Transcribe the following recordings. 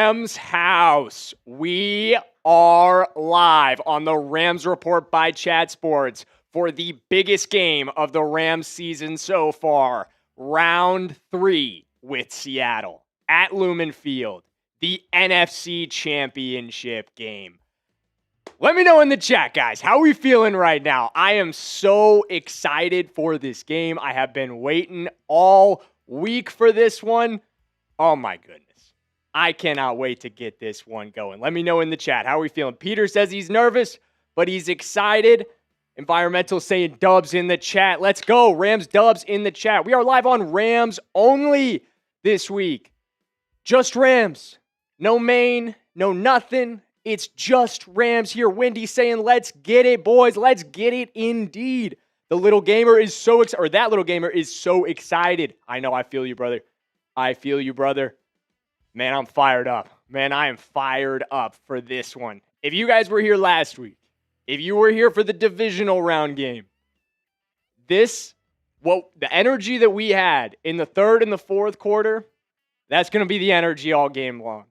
Rams house. We are live on the Rams Report by Chat Sports for the biggest game of the Rams season so far. Round 3 with Seattle at Lumen Field, the NFC Championship game. Let me know in the chat, guys. How are we feeling right now? I am so excited for this game. I have been waiting all week for this one. Oh my goodness. I cannot wait to get this one going. Let me know in the chat. How are we feeling? Peter says he's nervous, but he's excited. Environmental saying dubs in the chat. Let's go. Rams dubs in the chat. We are live on Rams only this week. Just Rams. No Maine, no nothing. It's just Rams here. Wendy saying, let's get it, boys. Let's get it indeed. The little gamer is so excited, or that little gamer is so excited. I know, I feel you, brother. I feel you, brother. Man, I'm fired up. Man, I am fired up for this one. If you guys were here last week, if you were here for the divisional round game, the energy that we had in the third and the fourth quarter, that's going to be the energy all game long.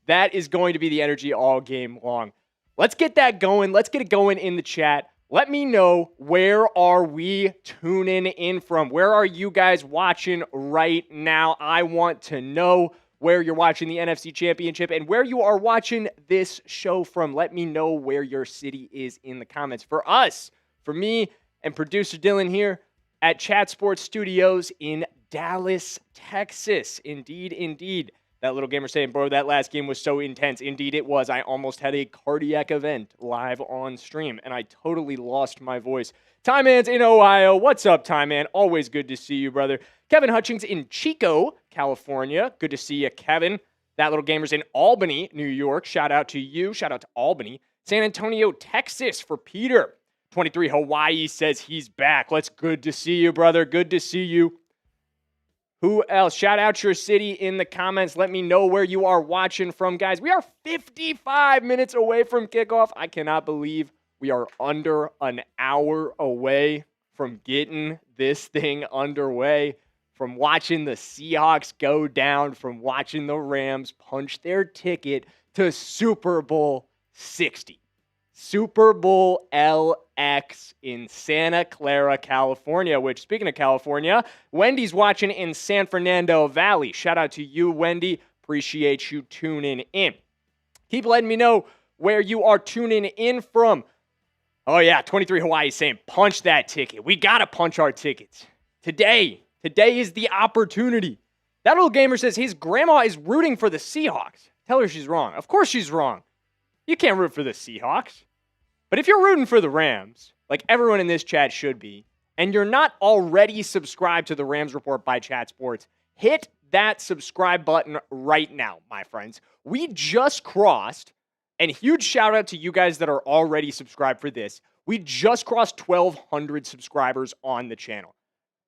That is going to be the energy all game long. Let's get that going. Let's get it going in the chat. Let me know, where are we tuning in from? Where are you guys watching right now? I want to know where you're watching the NFC Championship and where you are watching this show from. Let me know where your city is in the comments. For us, for me and producer Dylan here at Chat Sports Studios in Dallas, Texas. Indeed, indeed. That little gamer saying, bro, that last game was so intense. Indeed, it was. I almost had a cardiac event live on stream, and I totally lost my voice. Ty Man's in Ohio. What's up, Ty Man? Always good to see you, brother. Kevin Hutchings in Chico, California. Good to see you, Kevin. That little gamer's in Albany, New York. Shout out to you. Shout out to Albany. San Antonio, Texas for Peter. 23 Hawaii says he's back. Good to see you, brother. Good to see you. Who else? Shout out your city in the comments. Let me know where you are watching from, guys. We are 55 minutes away from kickoff. I cannot believe we are under an hour away from getting this thing underway, from watching the Seahawks go down, from watching the Rams punch their ticket to Super Bowl 60. Super Bowl LX in Santa Clara, California, which, speaking of California, Wendy's watching in San Fernando Valley. Shout out to you, Wendy. Appreciate you tuning in. Keep letting me know where you are tuning in from. Oh, yeah, 23 Hawaii saying, punch that ticket. We got to punch our tickets. Today is the opportunity. That little gamer says his grandma is rooting for the Seahawks. Tell her she's wrong. Of course she's wrong. You can't root for the Seahawks. But if you're rooting for the Rams, like everyone in this chat should be, and you're not already subscribed to the Rams Report by Chat Sports, hit that subscribe button right now, my friends. We just crossed, and huge shout out to you guys that are already subscribed for this. We just crossed 1,200 subscribers on the channel.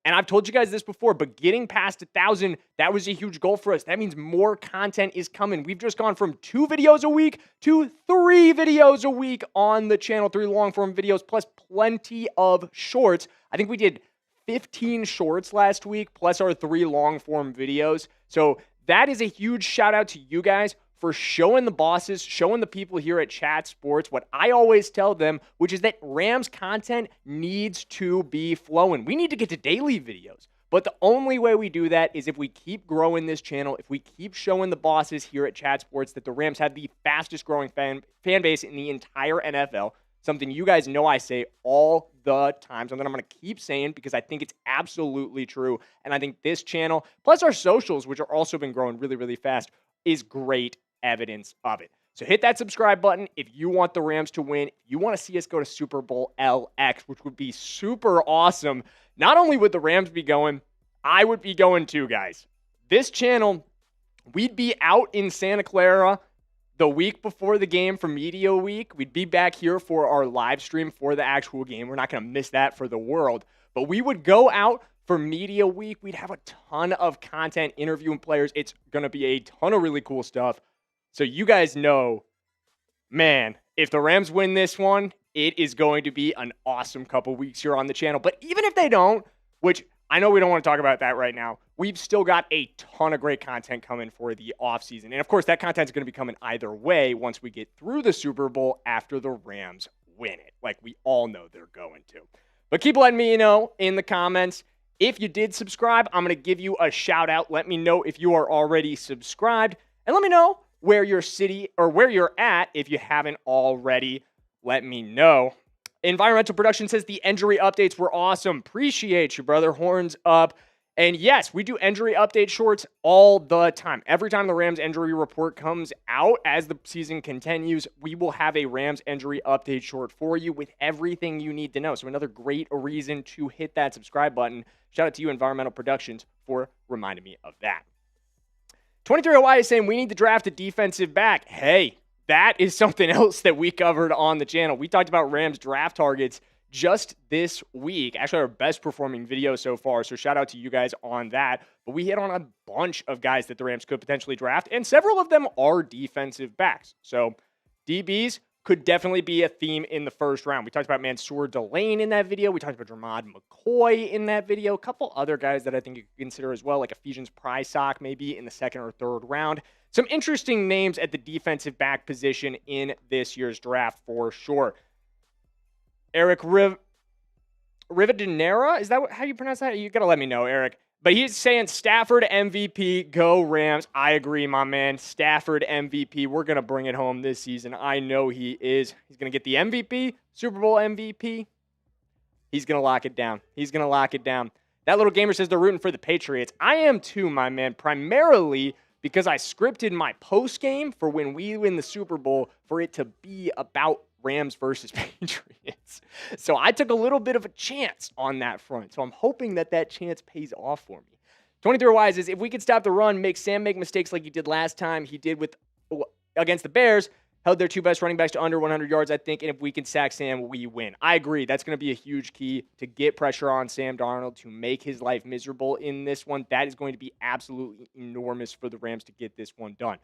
And I've told you guys this before, but getting past 1,000, that was a huge goal for us. That means more content is coming. We've just gone from 2 videos a week to 3 videos a week on the channel, 3 long-form videos, plus plenty of shorts. I think we did 15 shorts last week, plus our 3 long-form videos. So that is a huge shout-out to you guys for showing the bosses, showing the people here at Chat Sports what I always tell them, which is that Rams content needs to be flowing. We need to get to daily videos. But the only way we do that is if we keep growing this channel, if we keep showing the bosses here at Chat Sports that the Rams have the fastest growing fan base in the entire NFL, something you guys know I say all the time, something I'm going to keep saying because I think it's absolutely true. And I think this channel, plus our socials, which are also been growing really, really fast, is great evidence of it. So hit that subscribe button if you want the Rams to win. If you want to see us go to Super Bowl LX, which would be super awesome. Not only would the Rams be going, I would be going too, guys. This channel, we'd be out in Santa Clara the week before the game for Media Week. We'd be back here for our live stream for the actual game. We're not going to miss that for the world. But we would go out for Media Week. We'd have a ton of content, interviewing players. It's going to be a ton of really cool stuff. So you guys know, man, if the Rams win this one, it is going to be an awesome couple weeks here on the channel. But even if they don't, which I know we don't want to talk about that right now, we've still got a ton of great content coming for the offseason. And of course, that content is going to be coming either way once we get through the Super Bowl after the Rams win it, like we all know they're going to. But keep letting me know in the comments. If you did subscribe, I'm going to give you a shout out. Let me know if you are already subscribed. And let me know where your city or where you're at if you haven't already. Let me know. Environmental Production says the injury updates were awesome. Appreciate you, brother. Horns up. And yes, we do injury update shorts all the time. Every time the Rams injury report comes out as the season continues, we will have a Rams injury update short for you with everything you need to know. So another great reason to hit that subscribe button. Shout out to you, Environmental Productions, for reminding me of that. 23 Hawaii is saying we need to draft a defensive back. Hey, that is something else that we covered on the channel. We talked about Rams draft targets just this week. Actually, our best performing video so far. So shout out to you guys on that. But we hit on a bunch of guys that the Rams could potentially draft, and several of them are defensive backs. So DBs could definitely be a theme in the first round. We talked about Mansour Delane in that video. We talked about Dramad McCoy in that video. A couple other guys that I think you could consider as well, like Ephesians Prysock maybe in the second or third round. Some interesting names at the defensive back position in this year's draft for sure. Eric Rivadeneira, is that how you pronounce that? You got to let me know, Eric. But he's saying Stafford MVP, go Rams. I agree, my man. Stafford MVP. We're going to bring it home this season. I know he is. He's going to get the MVP, Super Bowl MVP. He's going to lock it down. He's going to lock it down. That little gamer says they're rooting for the Patriots. I am too, my man, primarily because I scripted my post game for when we win the Super Bowl for it to be about Rams versus Patriots. So I took a little bit of a chance on that front. So I'm hoping that that chance pays off for me. 23 Wise is, if we could stop the run, make Sam make mistakes like he did last time, he did with against the Bears, held their two best running backs to under 100 yards, I think, and if we can sack Sam, we win. I agree. That's going to be a huge key to get pressure on Sam Darnold to make his life miserable in this one. That is going to be absolutely enormous for the Rams to get this one done.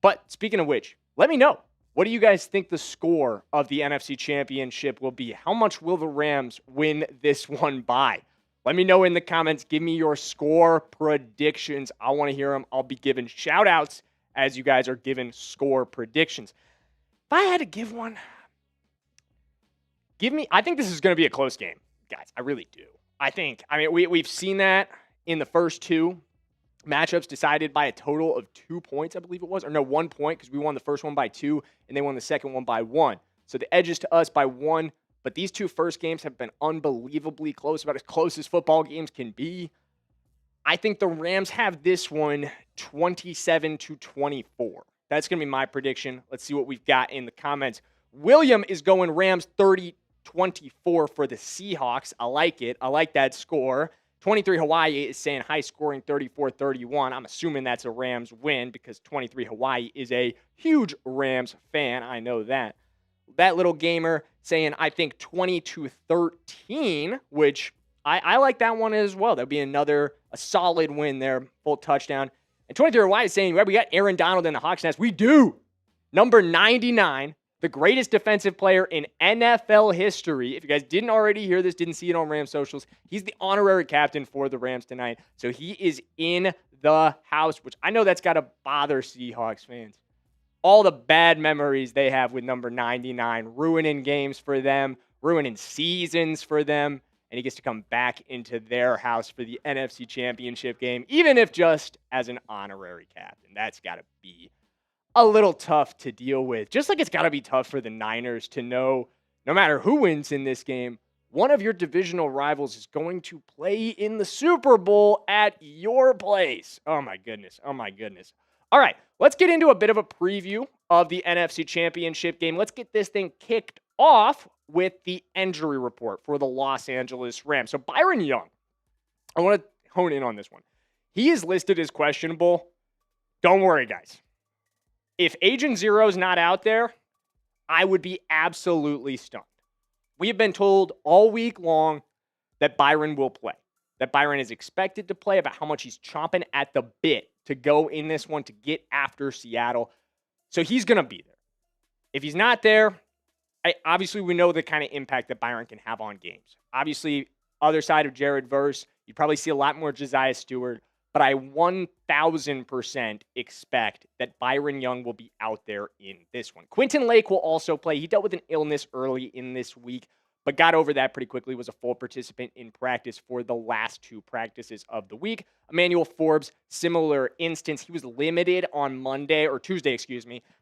But speaking of which, let me know. What do you guys think the score of the NFC Championship will be? How much will the Rams win this one by? Let me know in the comments. Give me your score predictions. I want to hear them. I'll be giving shout-outs as you guys are giving score predictions. If I had to give one, I think this is going to be a close game, guys. I really do. We've seen that in the first two matchups decided by a total of 2 points, I believe it was. Or no, 1 point, because we won the first one by 2, and they won the second one by 1. So the edge is to us by 1. But these two first games have been unbelievably close, about as close as football games can be. I think the Rams have this one 27-24. That's going to be my prediction. Let's see what we've got in the comments. William is going Rams 30-24 for the Seahawks. I like it. I like that score. 23 Hawaii is saying high scoring 34-31. I'm assuming that's a Rams win because 23 Hawaii is a huge Rams fan. I know that. That little gamer saying I think 20-13, which I like that one as well. That would be a solid win there, full touchdown. And 23 Hawaii is saying, well, we got Aaron Donald in the Hawks nest. We do. Number 99. The greatest defensive player in NFL history. If you guys didn't already hear this, didn't see it on Rams socials, he's the honorary captain for the Rams tonight. So he is in the house, which I know that's got to bother Seahawks fans. All the bad memories they have with number 99, ruining games for them, ruining seasons for them, and he gets to come back into their house for the NFC Championship game, even if just as an honorary captain. That's got to be a little tough to deal with. Just like it's got to be tough for the Niners to know, no matter who wins in this game, one of your divisional rivals is going to play in the Super Bowl at your place. Oh, my goodness. Oh, my goodness. All right, let's get into a bit of a preview of the NFC Championship game. Let's get this thing kicked off with the injury report for the Los Angeles Rams. So Byron Young, I want to hone in on this one. He is listed as questionable. Don't worry, guys. If Agent Zero's not out there, I would be absolutely stunned. We have been told all week long that Byron will play, that Byron is expected to play, about how much he's chomping at the bit to go in this one to get after Seattle. So he's going to be there. If he's not there, obviously we know the kind of impact that Byron can have on games. Obviously, other side of Jared Verse, you'd probably see a lot more Josiah Stewart, but I 1,000% expect that Byron Young will be out there in this one. Quentin Lake will also play. He dealt with an illness early in this week, but got over that pretty quickly, was a full participant in practice for the last two practices of the week. Emmanuel Forbes, similar instance. He was limited on Tuesday,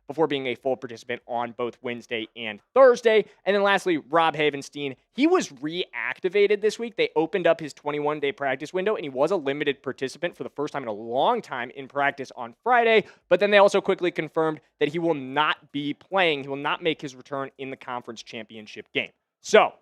before being a full participant on both Wednesday and Thursday. And then lastly, Rob Havenstein. He was reactivated this week. They opened up his 21-day practice window, and he was a limited participant for the first time in a long time in practice on Friday. But then they also quickly confirmed that he will not be playing. He will not make his return in the conference championship game. So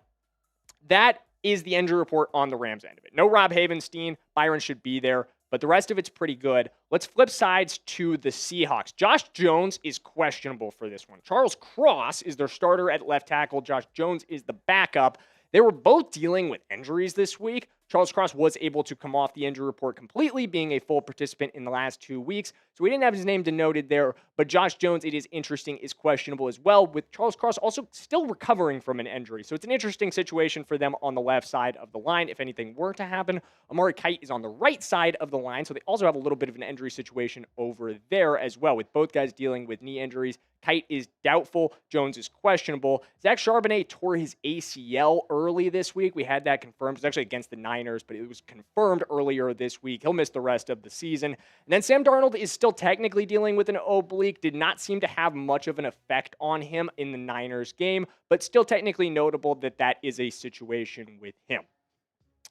that is the injury report on the Rams end of it. No Rob Havenstein. Byron should be there, but the rest of it's pretty good. Let's flip sides to the Seahawks. Josh Jones is questionable for this one. Charles Cross is their starter at left tackle. Josh Jones is the backup. They were both dealing with injuries this week. Charles Cross was able to come off the injury report completely, being a full participant in the last 2 weeks. So we didn't have his name denoted there, but Josh Jones, it is interesting, is questionable as well, with Charles Cross also still recovering from an injury. So it's an interesting situation for them on the left side of the line if anything were to happen. Amari Kite is on the right side of the line, so they also have a little bit of an injury situation over there as well, with both guys dealing with knee injuries. Kite is doubtful. Jones is questionable. Zach Charbonnet tore his ACL early this week. We had that confirmed. It was actually against the Niners, but it was confirmed earlier this week. He'll miss the rest of the season. And then Sam Darnold is still technically dealing with an oblique. Did not seem to have much of an effect on him in the Niners game, but still technically notable that that is a situation with him.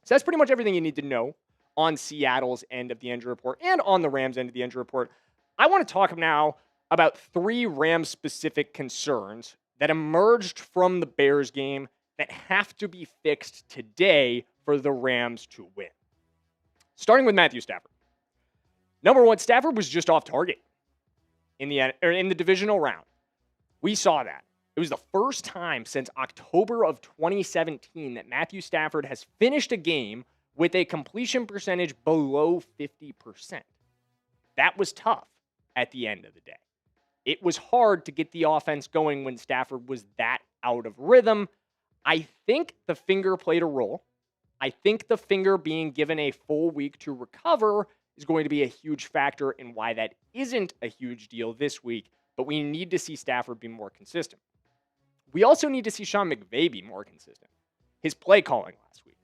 So that's pretty much everything you need to know on Seattle's end of the injury report and on the Rams' end of the injury report. I want to talk now about 3 Rams-specific concerns that emerged from the Bears game that have to be fixed today for the Rams to win. Starting with Matthew Stafford. Number one, Stafford was just off target in the divisional round. We saw that. It was the first time since October of 2017 that Matthew Stafford has finished a game with a completion percentage below 50%. That was tough at the end of the day. It was hard to get the offense going when Stafford was that out of rhythm. I think the finger played a role. I think the finger being given a full week to recover is going to be a huge factor in why that isn't a huge deal this week, but we need to see Stafford be more consistent. We also need to see Sean McVay be more consistent. His play calling last week,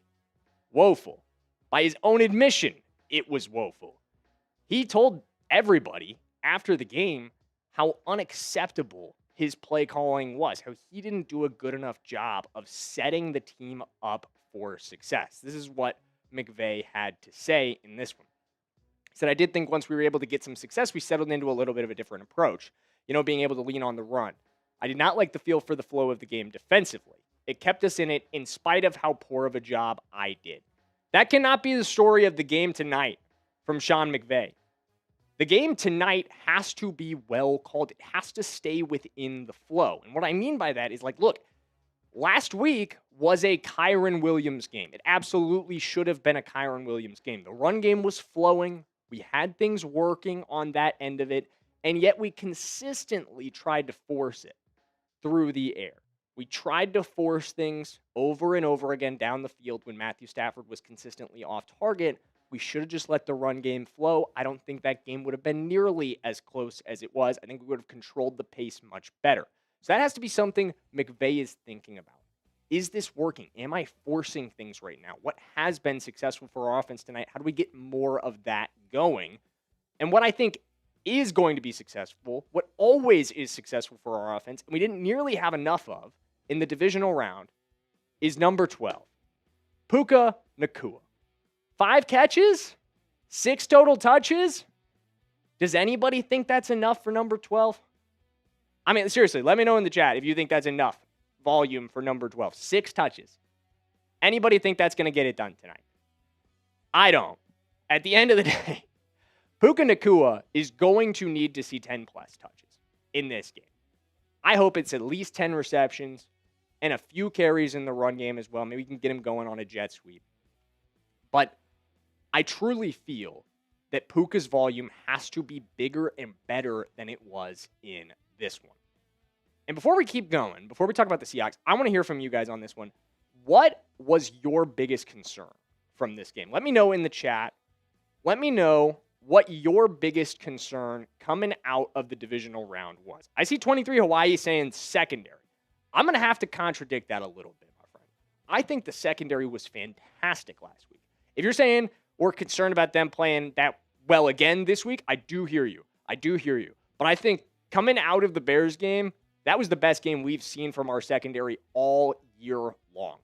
woeful. By his own admission, it was woeful. He told everybody after the game how unacceptable his play calling was, how he didn't do a good enough job of setting the team up for success. This is what McVay had to say in this one. He said, I did think once we were able to get some success, we settled into a little bit of a different approach, being able to lean on the run. I did not like the feel for the flow of the game defensively. It kept us in it in spite of how poor of a job I did. That cannot be the story of the game tonight from Sean McVay. The game tonight has to be well called. It has to stay within the flow. And what I mean by that is look, last week was a Kyren Williams game. It absolutely should have been a Kyren Williams game. The run game was flowing. We had things working on that end of it, and yet we consistently tried to force it through the air. We tried to force things over and over again down the field when Matthew Stafford was consistently off target. We should have just let the run game flow. I don't think that game would have been nearly as close as it was. I think we would have controlled the pace much better. So that has to be something McVay is thinking about. Is this working? Am I forcing things right now? What has been successful for our offense tonight? How do we get more of that going? And what I think is going to be successful, what always is successful for our offense, and we didn't nearly have enough of in the divisional round, is number 12, Puka Nacua. 5 catches, 6 total touches. Does anybody think that's enough for number 12? I mean, seriously, let me know in the chat if you think that's enough volume for number 12. 6 touches. Anybody think that's going to get it done tonight? I don't. At the end of the day, Puka Nacua is going to need to see 10-plus touches in this game. I hope it's at least 10 receptions and a few carries in the run game as well. Maybe we can get him going on a jet sweep. But I truly feel that Puka's volume has to be bigger and better than it was in this one. And before we keep going, before we talk about the Seahawks, I want to hear from you guys on this one. What was your biggest concern from this game? Let me know in the chat. Let me know what your biggest concern coming out of the divisional round was. I see 23 Hawaii saying secondary. I'm going to have to contradict that a little bit, my friend. I think the secondary was fantastic last week. If you're saying we're concerned about them playing that well again this week, I do hear you. But I think coming out of the Bears game, that was the best game we've seen from our secondary all year long.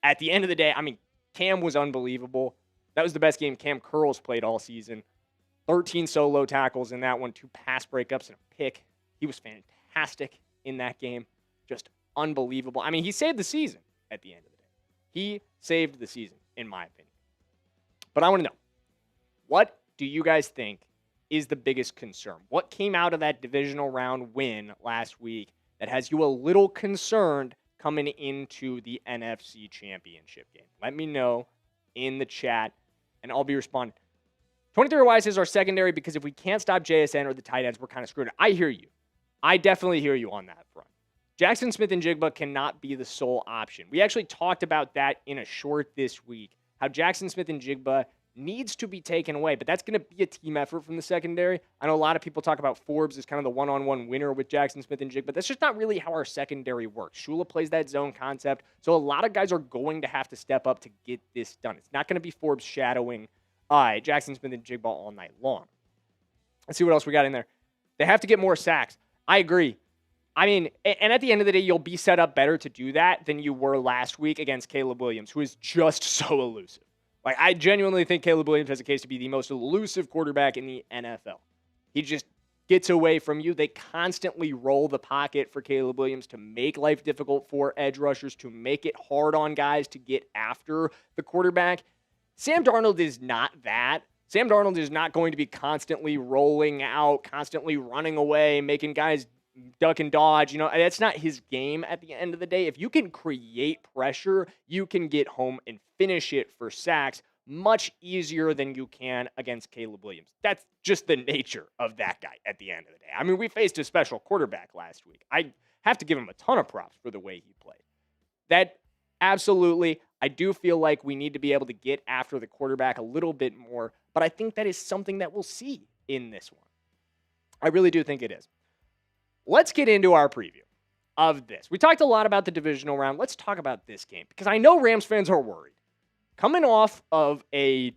At the end of the day, I mean, Kam was unbelievable. That was the best game Kam Curl's played all season. 13 solo tackles in that one, 2 pass breakups and a pick. He was fantastic in that game. Just unbelievable. I mean, he saved the season at the end of the day. He saved the season, in my opinion. But I want to know, what do you guys think is the biggest concern? What came out of that divisional round win last week that has you a little concerned coming into the NFC Championship game? Let me know in the chat, and I'll be responding. 23 Wise is our secondary because if we can't stop JSN or the tight ends, we're kind of screwed. I hear you. I definitely hear you on that front. Jaxon Smith-Njigba cannot be the sole option. We actually talked about that in a short this week, how Jaxon Smith-Njigba needs to be taken away, but that's going to be a team effort from the secondary. I know a lot of people talk about Forbes as kind of the one-on-one winner with Jaxon Smith-Njigba, but that's just not really how our secondary works. Shula plays that zone concept, so a lot of guys are going to have to step up to get this done. It's not going to be Forbes shadowing Jaxon Smith-Njigba all night long. Let's see what else we got in there. They have to get more sacks. I agree. I mean, and at the end of the day, you'll be set up better to do that than you were last week against Caleb Williams, who is just so elusive. Like, I genuinely think Caleb Williams has a case to be the most elusive quarterback in the NFL. He just gets away from you. They constantly roll the pocket for Caleb Williams to make life difficult for edge rushers, to make it hard on guys to get after the quarterback. Sam Darnold is not that. Sam Darnold is not going to be constantly rolling out, constantly running away, making guys duck and dodge. You know, that's not his game at the end of the day. If you can create pressure, you can get home and finish it for sacks much easier than you can against Caleb Williams. That's just the nature of that guy at the end of the day. I mean, we faced a special quarterback last week. I have to give him a ton of props for the way he played. That absolutely, I do feel like we need to be able to get after the quarterback a little bit more, but I think that is something that we'll see in this one. I really do think it is. Let's get into our preview of this. We talked a lot about the divisional round. Let's talk about this game because I know Rams fans are worried. Coming off of and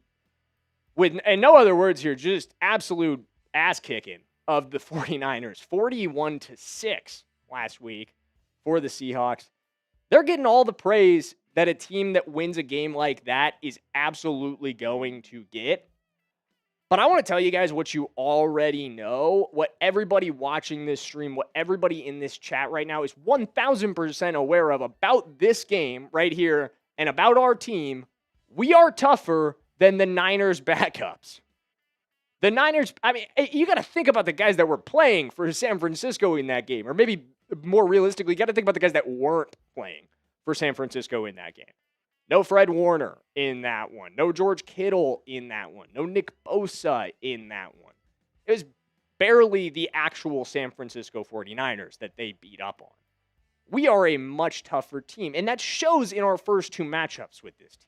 no other words here, just absolute ass kicking of the 49ers, 41-6 last week for the Seahawks. They're getting all the praise that a team that wins a game like that is absolutely going to get. But I want to tell you guys what you already know, what everybody watching this stream, what everybody in this chat right now is 1,000% aware of about this game right here and about our team. We are tougher than the Niners backups. The Niners, I mean, you got to think about the guys that were playing for San Francisco in that game, or maybe more realistically, you got to think about the guys that weren't playing for San Francisco in that game. No Fred Warner in that one. No George Kittle in that one. No Nick Bosa in that one. It was barely the actual San Francisco 49ers that they beat up on. We are a much tougher team, and that shows in our first 2 matchups with this team.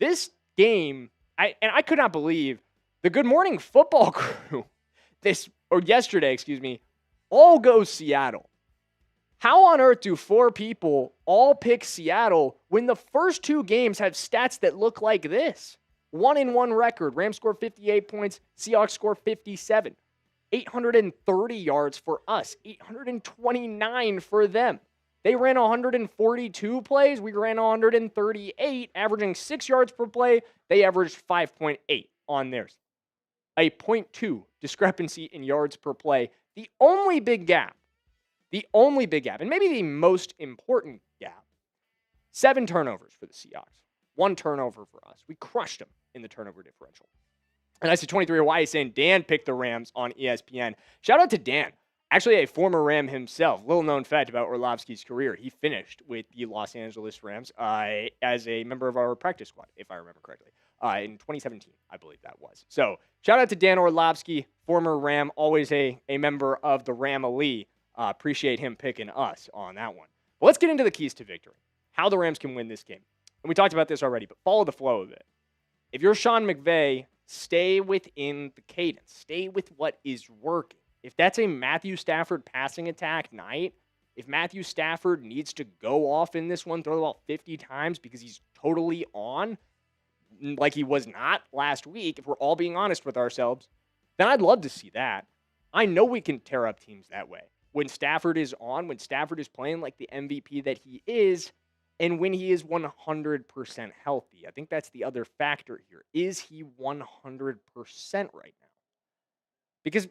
This game, I could not believe the Good Morning Football crew yesterday, all go Seattle. How on earth do 4 people all pick Seattle when the first 2 games have stats that look like this? 1-1 record. Rams score 58 points. Seahawks score 57. 830 yards for us. 829 for them. They ran 142 plays. We ran 138, averaging 6 yards per play. They averaged 5.8 on theirs. A 0.2 discrepancy in yards per play. The only big gap, and maybe the most important gap, 7 turnovers for the Seahawks. 1 turnover for us. We crushed them in the turnover differential. And I see 23 Hawaii saying Dan picked the Rams on ESPN. Shout out to Dan. Actually, a former Ram himself. Little known fact about Orlovsky's career. He finished with the Los Angeles Rams as a member of our practice squad, if I remember correctly, in 2017, I believe that was. So shout out to Dan Orlovsky, former Ram, always a member of the Ram Elite. Appreciate him picking us on that one. But let's get into the keys to victory. How the Rams can win this game. And we talked about this already, but follow the flow of it. If you're Sean McVay, stay within the cadence. Stay with what is working. If that's a Matthew Stafford passing attack night, if Matthew Stafford needs to go off in this one, throw the ball 50 times because he's totally on, like he was not last week, if we're all being honest with ourselves, then I'd love to see that. I know we can tear up teams that way. When Stafford is on, when Stafford is playing like the MVP that he is, and when he is 100% healthy. I think that's the other factor here. Is he 100% right now? Because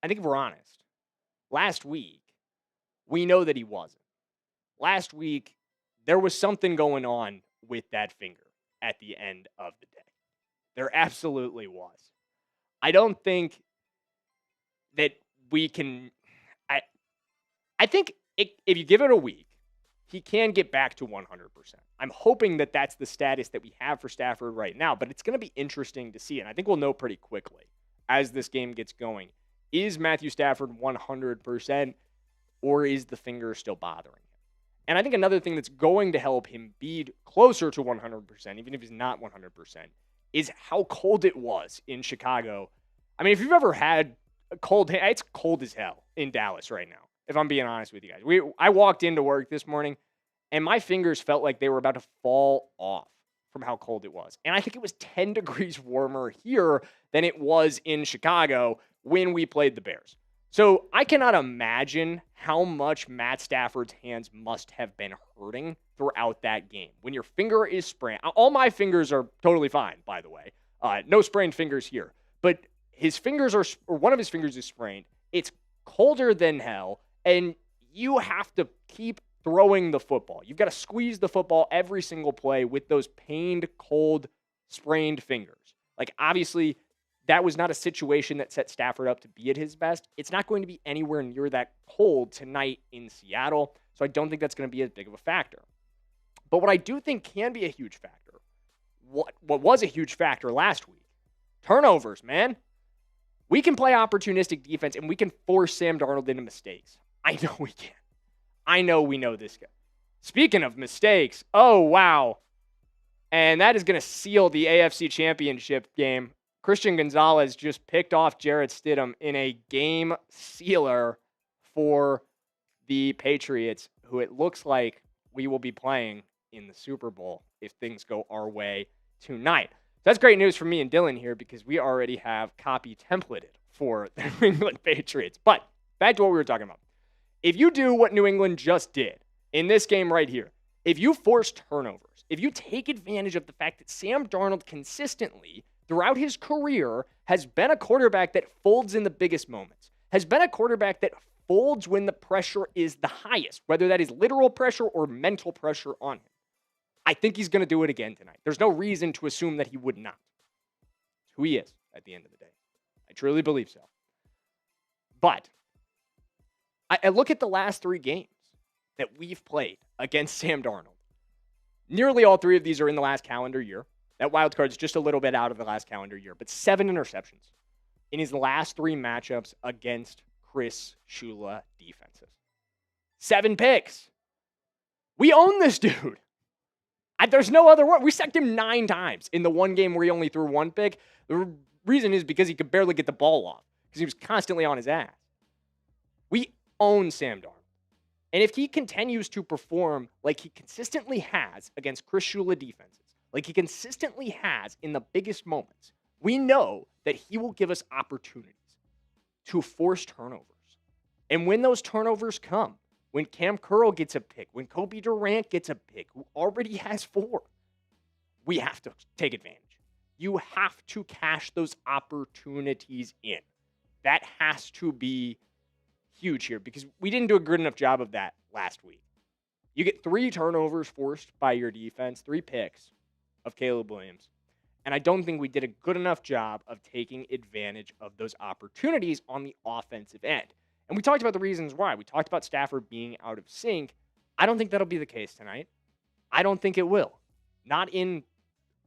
I think if we're honest, last week, we know that he wasn't. Last week, there was something going on with that finger at the end of the day. There absolutely was. I don't think that we can... I think if you give it a week, he can get back to 100%. I'm hoping that that's the status that we have for Stafford right now, but it's going to be interesting to see, and I think we'll know pretty quickly as this game gets going. Is Matthew Stafford 100%, or is the finger still bothering him? And I think another thing that's going to help him be closer to 100%, even if he's not 100%, is how cold it was in Chicago. I mean, if you've ever had a cold, it's cold as hell in Dallas right now, if I'm being honest with you guys. I walked into work this morning, and my fingers felt like they were about to fall off from how cold it was. And I think it was 10 degrees warmer here than it was in Chicago when we played the Bears. So I cannot imagine how much Matt Stafford's hands must have been hurting throughout that game. When your finger is sprained, all my fingers are totally fine, by the way. No sprained fingers here. But his fingers or one of his fingers is sprained. It's colder than hell, and you have to keep throwing the football. You've got to squeeze the football every single play with those pained, cold, sprained fingers. Like, obviously, that was not a situation that set Stafford up to be at his best. It's not going to be anywhere near that cold tonight in Seattle, so I don't think that's going to be as big of a factor. But what I do think can be a huge factor, what was a huge factor last week, turnovers, man. We can play opportunistic defense, and we can force Sam Darnold into mistakes. I know we can. I know we know this guy. Speaking of mistakes, oh, wow. And that is going to seal the AFC Championship game. Christian Gonzalez just picked off Jarrett Stidham in a game sealer for the Patriots, who it looks like we will be playing in the Super Bowl if things go our way tonight. That's great news for me and Dylan here because we already have copy templated for the New England Patriots. But back to what we were talking about. If you do what New England just did in this game right here, if you force turnovers, if you take advantage of the fact that Sam Darnold consistently throughout his career has been a quarterback that folds in the biggest moments, has been a quarterback that folds when the pressure is the highest, whether that is literal pressure or mental pressure on him. I think he's going to do it again tonight. There's no reason to assume that he would not. It's who he is at the end of the day. I truly believe so. But I look at the last 3 games that we've played against Sam Darnold. Nearly all 3 of these are in the last calendar year. That wild card's just a little bit out of the last calendar year, but 7 interceptions in his last 3 matchups against Chris Shula defenses. 7 picks. We own this dude. There's no other word. We sacked him 9 times in the one game where he only threw 1 pick. The reason is because he could barely get the ball off because he was constantly on his ass. We own Sam Darnold. And if he continues to perform like he consistently has against Chris Shula defenses, like he consistently has in the biggest moments, we know that he will give us opportunities to force turnovers. And when those turnovers come, when Kam Curl gets a pick, when Kobe Durant gets a pick, who already has 4, we have to take advantage. You have to cash those opportunities in. That has to be huge here because we didn't do a good enough job of that last week. You get 3 turnovers forced by your defense, 3 picks of Caleb Williams. And I don't think we did a good enough job of taking advantage of those opportunities on the offensive end. And we talked about the reasons why. We talked about Stafford being out of sync. I don't think that'll be the case tonight. I don't think it will. Not in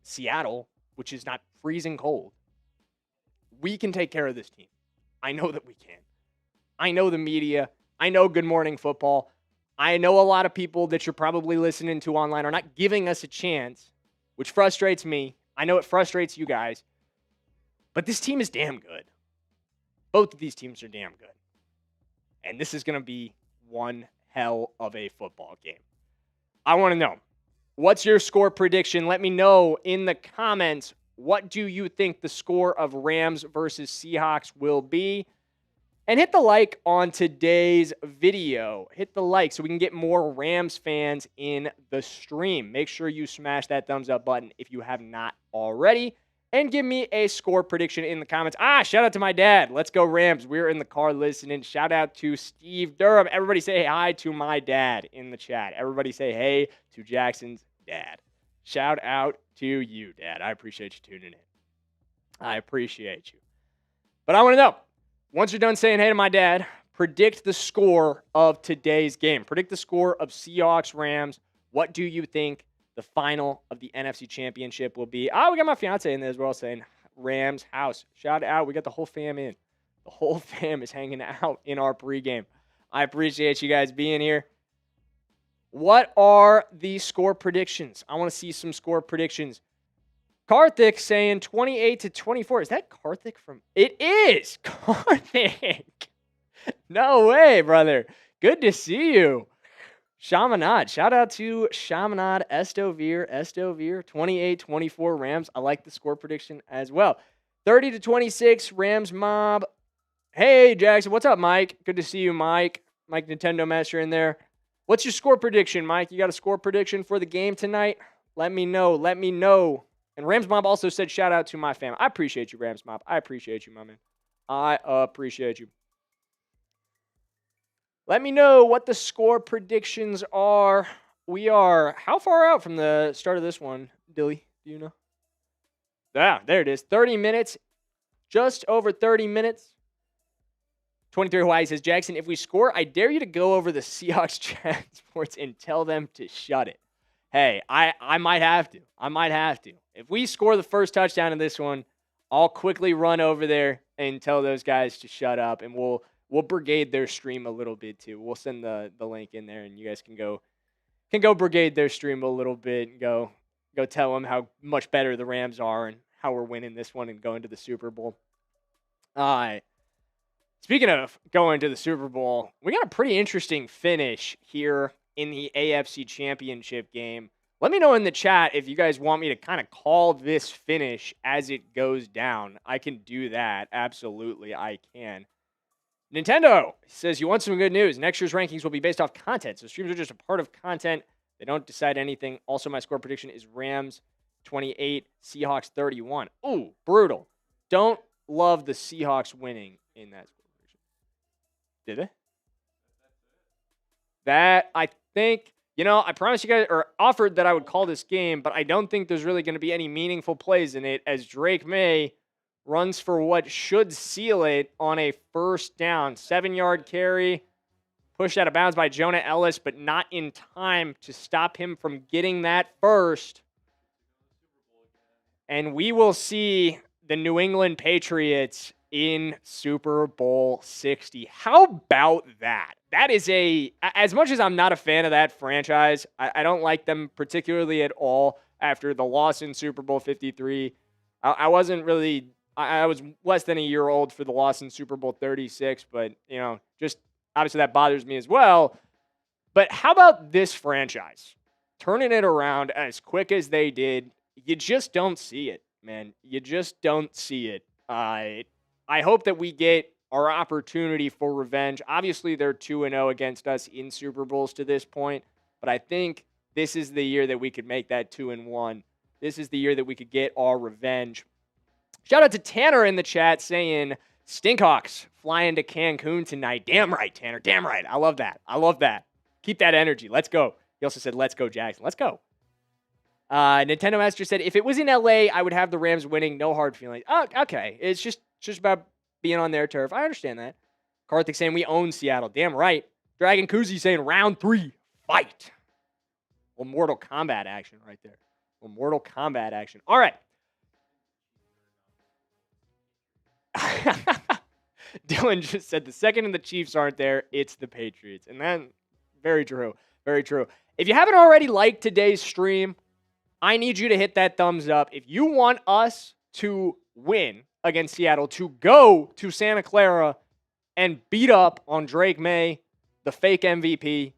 Seattle, which is not freezing cold. We can take care of this team. I know that we can. I know the media. I know Good Morning Football. I know a lot of people that you're probably listening to online are not giving us a chance, which frustrates me. I know it frustrates you guys. But this team is damn good. Both of these teams are damn good. And this is going to be one hell of a football game. I want to know, what's your score prediction? Let me know in the comments. What do you think the score of Rams versus Seahawks will be? And hit the like on today's video. Hit the like so we can get more Rams fans in the stream. Make sure you smash that thumbs up button if you have not already. And give me a score prediction in the comments. Shout out to my dad. Let's go Rams. We're in the car listening. Shout out to Steve Durham. Everybody say hi to my dad in the chat. Everybody say hey to Jackson's dad. Shout out to you, Dad. I appreciate you tuning in. I appreciate you. But I want to know, once you're done saying hey to my dad, predict the score of today's game. Predict the score of Seahawks-Rams. What do you think the final of the NFC Championship will be? We got my fiance in there as well saying Rams house. Shout out. We got the whole fam in. The whole fam is hanging out in our pregame. I appreciate you guys being here. What are the score predictions? I want to see some score predictions. Karthik saying 28-24. Is that Karthik from? It is Karthik. No way, brother. Good to see you. Shamanad. Shout out to Shamanad Estovir. 28-24 Rams. I like the score prediction as well. 30-26 Rams mob. Hey, Jackson. What's up, Mike? Good to see you, Mike. Mike Nintendo Master in there. What's your score prediction, Mike? You got a score prediction for the game tonight? Let me know. Let me know. And Rams Mob also said, shout out to my fam. I appreciate you, Rams Mob. I appreciate you, my man. I appreciate you. Let me know what the score predictions are. We are how far out from the start of this one, Dilly? Do you know? Yeah, there it is. 30 minutes. Just over 30 minutes. 23 Hawaii says, Jackson, if we score, I dare you to go over the Seahawks chat sports and tell them to shut it. Hey, I might have to. I might have to. If we score the first touchdown in this one, I'll quickly run over there and tell those guys to shut up, and we'll brigade their stream a little bit too. We'll send the link in there, and you guys can go brigade their stream a little bit and go tell them how much better the Rams are and how we're winning this one and going to the Super Bowl. Speaking of going to the Super Bowl, we got a pretty interesting finish here in the AFC Championship game. Let me know in the chat if you guys want me to kind of call this finish as it goes down. I can do that. Absolutely, I can. Nintendo says, you want some good news. Next year's rankings will be based off content, so streams are just a part of content. They don't decide anything. Also, my score prediction is Rams 28, Seahawks 31. Ooh, brutal. Don't love the Seahawks winning in that score prediction. Did they? That, I think, I promised you guys, or offered that I would call this game, but I don't think there's really going to be any meaningful plays in it as Drake May runs for what should seal it on a first down. 7-yard carry, pushed out of bounds by Jonah Ellis, but not in time to stop him from getting that first. And we will see the New England Patriots in Super Bowl 60. How about that? That is as much as I'm not a fan of that franchise, I don't like them particularly at all after the loss in Super Bowl 53. I was less than a year old for the loss in Super Bowl 36, but, just obviously that bothers me as well. But how about this franchise? Turning it around as quick as they did, you just don't see it, man. You just don't see it. I hope that we get our opportunity for revenge. Obviously, they're 2-0 against us in Super Bowls to this point, but I think this is the year that we could make that 2-1. This is the year that we could get our revenge. Shout out to Tanner in the chat saying, Stinkhawks flying to Cancun tonight. Damn right, Tanner. Damn right. I love that. I love that. Keep that energy. Let's go. He also said, let's go, Jackson. Let's go. Nintendo Master said, if it was in LA, I would have the Rams winning. No hard feelings. Oh, okay. It's just about being on their turf. I understand that. Karthik saying we own Seattle. Damn right. Dragon Koozie saying round 3, fight. Well, Mortal Kombat action right there. Well, Mortal Kombat action. All right. Dylan just said the second the Chiefs aren't there, it's the Patriots. And then, very true. Very true. If you haven't already liked today's stream, I need you to hit that thumbs up. If you want us to win against Seattle, to go to Santa Clara and beat up on Drake May, the fake MVP,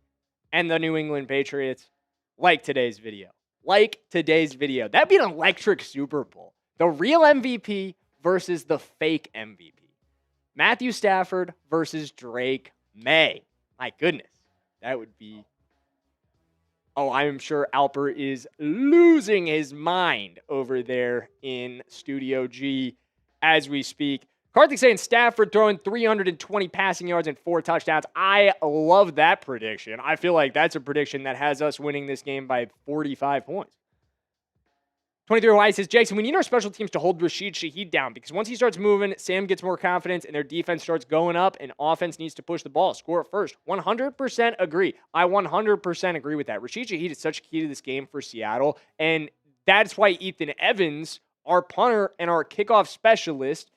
and the New England Patriots, like today's video. That'd be an electric Super Bowl. The real MVP versus the fake MVP. Matthew Stafford versus Drake May. My goodness. That would be... Oh, I'm sure Alper is losing his mind over there in Studio G as we speak. Karthik saying Stafford throwing 320 passing yards and 4 touchdowns. I love that prediction. I feel like that's a prediction that has us winning this game by 45 points. 23 Hawaii says, Jason, we need our special teams to hold Rashid Shaheed down because once he starts moving, Sam gets more confidence and their defense starts going up and offense needs to push the ball, score it first. 100% agree. I 100% agree with that. Rashid Shaheed is such a key to this game for Seattle, and that's why Ethan Evans, our punter and our kickoff specialist,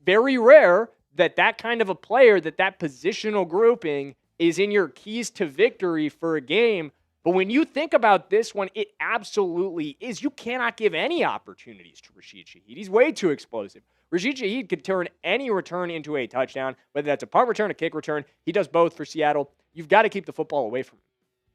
very rare that kind of a player, that positional grouping is in your keys to victory for a game. But when you think about this one, it absolutely is. You cannot give any opportunities to Rashid Shaheed. He's way too explosive. Rashid Shaheed could turn any return into a touchdown, whether that's a punt return, a kick return. He does both for Seattle. You've got to keep the football away from him.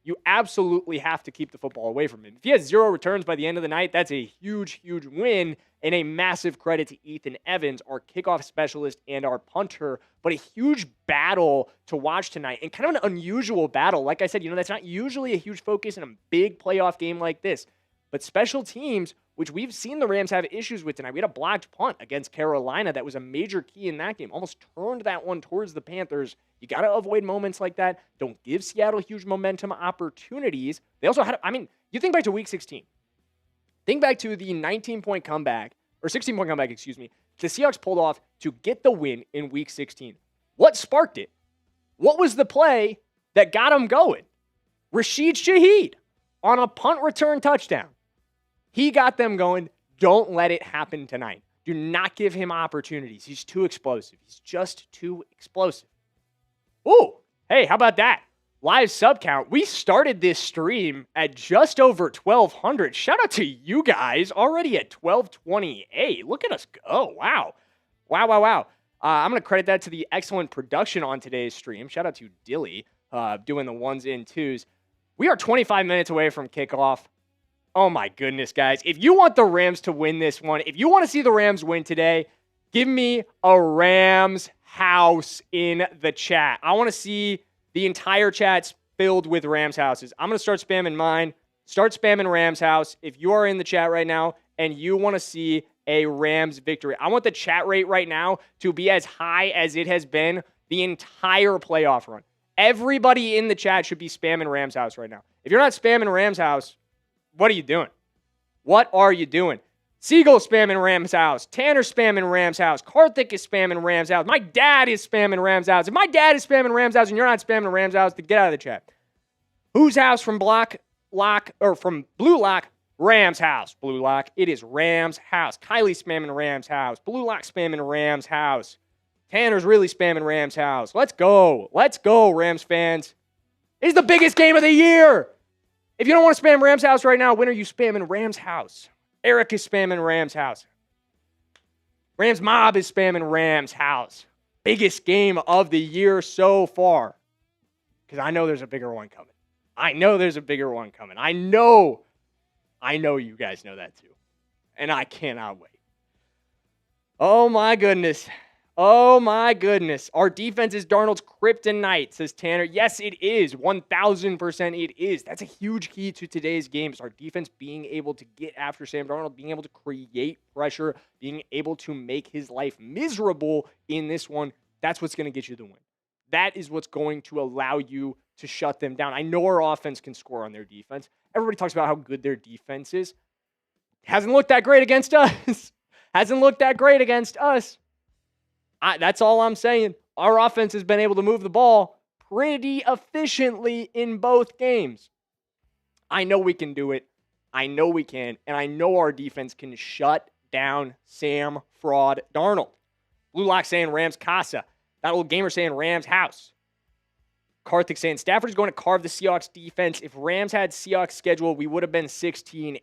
You absolutely have to keep the football away from him. If he has 0 returns by the end of the night, that's a huge, huge win and a massive credit to Ethan Evans, our kickoff specialist and our punter. But a huge battle to watch tonight and kind of an unusual battle. Like I said, that's not usually a huge focus in a big playoff game like this. But special teams, which we've seen the Rams have issues with tonight. We had a blocked punt against Carolina that was a major key in that game. Almost turned that one towards the Panthers. You got to avoid moments like that. Don't give Seattle huge momentum opportunities. They also had, you think back to Week 16. Think back to the 16-point comeback, the Seahawks pulled off to get the win in Week 16. What sparked it? What was the play that got them going? Rashid Shaheed on a punt return touchdown. He got them going. Don't let it happen tonight. Do not give him opportunities. He's too explosive. He's just too explosive. Ooh, hey, how about that? Live sub count. We started this stream at just over 1,200. Shout out to you guys. Already at 1,228. Look at us go. Wow. I'm going to credit that to the excellent production on today's stream. Shout out to Dilly doing the ones and twos. We are 25 minutes away from kickoff. Oh my goodness, guys. If you want the Rams to win this one, if you want to see the Rams win today, give me a Rams house in the chat. I want to see the entire chat filled with Rams houses. I'm going to start spamming mine. Start spamming Rams house. If you are in the chat right now and you want to see a Rams victory, I want the chat rate right now to be as high as it has been the entire playoff run. Everybody in the chat should be spamming Rams house right now. If you're not spamming Rams house, what are you doing? What are you doing? Siegel spamming Rams house. Tanner spamming Rams house. Karthik is spamming Rams house. My dad is spamming Rams house. If my dad is spamming Rams house and you're not spamming Rams house, then get out of the chat. Whose house from from Blue Lock? Rams house. Blue Lock. It is Rams house. Kylie spamming Rams house. Blue Lock spamming Rams house. Tanner's really spamming Rams house. Let's go. Let's go, Rams fans. It's the biggest game of the year. If you don't want to spam Rams house right now, when are you spamming Rams house? Eric is spamming Rams house. Rams mob is spamming Rams house. Biggest game of the year so far. Because I know there's a bigger one coming. I know you guys know that too. And I cannot wait. Oh my goodness. Our defense is Darnold's kryptonite, says Tanner. Yes, it is. 1,000% it is. That's a huge key to today's game. Is our defense being able to get after Sam Darnold, being able to create pressure, being able to make his life miserable in this one. That's what's going to get you the win. That is what's going to allow you to shut them down. I know our offense can score on their defense. Everybody talks about how good their defense is. Hasn't looked that great against us. That's all I'm saying. Our offense has been able to move the ball pretty efficiently in both games. I know we can do it. I know we can. And I know our defense can shut down Sam Fraud Darnold. Blue Lock saying Rams Casa. That old gamer saying Rams house. Karthik saying Stafford is going to carve the Seahawks defense. If Rams had Seahawks schedule, we would have been 16-1.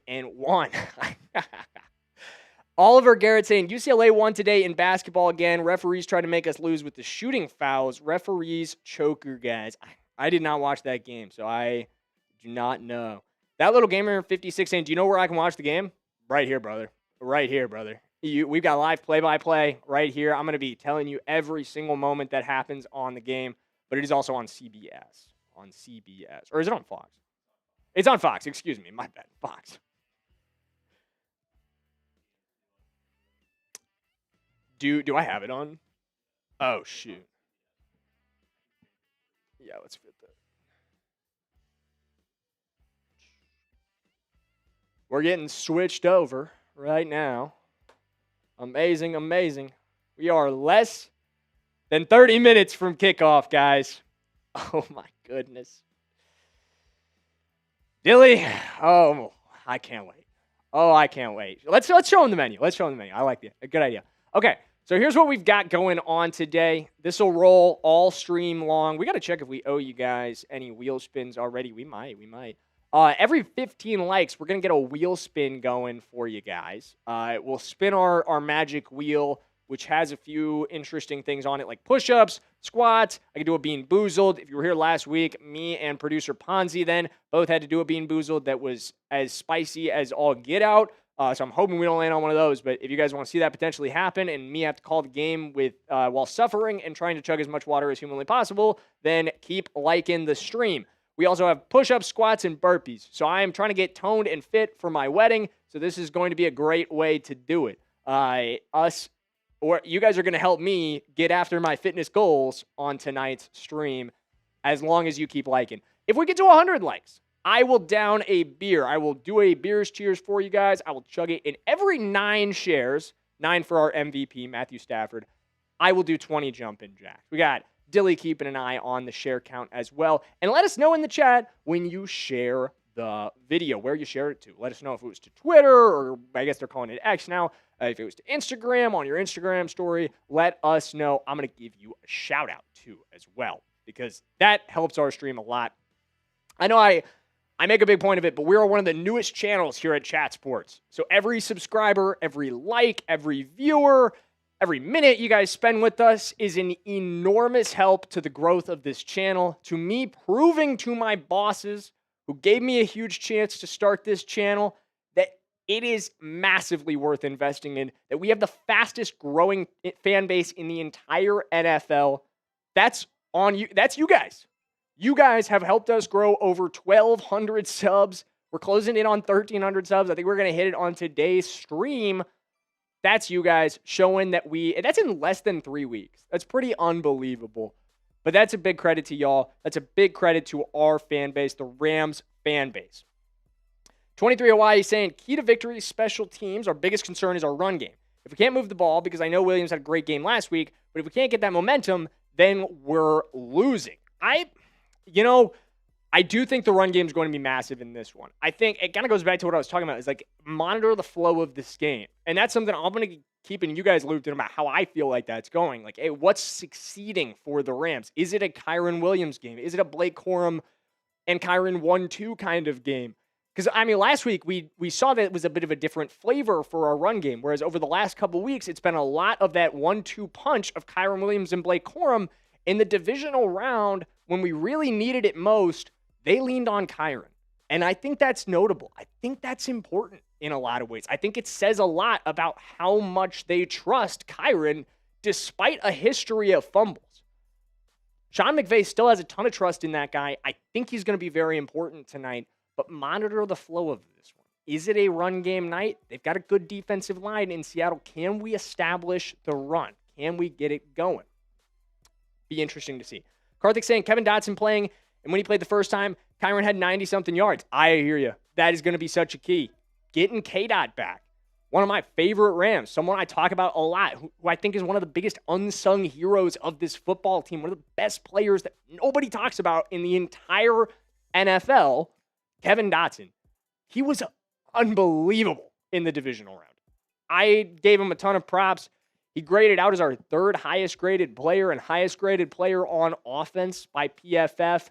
Oliver Garrett saying, UCLA won today in basketball again. Referees try to make us lose with the shooting fouls. Referees choker, guys. I did not watch that game, so I do not know. That little gamer 56 saying, do you know where I can watch the game? Right here, brother. Right here, brother. We've got live play-by-play right here. I'm going to be telling you every single moment that happens on the game, but it is also on CBS. On CBS. Or is it on Fox? It's on Fox. Excuse me. My bad. Fox. Do I have it on? Oh, shoot. Yeah, let's fit that. We're getting switched over right now. Amazing, amazing. We are less than 30 minutes from kickoff, guys. Oh, my goodness. Dilly, oh, I can't wait. Oh, I can't wait. Let's show him the menu. Let's show him the menu. I like it. A good idea. Okay, so here's what we've got going on today. This will roll all stream long. We got to check if we owe you guys any wheel spins already. We might. Every 15 likes, we're going to get a wheel spin going for you guys. We'll spin our magic wheel, which has a few interesting things on it, like push-ups, squats. I can do a Bean Boozled. If you were here last week, me and producer Ponzi then both had to do a Bean Boozled that was as spicy as all get out. So I'm hoping we don't land on one of those. But if you guys want to see that potentially happen and me have to call the game with while suffering and trying to chug as much water as humanly possible, then keep liking the stream. We also have push-ups, squats, and burpees. So I am trying to get toned and fit for my wedding. So this is going to be a great way to do it. You guys are going to help me get after my fitness goals on tonight's stream as long as you keep liking. If we get to 100 likes, I will down a beer. I will do a beers cheers for you guys. I will chug it in every 9 shares, 9 for our MVP, Matthew Stafford. I will do 20 jumping jacks. We got Dilly keeping an eye on the share count as well. And let us know in the chat when you share the video, where you share it to. Let us know if it was to Twitter, or I guess they're calling it X now. If it was to Instagram, on your Instagram story, let us know. I'm going to give you a shout out too as well, because that helps our stream a lot. I know I make a big point of it, but we are one of the newest channels here at Chat Sports. So every subscriber, every like, every viewer, every minute you guys spend with us is an enormous help to the growth of this channel, to me proving to my bosses who gave me a huge chance to start this channel that it is massively worth investing in, that we have the fastest growing fan base in the entire NFL. That's on you. That's you guys. You guys have helped us grow over 1,200 subs. We're closing in on 1,300 subs. I think we're going to hit it on today's stream. That's you guys showing that that's in less than 3 weeks. That's pretty unbelievable. But that's a big credit to y'all. That's a big credit to our fan base, the Rams fan base. 23 Hawaii saying, key to victory, special teams. Our biggest concern is our run game. If we can't move the ball, because I know Williams had a great game last week, but if we can't get that momentum, then we're losing. I do think the run game is going to be massive in this one. I think it kind of goes back to what I was talking about. Is like monitor the flow of this game. And that's something I'm going to be keeping you guys looped in about how I feel like that's going. Like, hey, what's succeeding for the Rams? Is it a Kyren Williams game? Is it a Blake Corum and Kyren 1-2 kind of game? Because, I mean, last week we saw that it was a bit of a different flavor for our run game, whereas over the last couple of weeks, it's been a lot of that 1-2 punch of Kyren Williams and Blake Corum. In the divisional round, when we really needed it most, they leaned on Kyren. And I think that's notable. I think that's important in a lot of ways. I think it says a lot about how much they trust Kyren despite a history of fumbles. Sean McVay still has a ton of trust in that guy. I think he's going to be very important tonight, but monitor the flow of this one. Is it a run game night? They've got a good defensive line in Seattle. Can we establish the run? Can we get it going? Be interesting to see. Karthik saying Kevin Dotson playing, and when he played the first time, Kyren had 90-something yards. I hear you. That is going to be such a key. Getting K-Dot back. One of my favorite Rams. Someone I talk about a lot, who I think is one of the biggest unsung heroes of this football team. One of the best players that nobody talks about in the entire NFL, Kevin Dotson. He was unbelievable in the divisional round. I gave him a ton of props. He graded out as our 3rd highest graded player and highest graded player on offense by PFF.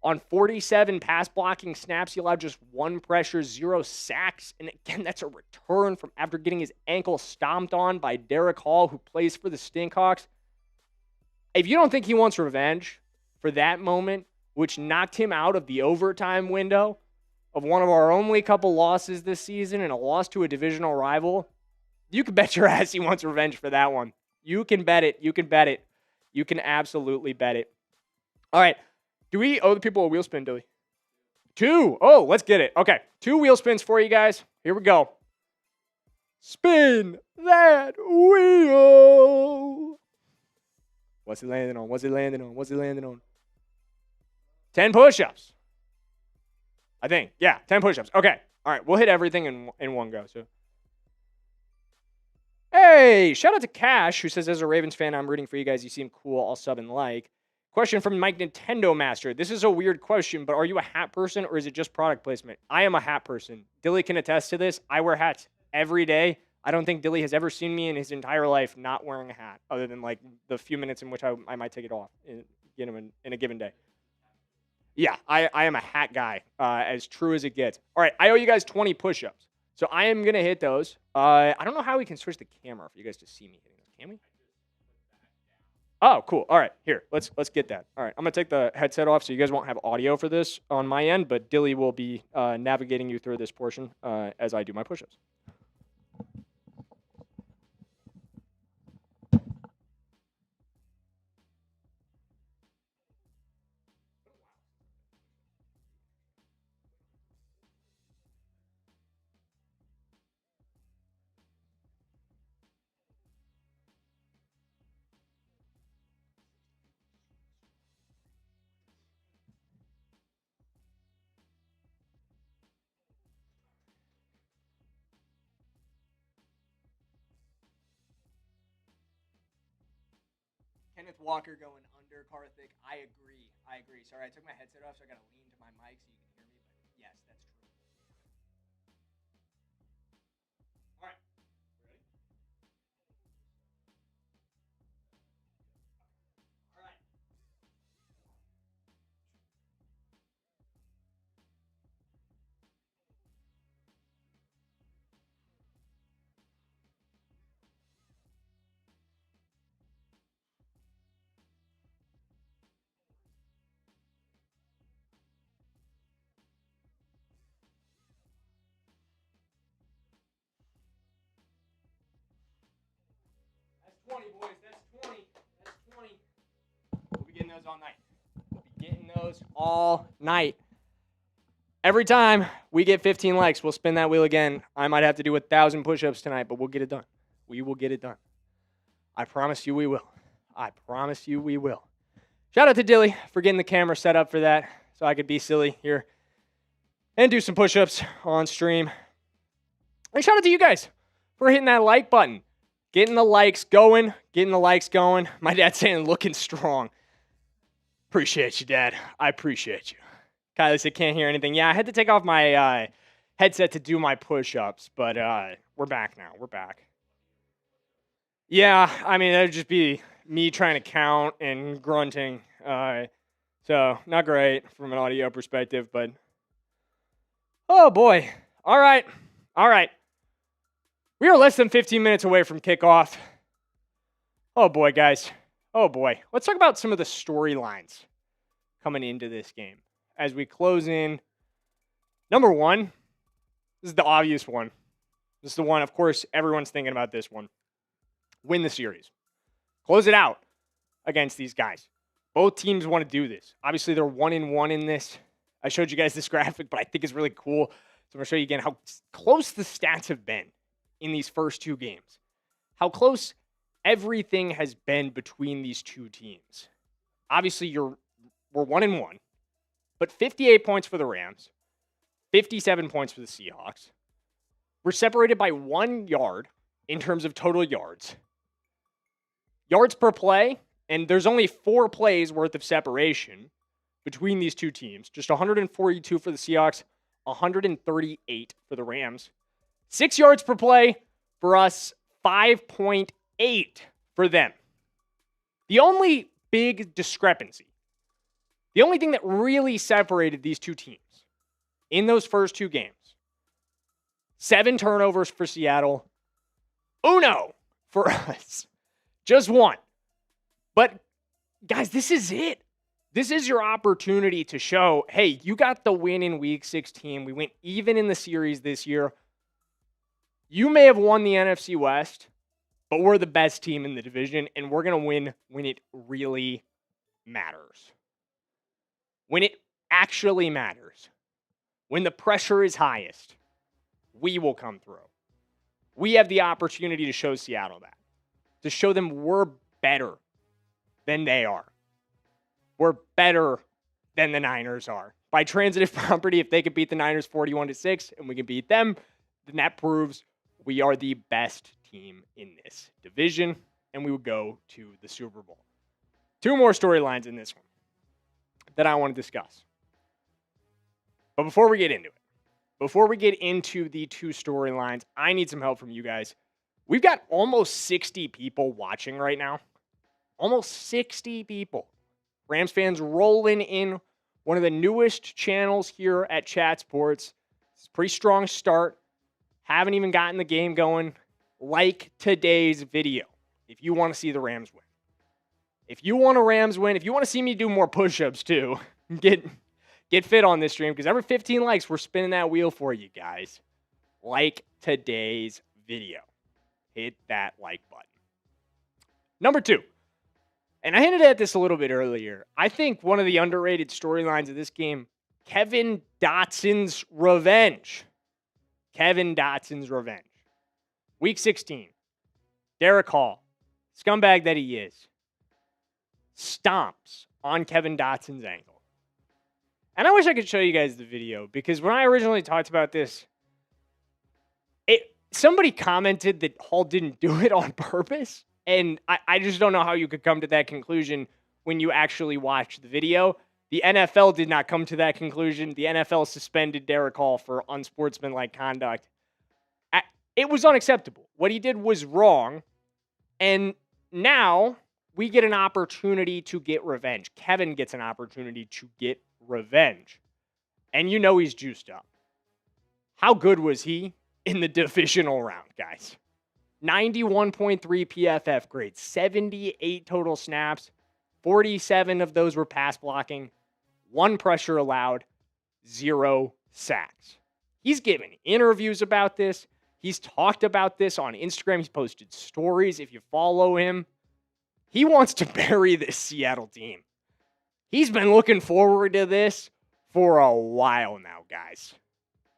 On 47 pass blocking snaps, he allowed just 1 pressure, 0 sacks. And again, that's a return from after getting his ankle stomped on by Derek Hall, who plays for the Stinkhawks. If you don't think he wants revenge for that moment, which knocked him out of the overtime window of one of our only couple losses this season and a loss to a divisional rival, you can bet your ass he wants revenge for that one. You can bet it. You can bet it. You can absolutely bet it. All right. Do we owe the people a wheel spin, do we? 2. Oh, let's get it. Okay. 2 wheel spins for you guys. Here we go. Spin that wheel. What's it landing on? What's it landing on? What's it landing on? 10 push-ups. I think. Yeah, 10 push-ups. Okay. All right. We'll hit everything in one go. So, hey, shout out to Cash, who says, as a Ravens fan, I'm rooting for you guys. You seem cool. I'll sub and like. Question from Mike Nintendo Master. This is a weird question, but are you a hat person or is it just product placement? I am a hat person. Dilly can attest to this. I wear hats every day. I don't think Dilly has ever seen me in his entire life not wearing a hat, other than like the few minutes in which I might take it off in a given day. Yeah, I am a hat guy, as true as it gets. All right, I owe you guys 20 push-ups. So I am going to hit those. I don't know how we can switch the camera for you guys to see me hitting those. Can we? Oh, cool. All right, here. Let's get that. All right, I'm going to take the headset off so you guys won't have audio for this on my end, but Dilly will be navigating you through this portion as I do my push-ups. Kenneth Walker going under Karthik. I agree. Sorry, I took my headset off, so I got to lean to my mic so you can hear me. But yes, that's true. All right. Ready? All right. That's 20, boys. That's 20. That's 20. We'll be getting those all night. We'll be getting those all night. Every time we get 15 likes, we'll spin that wheel again. I might have to do 1,000 push-ups tonight, but we'll get it done. We will get it done. I promise you we will. I promise you we will. Shout out to Dilly for getting the camera set up for that so I could be silly here and do some push-ups on stream. And shout out to you guys for hitting that like button. Getting the likes going. My dad's saying looking strong. Appreciate you, Dad. I appreciate you. Kylie said can't hear anything. Yeah, I had to take off my headset to do my push-ups, but we're back now. We're back. Yeah, I mean, that would just be me trying to count and grunting. So, not great from an audio perspective, but oh boy. All right. We are less than 15 minutes away from kickoff. Oh boy, guys. Oh boy. Let's talk about some of the storylines coming into this game as we close in. Number one, this is the obvious one. This is the one, of course, everyone's thinking about this one. Win the series. Close it out against these guys. Both teams want to do this. Obviously, they're 1-1 in this. I showed you guys this graphic, but I think it's really cool. So I'm going to show you again how close the stats have been in these first two games. How close everything has been between these two teams. Obviously, we're 1-1, but 58 points for the Rams, 57 points for the Seahawks. We're separated by 1 yard in terms of total yards. Yards per play, and there's only 4 plays worth of separation between these two teams. Just 142 for the Seahawks, 138 for the Rams. 6 yards per play for us, 5.8 for them. The only big discrepancy The only thing that really separated these two teams in those first two games, 7 turnovers for Seattle, uno for us. Just one. But, guys, this is it. This is your opportunity to show, hey, you got the win in Week 16. We went even in the series this year. You may have won the NFC West, but we're the best team in the division, and we're going to win when it really matters. When it actually matters. When the pressure is highest, we will come through. We have the opportunity to show Seattle that. To show them we're better than they are. We're better than the Niners are. By transitive property, if they could beat the Niners 41-6 and we can beat them, then that proves we are the best team in this division, and we would go to the Super Bowl. 2 more storylines in this one that I want to discuss. But before we get into it, before we get into the 2 storylines, I need some help from you guys. We've got almost 60 people watching right now. Almost 60 people. Rams fans rolling in one of the newest channels here at Chat Sports. It's a pretty strong start. Haven't even gotten the game going. Like today's video if you want to see the Rams win. If you want a Rams win, if you want to see me do more push-ups too, get fit on this stream, because every 15 likes, we're spinning that wheel for you guys. Like today's video. Hit that like button. Number 2. And I hinted at this a little bit earlier. I think one of the underrated storylines of this game, Kevin Dotson's revenge. Kevin Dotson's revenge. Week 16. Derek Hall, scumbag that he is, stomps on Kevin Dotson's ankle. And I wish I could show you guys the video, because when I originally talked about this, somebody commented that Hall didn't do it on purpose. And I just don't know how you could come to that conclusion when you actually watch the video. The NFL did not come to that conclusion. The NFL suspended Derek Hall for unsportsmanlike conduct. It was unacceptable. What he did was wrong. And now we get an opportunity to get revenge. Kevin gets an opportunity to get revenge. And you know he's juiced up. How good was he in the divisional round, guys? 91.3 PFF grade, 78 total snaps, 47 of those were pass blocking, 1 pressure allowed, 0 sacks. He's given interviews about this. He's talked about this on Instagram. He's posted stories if you follow him. He wants to bury this Seattle team. He's been looking forward to this for a while now, guys.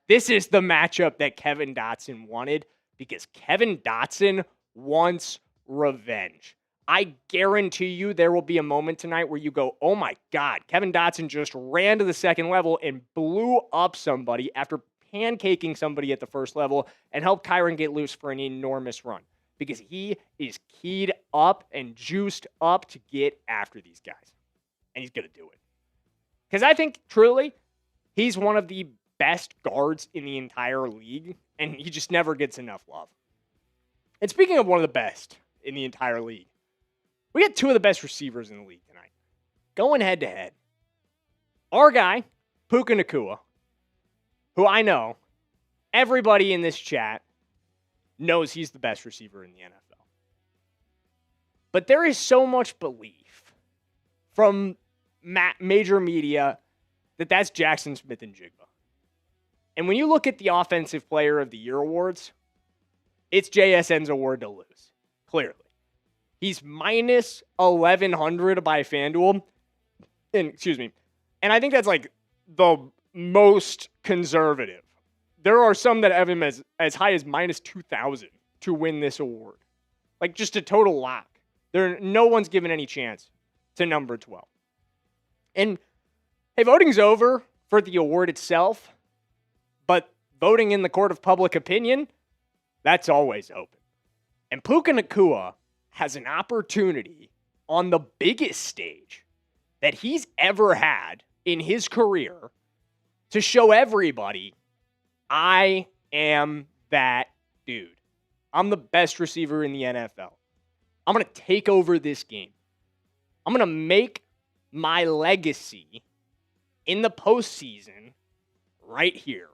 This is the matchup that Kevin Dotson wanted, because Kevin Dotson wants revenge. I guarantee you there will be a moment tonight where you go, oh my God, Kevin Dotson just ran to the second level and blew up somebody after pancaking somebody at the first level and helped Kyren get loose for an enormous run, because he is keyed up and juiced up to get after these guys. And he's going to do it. Because I think, truly, he's one of the best guards in the entire league, and he just never gets enough love. And speaking of one of the best in the entire league, we got 2 of the best receivers in the league tonight. Going head-to-head. Our guy, Puka Nacua, who I know everybody in this chat knows he's the best receiver in the NFL. But there is so much belief from major media that that's Jaxon Smith-Njigba. And when you look at the Offensive Player of the Year awards, it's JSN's award to lose, clearly. He's minus 1,100 by FanDuel. And I think that's like the most conservative. There are some that have him as high as minus 2,000 to win this award. Like, just a total lock. No one's given any chance to number 12. And, hey, voting's over for the award itself, but voting in the court of public opinion, that's always open. And Puka Nacua has an opportunity on the biggest stage that he's ever had in his career to show everybody, I am that dude. I'm the best receiver in the NFL. I'm going to take over this game. I'm going to make my legacy in the postseason right here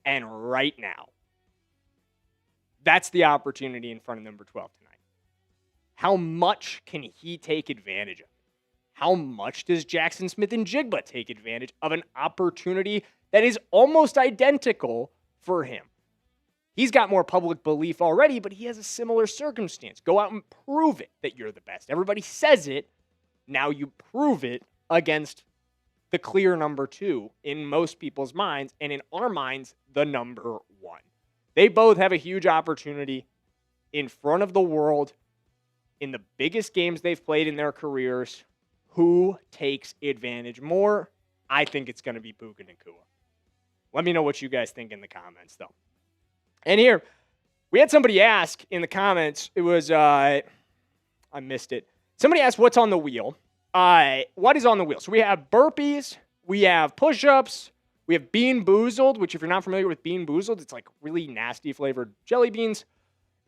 and right now. That's the opportunity in front of number 12 tonight. How much can he take advantage of? How much does Jaxon Smith-Njigba take advantage of an opportunity that is almost identical for him? He's got more public belief already, but he has a similar circumstance. Go out and prove it that you're the best. Everybody says it. Now you prove it against the clear number 2 in most people's minds, and in our minds, the number 1. They both have a huge opportunity in front of the world in the biggest games they've played in their careers. Who takes advantage more? I think it's going to be Puka Nacua. Let me know what you guys think in the comments, though. And here, we had somebody ask in the comments. It was, I missed it. Somebody asked what's on the wheel. What is on the wheel? So we have burpees, we have push-ups, we have Bean Boozled, which if you're not familiar with Bean Boozled, it's like really nasty flavored jelly beans.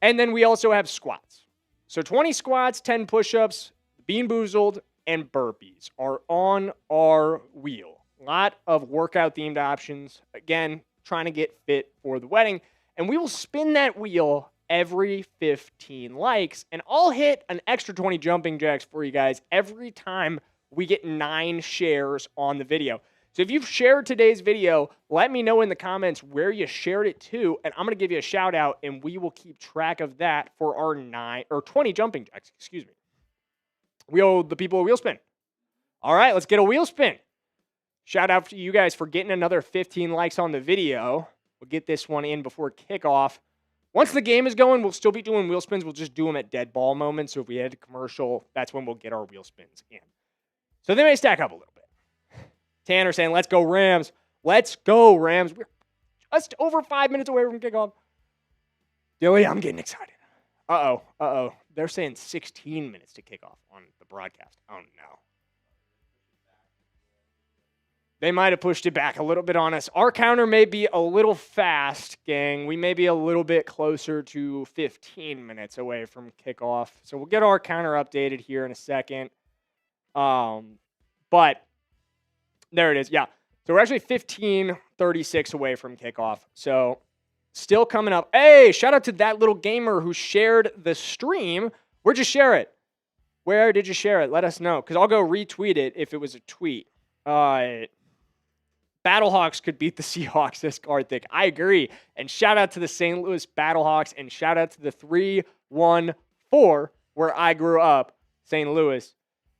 And then we also have squats. So 20 squats, 10 push-ups, Bean Boozled, and burpees are on our wheel. A lot of workout-themed options. Again, trying to get fit for the wedding. And we will spin that wheel every 15 likes. And I'll hit an extra 20 jumping jacks for you guys every time we get 9 shares on the video. So if you've shared today's video, let me know in the comments where you shared it to, and I'm going to give you a shout out, and we will keep track of that for our 20 jumping jacks. Excuse me. We owe the people a wheel spin. All right, let's get a wheel spin. Shout out to you guys for getting another 15 likes on the video. We'll get this one in before kickoff. Once the game is going, we'll still be doing wheel spins. We'll just do them at dead ball moments. So if we head to commercial, that's when we'll get our wheel spins in. So they may stack up a little bit. Tanner saying, let's go Rams. Let's go Rams. We're just over 5 minutes away from kickoff. Dilly, I'm getting excited. Uh-oh. They're saying 16 minutes to kickoff on the broadcast. Oh, no. They might have pushed it back a little bit on us. Our counter may be a little fast, gang. We may be a little bit closer to 15 minutes away from kickoff. So we'll get our counter updated here in a second. But there it is. Yeah. So we're actually 15:36 away from kickoff. So still coming up. Hey, shout out to that little gamer who shared the stream. Where'd you share it? Where did you share it? Let us know, because I'll go retweet it if it was a tweet. Battlehawks could beat the Seahawks this Karthik. I agree. And shout out to the St. Louis Battlehawks, and shout out to the 314 where I grew up, St. Louis.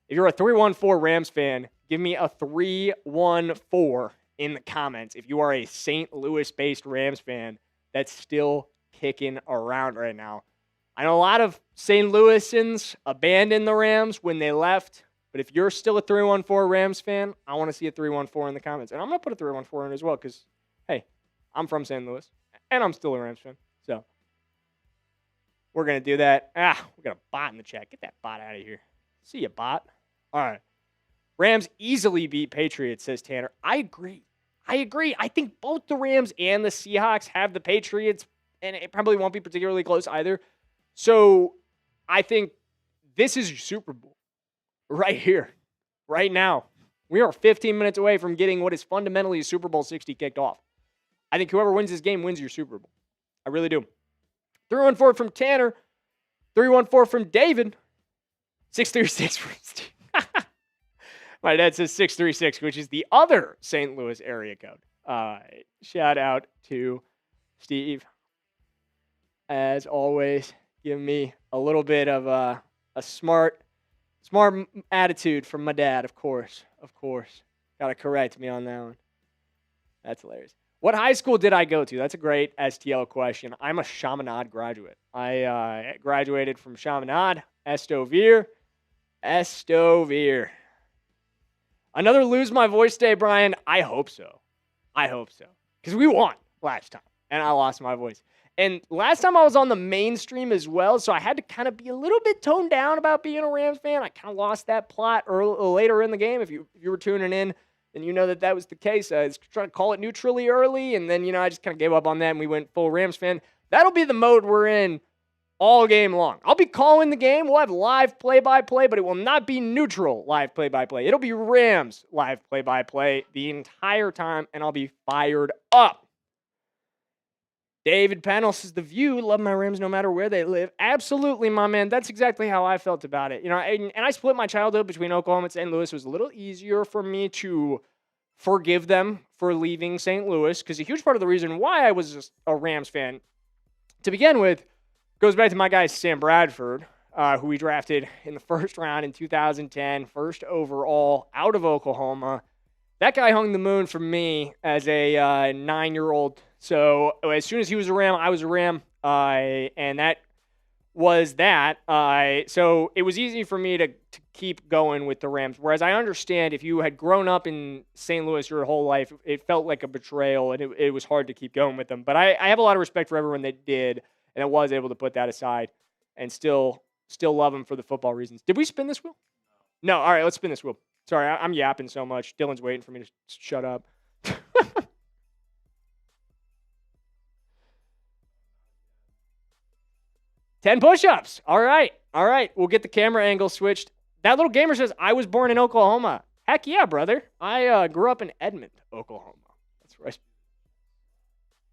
If you're a 314 Rams fan, give me a 314 in the comments. If you are a St. Louis-based Rams fan that's still kicking around right now. I know a lot of St. Louisans abandoned the Rams when they left. But if you're still a 314 Rams fan, I want to see a 314 in the comments. And I'm going to put a 314 in as well because, hey, I'm from St. Louis, and I'm still a Rams fan. So we're going to do that. We got a bot in the chat. Get that bot out of here. See ya, bot. All right. Rams easily beat Patriots, says Tanner. I agree. I think both the Rams and the Seahawks have the Patriots, and it probably won't be particularly close either. So I think this is your Super Bowl. Right here, right now. We are 15 minutes away from getting what is fundamentally a Super Bowl 60 kicked off. I think whoever wins this game wins your Super Bowl. I really do. 314 from Tanner. 314 from David. 636 from Steve. My dad says 636, which is the other St. Louis area code. Shout out to Steve. As always, give me a little bit of a smart attitude from my dad, of course. Got to correct me on that one. That's hilarious. What high school did I go to? That's a great STL question. I'm a Chaminade graduate. I graduated from Chaminade, Estovere. Another lose my voice day, Brian? I hope so. Because we won last time, and I lost my voice. And last time I was on the mainstream as well, so I had to kind of be a little bit toned down about being a Rams fan. I kind of lost that plot later in the game. If you were tuning in, then you know that was the case. I was trying to call it neutrally early, and then I just kind of gave up on that, and we went full Rams fan. That'll be the mode we're in all game long. I'll be calling the game. We'll have live play-by-play, but it will not be neutral live play-by-play. It'll be Rams live play-by-play the entire time, and I'll be fired up. David Pennell says, The View, love my Rams no matter where they live. Absolutely, my man. That's exactly how I felt about it. And I split my childhood between Oklahoma and St. Louis. It was a little easier for me to forgive them for leaving St. Louis, because a huge part of the reason why I was a Rams fan to begin with goes back to my guy Sam Bradford, who we drafted in the first round in 2010, first overall out of Oklahoma. That guy hung the moon for me as a 9-year-old. So as soon as he was a Ram, I was a Ram, and that was that. So it was easy for me to keep going with the Rams. Whereas I understand if you had grown up in St. Louis your whole life, it felt like a betrayal, and it was hard to keep going with them. But I have a lot of respect for everyone that did, and I was able to put that aside and still love them for the football reasons. Did we spin this wheel? No. All right, let's spin this wheel. Sorry, I'm yapping so much. Dylan's waiting for me to shut up. 10 push-ups. All right. We'll get the camera angle switched. That little gamer says, I was born in Oklahoma. Heck yeah, brother. I grew up in Edmond, Oklahoma. That's right.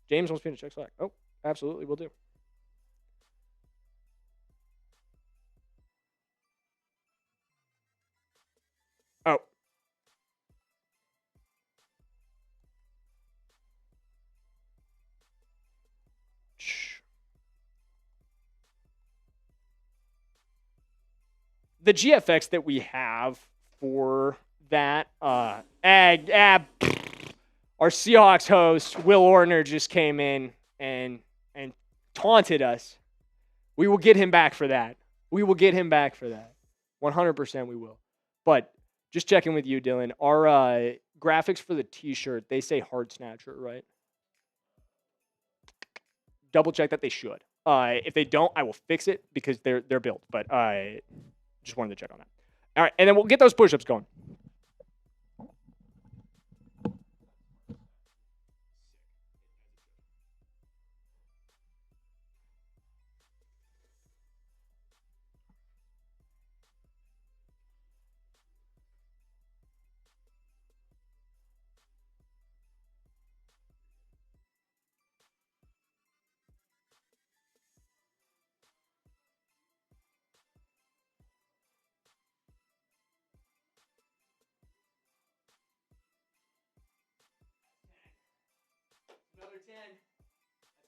James wants me to check Slack. Oh, absolutely, will do. Oh. The GFX that we have for that, our Seahawks host, Will Ortner, just came in and taunted us. We will get him back for that. 100% we will. But just checking with you, Dylan, our graphics for the t-shirt, they say hard snatcher, right? Double check that they should. If they don't, I will fix it because they're built. But I just wanted to check on that. All right, and then we'll get those push-ups going.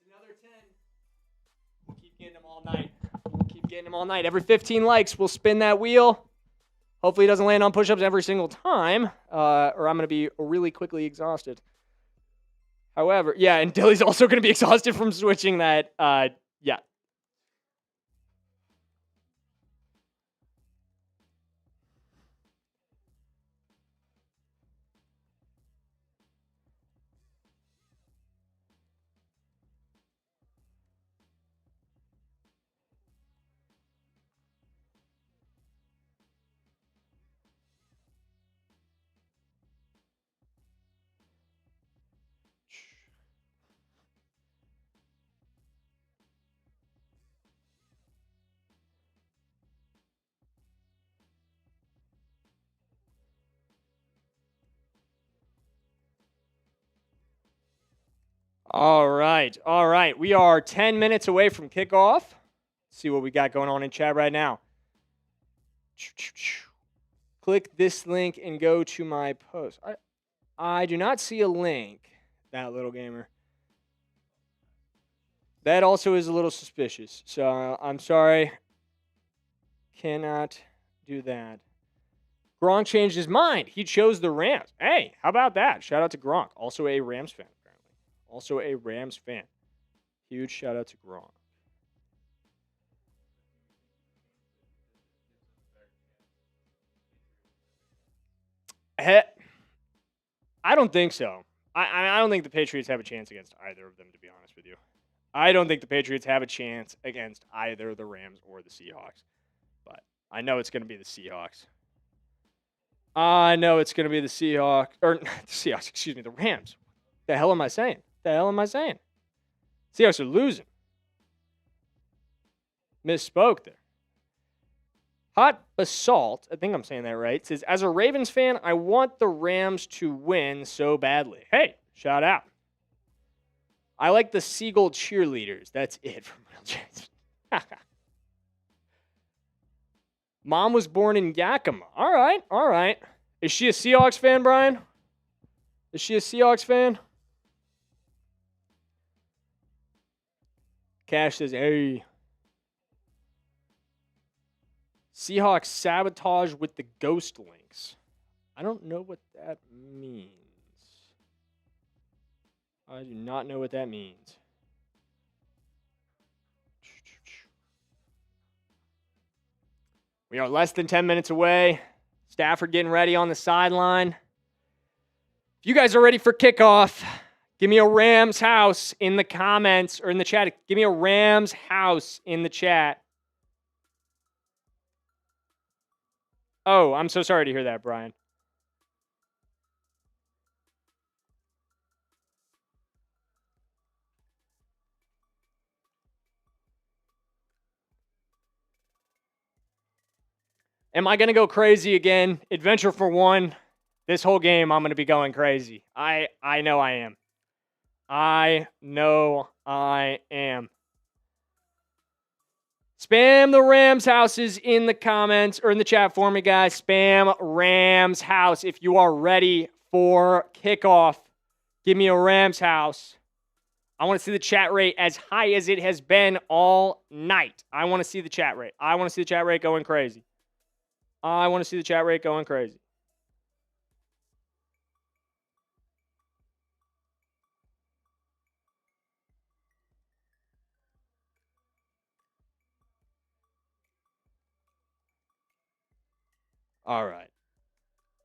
Another 10. We'll keep getting them all night. Every 15 likes, we'll spin that wheel. Hopefully it doesn't land on push-ups every single time, or I'm going to be really quickly exhausted. However, yeah, and Dilly's also going to be exhausted from switching that. Yeah. All right. We are 10 minutes away from kickoff. Let's see what we got going on in chat right now. Click this link and go to my post. I do not see a link, that little gamer. That also is a little suspicious. So I'm sorry. Cannot do that. Gronk changed his mind. He chose the Rams. Hey, how about that? Shout out to Gronk. Also a Rams fan. Also a Rams fan. Huge shout out to Gronk. I don't think so. I don't think the Patriots have a chance against either of them, to be honest with you. I don't think the Patriots have a chance against either the Rams or the Seahawks. But I know it's going to be the Seahawks. I know it's going to be the Seahawks. Or the Seahawks, excuse me, the Rams. The hell am I saying? Seahawks are losing. Misspoke there. Hot Basalt, I think I'm saying that right, says, as a Ravens fan, I want the Rams to win so badly. Hey, shout out. I like the Seagull cheerleaders. That's it from Real Jason. Mom was born in Yakima. All right. Is she a Seahawks fan, Brian? Is she a Seahawks fan? Cash says, hey. Seahawks sabotage with the ghost links. I don't know what that means. I do not know what that means. We are less than 10 minutes away. Stafford getting ready on the sideline. If you guys are ready for kickoff, give me a Rams house in the comments or in the chat. Give me a Rams house in the chat. Oh, I'm so sorry to hear that, Brian. Am I going to go crazy again? Adventure for one. This whole game, I'm going to be going crazy. I know I am. I know I am. Spam the Rams houses in the comments or in the chat for me, guys. Spam Rams house. If you are ready for kickoff, give me a Rams house. I want to see the chat rate as high as it has been all night. I want to see the chat rate. I want to see the chat rate going crazy. I want to see the chat rate going crazy. All right.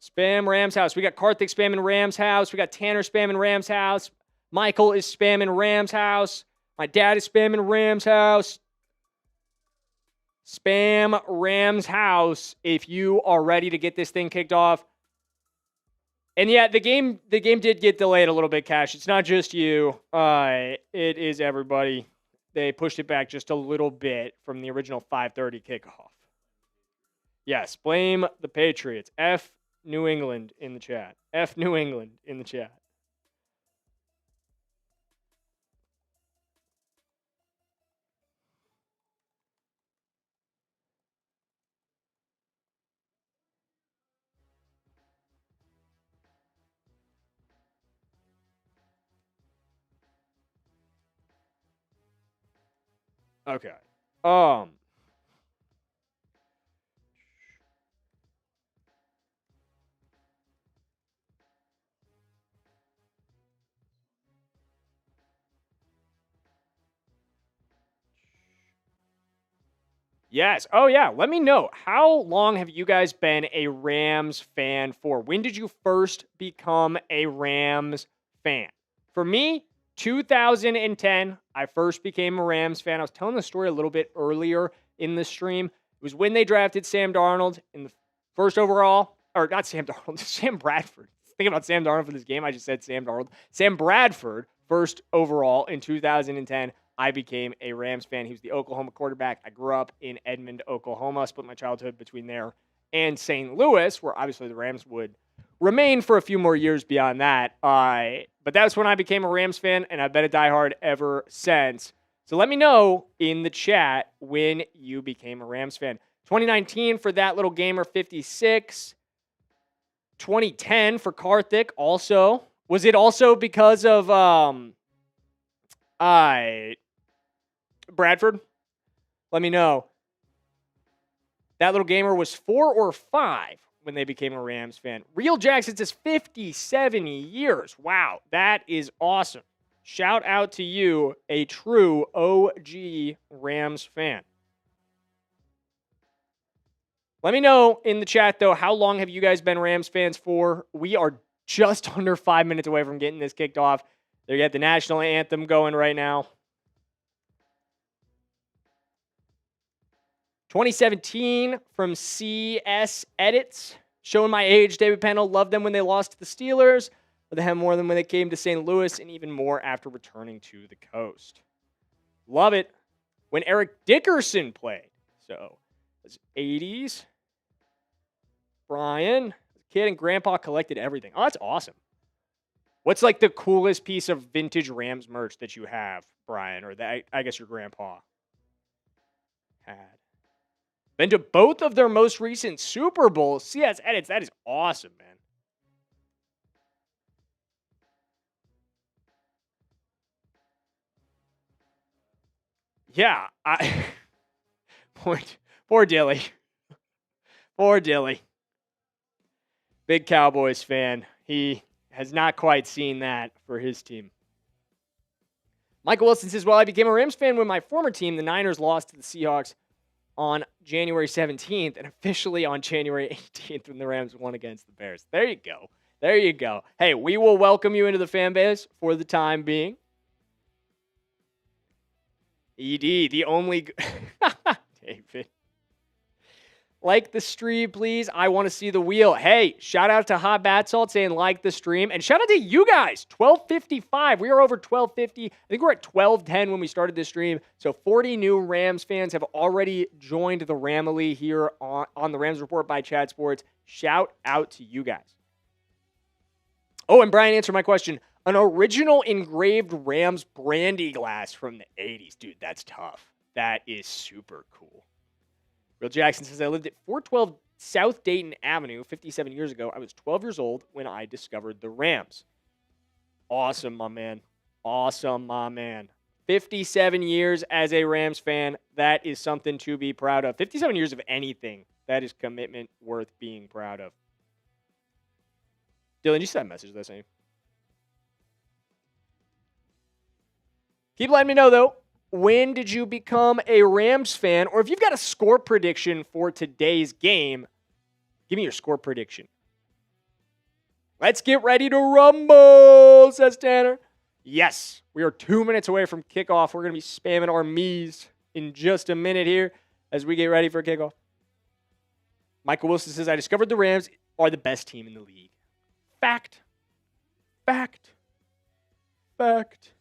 Spam Rams house. We got Karthik spamming Rams house. We got Tanner spamming Rams house. Michael is spamming Rams house. My dad is spamming Rams house. Spam Rams house if you are ready to get this thing kicked off. And yeah, the game did get delayed a little bit, Cash. It's not just you. It is everybody. They pushed it back just a little bit from the original 5:30 kickoff. Yes, blame the Patriots. F New England in the chat. F New England in the chat. Okay. Yes. Oh, yeah. Let me know. How long have you guys been a Rams fan for? When did you first become a Rams fan? For me, 2010, I first became a Rams fan. I was telling the story a little bit earlier in the stream. It was when they drafted Sam Darnold in the first overall, or not Sam Darnold, Sam Bradford. Thinking about Sam Darnold for this game, I just said Sam Darnold. Sam Bradford, first overall in 2010. I became a Rams fan. He was the Oklahoma quarterback. I grew up in Edmond, Oklahoma. Split my childhood between there and St. Louis, where obviously the Rams would remain for a few more years beyond that. But that's when I became a Rams fan, and I've been a diehard ever since. So let me know in the chat when you became a Rams fan. 2019 for that little gamer 56. 2010 for Karthik also. Was it also because of Bradford? Let me know. That little gamer was 4 or 5 when they became a Rams fan. Real Jackson says 57 years. Wow, that is awesome. Shout out to you, a true OG Rams fan. Let me know in the chat, though, how long have you guys been Rams fans for? We are just under 5 minutes away from getting this kicked off. They got the national anthem going right now. 2017 from CS Edits. Showing my age, David Pennell. Loved them when they lost to the Steelers. But they had more than when they came to St. Louis, and even more after returning to the coast. Love it. when Eric Dickerson played. So, it's 80s. Brian, kid and grandpa collected everything. Oh, that's awesome. What's like the coolest piece of vintage Rams merch that you have, Brian, or that I guess your grandpa had? Been to both of their most recent Super Bowls. CS edits. That is awesome, man. Yeah, poor Dilly. Poor Dilly. Big Cowboys fan. He has not quite seen that for his team. Michael Wilson says, well, I became a Rams fan when my former team, the Niners, lost to the Seahawks on January 17th and officially on January 18th when the Rams won against the Bears. There you go. There you go. Hey, we will welcome you into the fan base for the time being. ED, the only... David. Like the stream, please. I want to see the wheel. Hey, shout out to Hot Bat Salt saying like the stream. And shout out to you guys. 12:55. We are over 12:50. I think we're at 12:10 when we started this stream. So 40 new Rams fans have already joined the Ramily here on the Rams Report by Chad Sports. Shout out to you guys. Oh, and Brian answered my question. An original engraved Rams brandy glass from the 80s. Dude, that's tough. That is super cool. Real Jackson says, I lived at 412 South Dayton Avenue 57 years ago. I was 12 years old when I discovered the Rams. Awesome, my man. Awesome, my man. 57 years as a Rams fan. That is something to be proud of. 57 years of anything. That is commitment worth being proud of. Dylan, you sent a message that same. Keep letting me know, though. When did you become a Rams fan? Or if you've got a score prediction for today's game, give me your score prediction. Let's get ready to rumble, says Tanner. Yes, we are 2 minutes away from kickoff. We're going to be spamming our me's in just a minute here as we get ready for kickoff. Michael Wilson says, I discovered the Rams are the best team in the league. Fact. Fact. Fact.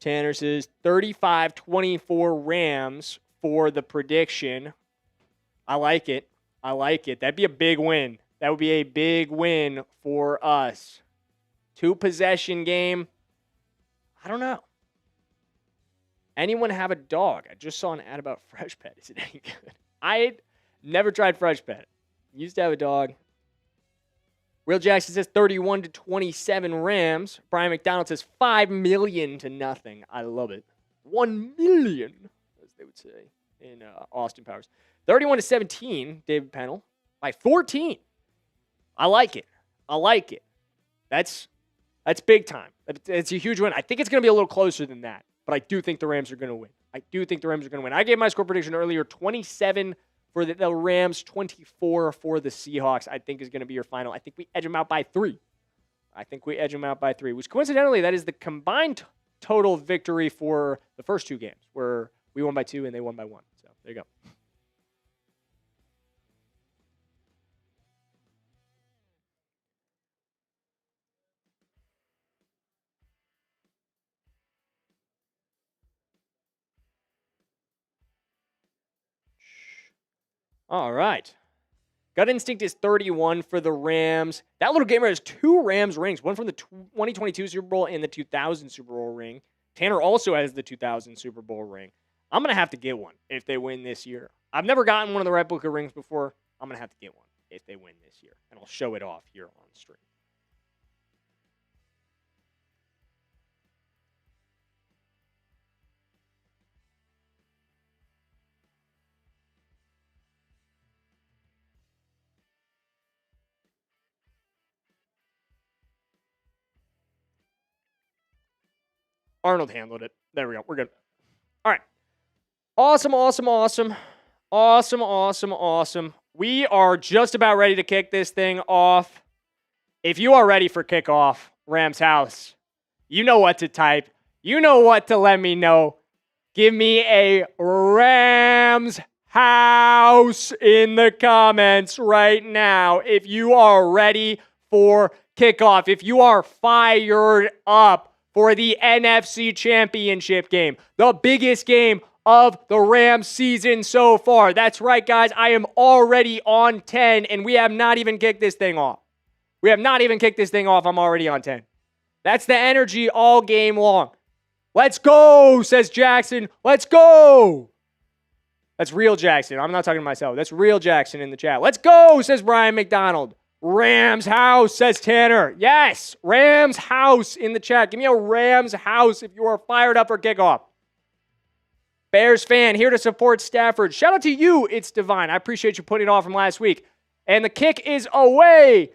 Tanner says 35-24 Rams for the prediction. I like it. I like it. That'd be a big win. That would be a big win for us. 2-possession game. I don't know. Anyone have a dog? I just saw an ad about Fresh Pet. Is it any good? I never tried Fresh Pet. Used to have a dog. Real Jackson says 31-27 Rams. Brian McDonald says 5 million to nothing. I love it. 1 million, as they would say in Austin Powers. 31-17, David Pennell. By 14. I like it. I like it. That's big time. It's a huge win. I think it's going to be a little closer than that, but I do think the Rams are going to win. I do think the Rams are going to win. I gave my score prediction earlier, 27 for the Rams, 24 for the Seahawks, I think is going to be your final. I think we edge them out by 3. Which coincidentally, that is the combined total victory for the first 2 games, where we won by 2 and they won by 1. So there you go. All right. Gut Instinct is 31 for the Rams. That little gamer has 2 Rams rings, one from the 2022 Super Bowl and the 2000 Super Bowl ring. Tanner also has the 2000 Super Bowl ring. I'm going to have to get one if they win this year. I've never gotten one of the replica rings before. I'm going to have to get one if they win this year, and I'll show it off here on stream. Arnold handled it. There we go. We're good. All right. Awesome. We are just about ready to kick this thing off. If you are ready for kickoff, Rams House, you know what to type. You know what to let me know. Give me a Rams house in the comments right now if you are ready for kickoff, if you are fired up for the NFC Championship game, the biggest game of the Rams season so far. That's right, guys. I am already on 10, and we have not even kicked this thing off. I'm already on 10. That's the energy all game long. Let's go, says Jackson. Let's go. That's real Jackson. I'm not talking to myself. That's real Jackson in the chat. Let's go, says Brian McDonald. Rams house, says Tanner. Yes, Rams house in the chat. Give me a Rams house if you are fired up for kickoff. Bears fan here to support Stafford. Shout out to you, It's Divine. I appreciate you putting it off from last week. And the kick is away.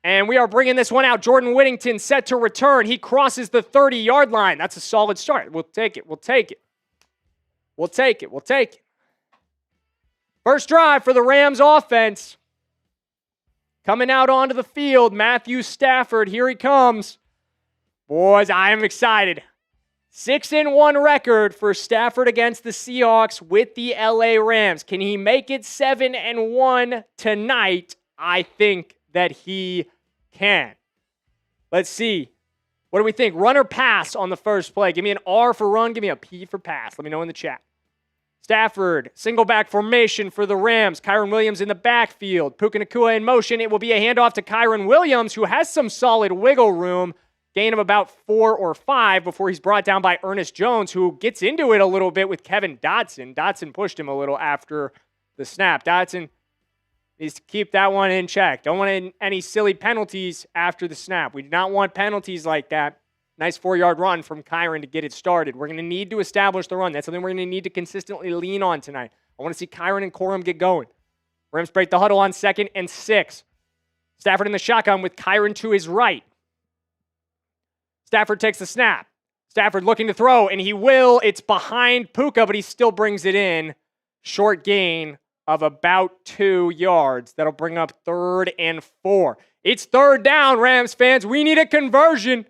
And we are bringing this one out. Jordan Whittington set to return. He crosses the 30-yard line. That's a solid start. We'll take it. First drive for the Rams offense. Coming out onto the field, Matthew Stafford. Here he comes. Boys, I am excited. 6-1 record for Stafford against the Seahawks with the LA Rams. Can he make it 7-1 tonight? I think that he can. Let's see. What do we think? Run or pass on the first play? Give me an R for run. Give me a P for pass. Let me know in the chat. Stafford, single back formation for the Rams. Kyren Williams in the backfield. Puka Nacua in motion. It will be a handoff to Kyren Williams, who has some solid wiggle room. Gain of about 4 or 5 before he's brought down by Ernest Jones, who gets into it a little bit with Kevin Dotson. Dotson pushed him a little after the snap. Dotson needs to keep that one in check. Don't want any silly penalties after the snap. We do not want penalties like that. Nice 4-yard run from Kyren to get it started. We're going to need to establish the run. That's something we're going to need to consistently lean on tonight. I want to see Kyren and Corum get going. Rams break the huddle on 2nd and 6. Stafford in the shotgun with Kyren to his right. Stafford takes the snap. Stafford looking to throw, and he will. It's behind Puka, but he still brings it in. Short gain of about 2 yards. That'll bring up 3rd and 4. It's 3rd down, Rams fans. We need a conversion.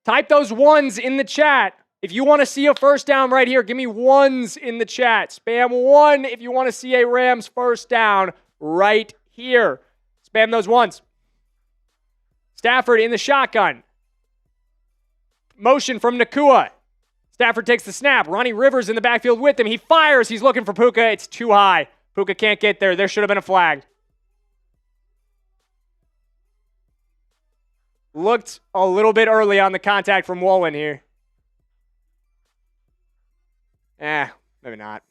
Type those ones in the chat. If you want to see a first down right here, give me ones in the chat. Spam 1 if you want to see a Rams first down right here. Spam those ones. Stafford in the shotgun. Motion from Nacua. Stafford takes the snap. Ronnie Rivers in the backfield with him. He fires. He's looking for Puka. It's too high. Puka can't get there. There should have been a flag. Looked a little bit early on the contact from Wolin here. Maybe not.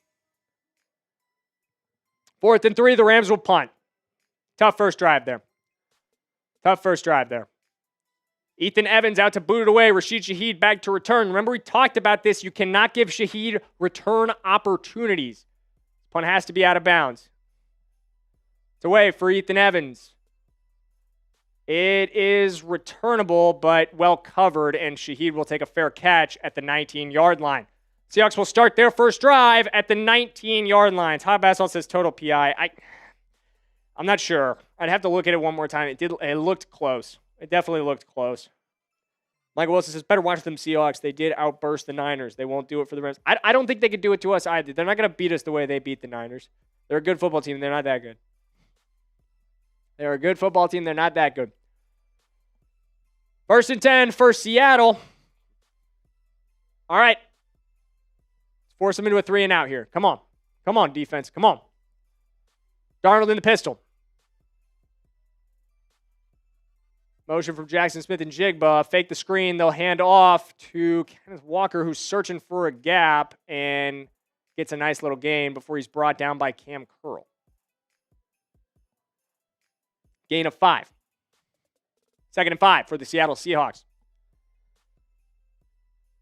4th and 3, the Rams will punt. Tough first drive there. Ethan Evans out to boot it away. Rashid Shaheed back to return. Remember, we talked about this. You cannot give Shaheed return opportunities. Punt has to be out of bounds. It's away for Ethan Evans. It is returnable, but well covered, and Shaheed will take a fair catch at the 19-yard line. Seahawks will start their first drive at the 19-yard line. Todd Bassall says total PI. I'm not sure. I'd have to look at it one more time. It looked close. It definitely looked close. Michael Wilson says, better watch them Seahawks. They did outburst the Niners. They won't do it for the Rams. I don't think they could do it to us either. They're not going to beat us the way they beat the Niners. They're a good football team. They're not that good. They're a good football team. They're not that good. 1st and 10 for Seattle. All right. Let's force them into a 3 and out here. Come on. Come on, defense. Come on. Darnold in the pistol. Motion from Jaxon Smith-Njigba. Fake the screen. They'll hand off to Kenneth Walker, who's searching for a gap and gets a nice little gain before he's brought down by Kam Curl. Gain of 5. 2nd and 5 for the Seattle Seahawks.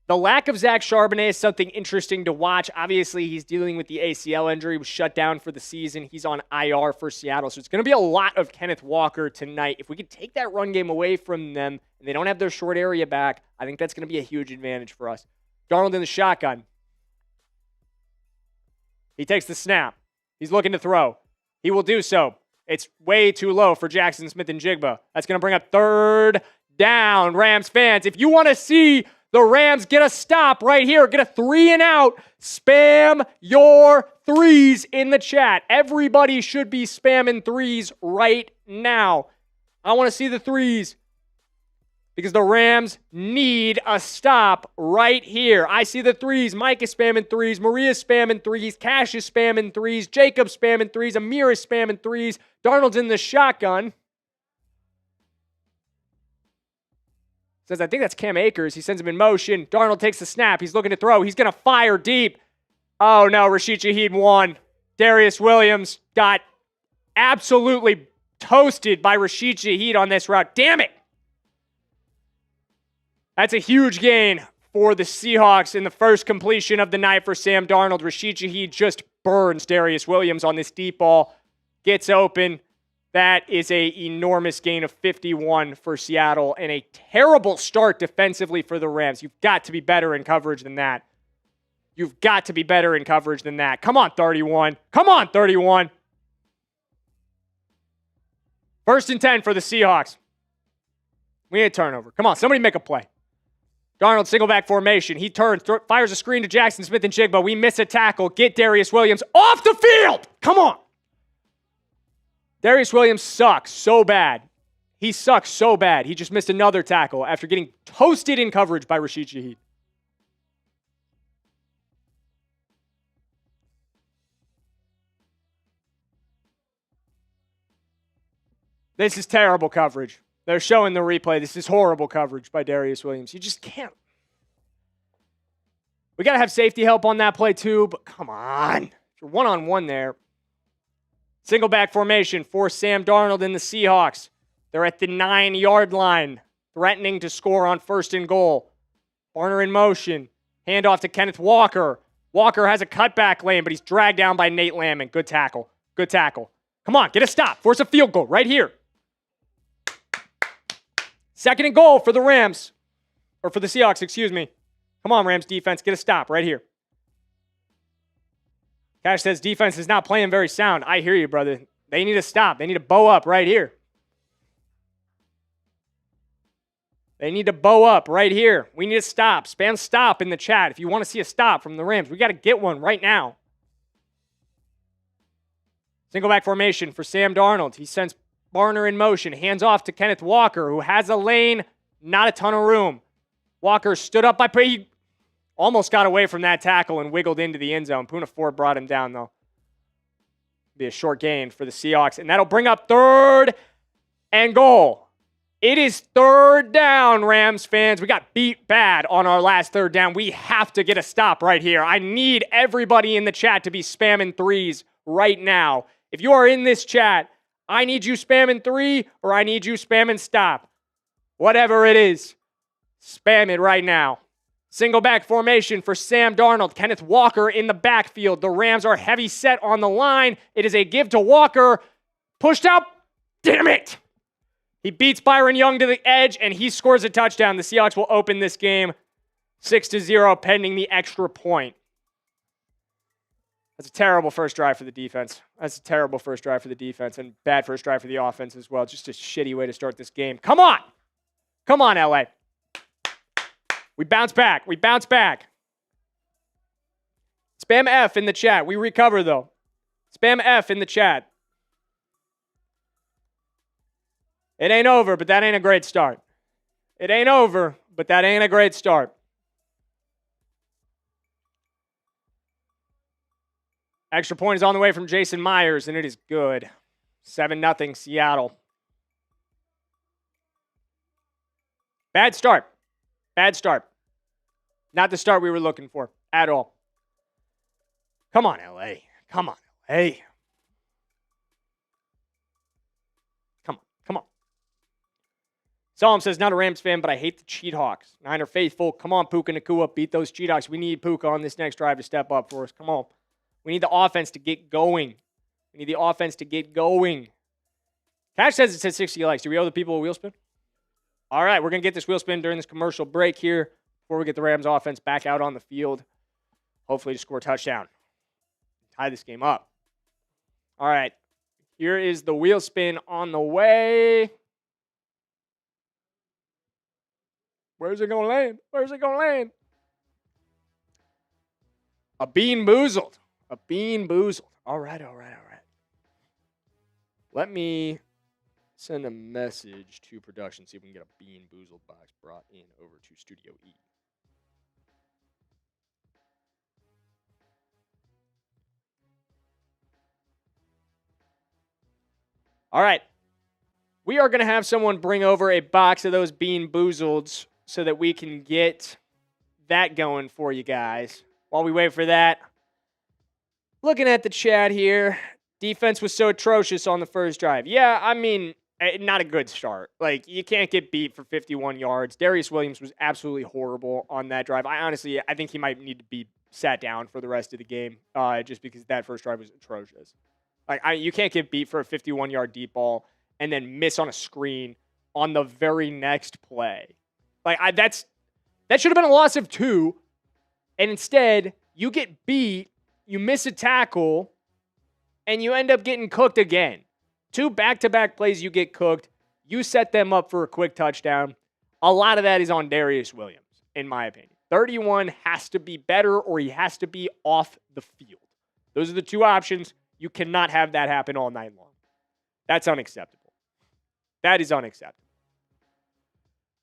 The lack of Zach Charbonnet is something interesting to watch. Obviously, he's dealing with the ACL injury. He was shut down for the season. He's on IR for Seattle. So it's going to be a lot of Kenneth Walker tonight. If we could take that run game away from them and they don't have their short area back, I think that's going to be a huge advantage for us. Darnold in the shotgun. He takes the snap. He's looking to throw. He will do so. It's way too low for Jaxon Smith-Njigba. That's going to bring up 3rd down, Rams fans. If you want to see the Rams get a stop right here, get a 3 and out, spam your threes in the chat. Everybody should be spamming threes right now. I want to see the threes because the Rams need a stop right here. I see the threes. Mike is spamming threes. Maria's spamming threes. Cash is spamming threes. Jacob's spamming threes. Amir is spamming threes. Darnold's in the shotgun. Says, I think that's Cam Akers. He sends him in motion. Darnold takes the snap. He's looking to throw. He's going to fire deep. Oh, no. Rashid Shaheed won. Darius Williams got absolutely toasted by Rashid Shaheed on this route. Damn it. That's a huge gain for the Seahawks in the first completion of the night for Sam Darnold. Rashid Shaheed just burns Darius Williams on this deep ball. Gets open. That is an enormous gain of 51 for Seattle and a terrible start defensively for the Rams. You've got to be better in coverage than that. You've got to be better in coverage than that. Come on, 31. Come on, 31. 1st and 10 for the Seahawks. We need a turnover. Come on, somebody make a play. Darnold, single back formation. He turns, fires a screen to Jaxon Smith-Njigba. We miss a tackle. Get Darius Williams off the field. Come on. Darius Williams sucks so bad. He sucks so bad. He just missed another tackle after getting toasted in coverage by Rashid Shaheed. This is terrible coverage. They're showing the replay. This is horrible coverage by Darius Williams. You just can't. We got to have safety help on that play too, but come on. You're one-on-one there. Single back formation for Sam Darnold and the Seahawks. They're at the 9-yard line, threatening to score on 1st and goal. Barner in motion. Handoff to Kenneth Walker. Walker has a cutback lane, but he's dragged down by Nate Landman. Good tackle. Good tackle. Come on, get a stop. Force a field goal right here. 2nd and goal for the Rams. Or for the Seahawks, excuse me. Come on, Rams defense. Get a stop right here. Cash says defense is not playing very sound. I hear you, brother. They need to stop. They need to bow up right here. They need to bow up right here. We need to stop. Spam stop in the chat if you want to see a stop from the Rams. We got to get one right now. Single back formation for Sam Darnold. He sends Barner in motion. Hands off to Kenneth Walker, who has a lane. Not a ton of room. Walker stood up by play. He almost got away from that tackle and wiggled into the end zone. Puka Nacua brought him down, though. Be a short gain for the Seahawks. And that'll bring up 3rd and goal. It is 3rd down, Rams fans. We got beat bad on our last 3rd down. We have to get a stop right here. I need everybody in the chat to be spamming threes right now. If you are in this chat, I need you spamming 3 or I need you spamming stop. Whatever it is, spam it right now. Single back formation for Sam Darnold. Kenneth Walker in the backfield. The Rams are heavy set on the line. It is a give to Walker. Pushed out. Damn it. He beats Byron Young to the edge, and he scores a touchdown. The Seahawks will open this game 6-0 pending the extra point. That's a terrible first drive for the defense. That's a terrible first drive for the defense and bad first drive for the offense as well. Just a shitty way to start this game. Come on. Come on, LA. We bounce back. We bounce back. Spam F in the chat. We recover, though. Spam F in the chat. It ain't over, but that ain't a great start. It ain't over, but that ain't a great start. Extra point is on the way from Jason Myers, and it is good. 7-0 Seattle. Bad start. Bad start. Not the start we were looking for at all. Come on, LA. Come on, LA. Come on, come on. Solemn says, not a Rams fan, but I hate the Cheat Hawks. Niner faithful. Come on, Puka Nacua. Beat those Cheat Hawks. We need Puka on this next drive to step up for us. Come on. We need the offense to get going. We need the offense to get going. Cash says it says 60 likes. Do we owe the people a wheel spin? All right, we're going to get this wheel spin during this commercial break here before we get the Rams offense back out on the field. Hopefully to score a touchdown. Tie this game up. All right, here is the wheel spin on the way. Where's it going to land? Where's it going to land? A bean boozled. A bean boozled. All right. Let me send a message to production, see if we can get a bean boozled box brought in over to Studio E. All right. We are going to have someone bring over a box of those bean boozleds so that we can get that going for you guys. While we wait for that, looking at the chat here, defense was so atrocious on the first drive. Yeah, I mean, not a good start. Like, you can't get beat for 51 yards. Darius Williams was absolutely horrible on that drive. I think he might need to be sat down for the rest of the game just because that first drive was atrocious. Like, you can't get beat for a 51-yard deep ball and then miss on a screen on the very next play. Like, that should have been a loss of 2. And instead, you get beat, you miss a tackle, and you end up getting cooked again. 2 back-to-back plays, you get cooked. You set them up for a quick touchdown. A lot of that is on Darius Williams, in my opinion. 31 has to be better or he has to be off the field. Those are the 2 options. You cannot have that happen all night long. That's unacceptable. That is unacceptable.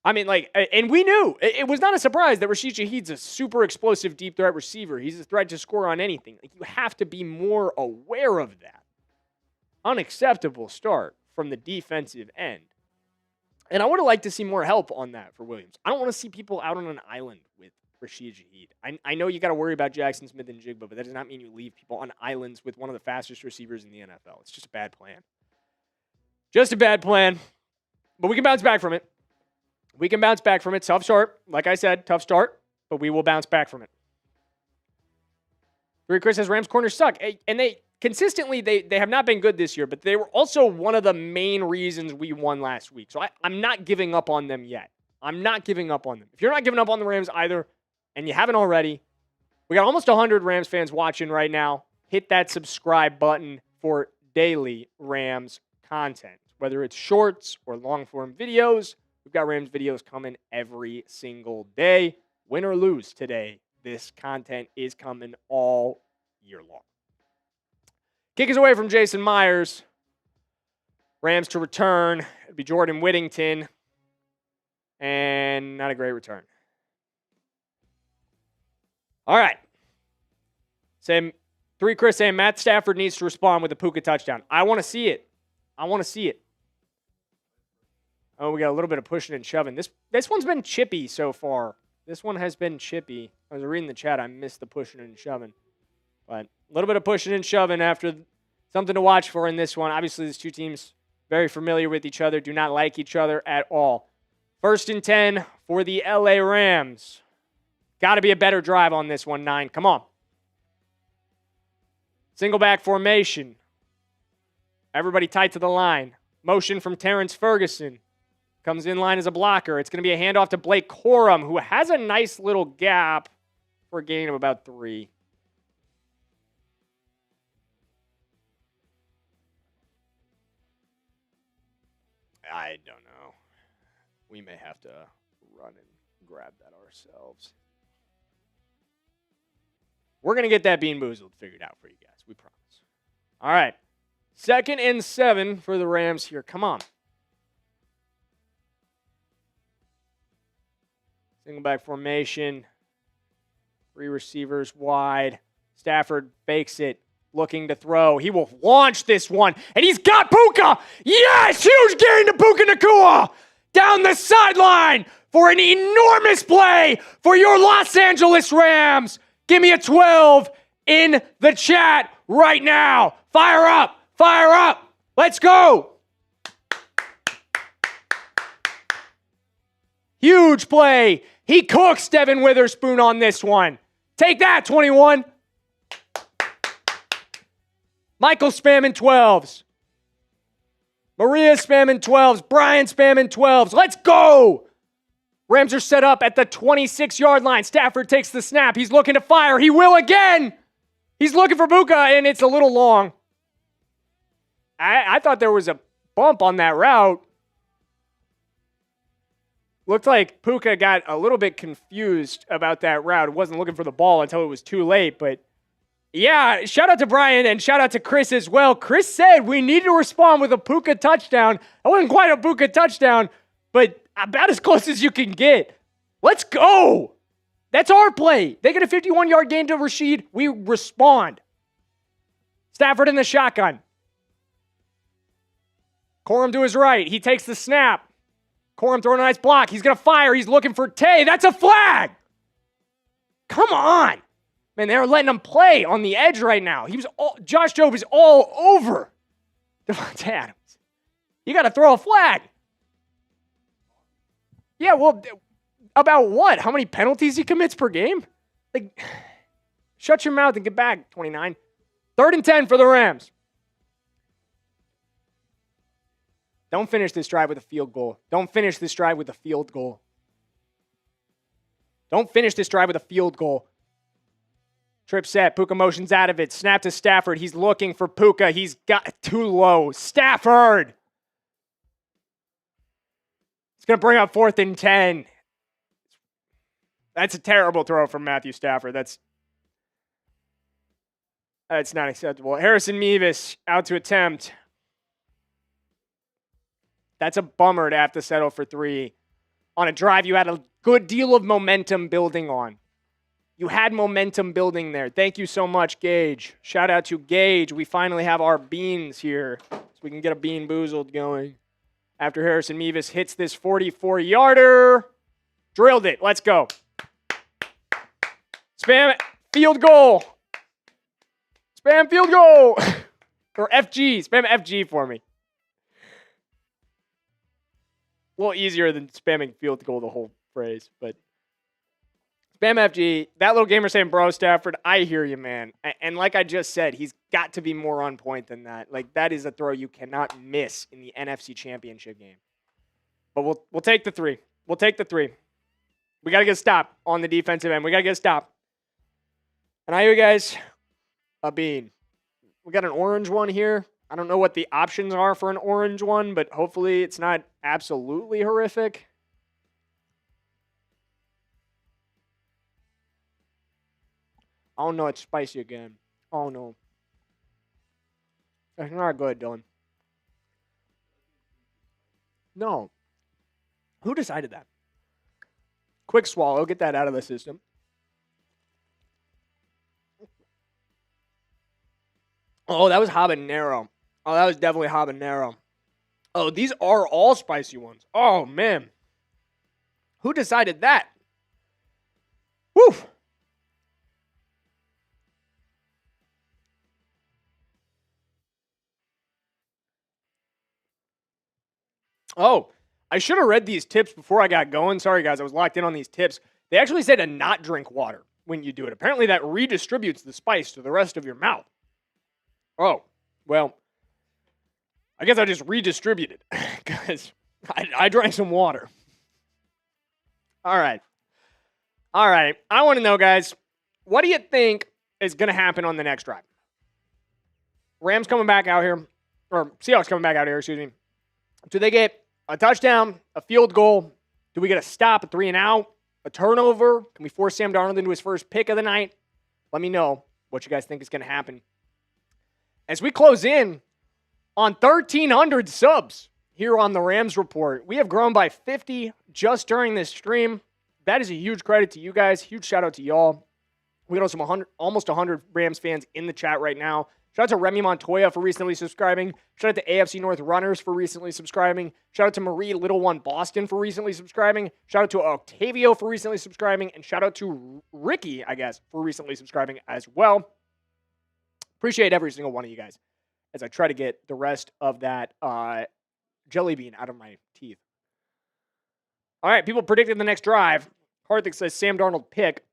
I mean, and we knew. It was not a surprise that Rashid Shaheed's a super explosive deep threat receiver. He's a threat to score on anything. Like, you have to be more aware of that. Unacceptable start from the defensive end. And I would have liked to see more help on that for Williams. I don't want to see people out on an island with Rashid Shaheed. I know you got to worry about Jaxon Smith-Njigba, but that does not mean you leave people on islands with one of the fastest receivers in the NFL. It's just a bad plan. Just a bad plan. But we can bounce back from it. We can bounce back from it. Tough start. Like I said, tough start, but we will bounce back from it. Chris says Rams corners suck. And they consistently, they have not been good this year, but they were also one of the main reasons we won last week. So I'm not giving up on them yet. I'm not giving up on them. If you're not giving up on the Rams either, and you haven't already, we got almost 100 Rams fans watching right now. Hit that subscribe button for daily Rams content, whether it's shorts or long-form videos. We've got Rams videos coming every single day. Win or lose today, this content is coming all year long. Kick is away from Jason Myers. Rams to return. It'd be Jordan Whittington. And not a great return. All right. Chris saying Matt Stafford needs to respond with a Puka touchdown. I want to see it. Oh, we got a little bit of pushing and shoving. This one's been chippy so far. This one has been chippy. I was reading the chat. I missed the pushing and shoving. But a little bit of pushing and shoving after something to watch for in this one. Obviously, these 2 teams very familiar with each other, do not like each other at all. 1st and 10 for the LA Rams. Got to be a better drive on this one, 9. Come on. Single back formation. Everybody tight to the line. Motion from Terrence Ferguson. Comes in line as a blocker. It's going to be a handoff to Blake Corum, who has a nice little gap for a gain of about 3. I don't know. We may have to run and grab that ourselves. We're going to get that bean boozled figured out for you guys. We promise. All right. 2nd and 7 for the Rams here. Come on. Single back formation. 3 receivers wide. Stafford fakes it. Looking to throw. He will launch this one. And he's got Puka. Yes! Huge gain to Puka Nacua. Down the sideline for an enormous play for your Los Angeles Rams. Give me a 12 in the chat right now. Fire up. Fire up. Let's go. Huge play. He cooks Devin Witherspoon on this one. Take that, 21. Michael spamming 12s. Maria spamming 12s. Brian spamming 12s. Let's go. Rams are set up at the 26-yard line. Stafford takes the snap. He's looking to fire. He will again. He's looking for Puka, and it's a little long. I thought there was a bump on that route. Looked like Puka got a little bit confused about that route. Wasn't looking for the ball until it was too late. But yeah, shout out to Brian and shout out to Chris as well. Chris said we need to respond with a Puka touchdown. I wasn't quite a Puka touchdown, but about as close as you can get. Let's go. That's our play. They get a 51-yard gain to Rashid. We respond. Stafford in the shotgun. Corum to his right. He takes the snap. Corum throwing a nice block. He's going to fire. He's looking for Tay. That's a flag. Come on. Man, they're letting him play on the edge right now. Josh Jobe is all over Devontae Adams. You got to throw a flag. Yeah, well, about what? How many penalties he commits per game? Like, shut your mouth and get back, 29. 3rd and 10 for the Rams. Don't finish this drive with a field goal. Don't finish this drive with a field goal. Don't finish this drive with a field goal. Trip set. Puka motions out of it. Snap to Stafford. He's looking for Puka. He's got too low. Stafford. It's going to bring up 4th and 10. That's a terrible throw from Matthew Stafford. That's not acceptable. Harrison Mevis out to attempt. That's a bummer to have to settle for 3 on a drive you had a good deal of momentum building on. You had momentum building there. Thank you so much, Gage. Shout out to Gage. We finally have our beans here, so we can get a bean boozled going. After Harrison Mevis hits this 44-yarder. Drilled it. Let's go. Spam field goal. Spam field goal. Or FG. Spam FG for me. A little easier than spamming field goal, the whole phrase, but spam FG. That little gamer saying, bro, Stafford, I hear you, man. And like I just said, he's got to be more on point than that. Like, that is a throw you cannot miss in the NFC Championship game. But we'll take the 3. We'll take the 3. We got to get a stop on the defensive end. We got to get a stop. And I owe you guys a bean. We got an orange one here. I don't know what the options are for an orange one, but hopefully it's not absolutely horrific. Oh no, it's spicy again. Oh no. That's not good, Dylan. No. Who decided that? Quick swallow, get that out of the system. Oh, that was habanero. Oh, that was definitely habanero. Oh, these are all spicy ones. Oh, man. Who decided that? Woo! Oh, I should have read these tips before I got going. Sorry, guys. I was locked in on these tips. They actually said to not drink water when you do it. Apparently, that redistributes the spice to the rest of your mouth. Oh, well, I guess I just redistributed because I drank some water. All right. I want to know, guys, what do you think is going to happen on the next drive? Rams coming back out here, or Seahawks coming back out here, excuse me. Do they get a touchdown, a field goal? Do we get a stop, a 3-and-out, a turnover? Can we force Sam Darnold into his first pick of the night? Let me know what you guys think is going to happen. As we close in on 1,300 subs here on the Rams Report, we have grown by 50 just during this stream. That is a huge credit to you guys. Huge shout out to y'all. We got almost 100 Rams fans in the chat right now. Shout out to Remy Montoya for recently subscribing. Shout out to AFC North Runners for recently subscribing. Shout out to Marie Little One Boston for recently subscribing. Shout out to Octavio for recently subscribing. And shout out to Ricky, I guess, for recently subscribing as well. Appreciate every single one of you guys as I try to get the rest of that jelly bean out of my teeth. All right, people predicted the next drive. Harthik says Sam Darnold pick.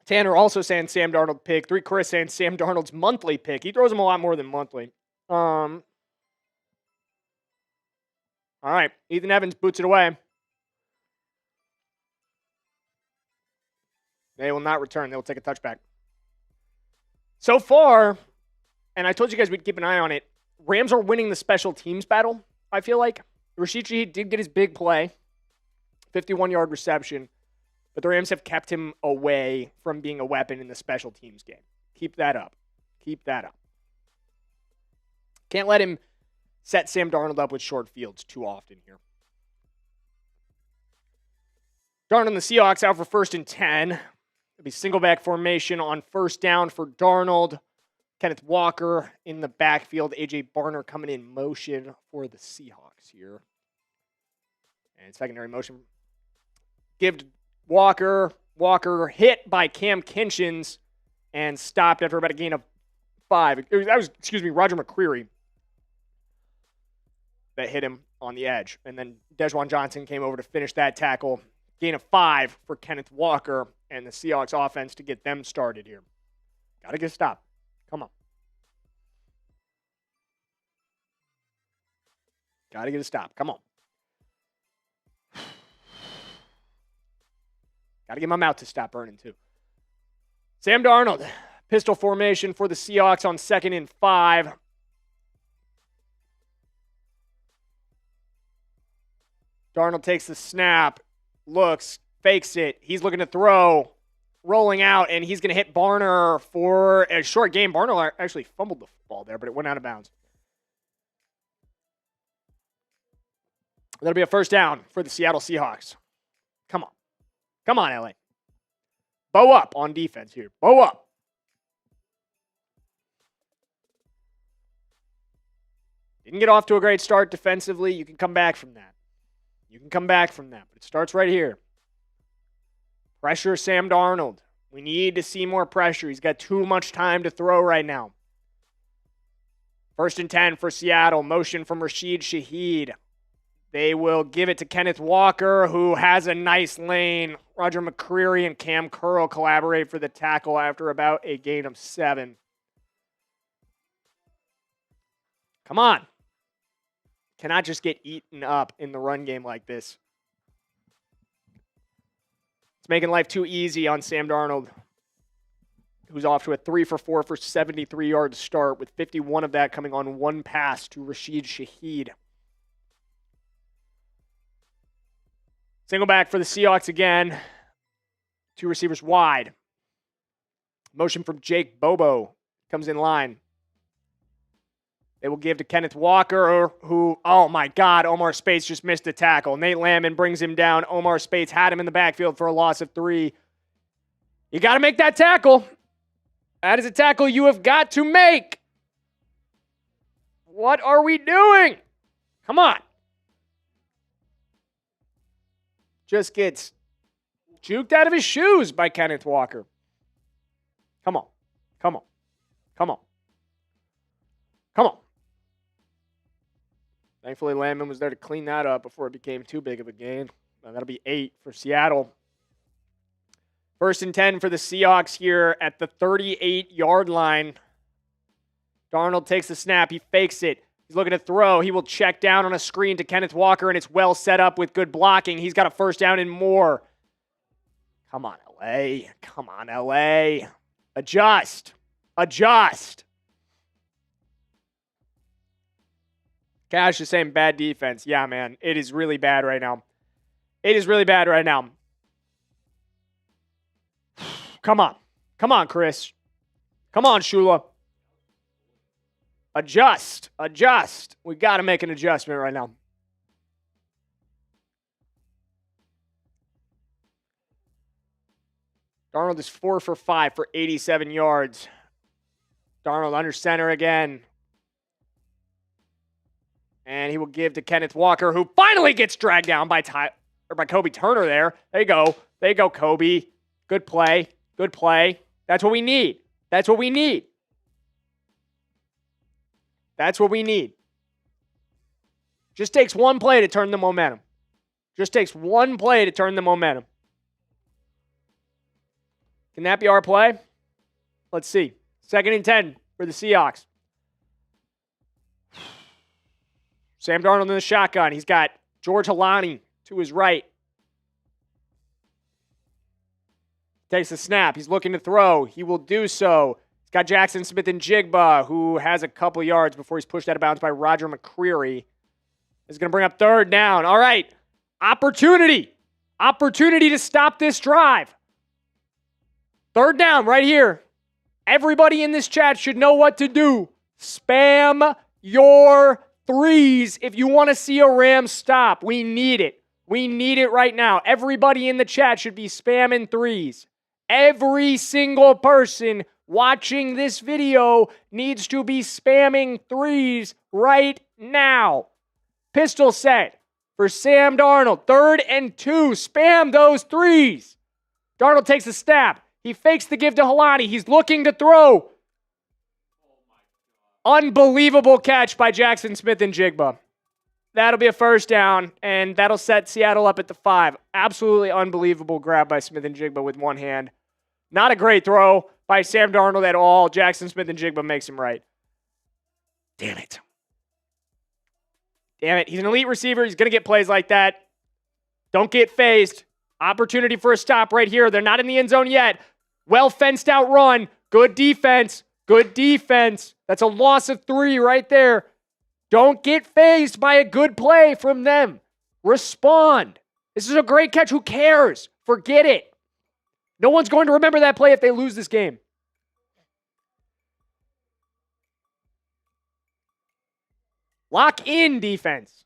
Tanner also saying Sam Darnold pick. 3 Chris saying Sam Darnold's monthly pick. He throws him a lot more than monthly. All right, Ethan Evans boots it away. They will not return. They will take a touchback. So far, and I told you guys we'd keep an eye on it, Rams are winning the special teams battle, I feel like. Rashid Shaheed did get his big play. 51-yard reception. But the Rams have kept him away from being a weapon in the special teams game. Keep that up. Keep that up. Can't let him set Sam Darnold up with short fields too often here. Darnold and the Seahawks out for 1st and 10. It'll be single back formation on 1st down for Darnold. Kenneth Walker in the backfield. A.J. Barner coming in motion for the Seahawks here. And secondary motion. Give to Walker. Walker hit by Cam Kinchins and stopped after about a gain of 5. That was Roger McCreary that hit him on the edge. And then Dejuan Johnson came over to finish that tackle. Gain of 5 for Kenneth Walker and the Seahawks offense to get them started here. Got to get a stop. Come on. Got to get a stop. Come on. Got to get my mouth to stop burning, too. Sam Darnold, pistol formation for the Seahawks on 2nd and 5. Darnold takes the snap, looks, fakes it. He's looking to throw, rolling out, and he's going to hit Barner for a short game. Barner actually fumbled the football there, but it went out of bounds. That'll be a 1st down for the Seattle Seahawks. Come on. Come on, LA. Bow up on defense here. Bow up. Didn't get off to a great start defensively. You can come back from that. But it starts right here. Pressure Sam Darnold. We need to see more pressure. He's got too much time to throw right now. 1st and 10 for Seattle. Motion from Rashid Shaheed. They will give it to Kenneth Walker, who has a nice lane. Roger McCreary and Kam Curl collaborate for the tackle after about a gain of 7. Come on. Cannot just get eaten up in the run game like this. It's making life too easy on Sam Darnold, who's off to a 3 for 4 for 73-yard start, with 51 of that coming on one pass to Rashid Shaheed. Single back for the Seahawks again. 2 receivers wide. Motion from Jake Bobo comes in line. They will give to Kenneth Walker, who, oh my God, Omar Speights just missed a tackle. Nate Landman brings him down. Omar Speights had him in the backfield for a loss of 3. You got to make that tackle. That is a tackle you have got to make. What are we doing? Come on. Just gets juked out of his shoes by Kenneth Walker. Come on. Come on. Come on. Come on. Thankfully, Landman was there to clean that up before it became too big of a gain. And that'll be 8 for Seattle. 1st and 10 for the Seahawks here at the 38-yard line. Darnold takes the snap. He fakes it. He's looking to throw. He will check down on a screen to Kenneth Walker, and it's well set up with good blocking. He's got a 1st down and more. Come on, LA. Come on, LA. Adjust. Adjust. Cash is saying bad defense. Yeah, man. It is really bad right now. It is really bad right now. Come on. Come on, Chris. Come on, Shula. Adjust. Adjust. We got to make an adjustment right now. Darnold is 4 for 5 for 87 yards. Darnold under center again. And he will give to Kenneth Walker, who finally gets dragged down by Kobe Turner there. There you go. There you go, Kobe. Good play. Good play. That's what we need. That's what we need. That's what we need. Just takes one play to turn the momentum. Just takes one play to turn the momentum. Can that be our play? Let's see. 2nd and 10 for the Seahawks. Sam Darnold in the shotgun. He's got George Halani to his right. Takes the snap. He's looking to throw. He will do so. He's got Jaxon Smith-Njigba, who has a couple yards before he's pushed out of bounds by Roger McCreary. Is going to bring up 3rd down. All right. Opportunity. Opportunity to stop this drive. Third down right here. Everybody in this chat should know what to do. Spam your threes if you want to see a Rams stop. We need it. We need it right now. Everybody in the chat should be spamming threes. Every single person watching this video needs to be spamming threes right now. Pistol set for Sam Darnold. 3rd and 2. Spam those threes. Darnold takes a snap. He fakes the give to Helani. He's looking to throw. Unbelievable catch by Jaxon Smith-Njigba. That'll be a first down, and that'll set Seattle up at the 5. Absolutely unbelievable grab by Smith-Njigba with one hand. Not a great throw by Sam Darnold at all. Jaxon Smith-Njigba makes him right. Damn it. Damn it. He's an elite receiver. He's going to get plays like that. Don't get phased. Opportunity for a stop right here. They're not in the end zone yet. Well fenced out run. Good defense. Good defense. That's a loss of 3 right there. Don't get phased by a good play from them. Respond. This is a great catch. Who cares? Forget it. No one's going to remember that play if they lose this game. Lock in defense.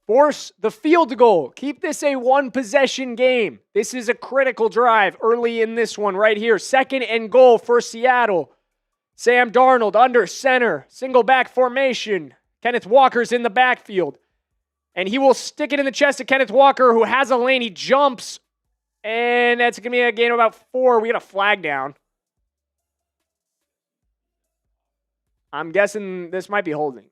Force the field goal. Keep this a one-possession game. This is a critical drive early in this one right here. 2nd and goal for Seattle. Sam Darnold under center. Single back formation. Kenneth Walker's in the backfield. And he will stick it in the chest of Kenneth Walker, who has a lane. He jumps. And that's going to be a gain of about 4. We got a flag down. I'm guessing this might be holding.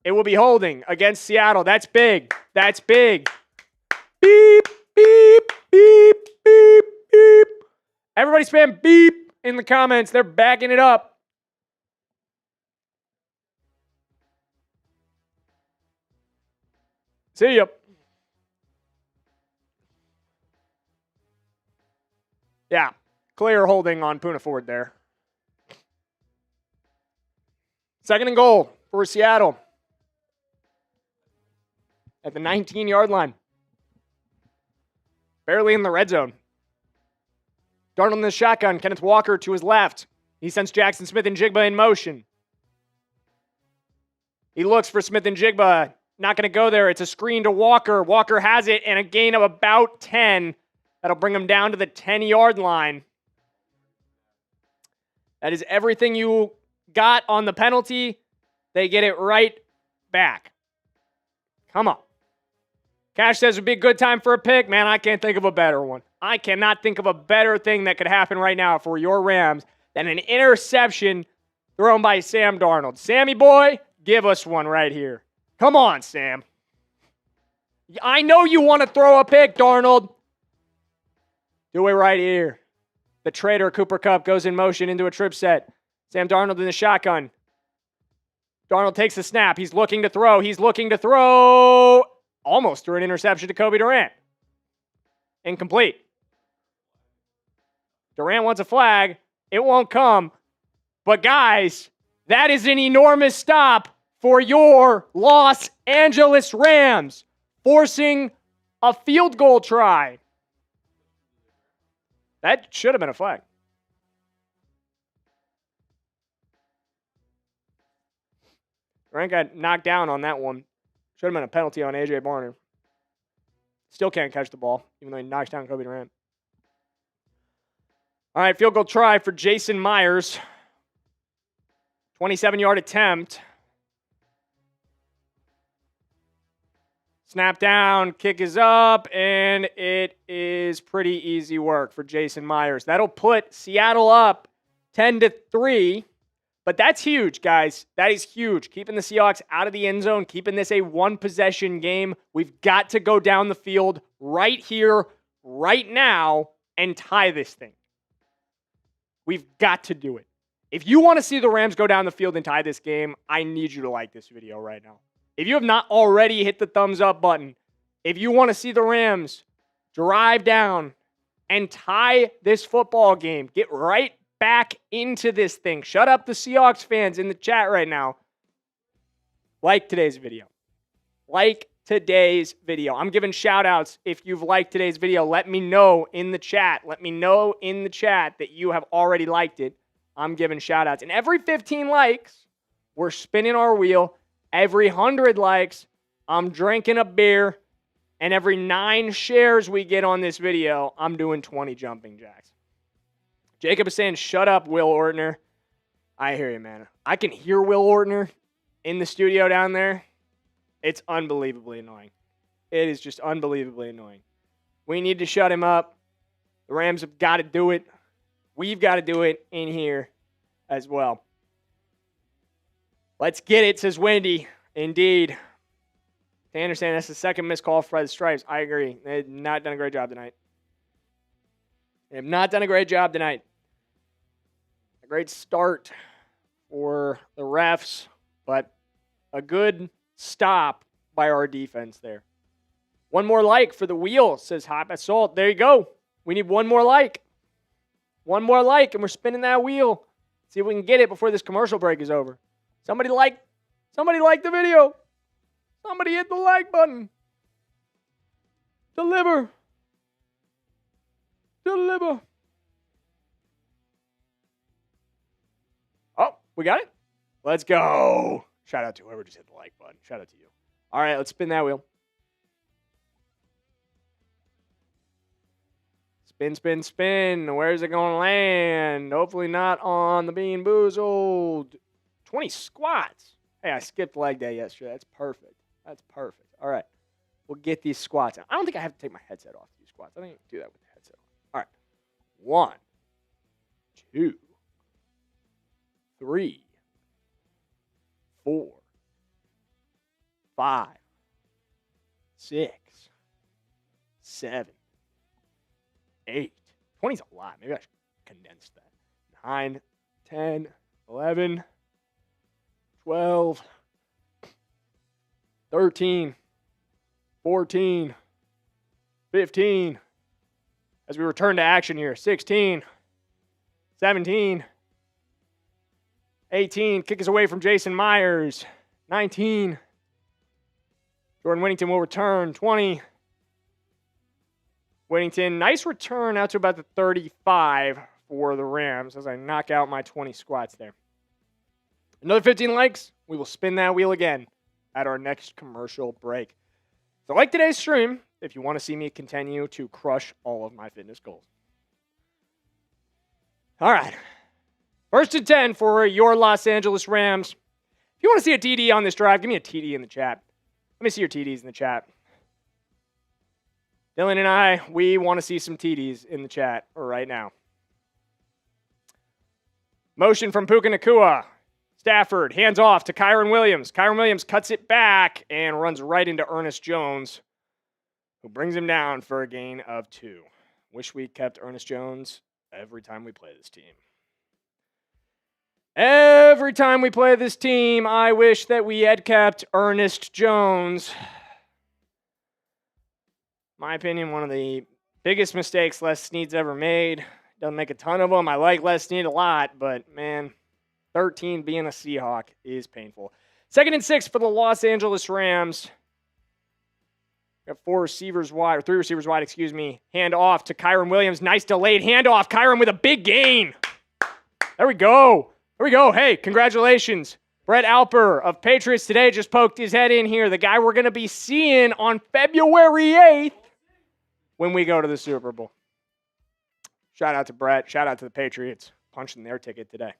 It will be holding against Seattle. That's big. That's big. Beep, beep, beep, beep, beep. Everybody spam beep in the comments. They're backing it up. See ya. Yeah, clear holding on Puka Nacua there. 2nd and goal for Seattle. At the 19-yard line. Barely in the red zone. Darnold in the shotgun. Kenneth Walker to his left. He sends Jaxon Smith-Njigba in motion. He looks for Smith-Njigba. Not going to go there. It's a screen to Walker. Walker has it and a gain of about 10. That'll bring him down to the 10-yard line. That is everything you got on the penalty. They get it right back. Come on. Cash says it would be a good time for a pick. Man, I can't think of a better one. I cannot think of a better thing that could happen right now for your Rams than an interception thrown by Sam Darnold. Sammy boy, give us one right here. Come on, Sam. I know you want to throw a pick, Darnold. Do it right here. The traitor, Cooper Kupp, goes in motion into a trip set. Sam Darnold in the shotgun. Darnold takes the snap. He's looking to throw. He's looking to throw. Almost threw an interception to Kobe Durant. Incomplete. Durant wants a flag. It won't come. But guys, that is an enormous stop for your Los Angeles Rams, forcing a field goal try. That should have been a flag. Durant got knocked down on that one. Should have been a penalty on A.J. Barner. Still can't catch the ball, even though he knocks down Kobe Durant. All right, field goal try for Jason Myers. 27-yard attempt. Snap down, kick is up, and it is pretty easy work for Jason Myers. That'll put Seattle up 10-3. But that's huge, guys. That is huge. Keeping the Seahawks out of the end zone, keeping this a one-possession game. We've got to go down the field right here, right now, and tie this thing. We've got to do it. If you want to see the Rams go down the field and tie this game, I need you to like this video right now. If you have not already hit the thumbs up button, if you want to see the Rams drive down and tie this football game, get right back into this thing. Shut up the Seahawks fans in the chat right now. Like today's video. Like today's video. I'm giving shout outs. If you've liked today's video, let me know in the chat. Let me know in the chat that you have already liked it. I'm giving shout outs. And every 15 likes, we're spinning our wheel. Every 100 likes, I'm drinking a beer. And every 9 shares we get on this video, I'm doing 20 jumping jacks. Jacob is saying, shut up, Will Ortner. I hear you, man. I can hear Will Ortner in the studio down there. It's unbelievably annoying. It is just unbelievably annoying. We need to shut him up. The Rams have got to do it. We've got to do it in here as well. Let's get it, says Wendy. Indeed. To understand, that's the second missed call for the Stripes. I agree. They have not done a great job tonight. They have not done a great job tonight. A great start for the refs, but a good stop by our defense there. One more like for the wheel, says Hot Assault. There you go. We need one more like. One more like, and we're spinning that wheel. See if we can get it before this commercial break is over. Somebody like the video. Somebody hit the like button. Deliver. Oh, we got it? Let's go. Shout out to whoever just hit the like button. Shout out to you. All right, let's spin that wheel. Spin. Where's it going to land? Hopefully not on the Bean Boozled. 20 squats. Hey, I skipped leg day yesterday. That's perfect. All right. We'll get these squats out. I don't think I have to take my headset off to do squats. I don't even do that with the headset on. All right. 1, 2, 3, 4, 5, 6, 7, 8. 20's a lot. Maybe I should condense that. 9, 10, 11, 12, 13, 14, 15. As we return to action here, 16, 17, 18. Kick is away from Jason Myers. 19. Jordan Whittington will return. 20. Whittington, nice return out to about the 35 for the Rams as I knock out my 20 squats there. Another 15 likes. We will spin that wheel again at our next commercial break. So like today's stream, if you want to see me continue to crush all of my fitness goals. All right. 1st and 10 for your Los Angeles Rams. If you want to see a TD on this drive, give me a TD in the chat. Let me see your TDs in the chat. Dylan and I, we want to see some TDs in the chat right now. Motion from Puka Nacua. Stafford, hands off to Kyren Williams. Kyren Williams cuts it back and runs right into Ernest Jones, who brings him down for a gain of 2. Wish we kept Ernest Jones every time we play this team. Every time we play this team, I wish that we had kept Ernest Jones. My opinion, one of the biggest mistakes Les Snead's ever made. Doesn't make a ton of them. I like Les Snead a lot, but man, 13 being a Seahawk is painful. 2nd and 6 for the Los Angeles Rams. Got 3 receivers wide, Hand off to Kyren Williams. Nice delayed handoff. Kyren with a big gain. There we go. Hey, congratulations. Brett Alper of Patriots Today just poked his head in here. The guy we're going to be seeing on February 8th when we go to the Super Bowl. Shout out to Brett. Shout out to the Patriots punching their ticket today.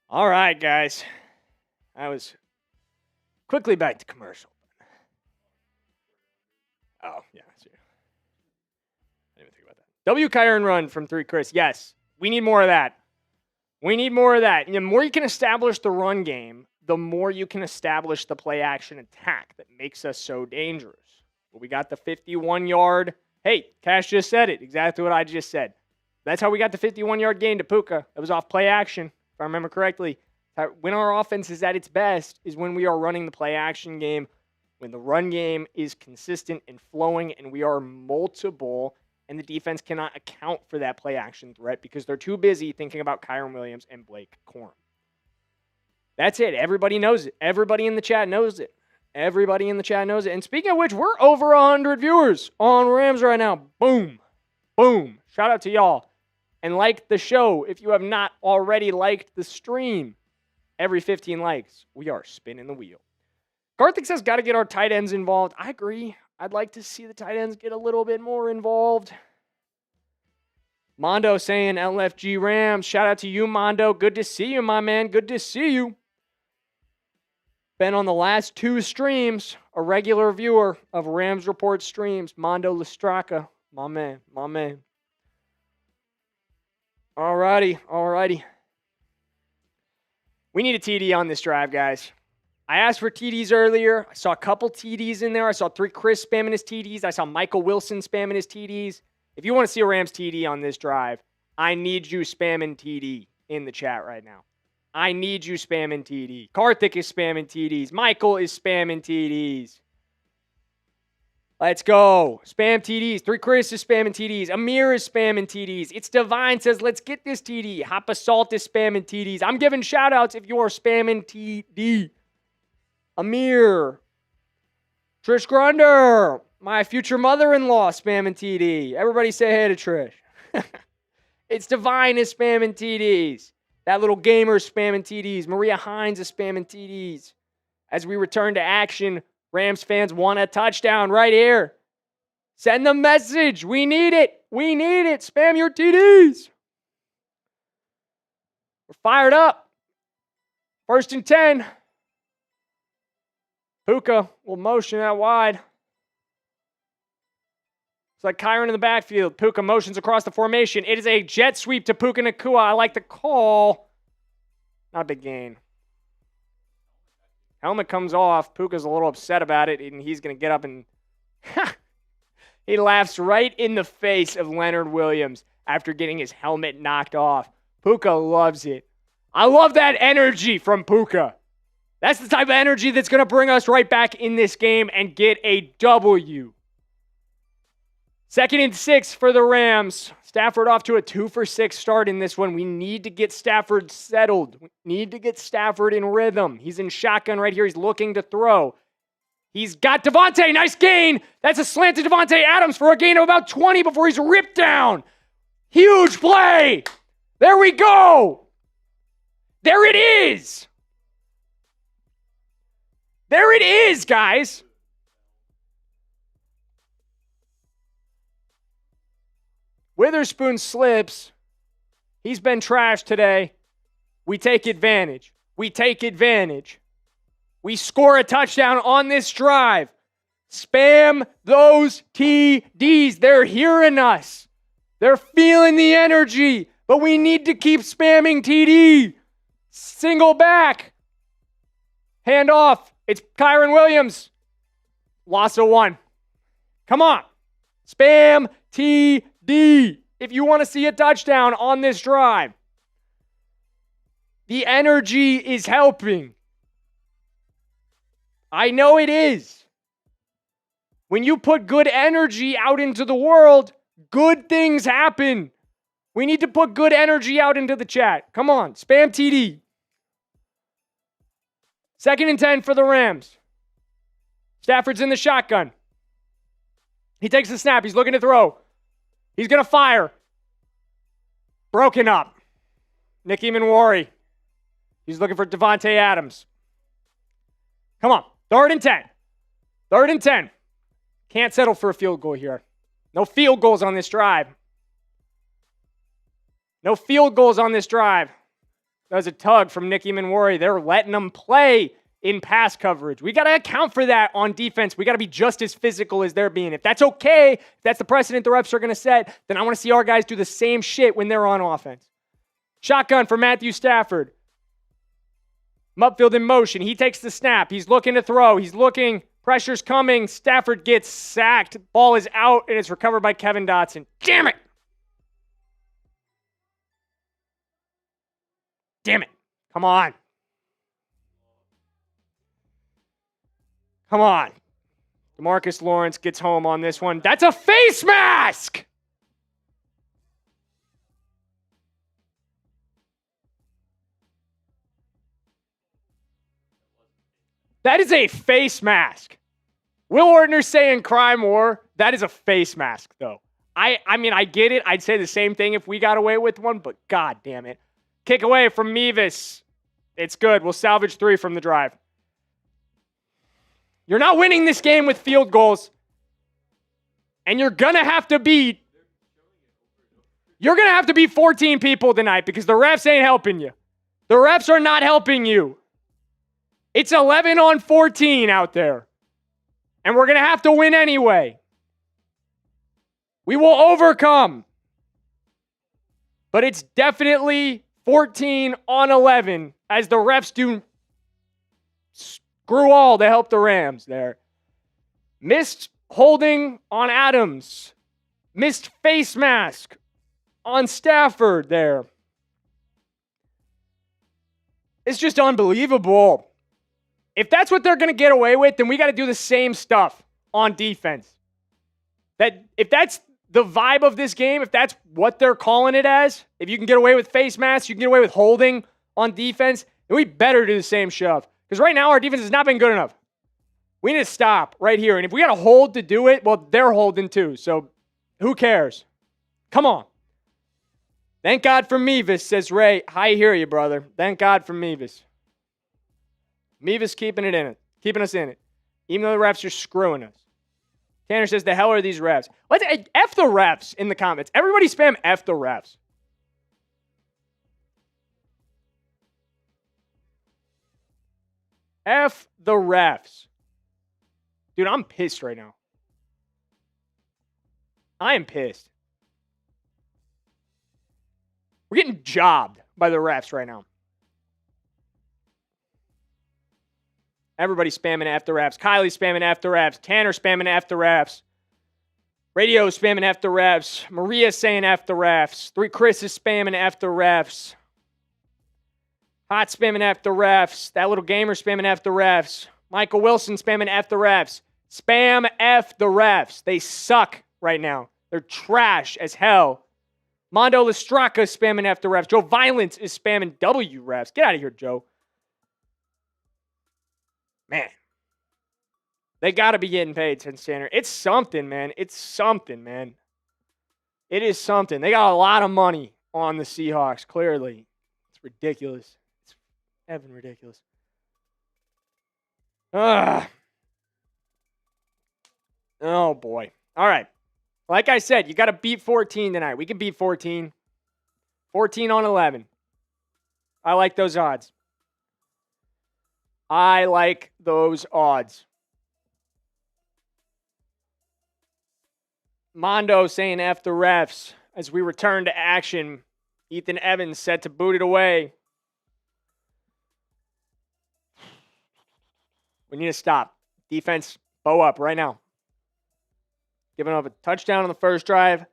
All right, guys. I was quickly back to commercial. Oh, yeah. I didn't even think about that. W. Kyren run from 3 Chris. Yes, we need more of that. And the more you can establish the run game, the more you can establish the play action attack that makes us so dangerous. But we got the 51-yard. Hey, Cash just said it. Exactly what I just said. That's how we got the 51-yard gain to Puka. That was off play action, if I remember correctly. When our offense is at its best is when we are running the play action game, when the run game is consistent and flowing and we are multiple and the defense cannot account for that play action threat because they're too busy thinking about Kyren Williams and Blake Corum. That's it. Everybody knows it. Everybody in the chat knows it. Everybody in the chat knows it. And speaking of which, we're over 100 viewers on Rams right now. Boom. Boom. Shout out to y'all. And like the show if you have not already liked the stream. Every 15 likes, we are spinning the wheel. Karthik says, got to get our tight ends involved. I agree. I'd like to see the tight ends get a little bit more involved. Mondo saying LFG Rams. Shout out to you, Mondo. Good to see you, my man. Good to see you. Been on the last 2 streams, a regular viewer of Rams Report streams. Mondo Lestraka, my man, my man. Alrighty. We need a TD on this drive, guys. I asked for TDs earlier. I saw a couple TDs in there. I saw 3 Chris spamming his TDs. I saw Michael Wilson spamming his TDs. If you want to see a Rams TD on this drive, I need you spamming TD in the chat right now. I need you spamming TD. Karthik is spamming TDs. Michael is spamming TDs. Let's go. Spam TDs. 3 Chris is spamming TDs. Amir is spamming TDs. It's Divine says, let's get this TD. Hop Assault is spamming TDs. I'm giving shout outs if you are spamming TD. Amir. Trish Grunder. My future mother-in-law spamming TD. Everybody say hey to Trish. It's Divine is spamming TDs. That little gamer is spamming TDs. Maria Hines is spamming TDs. As we return to action, Rams fans want a touchdown right here. Send the message. We need it. We need it. Spam your TDs. We're fired up. 1st and 10. Puka will motion that wide. It's like Kyren in the backfield. Puka motions across the formation. It is a jet sweep to Puka Nacua. I like the call. Not a big gain. Helmet comes off. Puka's a little upset about it, and he's going to get up and he laughs right in the face of Leonard Williams after getting his helmet knocked off. Puka loves it. I love that energy from Puka. That's the type of energy that's going to bring us right back in this game and get a W. 2nd and 6 for the Rams. Stafford off to a 2-for-6 start in this one. We need to get Stafford settled. We need to get Stafford in rhythm. He's in shotgun right here. He's looking to throw. He's got Devontae. Nice gain. That's a slant to Devontae Adams for a gain of about 20 before he's ripped down. Huge play. There we go. There it is. There it is, guys. Witherspoon slips. He's been trashed today. We take advantage. We take advantage. We score a touchdown on this drive. Spam those TDs. They're hearing us. They're feeling the energy. But we need to keep spamming TD. Single back. Hand off. It's Kyren Williams. Loss of 1. Come on. Spam TD. If you want to see a touchdown on this drive. The energy is helping. I know it is. When you put good energy out into the world, good things happen. We need to put good energy out into the chat. Come on, spam TD. 2nd and 10 for the Rams. Stafford's in the shotgun. He takes the snap. He's looking to throw. He's going to fire. Broken up. Nicky Manwari. He's looking for Devontae Adams. Come on. 3rd and 10. 3rd and 10. Can't settle for a field goal here. No field goals on this drive. No field goals on this drive. That was a tug from Nicky Manwari. They're letting them play in pass coverage. We got to account for that on defense. We got to be just as physical as they're being. If that's okay, if that's the precedent the refs are going to set, then I want to see our guys do the same shit when they're on offense. Shotgun for Matthew Stafford. Upfield in motion. He takes the snap. He's looking to throw. He's looking. Pressure's coming. Stafford gets sacked. Ball is out, and it's recovered by Kevin Dotson. Damn it! Damn it. Come on. Come on. DeMarcus Lawrence gets home on this one. That's a face mask! That is a face mask. Will Ortner saying cry more. That is a face mask, though. I mean, I get it. I'd say the same thing if we got away with one, but god damn it. Kick away from Mevis. It's good. We'll salvage 3 from the drive. You're not winning this game with field goals. And you're going to have to beat 14 people tonight because the refs ain't helping you. The refs are not helping you. It's 11-on-14 out there. And we're going to have to win anyway. We will overcome. But it's definitely 14-on-11 as the refs do screw all to help the Rams there. Missed holding on Adams. Missed face mask on Stafford there. It's just unbelievable. If that's what they're going to get away with, then we got to do the same stuff on defense. If that's the vibe of this game, if that's what they're calling it as, if you can get away with face masks, you can get away with holding on defense, then we better do the same shove. Because right now our defense has not been good enough. We need to stop right here. And if we got to hold to do it, well, they're holding too. So who cares? Come on. Thank God for Mevis, says Ray. I hear you, brother. Thank God for Mevis. Mevis keeping us in it. Even though the refs are screwing us. Tanner says, the hell are these refs? Let's F the refs in the comments. Everybody spam F the refs. F the refs. Dude, I'm pissed right now. I am pissed. We're getting jobbed by the refs right now. Everybody's spamming F the refs. Kylie's spamming F the refs. Tanner spamming F the refs. Radio spamming F the refs. Maria's saying F the refs. Chris is spamming F the refs. Hot spamming F the refs. That little gamer spamming F the refs. Michael Wilson spamming F the refs. Spam F the refs. They suck right now. They're trash as hell. Mondo Lestraka spamming F the refs. Joe Violence is spamming W refs. Get out of here, Joe. Man. They got to be getting paid, 10 Standard. It's something, man. It's something, man. It is something. They got a lot of money on the Seahawks, clearly. It's ridiculous. It's effing ridiculous. Ugh. Oh, boy. All right. Like I said, you got to beat 14 tonight. We can beat 14. 14-on-11. I like those odds. I like those odds. Mondo saying F the refs as we return to action. Ethan Evans set to boot it away. We need to stop. Defense, bow up right now. Giving up a touchdown on the first drive.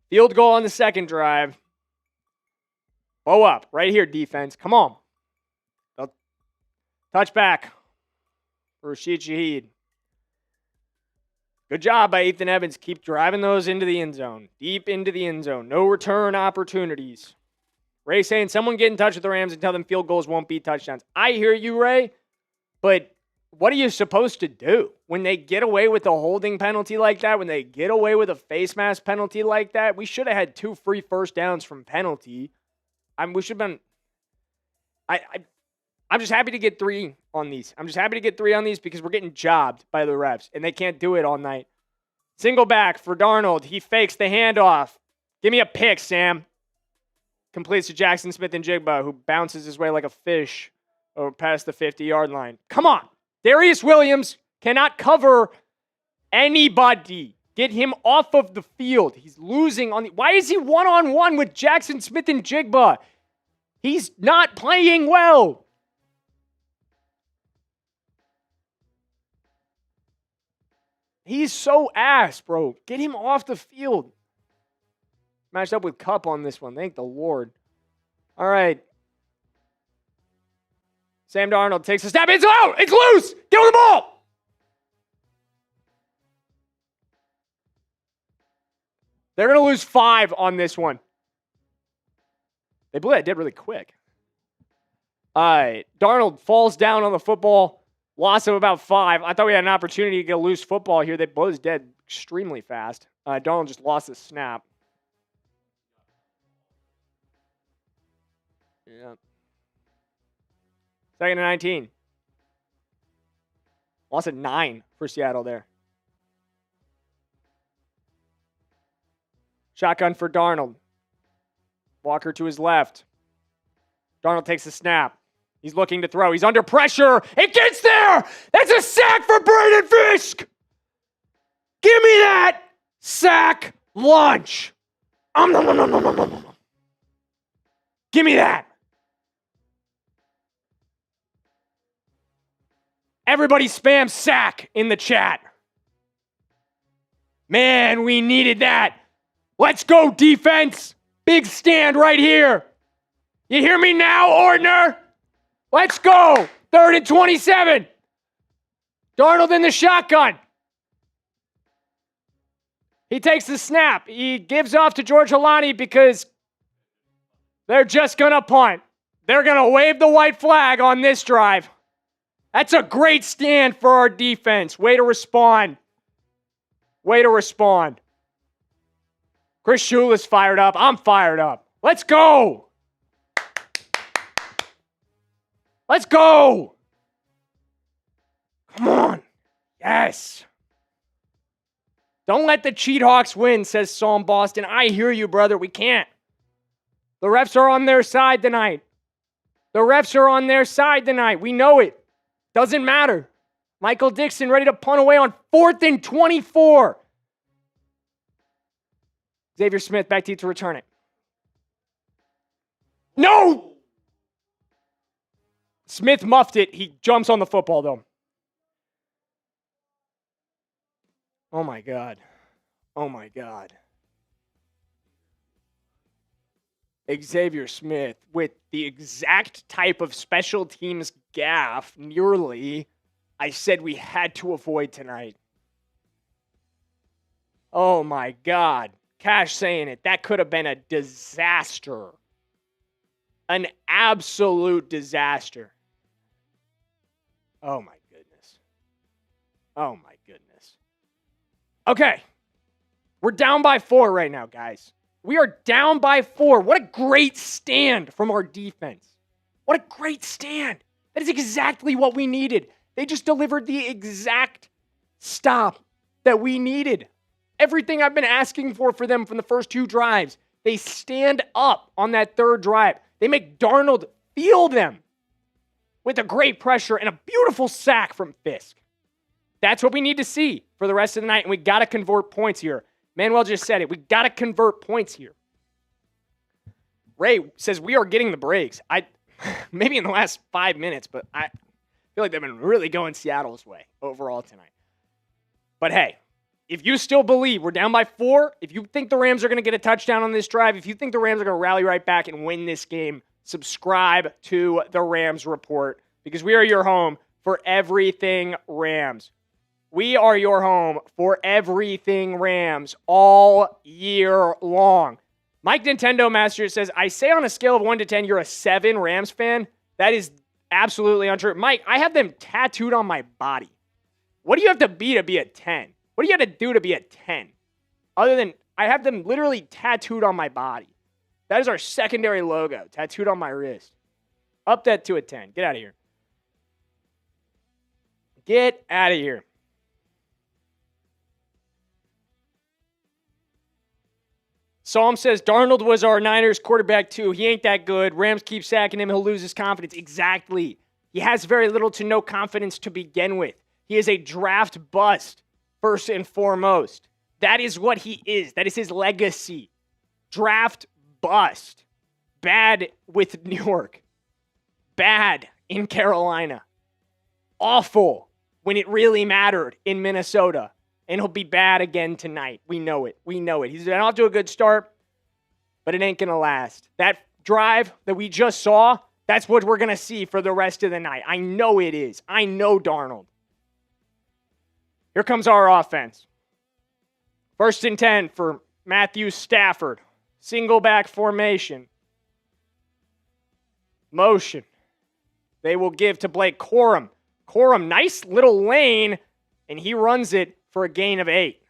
Field goal on the second drive. Bow up right here, defense. Come on. Touchback for Rashid Shaheed. Good job by Ethan Evans. Keep driving those into the end zone. Deep into the end zone. No return opportunities. Ray saying, someone get in touch with the Rams and tell them field goals won't be touchdowns. I hear you, Ray, but what are you supposed to do? When they get away with a holding penalty like that, when they get away with a face mask penalty like that, we should have had 2 free first downs from penalty. We should have been... I'm just happy to get 3 on these. I'm just happy to get 3 on these because we're getting jobbed by the refs, and they can't do it all night. Single back for Darnold. He fakes the handoff. Give me a pick, Sam. Completes to Jaxon Smith-Njigba, who bounces his way like a fish over past the 50-yard line. Come on. Darius Williams cannot cover anybody. Get him off of the field. He's losing on the... Why is he one-on-one with Jaxon Smith-Njigba? He's not playing well. He's so ass, bro. Get him off the field. Matched up with Cup on this one. Thank the Lord. All right. Sam Darnold takes a snap. It's out. It's loose. Get on the ball. They're going to lose 5 on this one. They blew that dead really quick. All right. Darnold falls down on the football. Loss of about 5. I thought we had an opportunity to get a loose football here. They both dead extremely fast. Darnold just lost the snap. Yeah. 2nd and 19. Loss of 9 for Seattle there. Shotgun for Darnold. Walker to his left. Darnold takes the snap. He's looking to throw. He's under pressure. It gets there. That's a sack for Braden Fisk. Give me that sack lunch. Give me that. Everybody spam sack in the chat. Man, we needed that. Let's go, defense. Big stand right here. You hear me now, Ordner? Let's go. 3rd and 27. Darnold in the shotgun. He takes the snap. He gives off to George Holani because they're just going to punt. They're going to wave the white flag on this drive. That's a great stand for our defense. Way to respond. Way to respond. Chris Shula's fired up. I'm fired up. Let's go. Let's go. Come on. Yes. Don't let the Cheat Hawks win, says Psalm Boston. I hear you, brother. We can't. The refs are on their side tonight. The refs are on their side tonight. We know it. Doesn't matter. Michael Dixon ready to punt away on 4th and 24. Xavier Smith back to you to return it. No! Smith muffed it. He jumps on the football, though. Oh, my God. Oh, my God. Xavier Smith with the exact type of special teams gaffe nearly I said we had to avoid tonight. Oh, my God. Cash saying it. That could have been a disaster. An absolute disaster. Oh, my goodness. Oh, my goodness. Okay. We're down by 4 right now, guys. We are down by 4. What a great stand from our defense. What a great stand. That is exactly what we needed. They just delivered the exact stop that we needed. Everything I've been asking for them from the first 2 drives. They stand up on that 3rd drive. They make Darnold feel them with a great pressure and a beautiful sack from Fisk. That's what we need to see for the rest of the night, and we got to convert points here. Manuel just said it. We got to convert points here. Ray says we are getting the breaks. Maybe in the last 5 minutes, but I feel like they've been really going Seattle's way overall tonight. But hey, if you still believe we're down by 4, if you think the Rams are going to get a touchdown on this drive, if you think the Rams are going to rally right back and win this game, subscribe to the Rams Report because we are your home for everything Rams. We are your home for everything Rams all year long. Mike Nintendo Master says, I say on a scale of 1 to 10, you're a 7 Rams fan. That is absolutely untrue. Mike, I have them tattooed on my body. What do you have to be a 10? What do you have to do to be a 10? Other than I have them literally tattooed on my body. That is our secondary logo, tattooed on my wrist. Up that to a 10. Get out of here. Get out of here. Psalm says, Darnold was our Niners quarterback too. He ain't that good. Rams keep sacking him. He'll lose his confidence. Exactly. He has very little to no confidence to begin with. He is a draft bust, first and foremost. That is what he is. That is his legacy. Draft bust. Bad with New York. Bad in Carolina. Awful when it really mattered in Minnesota. And he'll be bad again tonight. We know it. We know it. He's been off to a good start, but it ain't going to last. That drive that we just saw, that's what we're going to see for the rest of the night. I know it is. I know Darnold. Here comes our offense. 1st and 10 for Matthew Stafford. Single back formation. Motion. They will give to Blake Corum. Corum, nice little lane, and he runs it for a gain of 8.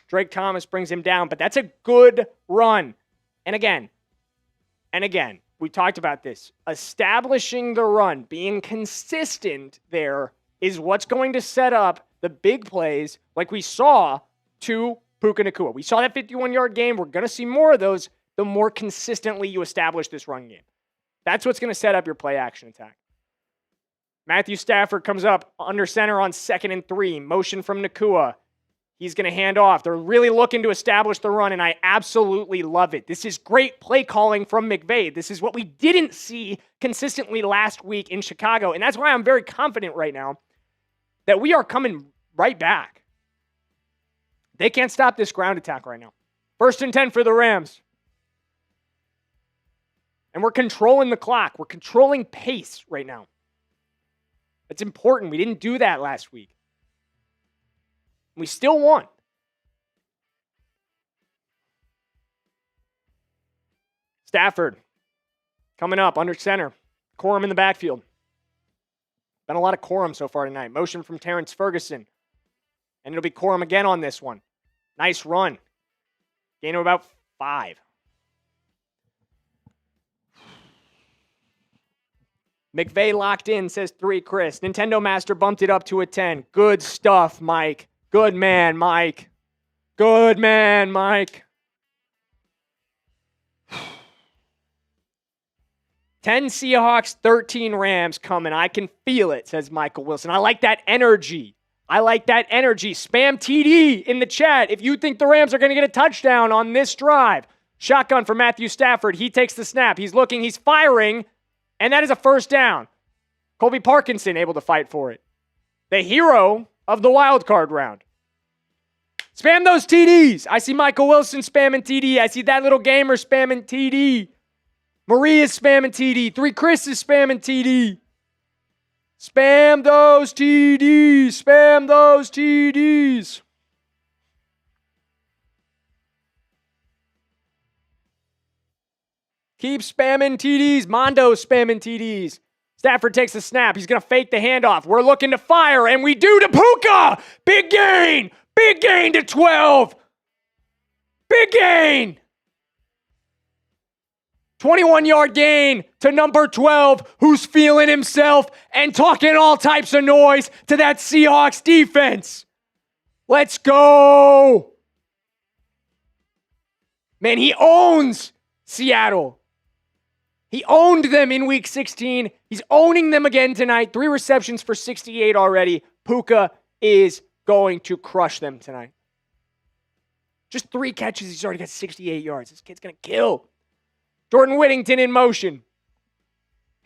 Drake Thomas brings him down, but that's a good run. And again, we talked about this. Establishing the run, being consistent there is what's going to set up the big plays like we saw to Puka Nacua. We saw that 51-yard game. We're going to see more of those the more consistently you establish this run game. That's what's going to set up your play action attack. Matthew Stafford comes up under center on 2nd and 3. Motion from Nacua. He's going to hand off. They're really looking to establish the run, and I absolutely love it. This is great play calling from McVay. This is what we didn't see consistently last week in Chicago, and that's why I'm very confident right now that we are coming right back. They can't stop this ground attack right now. 1st and 10 for the Rams. And we're controlling the clock. We're controlling pace right now. It's important. We didn't do that last week. We still won. Stafford coming up under center. Corum in the backfield. Been a lot of Corum so far tonight. Motion from Terrence Ferguson. And it'll be Corum again on this one. Nice run. Gain of about 5. McVay locked in, says 3 Chris. Nintendo Master bumped it up to a 10. Good stuff, Mike. Good man, Mike. Good man, Mike. 10 Seahawks, 13 Rams coming. I can feel it, says Michael Wilson. I like that energy. Spam TD in the chat if you think the Rams are going to get a touchdown on this drive. Shotgun for Matthew Stafford. He takes the snap. He's looking. He's firing. And that is a 1st down. Colby Parkinson able to fight for it. The hero of the wild card round. Spam those TDs. I see Michael Wilson spamming TD. I see that little gamer spamming TD. Marie is spamming TD. 3 Chris is spamming TD. Spam those TDs. Spam those TDs. Keep spamming TDs. Mondo's spamming TDs. Stafford takes the snap. He's going to fake the handoff. We're looking to fire, and we do to Puka. Big gain. Big gain to 12. Big gain. 21-yard gain to number 12, who's feeling himself and talking all types of noise to that Seahawks defense. Let's go. Man, he owns Seattle. He owned them in Week 16. He's owning them again tonight. 3 receptions for 68 already. Puka is going to crush them tonight. Just 3 catches. He's already got 68 yards. This kid's going to kill. Jordan Whittington in motion.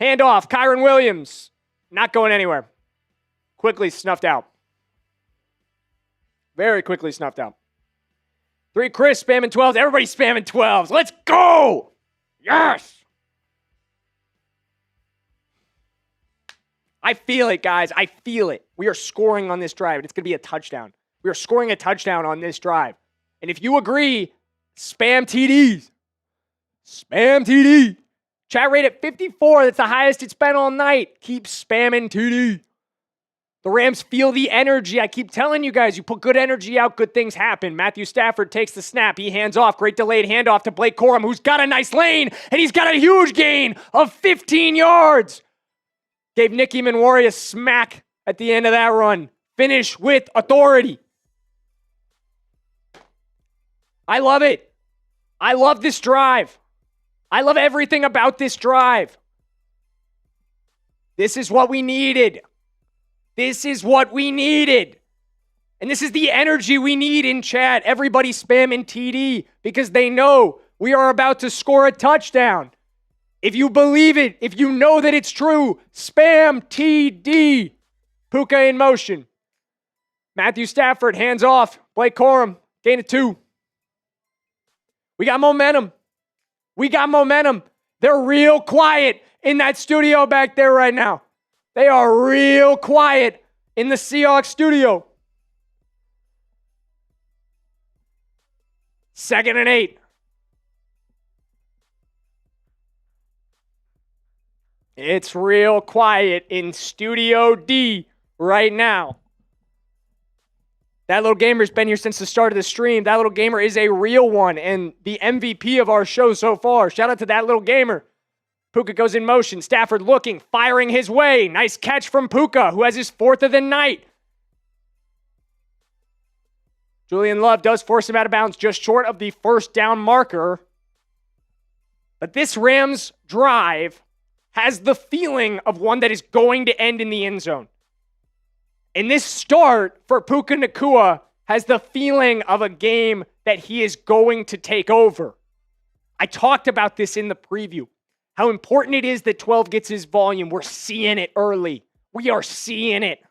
Handoff. Kyren Williams. Not going anywhere. Quickly snuffed out. Very quickly snuffed out. 3 Chris spamming 12s. Everybody's spamming 12s. Let's go. Yes. I feel it, guys. I feel it. We are scoring on this drive. It's going to be a touchdown. We are scoring a touchdown on this drive. And if you agree, spam TDs. Spam TD. Chat rate at 54. That's the highest it's been all night. Keep spamming TD. The Rams feel the energy. I keep telling you guys, you put good energy out, good things happen. Matthew Stafford takes the snap. He hands off. Great delayed handoff to Blake Corum, who's got a nice lane, and he's got a huge gain of 15 yards. Gave Nicky Manwari a smack at the end of that run. Finish with authority. I love it. I love this drive. I love everything about this drive. This is what we needed. This is what we needed. And this is the energy we need in chat. Everybody spamming TD because they know we are about to score a touchdown. If you believe it, if you know that it's true, spam TD. Puka in motion. Matthew Stafford, hands off. Blake Corum, gain of 2. We got momentum. We got momentum. They're real quiet in that studio back there right now. They are real quiet in the Seahawks studio. 2nd and 8. It's real quiet in Studio D right now. That little gamer's been here since the start of the stream. That little gamer is a real one and the MVP of our show so far. Shout out to that little gamer. Puka goes in motion. Stafford looking, firing his way. Nice catch from Puka, who has his 4th of the night. Julian Love does force him out of bounds just short of the first down marker. But this Rams drive has the feeling of one that is going to end in the end zone. And this start for Puka Nacua has the feeling of a game that he is going to take over. I talked about this in the preview. How important it is that 12 gets his volume. We're seeing it early. We are seeing it.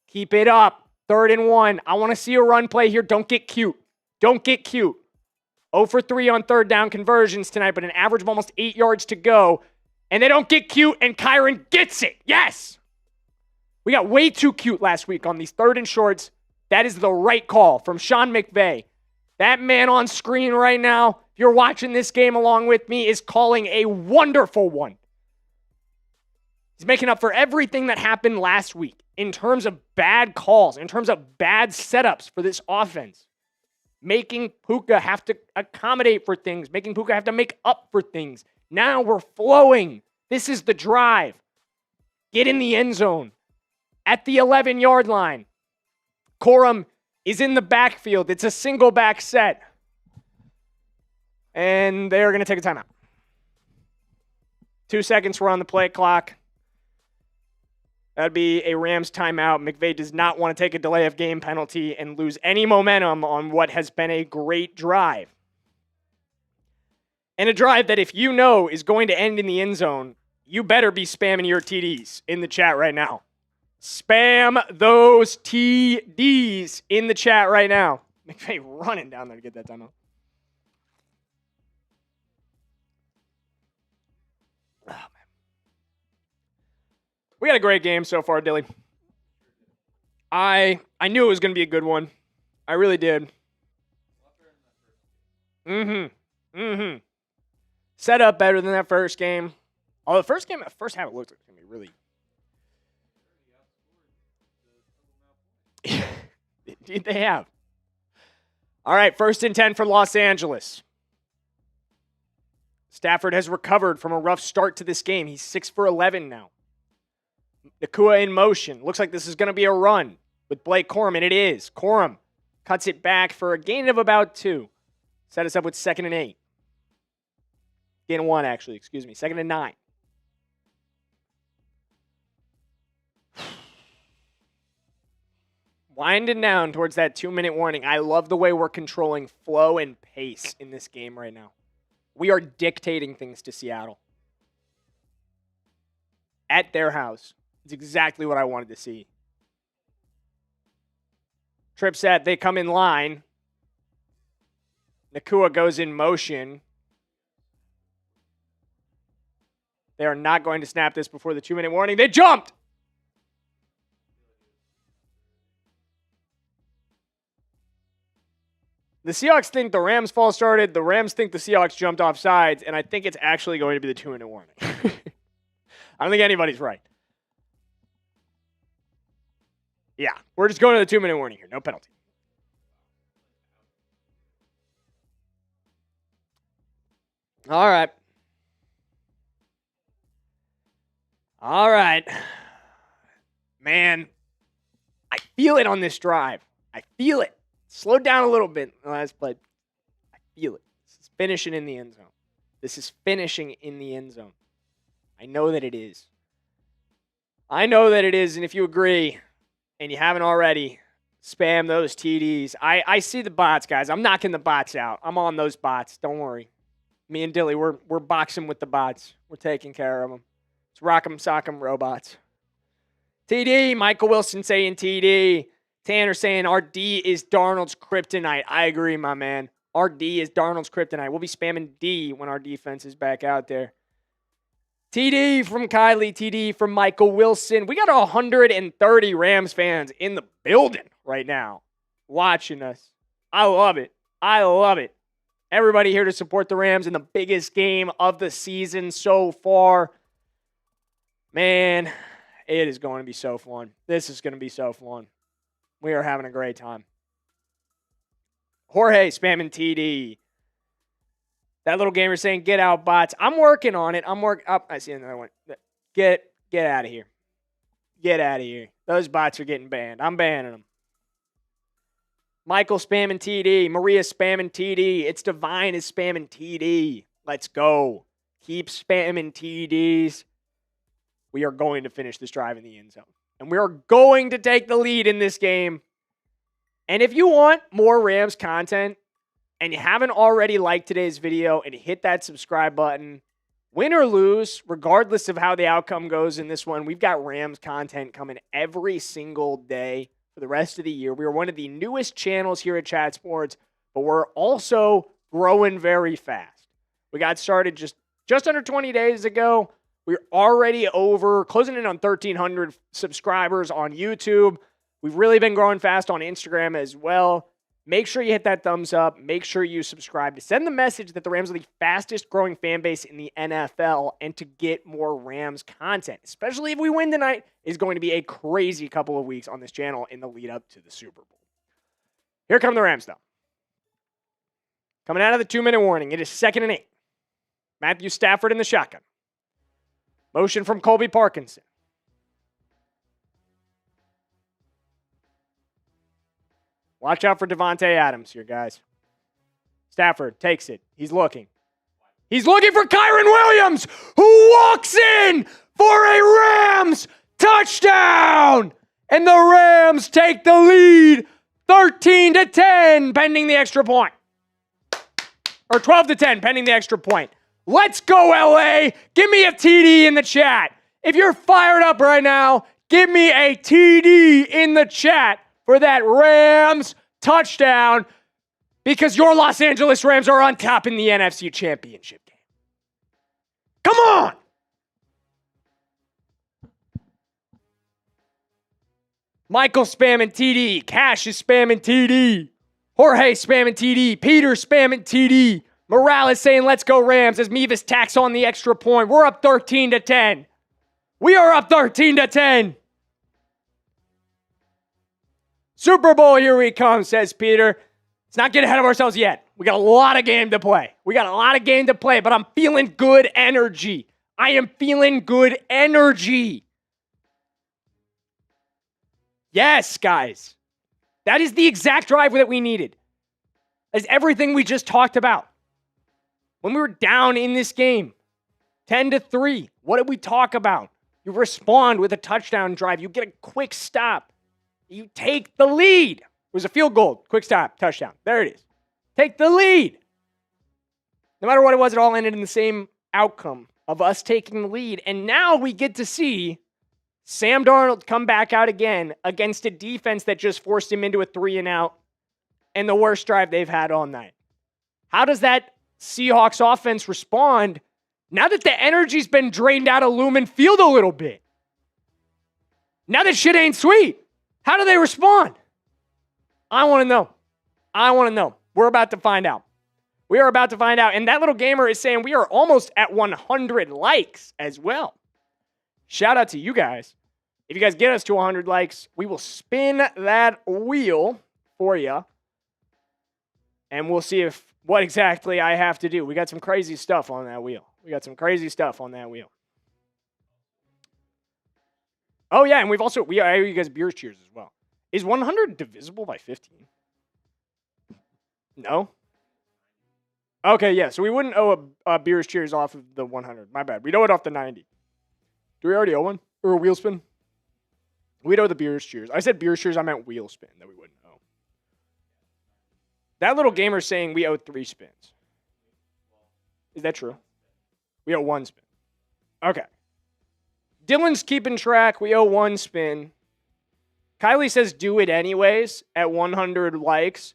Keep it up. 3rd and 1. I want to see a run play here. Don't get cute. Don't get cute. 0 for 3 on 3rd down conversions tonight, but an average of almost 8 yards to go. And they don't get cute, and Kyren gets it. Yes! We got way too cute last week on these 3rd and shorts. That is the right call from Sean McVay. That man on screen right now, if you're watching this game along with me, is calling a wonderful one. He's making up for everything that happened last week in terms of bad calls, in terms of bad setups for this offense. Making Puka have to accommodate for things, making Puka have to make up for things. Now we're flowing. This is the drive. Get in the end zone. At the 11-yard line. Corum is in the backfield. It's a single back set. And they're going to take a timeout. 2 seconds were on the play clock. That'd be a Rams timeout. McVay does not want to take a delay of game penalty and lose any momentum on what has been a great drive. And a drive that, if you know, is going to end in the end zone, you better be spamming your TDs in the chat right now. Spam those TDs in the chat right now. McVay running down there to get that timeout. Oh, man. We had a great game so far, Dilly. I knew it was going to be a good one. I really did. Set up better than that first game. Oh, the first half, it looked like it was going to be really... Indeed they have. All right, 1st and 10 for Los Angeles. Stafford has recovered from a rough start to this game. He's 6 for 11 now. Nacua in motion. Looks like this is going to be a run with Blake Corum, and it is. Corum cuts it back for a gain of about 2. Set us up with 2nd and 8. Gain of 1, actually. 2nd and 9. Winding down towards that 2-minute warning. I love the way we're controlling flow and pace in this game right now. We are dictating things to Seattle. At their house. It's exactly what I wanted to see. Trip set, they come in line. Nacua goes in motion. They are not going to snap this before the 2-minute warning. They jumped! The Seahawks think the Rams false started. The Rams think the Seahawks jumped off sides, and I think it's actually going to be the 2-minute warning. I don't think anybody's right. Yeah, we're just going to the 2-minute warning here. No penalty. All right. All right. Man, I feel it on this drive. I feel it. Slowed down a little bit in the last play. I feel it. This is finishing in the end zone. This is finishing in the end zone. I know that it is. I know that it is, and if you agree, and you haven't already, spam those TDs. I see the bots, guys. I'm knocking the bots out. I'm on those bots. Don't worry. Me and Dilly, we're boxing with the bots. We're taking care of them. It's rock'em sock'em robots. TD, Michael Wilson saying TD. Tanner saying RD is Darnold's kryptonite. I agree, my man. RD is Darnold's kryptonite. We'll be spamming D when our defense is back out there. TD from Kylie. TD from Michael Wilson. We got 130 Rams fans in the building right now watching us. I love it. I love it. Everybody here to support the Rams in the biggest game of the season so far. Man, it is going to be so fun. This is going to be so fun. We are having a great time. Jorge spamming TD. That little gamer saying, get out, bots. I'm working on it. I see another one. Get out of here. Get out of here. Those bots are getting banned. I'm banning them. Michael spamming TD. Maria spamming TD. It's Divine is spamming TD. Let's go. Keep spamming TDs. We are going to finish this drive in the end zone. And we are going to take the lead in this game. And if you want more Rams content and you haven't already liked today's video and hit that subscribe button, win or lose, regardless of how the outcome goes in this one, we've got Rams content coming every single day for the rest of the year. We are one of the newest channels here at Chat Sports, but we're also growing very fast. We got started just under 20 days ago. We're already closing in on 1,300 subscribers on YouTube. We've really been growing fast on Instagram as well. Make sure you hit that thumbs up. Make sure you subscribe to send the message that the Rams are the fastest growing fan base in the NFL and to get more Rams content, especially if we win tonight. Is going to be a crazy couple of weeks on this channel in the lead up to the Super Bowl. Here come the Rams, though. Coming out of the 2-minute warning, it is 2nd and 8. Matthew Stafford in the shotgun. Motion from Colby Parkinson. Watch out for Devontae Adams here, guys. Stafford takes it. He's looking. He's looking for Kyren Williams, who walks in for a Rams touchdown. And the Rams take the lead 13-10, pending the extra point. Or 12-10, pending the extra point. Let's go, LA. Give me a TD in the chat. If you're fired up right now, give me a TD in the chat for that Rams touchdown, because your Los Angeles Rams are on top in the NFC Championship game. Come on! Michael spamming TD. Cash is spamming TD. Jorge spamming TD. Peter spamming TD. Morales saying, let's go Rams, as Mevis tacks on the extra point. We're up 13-10. We are up 13-10. Super Bowl, here we come, says Peter. Let's not get ahead of ourselves yet. We got a lot of game to play. But I'm feeling good energy. I am feeling good energy. Yes, guys. That is the exact drive that we needed. That's everything we just talked about. When we were down in this game, 10-3, what did we talk about? You respond with a touchdown drive. You get a quick stop. You take the lead. It was a field goal. Quick stop. Touchdown. There it is. Take the lead. No matter what it was, it all ended in the same outcome of us taking the lead. And now we get to see Sam Darnold come back out again against a defense that just forced him into a 3-and-out and the worst drive they've had all night. How does that Seahawks offense respond now that the energy's been drained out of Lumen Field a little bit? Now that shit ain't sweet. How do they respond? I want to know. We're about to find out. And that little gamer is saying we are almost at 100 likes as well. Shout out to you guys. If you guys get us to 100 likes, we will spin that wheel for you. And we'll see what exactly I have to do. We got some crazy stuff on that wheel. Oh, yeah, and we owe you guys beers cheers as well. Is 100 divisible by 15? No? Okay, yeah, so we wouldn't owe a beers cheers off of the 100. My bad. We'd owe it off the 90. Do we already owe one? Or a wheel spin? We'd owe the beers cheers. I said beers cheers, I meant wheel spin that we wouldn't owe. That little gamer's saying we owe 3 spins. Is that true? We owe 1 spin. Okay. Dylan's keeping track. We owe 1 spin. Kylie says do it anyways at 100 likes.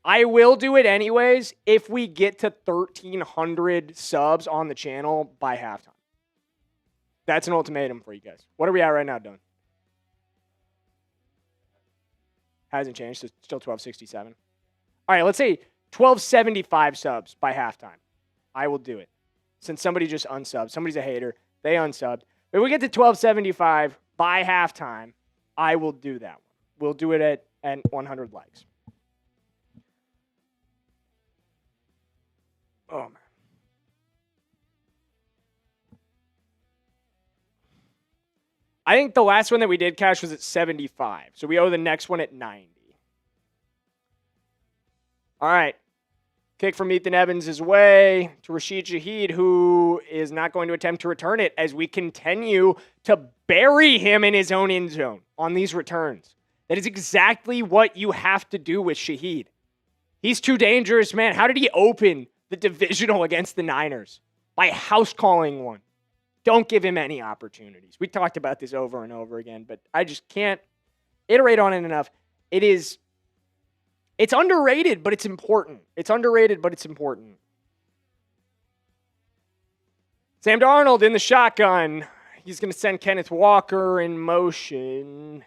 I will do it anyways if we get to 1,300 subs on the channel by halftime. That's an ultimatum for you guys. What are we at right now, Don? Hasn't changed. So it's still 1267. All right, let's say 1275 subs by halftime. I will do it. Since somebody just unsubbed. Somebody's a hater. They unsubbed. If we get to 1275 by halftime, I will do that one. We'll do it at 100 likes. Oh, man. I think the last one that we did, Cash, was at 75. So we owe the next one at 90. All right. Kick from Ethan Evans' his way to Rashid Shaheed, who is not going to attempt to return it as we continue to bury him in his own end zone on these returns. That is exactly what you have to do with Shaheed. He's too dangerous, man. How did he open the divisional against the Niners? By house calling one. Don't give him any opportunities. We talked about this over and over again, but I just can't iterate on it enough. It's underrated, but it's important. It's underrated, but it's important. Sam Darnold in the shotgun. He's going to send Kenneth Walker in motion.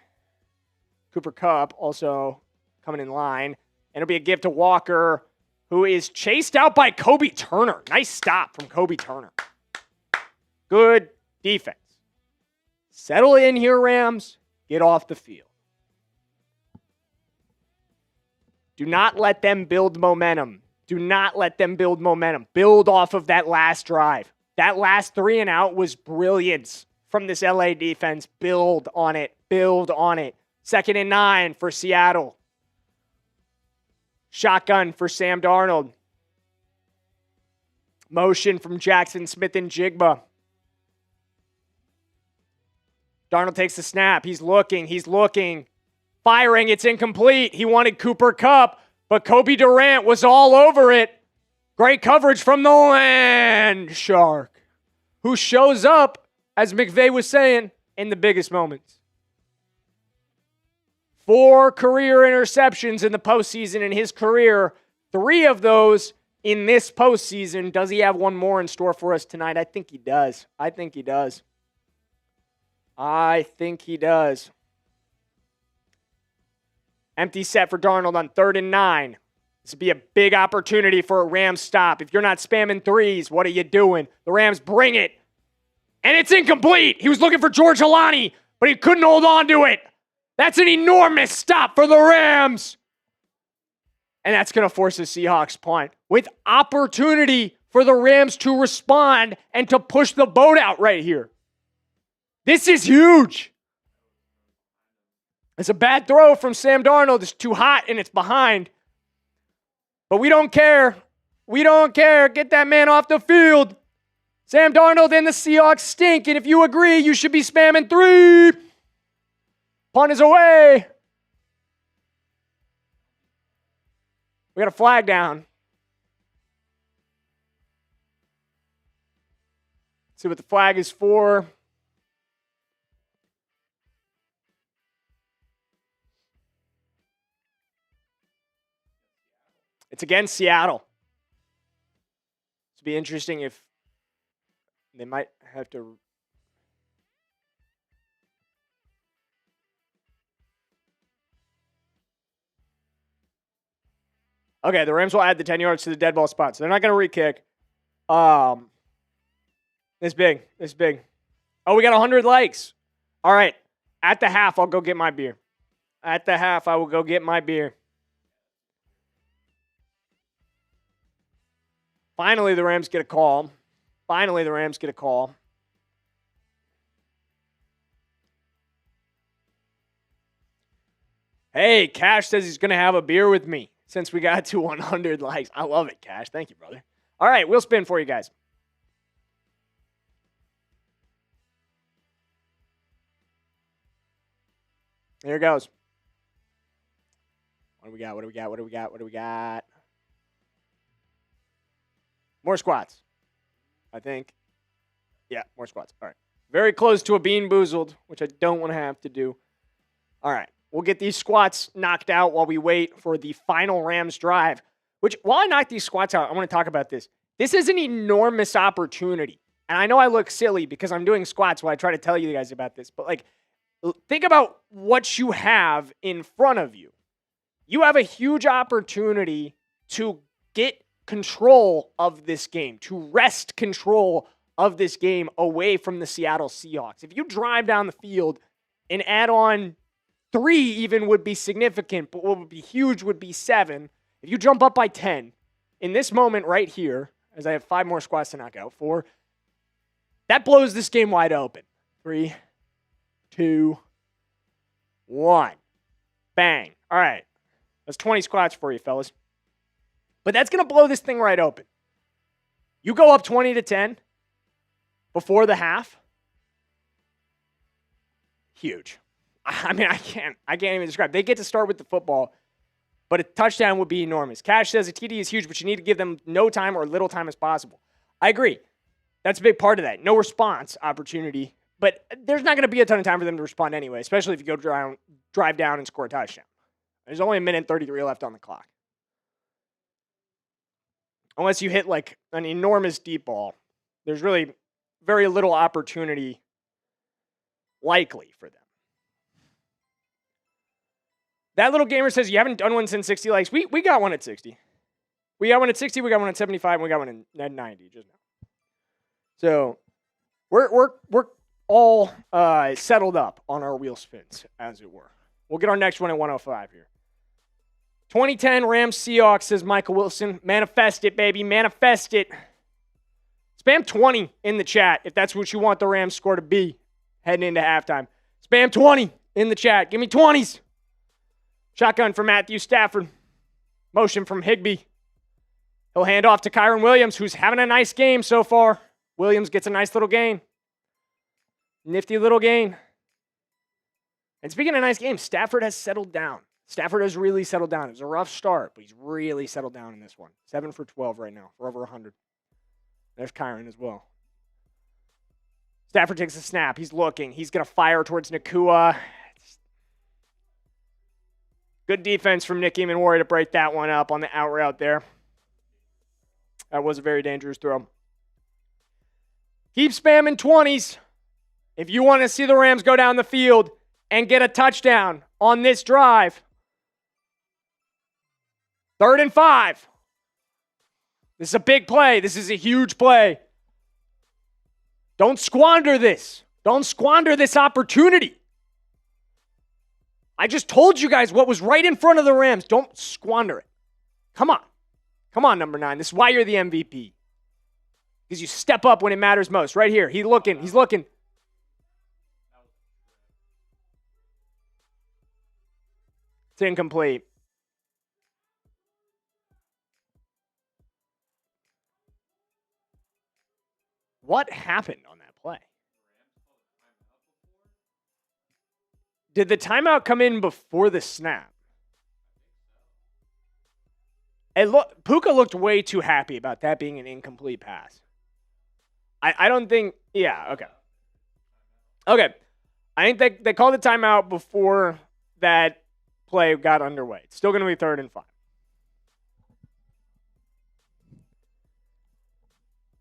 Cooper Kupp also coming in line. And it'll be a give to Walker, who is chased out by Kobe Turner. Nice stop from Kobe Turner. Good defense. Settle in here, Rams. Get off the field. Do not let them build momentum. Do not let them build momentum. Build off of that last drive. That last 3 and out was brilliance from this LA defense. Build on it. Build on it. 2nd and 9 for Seattle. Shotgun for Sam Darnold. Motion from Jaxon Smith-Njigba. Darnold takes the snap. He's looking. Firing, it's incomplete. He wanted Cooper Kupp, but Kobe Durant was all over it. Great coverage from the land shark, who shows up, as McVay was saying, in the biggest moments. 4 career interceptions in the postseason in his career. 3 of those in this postseason. Does he have one more in store for us tonight? I think he does. Empty set for Darnold on 3rd and 9. This would be a big opportunity for a Rams stop. If you're not spamming threes, what are you doing? The Rams bring it. And it's incomplete. He was looking for George Halani, but he couldn't hold on to it. That's an enormous stop for the Rams. And that's going to force the Seahawks punt with opportunity for the Rams to respond and to push the boat out right here. This is huge. It's a bad throw from Sam Darnold. It's too hot and it's behind. But we don't care. Get that man off the field. Sam Darnold and the Seahawks stink. And if you agree, you should be spamming 3. Punt is away. We got a flag down. See what the flag is for. It's against Seattle. It'd be interesting if they might have to. Okay, the Rams will add the 10 yards to the dead ball spot, so they're not going to re-kick. This big. Oh, we got 100 likes. All right, at the half, I'll go get my beer. At the half, I will go get my beer. Finally, the Rams get a call. Hey, Cash says he's going to have a beer with me since we got to 100 likes. I love it, Cash. Thank you, brother. All right, we'll spin for you guys. Here it goes. What do we got? More squats, I think. Yeah, more squats. All right. Very close to a bean boozled, which I don't want to have to do. All right. We'll get these squats knocked out while we wait for the final Rams drive, which while I knock these squats out, I want to talk about this. This is an enormous opportunity. And I know I look silly because I'm doing squats while I try to tell you guys about this, but think about what you have in front of you. You have a huge opportunity to get control of this game, to wrest control of this game away from the Seattle Seahawks. If you drive down the field and add on 3 even would be significant, but what would be huge would be 7. If you jump up by 10, in this moment right here, as I have 5 more squats to knock out, 4, that blows this game wide open. 3, 2, 1. Bang. All right. That's 20 squats for you, fellas. But that's going to blow this thing right open. You go up 20-10 before the half. Huge. I mean, I can't even describe. They get to start with the football, but a touchdown would be enormous. Cash says a TD is huge, but you need to give them no time or little time as possible. I agree. That's a big part of that. No response opportunity, but there's not going to be a ton of time for them to respond anyway, especially if you go drive down and score a touchdown. There's only 1:33 left on the clock. Unless you hit like an enormous deep ball, there's really very little opportunity likely for them. That little gamer says you haven't done one since 60 likes. We got one at 60. We got one at 60, we got one at 75, and we got one at 90 just now. So we're all settled up on our wheel spins, as it were. We'll get our next one at 105 here. 2010 Rams Seahawks, says Michael Wilson. Manifest it, baby. Manifest it. Spam 20 in the chat if that's what you want the Rams score to be heading into halftime. Spam 20 in the chat. Give me 20s. Shotgun for Matthew Stafford. Motion from Higbee. He'll hand off to Kyren Williams, who's having a nice game so far. Williams gets a nice little gain. Nifty little gain. And speaking of nice games, Stafford has settled down. Stafford has really settled down. It was a rough start, but he's really settled down in this one. 7 for 12 right now, for over 100. There's Kyren as well. Stafford takes a snap. He's looking. He's going to fire towards Nacua. Good defense from Nick Eamon-Warrior to break that one up on the out route there. That was a very dangerous throw. Keep spamming 20s if you want to see the Rams go down the field and get a touchdown on this drive. 3rd and 5. This is a big play. This is a huge play. Don't squander this. Don't squander this opportunity. I just told you guys what was right in front of the Rams. Don't squander it. Come on. Come on, number 9. This is why you're the MVP. Because you step up when it matters most. Right here. He's looking. He's looking. It's incomplete. What happened on that play? Did the timeout come in before the snap? Puka looked way too happy about that being an incomplete pass. I don't think, yeah, okay. Okay. I think they called the timeout before that play got underway. It's still going to be 3rd and 5.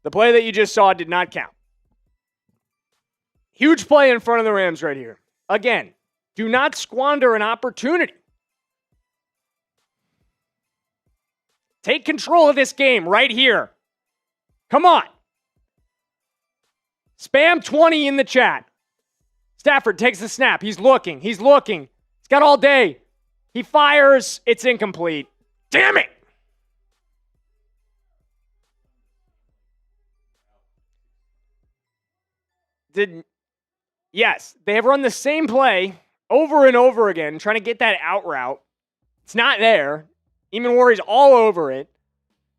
The play that you just saw did not count. Huge play in front of the Rams right here. Again, do not squander an opportunity. Take control of this game right here. Come on. Spam 20 in the chat. Stafford takes the snap. He's looking. He's looking. He's got all day. He fires. It's incomplete. Damn it. Yes, they have run the same play over and over again, trying to get that out route. It's not there. Eamon-Warrior's all over it.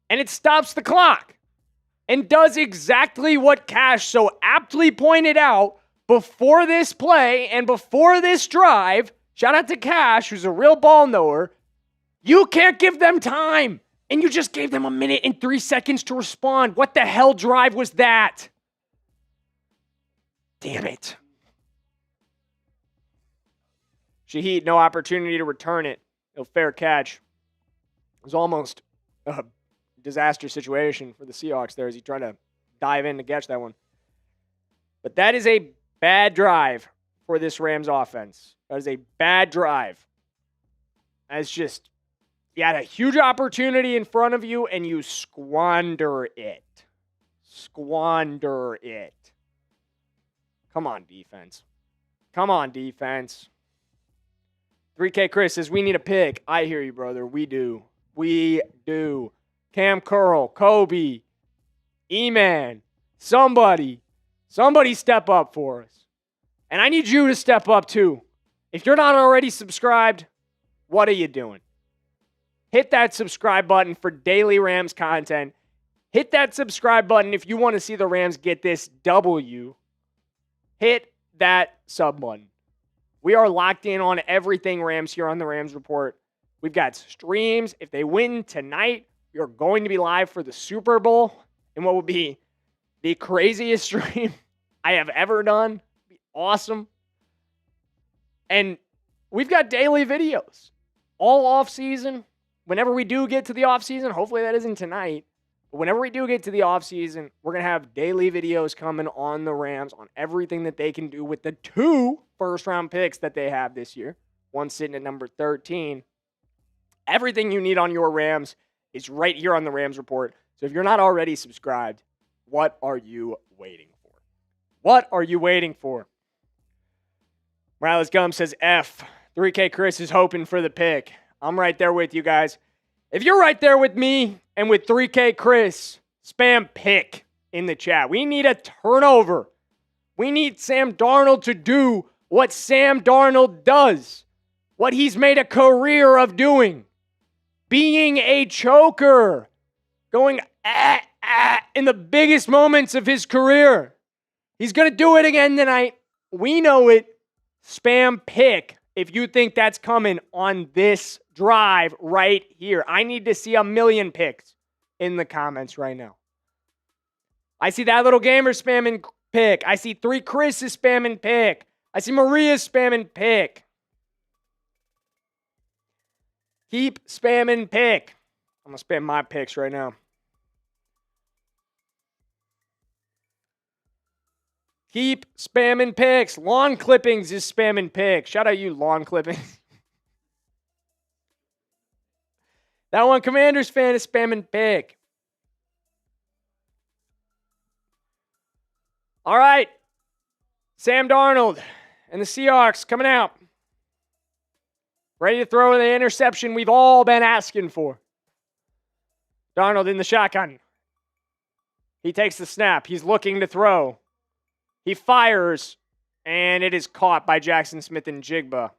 And it stops the clock. And does exactly what Cash so aptly pointed out before this play and before this drive. Shout out to Cash, who's a real ball knower. You can't give them time. And you just gave them 1 minute and 3 seconds to respond. What the hell drive was that? Damn it. Shaheed, no opportunity to return it. No fair catch. It was almost a disaster situation for the Seahawks there as he tried to dive in to catch that one. But that is a bad drive for this Rams offense. That is a bad drive. That's just, you had a huge opportunity in front of you and you squander it. squander it. Come on, defense. Come on, defense. 3K Chris says, we need a pick. I hear you, brother. We do. We do. Kam Curl, Kobe, E-Man, somebody step up for us. And I need you to step up too. If you're not already subscribed, what are you doing? Hit that subscribe button for daily Rams content. Hit that subscribe button if you want to see the Rams get this W. Hit that sub button. We are locked in on everything Rams here on the Rams Report. We've got streams. If they win tonight, we are going to be live for the Super Bowl in what will be the craziest stream I have ever done. It'll be awesome. And we've got daily videos all off season. Whenever we do get to the off season, hopefully that isn't tonight. But whenever we do get to the offseason, we're going to have daily videos coming on the Rams on everything that they can do with the 2 first-round picks that they have this year. One sitting at number 13. Everything you need on your Rams is right here on the Rams Report. So if you're not already subscribed, what are you waiting for? What are you waiting for? Morales Gum says F. 3K Chris is hoping for the pick. I'm right there with you guys. If you're right there with me and with 3K Chris, spam pick in the chat. We need a turnover. We need Sam Darnold to do what Sam Darnold does. What he's made a career of doing. Being a choker. Going in the biggest moments of his career. He's going to do it again tonight. We know it. Spam pick if you think that's coming on this drive right here. I need to see 1 million picks in the comments right now. I see that little gamer spamming pick. I see 3 Chris is spamming pick. I see Maria spamming pick. Keep spamming pick. I'm going to spam my picks right now. Keep spamming picks. Lawn Clippings is spamming picks. Shout out you, Lawn Clippings. That one Commanders fan is spamming pick. All right. Sam Darnold and the Seahawks coming out. Ready to throw the interception we've all been asking for. Darnold in the shotgun. He takes the snap. He's looking to throw. He fires, and it is caught by Jaxon Smith-Njigba.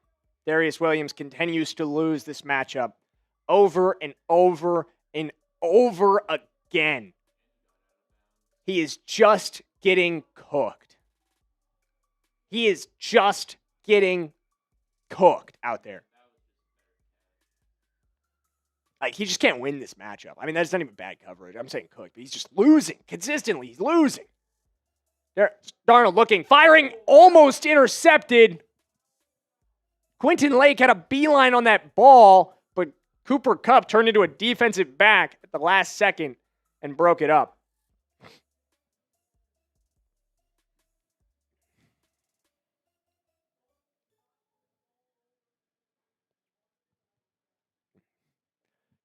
Darius Williams continues to lose this matchup over and over and over again. He is just getting cooked. He is just getting cooked out there. Like, he just can't win this matchup. I mean, that's not even bad coverage. I'm saying cooked, but he's just losing. Consistently, he's losing. There, Darnold looking, firing, almost intercepted. Quentin Lake had a beeline on that ball, but Cooper Kupp turned into a defensive back at the last second and broke it up.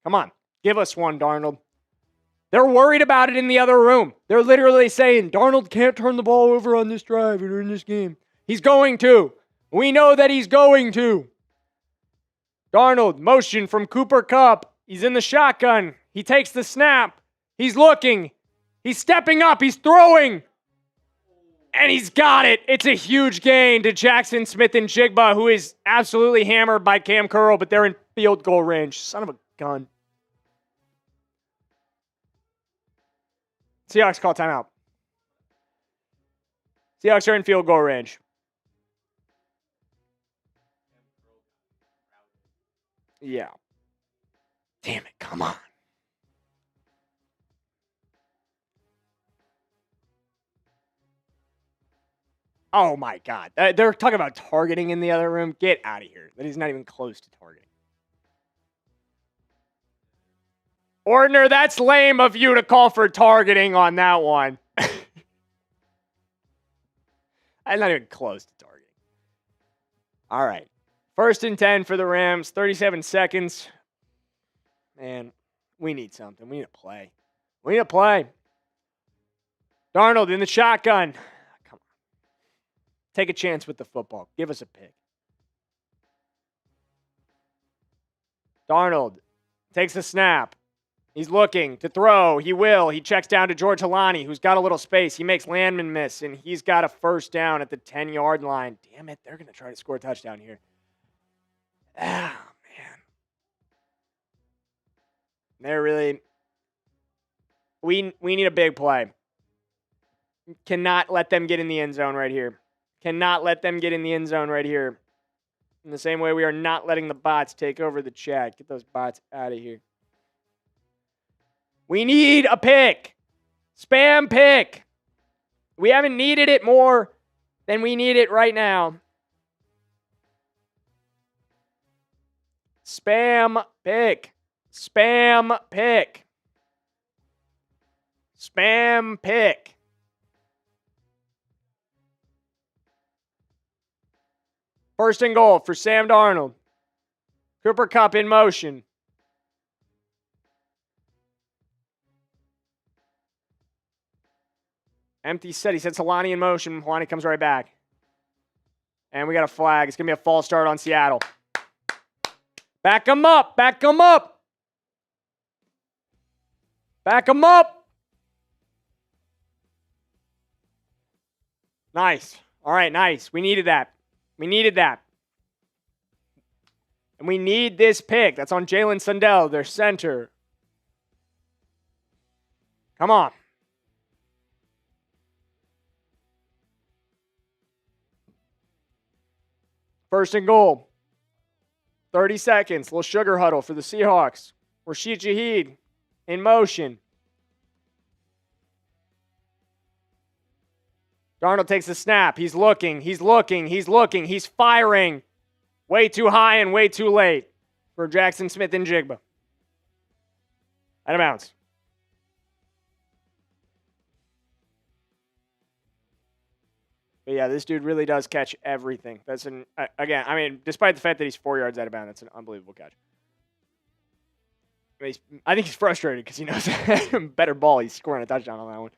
Come on, give us one, Darnold. They're worried about it in the other room. They're literally saying, Darnold can't turn the ball over on this drive or in this game. He's going to. We know that he's going to. Darnold, motion from Cooper Kupp. He's in the shotgun. He takes the snap. He's looking. He's stepping up. He's throwing. And he's got it. It's a huge gain to Jaxon Smith-Njigba, who is absolutely hammered by Kam Curl, but they're in field goal range. Son of a gun. Seahawks call timeout. Seahawks are in field goal range. Yeah. Damn it, come on. Oh my God. They're talking about targeting in the other room. Get out of here. That is not even close to targeting. Ordner, that's lame of you to call for targeting on that one. I'm not even close to targeting. All right. 1st and 10 for the Rams. 37 seconds. Man, we need something. We need to play. We need to play. Darnold in the shotgun. Come on. Take a chance with the football. Give us a pick. Darnold takes the snap. He's looking to throw. He will. He checks down to George Halani, who's got a little space. He makes Landman miss, and he's got a first down at the 10-yard line. Damn it. They're going to try to score a touchdown here. Ah, man. They're really... We need a big play. Cannot let them get in the end zone right here. Cannot let them get in the end zone right here. In the same way we are not letting the bots take over the chat. Get those bots out of here. We need a pick. Spam pick. We haven't needed it more than we need it right now. Spam pick. Spam pick. Spam pick. First and goal for Sam Darnold. Cooper Kupp in motion. Empty set. He sets Halani in motion. Halani comes right back. And we got a flag. It's going to be a false start on Seattle. Back him up. Back him up. Back him up. Nice. All right, nice. We needed that. We needed that. And we need this pick. That's on Jalen Sundell, their center. Come on. First and goal. 30 seconds. Little sugar huddle for the Seahawks. Rashid Shaheed in motion. Darnold takes the snap. He's looking. He's looking. He's looking. He's firing. Way too high and way too late for Jaxon Smith-Njigba. Out of bounds. But yeah, this dude really does catch everything. That's again, I mean, despite the fact that he's 4 yards out of bounds, that's an unbelievable catch. I think he's frustrated because he knows better ball. He's scoring a touchdown on that one.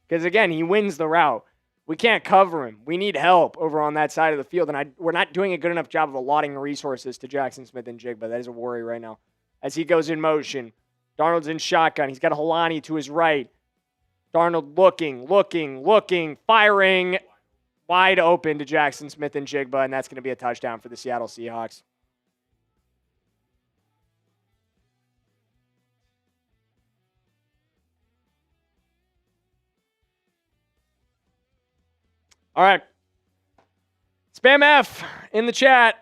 Because again, he wins the route. We can't cover him. We need help over on that side of the field, and we're not doing a good enough job of allotting resources to Jaxon Smith-Njigba. That is a worry right now. As he goes in motion, Darnold's in shotgun. He's got a Halani to his right. Darnold looking, firing. Wide open to Jaxon Smith-Njigba, and that's going to be a touchdown for the Seattle Seahawks. All right. Spam F in the chat.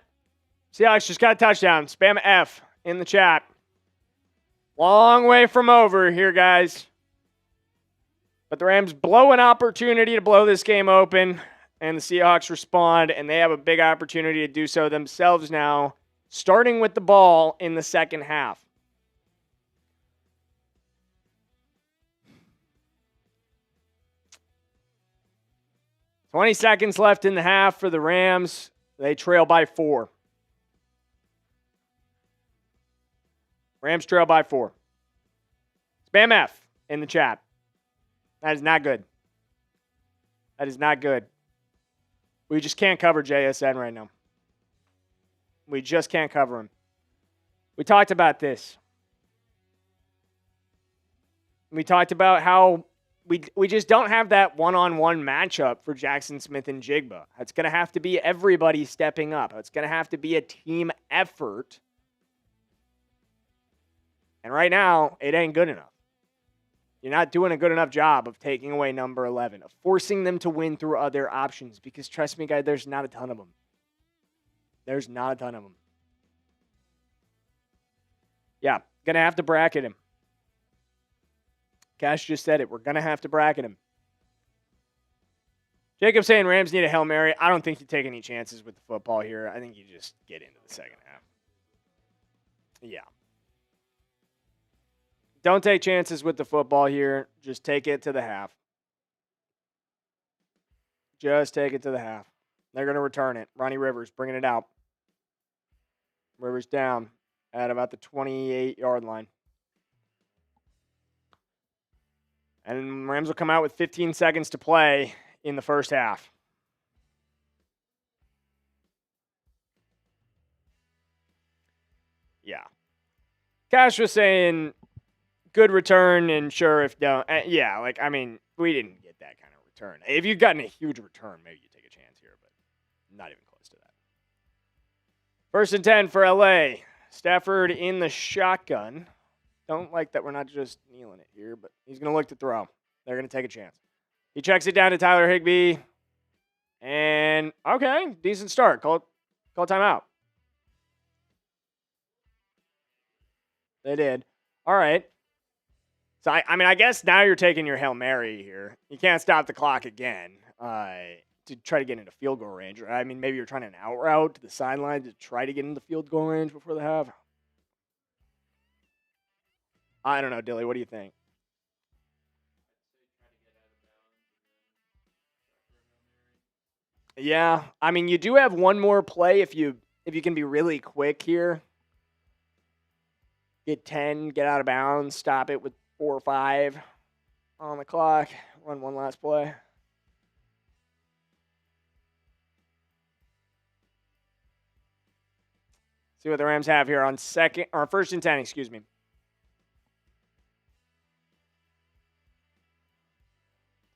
Seahawks just got a touchdown. Spam F in the chat. Long way from over here, guys. But the Rams blow an opportunity to blow this game open, and the Seahawks respond, and they have a big opportunity to do so themselves now, starting with the ball in the second half. $20 left in the half for the Rams. They trail by 4. Rams trail by 4. Spam F in the chat. That is not good. That is not good. We just can't cover JSN right now. We just can't cover him. We talked about this. We talked about how we just don't have that one-on-one matchup for Jaxon Smith-Njigba. It's going to have to be everybody stepping up. It's going to have to be a team effort. And right now, it ain't good enough. You're not doing a good enough job of taking away number 11, of forcing them to win through other options, because trust me, guys, there's not a ton of them. There's not a ton of them. Yeah, going to have to bracket him. Cash just said it. We're going to have to bracket him. Jacob saying Rams need a Hail Mary. I don't think you take any chances with the football here. I think you just get into the second half. Yeah. Don't take chances with the football here. Just take it to the half. Just take it to the half. They're going to return it. Ronnie Rivers bringing it out. Rivers down at about the 28-yard line. And Rams will come out with 15 seconds to play in the first half. Yeah. Cash was saying good return, and sure if don't. Yeah, like, I mean, we didn't get that kind of return. If you'd gotten a huge return, maybe you take a chance here, but not even close to that. 1st and 10 for LA. Stafford in the shotgun. Don't like that we're not just kneeling it here, but he's going to look to throw. They're going to take a chance. He checks it down to Tyler Higbee. And, okay, decent start. Call timeout. They did. All right. So, I mean, I guess now you're taking your Hail Mary here. You can't stop the clock again to try to get into field goal range. I mean, maybe you're trying an out route to the sideline to try to get into field goal range before the half. I don't know, Dilly. What do you think? Yeah. I mean, you do have one more play if you can be really quick here. Get 10, get out of bounds, stop it with 4 or 5 on the clock, run one last play. See what the Rams have here on 1st and 10, excuse me.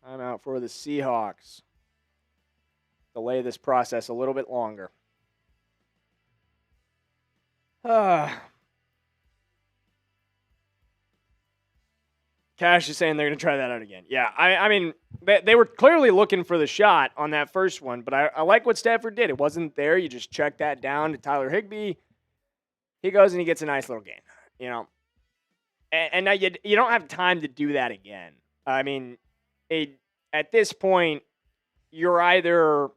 Timeout for the Seahawks. Delay this process a little bit longer. Cash is saying they're going to try that out again. Yeah, I mean, they were clearly looking for the shot on that first one, but I like what Stafford did. It wasn't there. You just check that down to Tyler Higbee. He goes and he gets a nice little gain, you know. And now you don't have time to do that again. I mean, at this point, you're either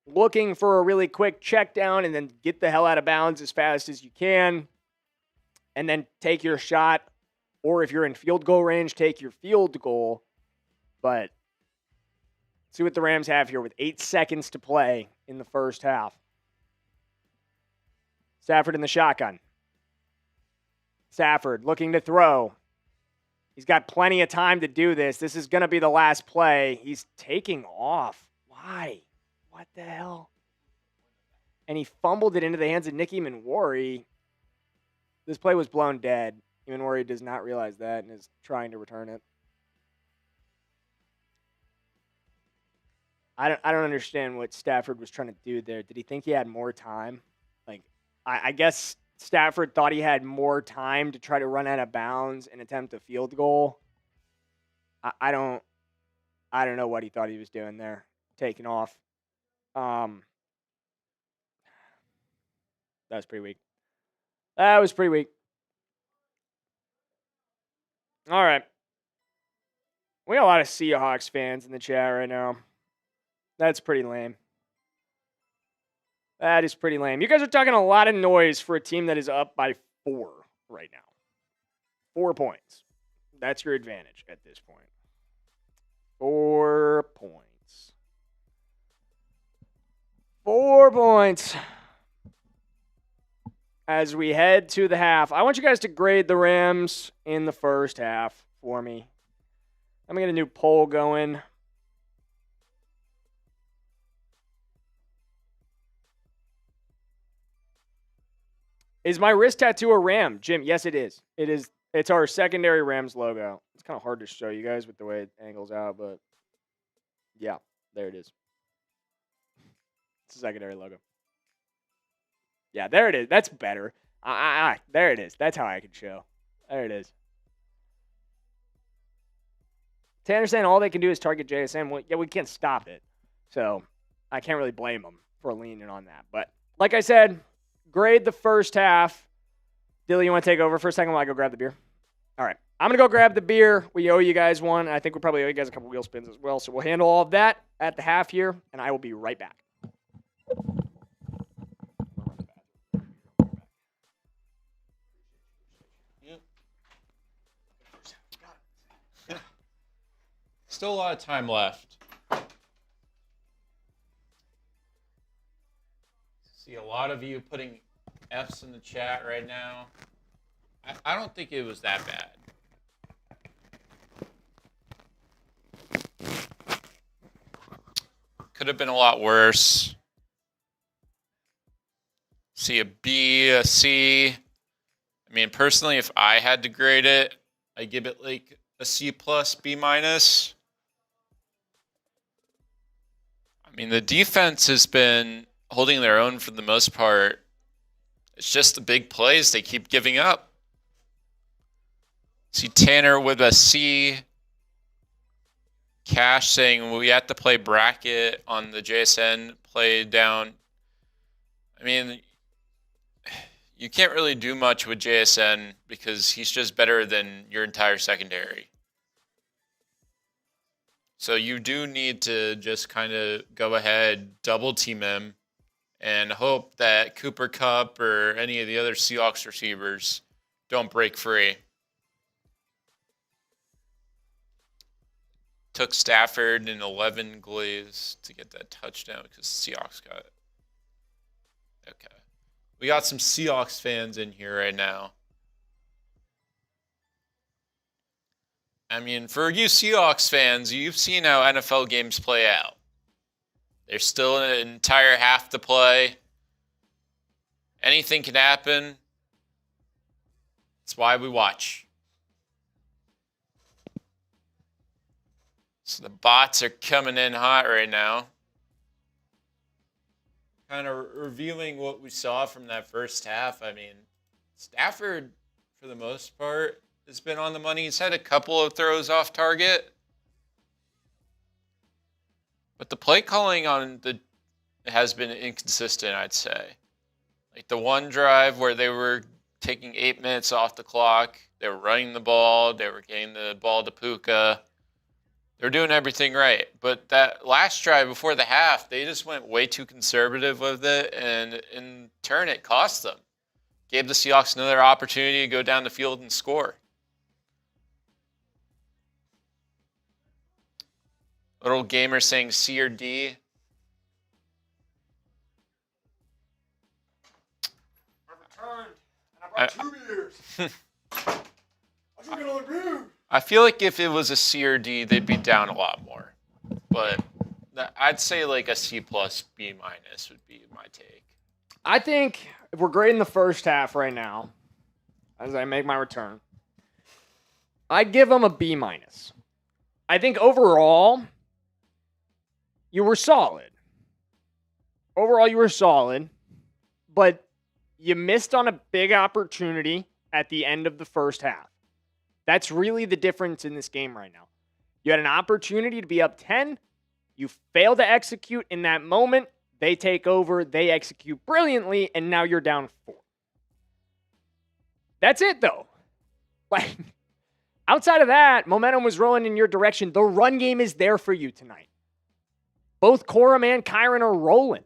looking for a really quick check down and then get the hell out of bounds as fast as you can and then take your shot. Or if you're in field goal range, take your field goal. But see what the Rams have here with 8 seconds to play in the first half. Stafford in the shotgun. Stafford looking to throw. He's got plenty of time to do this. This is going to be the last play. He's taking off. Why? What the hell? And he fumbled it into the hands of Nicky Manwari. This play was blown dead. Manwari does not realize that and is trying to return it. I don't understand what Stafford was trying to do there. Did he think he had more time? Like, I guess Stafford thought he had more time to try to run out of bounds and attempt a field goal. I don't know what he thought he was doing there, taking off. That was pretty weak. That was pretty weak. All right. We got a lot of Seahawks fans in the chat right now. That's pretty lame. That is pretty lame. You guys are talking a lot of noise for a team that is up by 4 right now. 4 points. That's your advantage at this point. 4 points. 4 points. As we head to the half, I want you guys to grade the Rams in the first half for me. I'm going to get a new poll going. Is my wrist tattoo a Ram? Jim, yes, it is. It is. It's our secondary Rams logo. It's kind of hard to show you guys with the way it angles out, but yeah, there it is. It's a secondary logo. Yeah, there it is. That's better. There it is. That's how I can show. There it is. Tanner's saying all they can do is target JSN. Well, yeah, we can't stop it. So I can't really blame them for leaning on that. But like I said, grade the first half. Dilly, you want to take over for a second while I go grab the beer? All right. I'm going to go grab the beer. We owe you guys one. I think we'll probably owe you guys a couple wheel spins as well. So we'll handle all of that at the half here, and I will be right back. Still a lot of time left. See a lot of you putting F's in the chat right now. I don't think it was that bad. Could have been a lot worse. See a B, a C. I mean, personally, if I had to grade it, I give it like a C plus, B minus. I mean, the defense has been holding their own for the most part. It's just the big plays they keep giving up. See Tanner with a C. Cash saying we have to play bracket on the JSN play down. I mean, you can't really do much with JSN because he's just better than your entire secondary. So you do need to just kind of go ahead, double team him, and hope that Cooper Kupp or any of the other Seahawks receivers don't break free. Took Stafford in 11 glaze to get that touchdown because Seahawks got it. Okay. We got some Seahawks fans in here right now. I mean, for you Seahawks fans, you've seen how NFL games play out. There's still an entire half to play. Anything can happen. That's why we watch. So the bots are coming in hot right now. Kind of reviewing what we saw from that first half. I mean, Stafford, for the most part, has been on the money. He's had a couple of throws off target. But the play calling has been inconsistent, I'd say. Like the one drive where they were taking 8 minutes off the clock, they were running the ball, they were getting the ball to Puka. They're doing everything right. But that last drive before the half, they just went way too conservative with it, and in turn it cost them. Gave the Seahawks another opportunity to go down the field and score. Little gamer saying C or D. I returned, and I brought 2 beers. I took another beer. I feel like if it was a C or D, they'd be down a lot more. But I'd say like a C plus, B minus would be my take. I think if we're grading the first half right now, as I make my return, I'd give them a B minus. I think overall, you were solid. Overall, you were solid, but you missed on a big opportunity at the end of the first half. That's really the difference in this game right now. You had an opportunity to be up 10. You fail to execute in that moment. They take over. They execute brilliantly, and now you're down 4. That's it, though. Like, outside of that, momentum was rolling in your direction. The run game is there for you tonight. Both Corum and Kyren are rolling.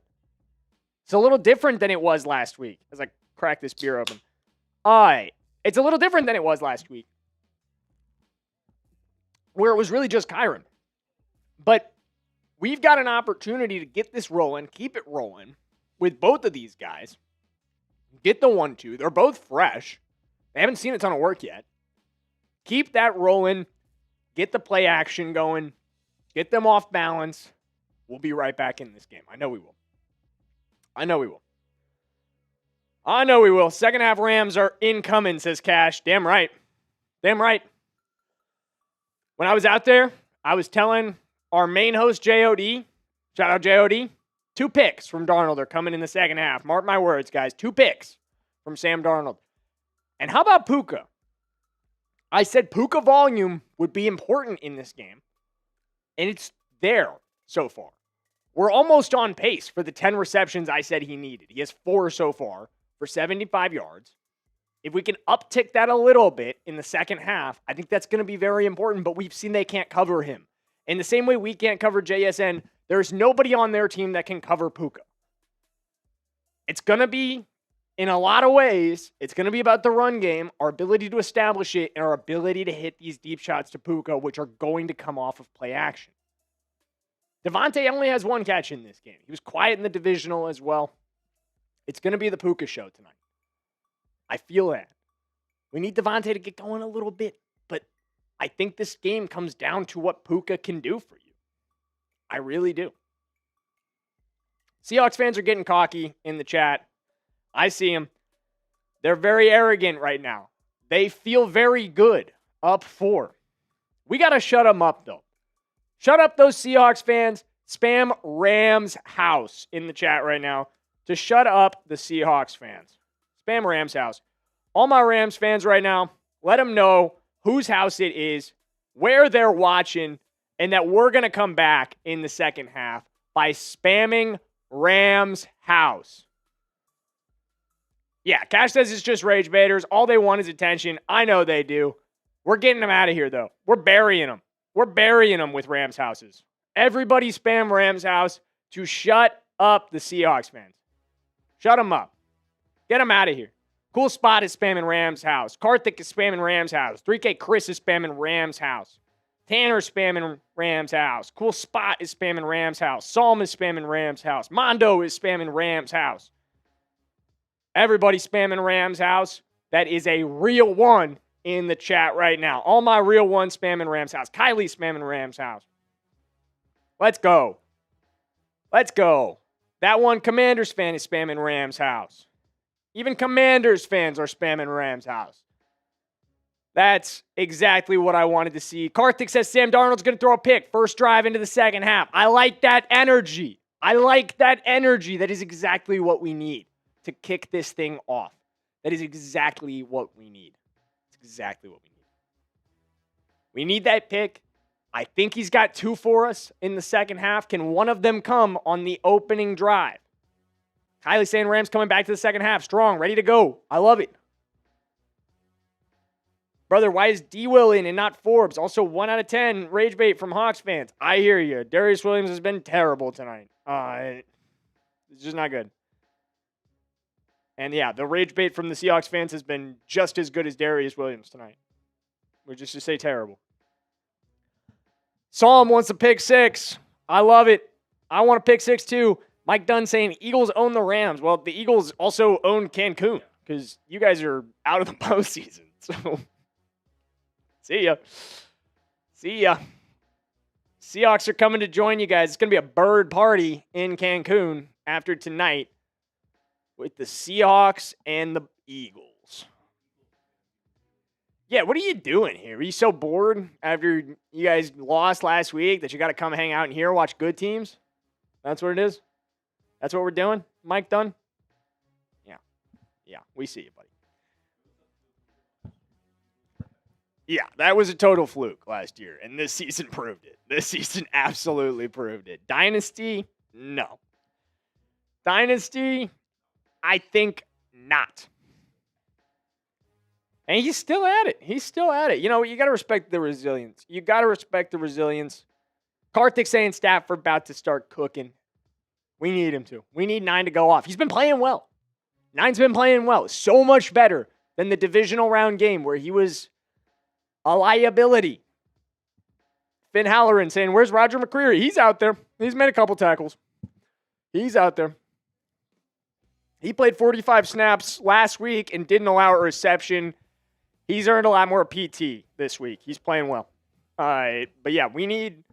It's a little different than it was last week. As I crack this beer open. It's a little different than it was last week, where it was really just Kyren. But we've got an opportunity to get this rolling, keep it rolling with both of these guys. Get the 1-2. They're both fresh. They haven't seen a ton of work yet. Keep that rolling. Get the play action going. Get them off balance. We'll be right back in this game. I know we will. Second half Rams are incoming, says Cash. Damn right. When I was out there, I was telling our main host, J.O.D., shout out J.O.D., 2 picks from Darnold are coming in the second half. Mark my words, guys. 2 picks from Sam Darnold. And how about Puka? I said Puka volume would be important in this game, and it's there so far. We're almost on pace for the 10 receptions I said he needed. He has 4 so far for 75 yards. If we can uptick that a little bit in the second half, I think that's going to be very important, but we've seen they can't cover him. In the same way we can't cover JSN, there's nobody on their team that can cover Puka. It's going to be, in a lot of ways, it's going to be about the run game, our ability to establish it, and our ability to hit these deep shots to Puka, which are going to come off of play action. Devontae only has 1 catch in this game. He was quiet in the divisional as well. It's going to be the Puka show tonight. I feel that. We need Devontae to get going a little bit, but I think this game comes down to what Puka can do for you. I really do. Seahawks fans are getting cocky in the chat. I see them. They're very arrogant right now. They feel very good. Up 4. We got to shut them up, though. Shut up those Seahawks fans. Spam Rams house in the chat right now to shut up the Seahawks fans. Spam Rams house. All my Rams fans right now, let them know whose house it is, where they're watching, and that we're going to come back in the second half by spamming Rams house. Yeah, Cash says it's just rage baiters. All they want is attention. I know they do. We're getting them out of here, though. We're burying them. We're burying them with Rams houses. Everybody spam Rams house to shut up the Seahawks fans. Shut them up. Get them out of here. Cool Spot is spamming Rams house. Karthik is spamming Rams house. 3K Chris is spamming Rams house. Tanner is spamming Rams house. Cool Spot is spamming Rams house. Psalm is spamming Rams house. Mondo is spamming Rams house. Everybody spamming Rams house. That is a real one in the chat right now. All my real ones spamming Rams house. Kylie spamming Rams house. Let's go. Let's go. That one Commanders fan is spamming Rams house. Even Commanders fans are spamming Rams house. That's exactly what I wanted to see. Karthik says Sam Darnold's going to throw a pick. First drive into the second half. I like that energy. I like that energy. That is exactly what we need to kick this thing off. That is exactly what we need. It's exactly what we need. We need that pick. I think he's got 2 for us in the second half. Can one of them come on the opening drive? Kylie saying Rams coming back to the second half. Strong, ready to go. I love it. Brother, why is D-Will in and not Forbes? Also, 1 out of 10 rage bait from Hawks fans. I hear you. Darius Williams has been terrible tonight. It's just not good. And yeah, the rage bait from the Seahawks fans has been just as good as Darius Williams tonight. Which is to say terrible. Psalm wants a pick 6. I love it. I want a pick 6 too. Mike Dunn saying Eagles own the Rams. Well, the Eagles also own Cancun because you guys are out of the postseason. So, see ya. See ya. Seahawks are coming to join you guys. It's going to be a bird party in Cancun after tonight with the Seahawks and the Eagles. Yeah, what are you doing here? Are you so bored after you guys lost last week that you got to come hang out in here, watch good teams? That's what it is? That's what we're doing? Mike Dunn? Yeah, we see you, buddy. Yeah, that was a total fluke last year, and this season proved it. This season absolutely proved it. Dynasty? No. Dynasty? I think not. And he's still at it. He's still at it. You know, you got to respect the resilience. You got to respect the resilience. Karthik saying Stafford about to start cooking. We need him to. We need 9 to go off. He's been playing well. 9's been playing well. So much better than the divisional round game where he was a liability. Finn Halloran saying, where's Roger McCreary? He's out there. He's made a couple tackles. He's out there. He played 45 snaps last week and didn't allow a reception. He's earned a lot more PT this week. He's playing well. But yeah, we need...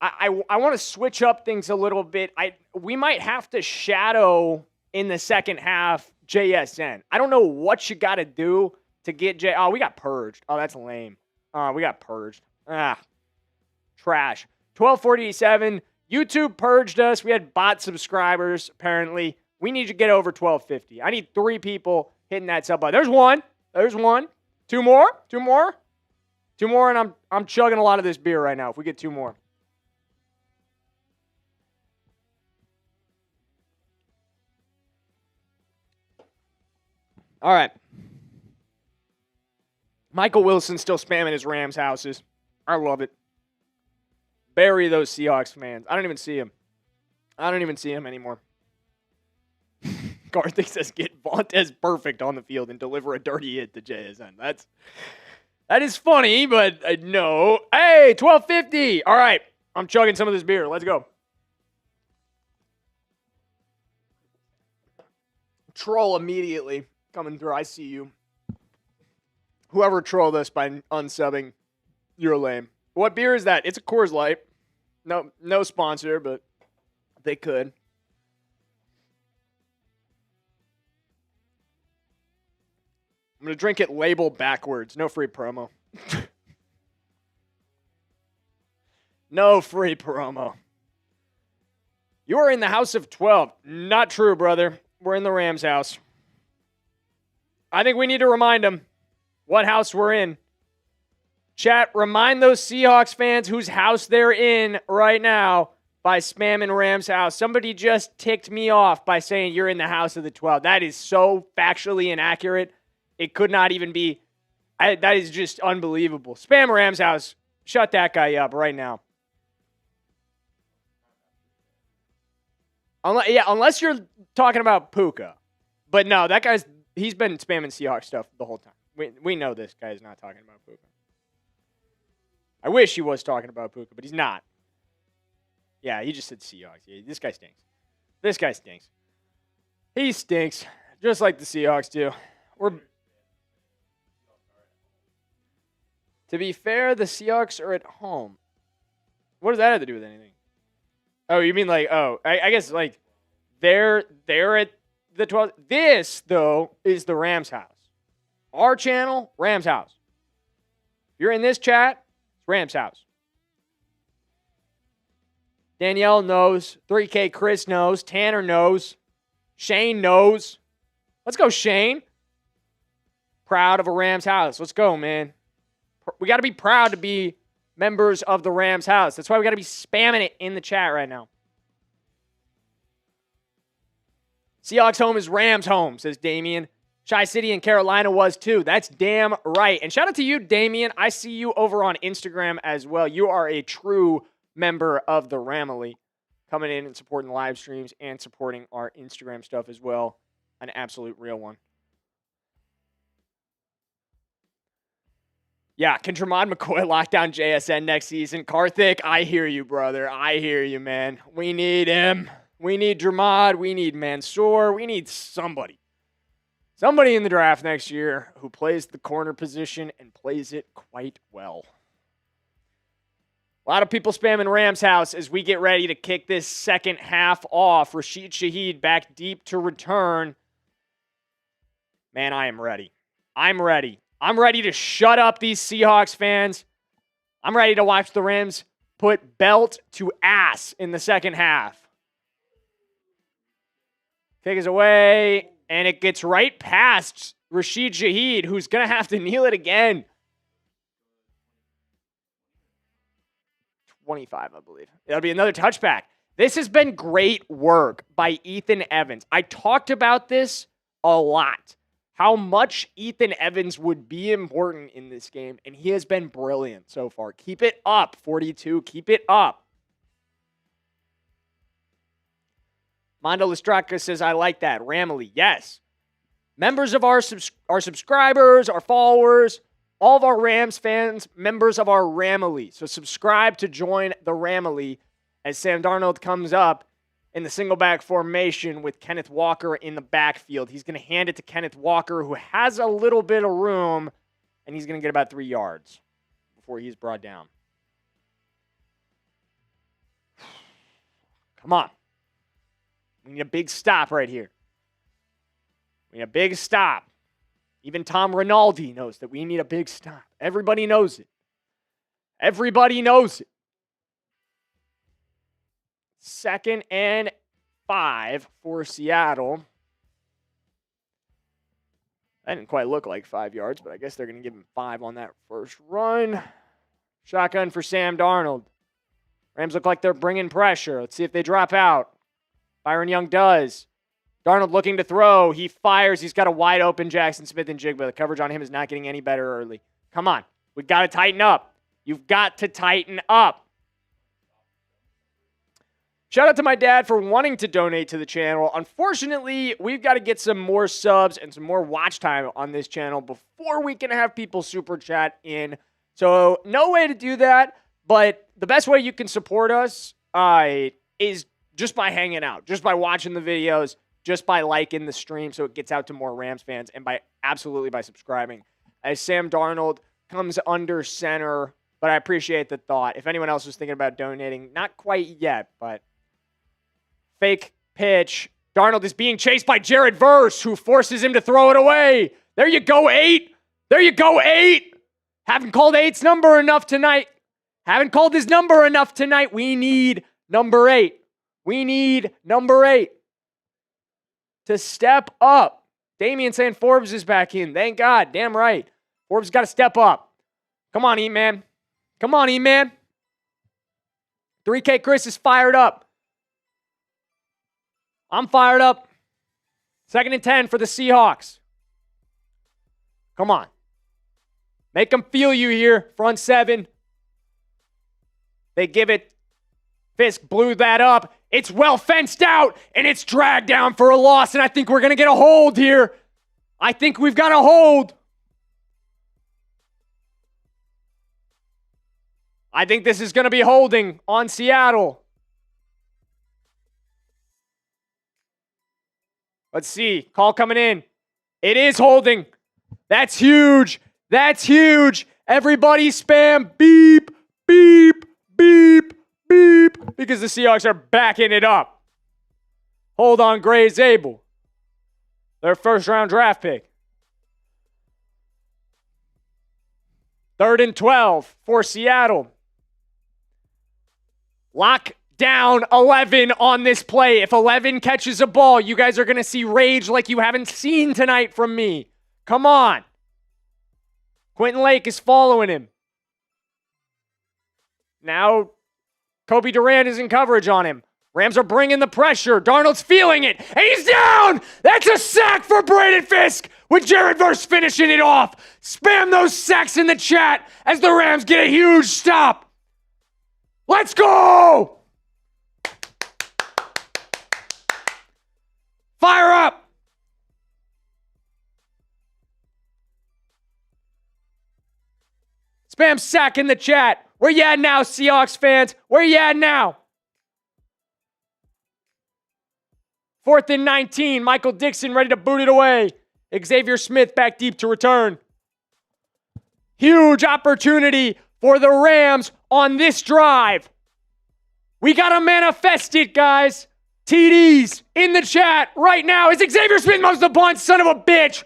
I want to switch up things a little bit. We might have to shadow in the second half JSN. I don't know what you got to do to get Oh, we got purged. Oh, that's lame. We got purged. Trash. 1247. YouTube purged us. We had bot subscribers, apparently. We need to get over 1250. I need 3 people hitting that sub button. There's one. There's one. 2 more. 2 more. 2 more, and I'm chugging a lot of this beer right now if we get 2 more. All right. Michael Wilson still spamming his Rams houses. I love it. Bury those Seahawks fans. I don't even see him. I don't even see him anymore. Karthik says get Vontaze perfect on the field and deliver a dirty hit to JSN. That is funny, but no. Hey, 1250. All right. I'm chugging some of this beer. Let's go. Troll immediately coming through. I see you. Whoever trolled us by unsubbing, you're lame. What beer is that? It's a Coors Light. No sponsor, but they could. I'm going to drink it label backwards. No free promo. No free promo. You are in the house of 12. Not true, brother. We're in the Rams house. I think we need to remind them what house we're in. Chat, remind those Seahawks fans whose house they're in right now by spamming Rams house. Somebody just ticked me off by saying you're in the house of the 12. That is so factually inaccurate. It could not even be. That is just unbelievable. Spam Rams house. Shut that guy up right now. Unless you're talking about Puka. But no, he's been spamming Seahawks stuff the whole time. We know this guy is not talking about Puka. I wish he was talking about Puka, but he's not. Yeah, he just said Seahawks. Yeah, this guy stinks. This guy stinks. He stinks, just like the Seahawks do. To be fair, the Seahawks are at home. What does that have to do with anything? Oh, you mean like, I guess like they're at the 12th. This, though, is the Rams house. Our channel, Rams house. If you're in this chat, it's Rams house. Danielle knows. 3K Chris knows. Tanner knows. Shane knows. Let's go, Shane. Proud of a Rams house. Let's go, man. We got to be proud to be members of the Rams house. That's why we got to be spamming it in the chat right now. Seahawks home is Rams home, says Damien. Chi City in Carolina was too. That's damn right. And shout out to you, Damien. I see you over on Instagram as well. You are a true member of the Ramily, coming in and supporting the live streams and supporting our Instagram stuff as well. An absolute real one. Yeah, can Dramad McCoy lock down JSN next season? Karthik, I hear you, brother. I hear you, man. We need him. We need Dramad. We need Mansour. We need somebody. Somebody in the draft next year who plays the corner position and plays it quite well. A lot of people spamming Rams house as we get ready to kick this second half off. Rashid Shaheed back deep to return. Man, I am ready. I'm ready. I'm ready to shut up these Seahawks fans. I'm ready to watch the Rams put belt to ass in the second half. Kick is away, and it gets right past Rashid Shaheed, who's going to have to kneel it again. 25, I believe. It'll be another touchback. This has been great work by Ethan Evans. I talked about this a lot. How much Ethan Evans would be important in this game, and he has been brilliant so far. Keep it up, 42. Keep it up. Mondo Lestraka says, I like that. Ramily, yes. Members of our subscribers, our followers, all of our Rams fans, members of our Ramily. So subscribe to join the Ramily as Sam Darnold comes up in the single back formation with Kenneth Walker in the backfield. He's going to hand it to Kenneth Walker, who has a little bit of room, and he's going to get about 3 yards before he's brought down. Come on. We need a big stop right here. We need a big stop. Even Tom Rinaldi knows that we need a big stop. Everybody knows it. Everybody knows it. 2nd and 5 for Seattle. That didn't quite look like 5 yards, but I guess they're going to give him 5 on that first run. Shotgun for Sam Darnold. Rams look like they're bringing pressure. Let's see if they drop out. Byron Young does. Darnold looking to throw. He fires. He's got a wide open Jaxon Smith-Njigba. The coverage on him is not getting any better early. Come on. We've got to tighten up. You've got to tighten up. Shout out to my dad for wanting to donate to the channel. Unfortunately, we've got to get some more subs and some more watch time on this channel before we can have people super chat in. So no way to do that, but the best way you can support us is just by hanging out, just by watching the videos, just by liking the stream so it gets out to more Rams fans, and absolutely by subscribing. As Sam Darnold comes under center, but I appreciate the thought. If anyone else was thinking about donating, not quite yet, but fake pitch. Darnold is being chased by Jared Verse, who forces him to throw it away. There you go, 8. There you go, 8. Haven't called 8's number enough tonight. Haven't called his number enough tonight. We need number 8. We need number 8 to step up. Damian saying Forbes is back in. Thank God. Damn right. Forbes got to step up. Come on, E-Man. Come on, E-Man. 3K Chris is fired up. I'm fired up. 2nd and 10 for the Seahawks. Come on. Make them feel you here. Front 7. They give it. Fisk blew that up. It's well fenced out, and it's dragged down for a loss, and I think we're going to get a hold here. I think we've got a hold. I think this is going to be holding on Seattle. Let's see. Call coming in. It is holding. That's huge. That's huge. Everybody spam beep, beep, beep, beep, because the Seahawks are backing it up. Hold on, Gray Zabel. Their first-round draft pick. 3rd and 12 for Seattle. Lock down 11 on this play. If 11 catches a ball, you guys are going to see rage like you haven't seen tonight from me. Come on. Quentin Lake is following him. Now, Kobe Durant is in coverage on him. Rams are bringing the pressure. Darnold's feeling it. And he's down! That's a sack for Braden Fisk with Jared Verse finishing it off. Spam those sacks in the chat as the Rams get a huge stop. Let's go! Fire up! Spam sack in the chat. Where you at now, Seahawks fans? Where you at now? 4th and 19. Michael Dixon ready to boot it away. Xavier Smith back deep to return. Huge opportunity for the Rams on this drive. We got to manifest it, guys. TDs in the chat right now. Is Xavier Smith moves the punt, son of a bitch.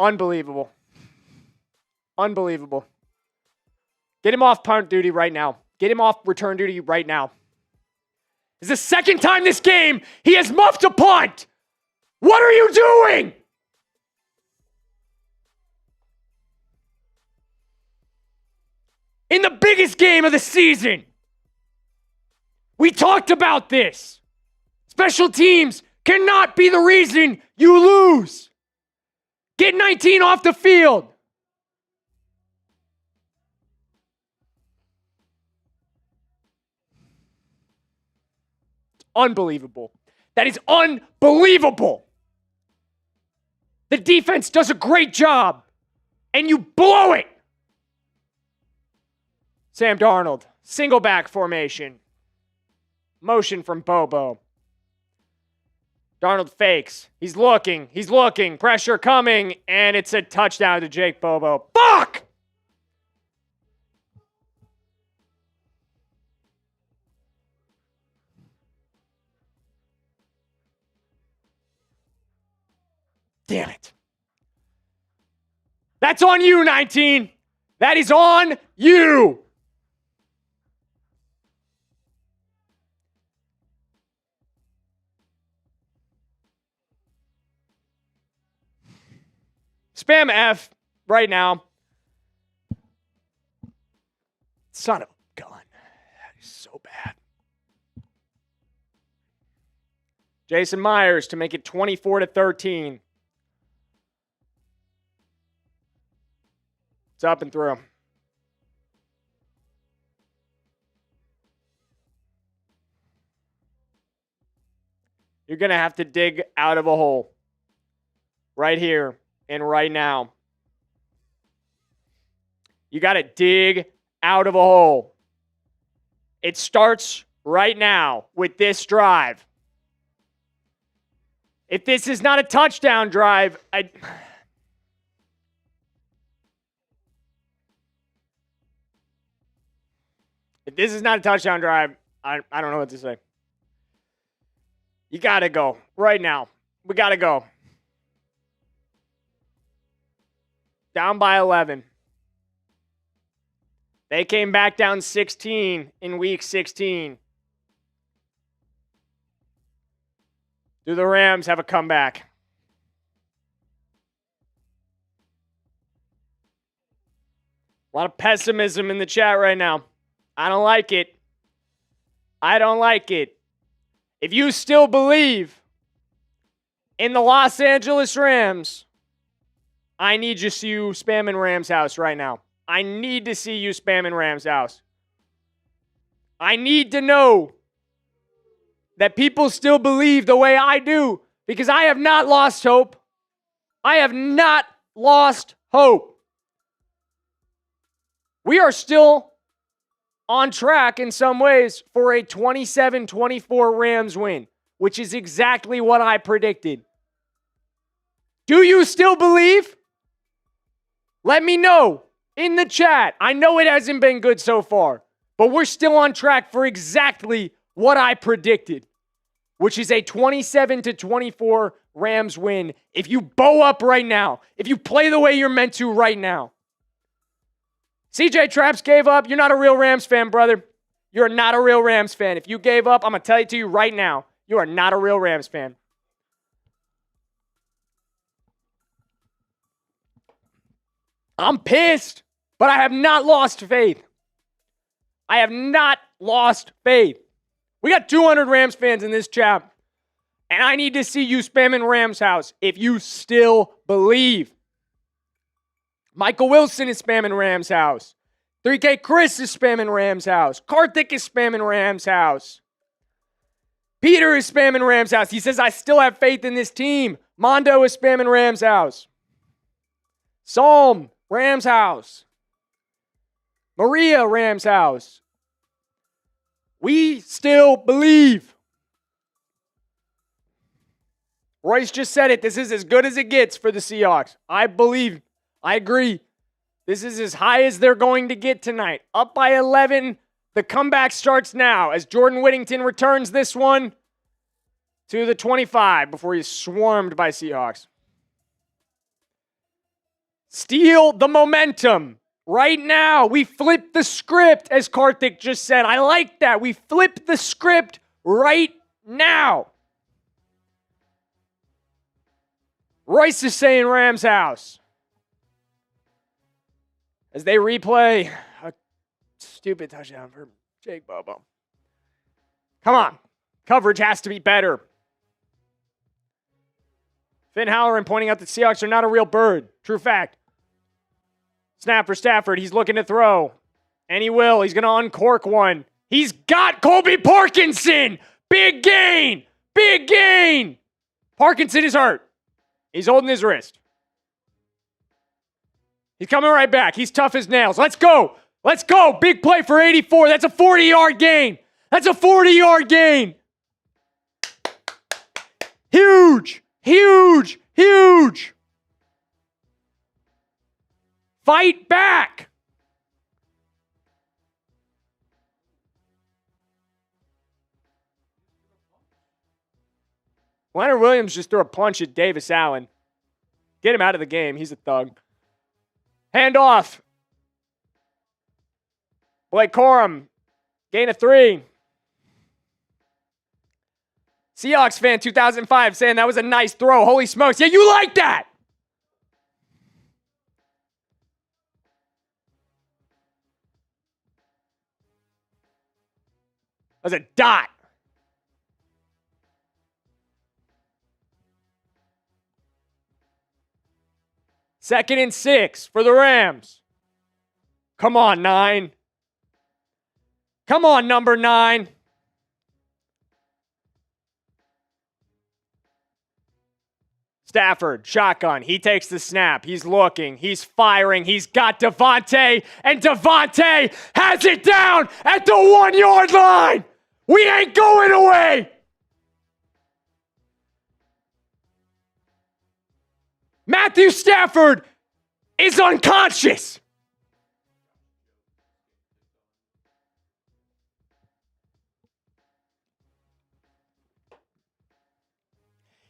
Unbelievable. Unbelievable. Get him off punt duty right now. Get him off return duty right now. It's the second time this game he has muffed a punt. What are you doing? In the biggest game of the season. We talked about this. Special teams cannot be the reason you lose. Get 19 off the field. It's unbelievable. That is unbelievable. The defense does a great job, and you blow it. Sam Darnold, single back formation. Motion from Bobo. Darnold fakes. He's looking. Pressure coming. And it's a touchdown to Jake Bobo. Fuck! Damn it. That's on you, 19. That is on you. Spam F right now. Son of a gun. That is so bad. Jason Myers to make it 24-13. It's up and through. You're going to have to dig out of a hole. Right here and right now. You got to dig out of a hole. It starts right now with this drive. If this is not a touchdown drive, If this is not a touchdown drive, I don't know what to say. You got to go right now. We got to go. Down by 11. They came back down 16 in week 16. Do the Rams have a comeback? A lot of pessimism in the chat right now. I don't like it. I don't like it. If you still believe in the Los Angeles Rams, I need to see you spamming Rams house right now. I need to see you spamming Rams house. I need to know that people still believe the way I do, because I have not lost hope. I have not lost hope. We are still on track in some ways for a 27-24 Rams win, which is exactly what I predicted. Do you still believe? Let me know in the chat. I know it hasn't been good so far, but we're still on track for exactly what I predicted, which is a 27-24 Rams win. If you bow up right now, if you play the way you're meant to right now. CJ Traps gave up. You're not a real Rams fan, brother. You're not a real Rams fan. If you gave up, I'm going to tell it to you right now. You are not a real Rams fan. I'm pissed, but I have not lost faith. I have not lost faith. We got 200 Rams fans in this chat, and I need to see you spamming Rams house if you still believe. Michael Wilson is spamming Rams house. 3K Chris is spamming Rams house. Karthik is spamming Rams house. Peter is spamming Rams house. He says, I still have faith in this team. Mondo is spamming Rams house. Psalm, Rams house. Maria, Rams house. We still believe. Royce just said it. This is as good as it gets for the Seahawks. I believe. I agree. This is as high as they're going to get tonight. Up by 11. The comeback starts now as Jordan Whittington returns this one to the 25 before he's swarmed by Seahawks. Steal the momentum. Right now, we flip the script, as Karthik just said. I like that. We flip the script right now. Royce is saying Rams house. As they replay a stupid touchdown for Jake Bobo. Come on. Coverage has to be better. Finn Halloran pointing out that Seahawks are not a real bird. True fact. Snap for Stafford. He's looking to throw. And he will. He's going to uncork one. He's got Colby Parkinson. Big gain. Big gain. Parkinson is hurt. He's holding his wrist. He's coming right back. He's tough as nails. Let's go. Let's go. Big play for 84. That's a 40-yard gain. That's a 40-yard gain. Huge. Huge. Huge. Fight back. Leonard Williams just threw a punch at Davis Allen. Get him out of the game. He's a thug. Hand off. Blake Corum. Gain of 3. Seahawks fan 2005 saying that was a nice throw. Holy smokes. Yeah, you like that. That was a dot. Second and 6 for the Rams. Come on, 9. Come on, number 9. Stafford, shotgun. He takes the snap. He's looking. He's firing. He's got Devontae. And Devontae has it down at the 1-yard line. We ain't going away. Matthew Stafford is unconscious.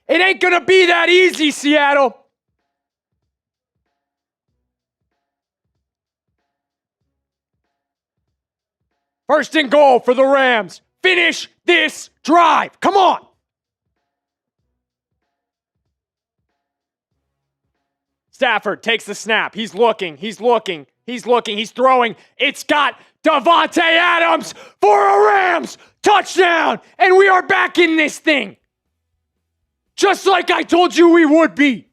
It ain't going to be that easy, Seattle. First and goal for the Rams. Finish this drive. Come on. Stafford takes the snap. He's looking. He's throwing. It's got Davante Adams for a Rams touchdown. And we are back in this thing. Just like I told you we would be.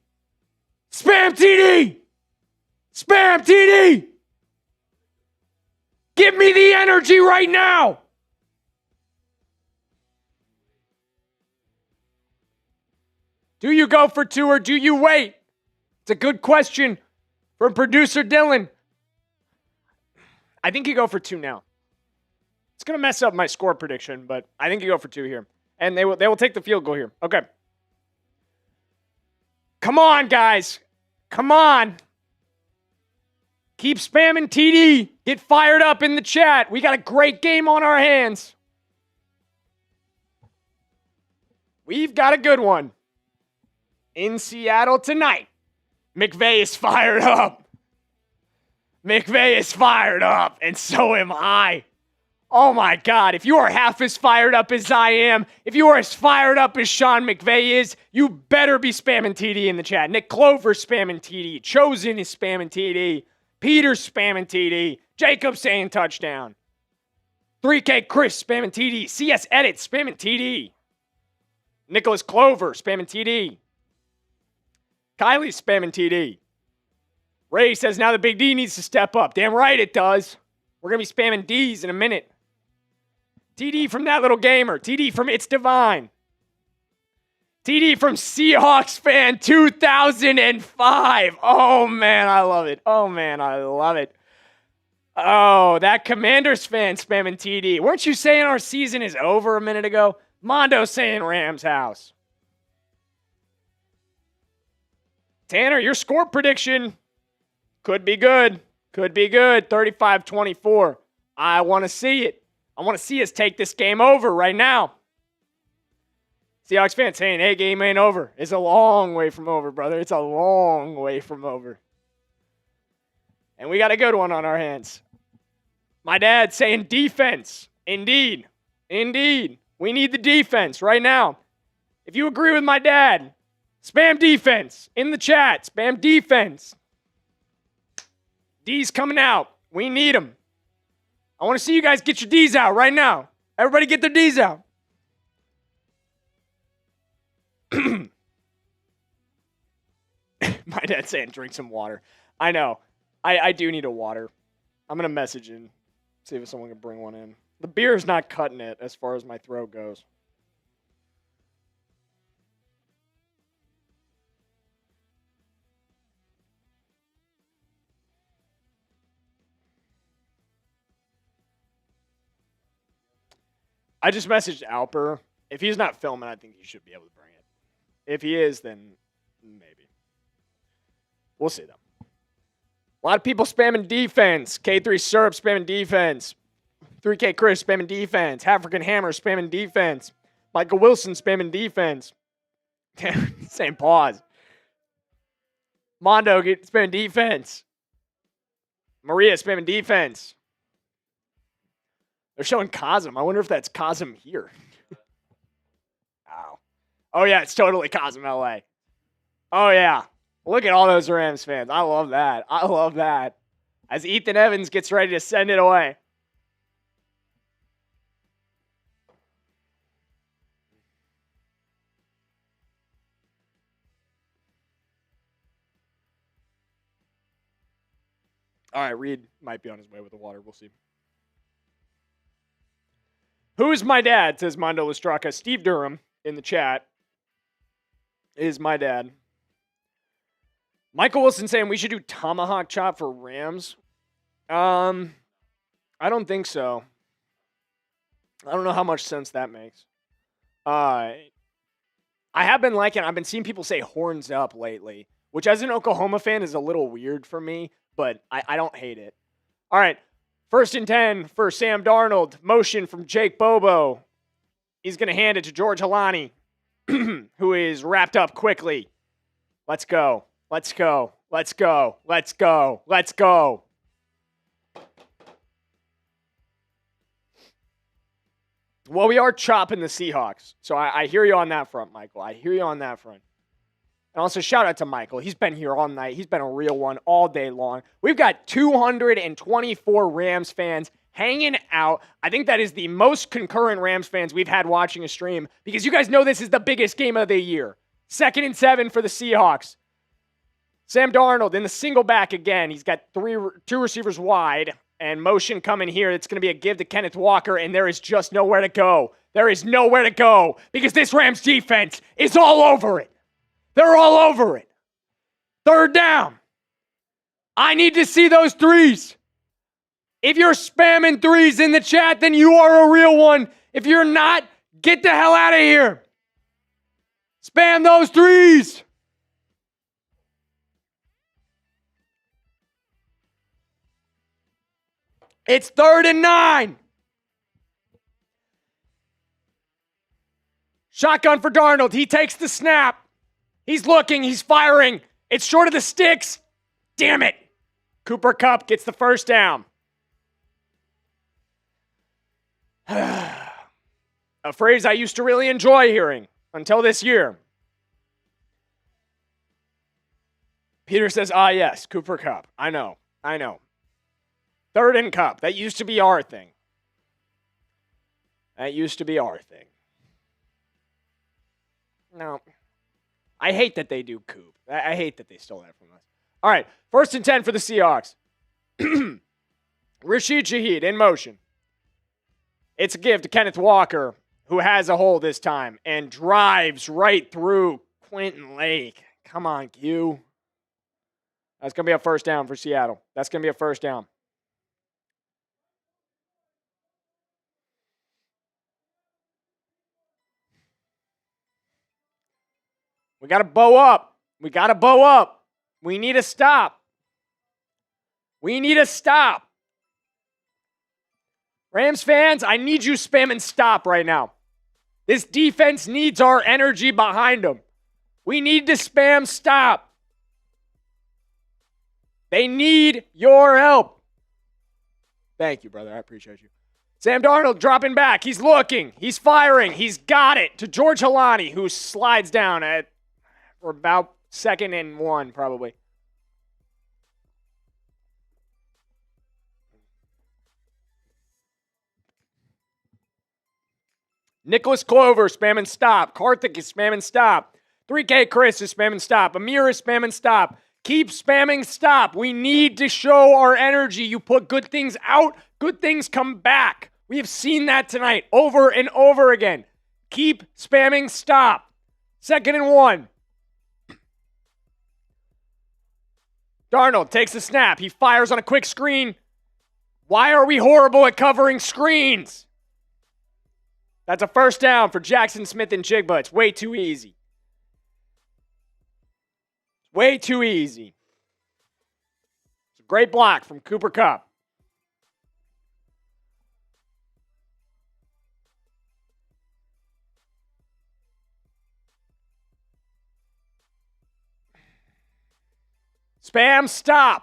Spam TD. Spam TD. Give me the energy right now. Do you go for 2 or do you wait? It's a good question from producer Dylan. I think you go for 2 now. It's going to mess up my score prediction, but I think you go for 2 here. And they will take the field goal here. Okay. Come on, guys. Come on. Keep spamming TD. Get fired up in the chat. We got a great game on our hands. We've got a good one in Seattle tonight. McVay is fired up. McVay is fired up, and so am I. Oh my God, if you are half as fired up as I am, if you are as fired up as Sean McVay is, you better be spamming TD in the chat. Nick Clover's spamming TD. Chosen is spamming TD. Peter's spamming TD. Jacob saying touchdown. 3K Chris spamming TD. CS Edit spamming TD. Nicholas Clover spamming TD. Kylie's spamming TD. Ray says now the big D needs to step up. Damn right it does. We're going to be spamming D's in a minute. TD from That Little Gamer. TD from It's Divine. TD from Seahawks fan 2005. Oh, man, I love it. Oh, man, I love it. Oh, that Commanders fan spamming TD. Weren't you saying our season is over a minute ago? Mondo saying Rams house. Tanner, your score prediction could be good. Could be good. 35-24. I want to see it. I want to see us take this game over right now. Seahawks fan saying, hey, game ain't over. It's a long way from over, brother. It's a long way from over. And we got a good one on our hands. My dad saying defense. Indeed. Indeed. We need the defense right now. If you agree with my dad, spam defense in the chat. Spam defense. D's coming out. We need them. I want to see you guys get your D's out right now. Everybody get their D's out. My dad's saying drink some water. I know. I do need a water. I'm going to message in. See if someone can bring one in. The beer's not cutting it as far as my throat goes. I just messaged Alper. If he's not filming, I think he should be able to bring it. If he is, then maybe. We'll see, though. A lot of people spamming defense. K3 Syrup spamming defense. 3K Chris spamming defense. African Hammer spamming defense. Michael Wilson spamming defense. Same pause. Mondo spamming defense. Maria spamming defense. They're showing Cosm. I wonder if that's Cosm here. Ow. Oh, yeah, it's totally Cosm LA. Oh, yeah. Look at all those Rams fans. I love that. I love that. As Ethan Evans gets ready to send it away. All right, Reed might be on his way with the water. We'll see. Who's my dad, says Mondo Lestraka. Steve Durham in the chat is my dad. Michael Wilson saying we should do tomahawk chop for Rams. I don't think so. I don't know how much sense that makes. I've been seeing people say horns up lately, which as an Oklahoma fan is a little weird for me, but I don't hate it. All right. 1st and 10 for Sam Darnold. Motion from Jake Bobo. He's going to hand it to George Halani. who is wrapped up quickly. Let's go. Let's go. Let's go. Let's go. Let's go. Well, we are chopping the Seahawks. So I hear you on that front, Michael. I hear you on that front. And also, shout out to Michael. He's been here all night. He's been a real one all day long. We've got 224 Rams fans hanging out. I think that is the most concurrent Rams fans we've had watching a stream because you guys know this is the biggest game of the year. 2nd and 7 for the Seahawks. Sam Darnold in the single back again. He's got two receivers wide and motion coming here. It's going to be a give to Kenneth Walker, and there is just nowhere to go. There is nowhere to go because this Rams defense is all over it. They're all over it. 3rd down. I need to see those threes. If you're spamming threes in the chat, then you are a real one. If you're not, get the hell out of here. Spam those threes. It's 3rd and 9. Shotgun for Darnold. He takes the snap. He's looking. He's firing. It's short of the sticks. Damn it. Cooper Kupp gets the first down. A phrase I used to really enjoy hearing until this year. Peter says, yes, Cooper Kupp. I know. 3rd and Kupp. That used to be our thing. No. I hate that they do Coop. I hate that they stole that from us. All right, 1st and 10 for the Seahawks. Rashid Shaheed in motion. It's a give to Kenneth Walker, who has a hole this time and drives right through Quentin Lake. Come on, Q. That's going to be a first down for Seattle. That's going to be a first down. We got to bow up. We need a stop. Rams fans, I need you spamming stop right now. This defense needs our energy behind them. We need to spam stop. They need your help. Thank you, brother. I appreciate you. Sam Darnold dropping back. He's looking. He's firing. He's got it to George Halani, who slides down for about 2nd and 1, probably. Nicholas Clover spamming stop. Karthik is spamming stop. 3K Chris is spamming stop. Amir is spamming stop. Keep spamming stop. We need to show our energy. You put good things out, good things come back. We have seen that tonight over and over again. Keep spamming stop. 2nd and 1. Darnold takes the snap. He fires on a quick screen. Why are we horrible at covering screens? That's a first down for Jaxon Smith-Njigba. It's way too easy. It's a great block from Cooper Kupp. Spam stop.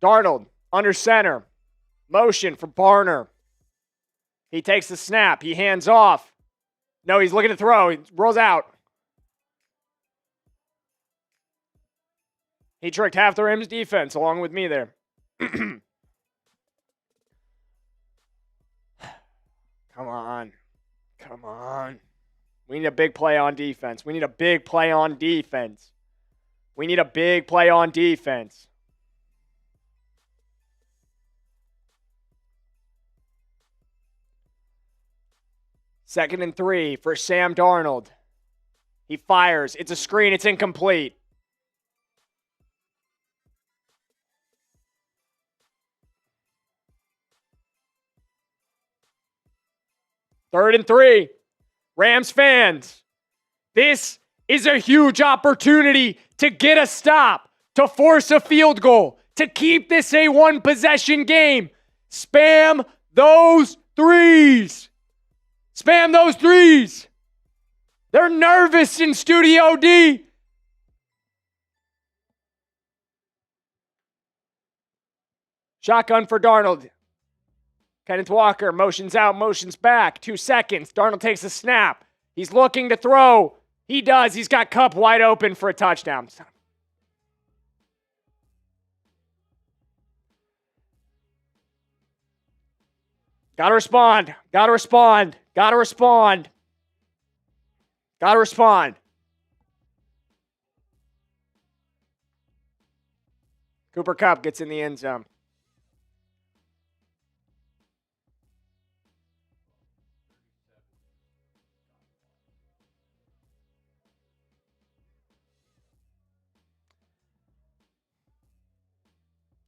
Darnold, under center. Motion for Barner. He takes the snap. He hands off. No, he's looking to throw. He rolls out. He tricked half the Rams defense along with me there. Come on. We need a big play on defense. 2nd and 3 for Sam Darnold. He fires. It's a screen. It's incomplete. Third and 3. Rams fans, this is a huge opportunity to get a stop, to force a field goal, to keep this a one-possession game. Spam those threes. Spam those threes. They're nervous in Studio D. Shotgun for Darnold. Kenneth Walker motions out, motions back. 2 seconds. Darnold takes a snap. He's looking to throw. He does. He's got Kupp wide open for a touchdown. Gotta respond. Gotta respond. Gotta respond. Gotta respond. Cooper Kupp gets in the end zone.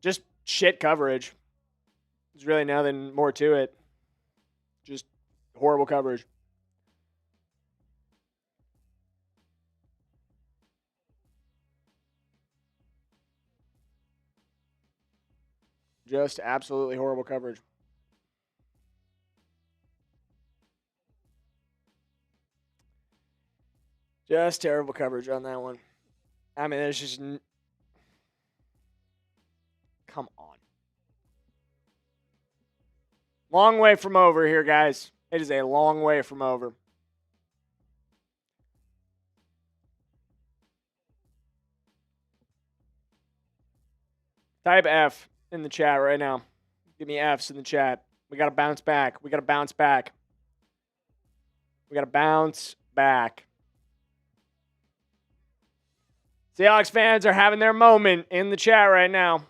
Just shit coverage. There's really nothing more to it. Just horrible coverage. Just absolutely horrible coverage. Just terrible coverage on that one. I mean, there's just... Come on. Long way from over here, guys. It is a long way from over. Type F in the chat right now. Give me Fs in the chat. We got to bounce back. We got to bounce back. We got to bounce back. Seahawks fans are having their moment in the chat right now.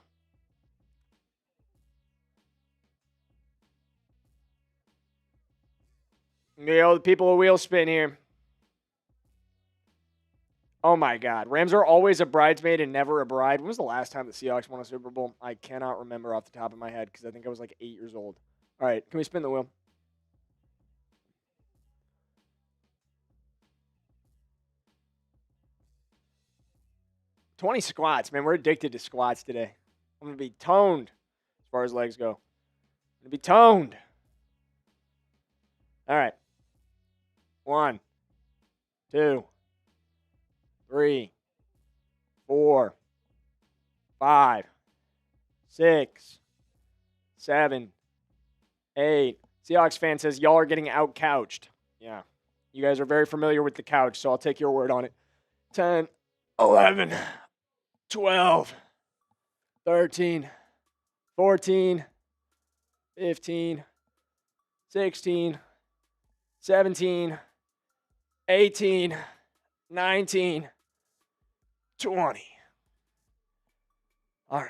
The people a wheel spin here. Oh my God. Rams are always a bridesmaid and never a bride. When was the last time the Seahawks won a Super Bowl? I cannot remember off the top of my head because I think I was like 8 years old. All right. Can we spin the wheel? $20 squats. Man, we're addicted to squats today. I'm going to be toned as far as legs go. I'm going to be toned. All right. 1, 2, 3, 4, 5, 6, 7, 8. Seahawks fan says, y'all are getting out-couched. Yeah. You guys are very familiar with the couch, so I'll take your word on it. 10, 11, 12, 13, 14, 15, 16, 17, 18, 19, 20. All right.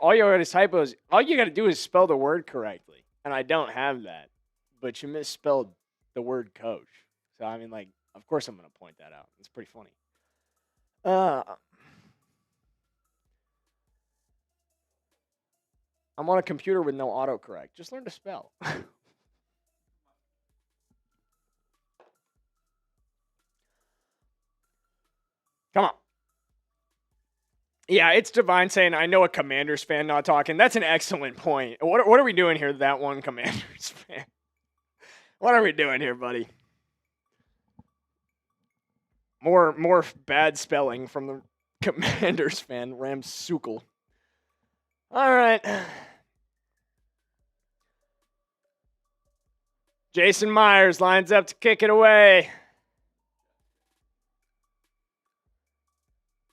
All you got is typos. All you got to do is spell the word correctly. And I don't have that. But you misspelled the word coach. So, I mean, like, of course I'm going to point that out. It's pretty funny. I'm on a computer with no autocorrect. Just learn to spell. Come on. Yeah, it's Divine saying, I know a Commanders fan not talking. That's an excellent point. What are we doing here, that one Commanders fan? What are we doing here, buddy? More bad spelling from the Commanders fan, Ramsukal. All right. Jason Myers lines up to kick it away.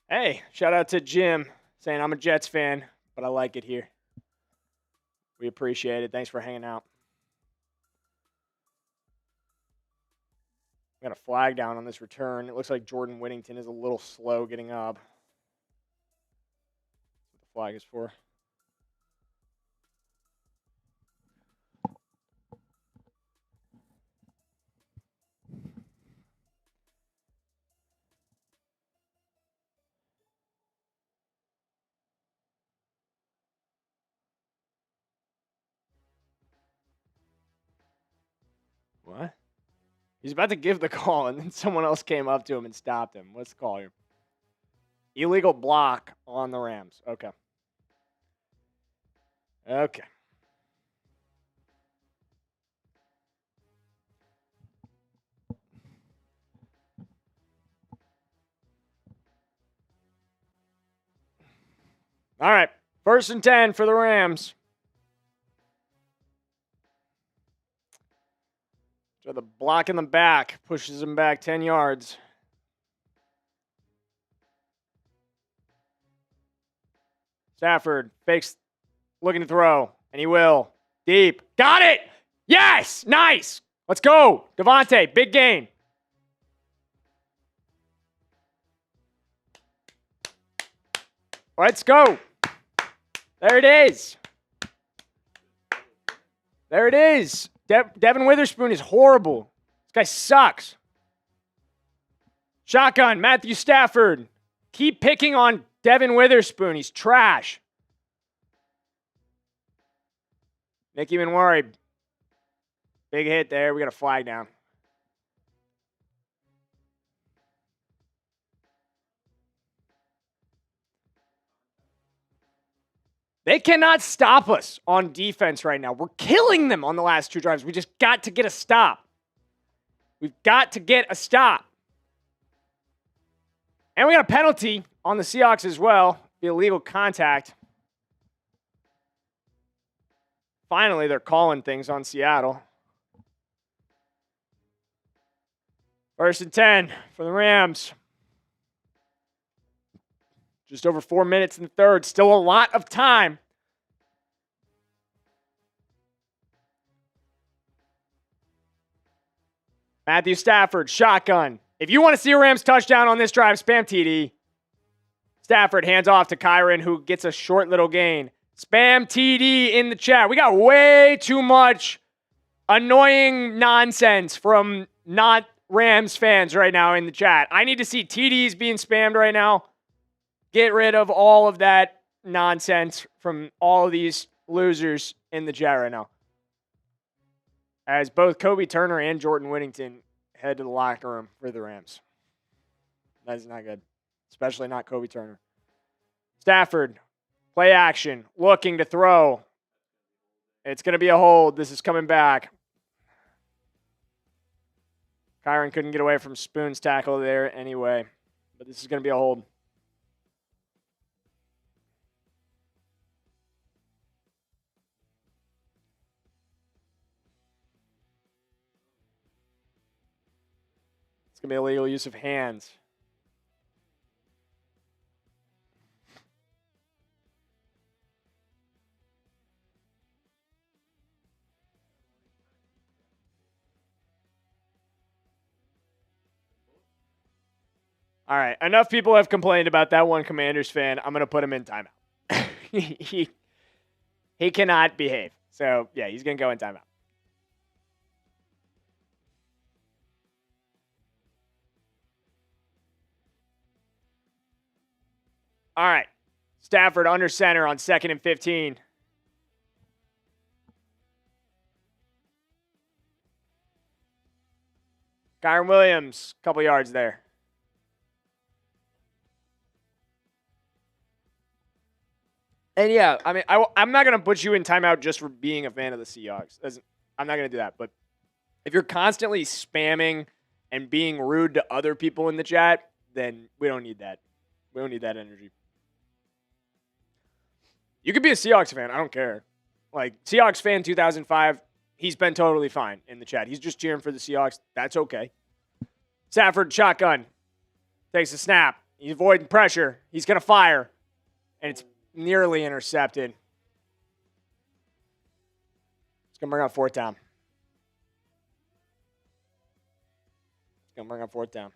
Hey, shout out to Jim saying I'm a Jets fan, but I like it here. We appreciate it. Thanks for hanging out. Got a flag down on this return. It looks like Jordan Whittington is a little slow getting up. That's what the flag is for. What? He's about to give the call, and then someone else came up to him and stopped him. What's the call here? Illegal block on the Rams. Okay. Okay. All right. 1st and 10 for the Rams. So the block in the back pushes him back 10 yards. Stafford fakes, looking to throw, and he will. Deep. Got it! Yes! Nice! Let's go. Devontae, big gain. Let's go. There it is. There it is. Devin Witherspoon is horrible. This guy sucks. Shotgun, Matthew Stafford. Keep picking on Devin Witherspoon. He's trash. Nicky Manwari. Big hit there. We got a flag down. They cannot stop us on defense right now. We're killing them on the last 2 drives. We just got to get a stop. We've got to get a stop. And we got a penalty on the Seahawks as well. The illegal contact. Finally, they're calling things on Seattle. 1st and 10 for the Rams. Just over 4 minutes in the third. Still a lot of time. Matthew Stafford, shotgun. If you want to see a Rams touchdown on this drive, spam TD. Stafford hands off to Kyren, who gets a short little gain. Spam TD in the chat. We got way too much annoying nonsense from not Rams fans right now in the chat. I need to see TDs being spammed right now. Get rid of all of that nonsense from all of these losers in the chat right now. As both Kobe Turner and Jordan Whittington head to the locker room for the Rams. That is not good. Especially not Kobe Turner. Stafford, play action, looking to throw. It's going to be a hold. This is coming back. Kyren couldn't get away from Spoon's tackle there anyway. But this is going to be a hold. It's going to be illegal use of hands. All right, enough people have complained about that one Commanders fan. I'm going to put him in timeout. he cannot behave. So, yeah, he's going to go in timeout. All right, Stafford under center on 2nd and 15. Kyren Williams, couple yards there. And yeah, I mean, I'm not going to put you in timeout just for being a fan of the Seahawks. I'm not going to do that. But if you're constantly spamming and being rude to other people in the chat, then we don't need that. We don't need that energy. You could be a Seahawks fan. I don't care. Like, Seahawks fan 2005, he's been totally fine in the chat. He's just cheering for the Seahawks. That's okay. Stafford, shotgun. Takes a snap. He's avoiding pressure. He's going to fire. And it's nearly intercepted. It's going to bring up 4th down. It's going to bring up 4th down.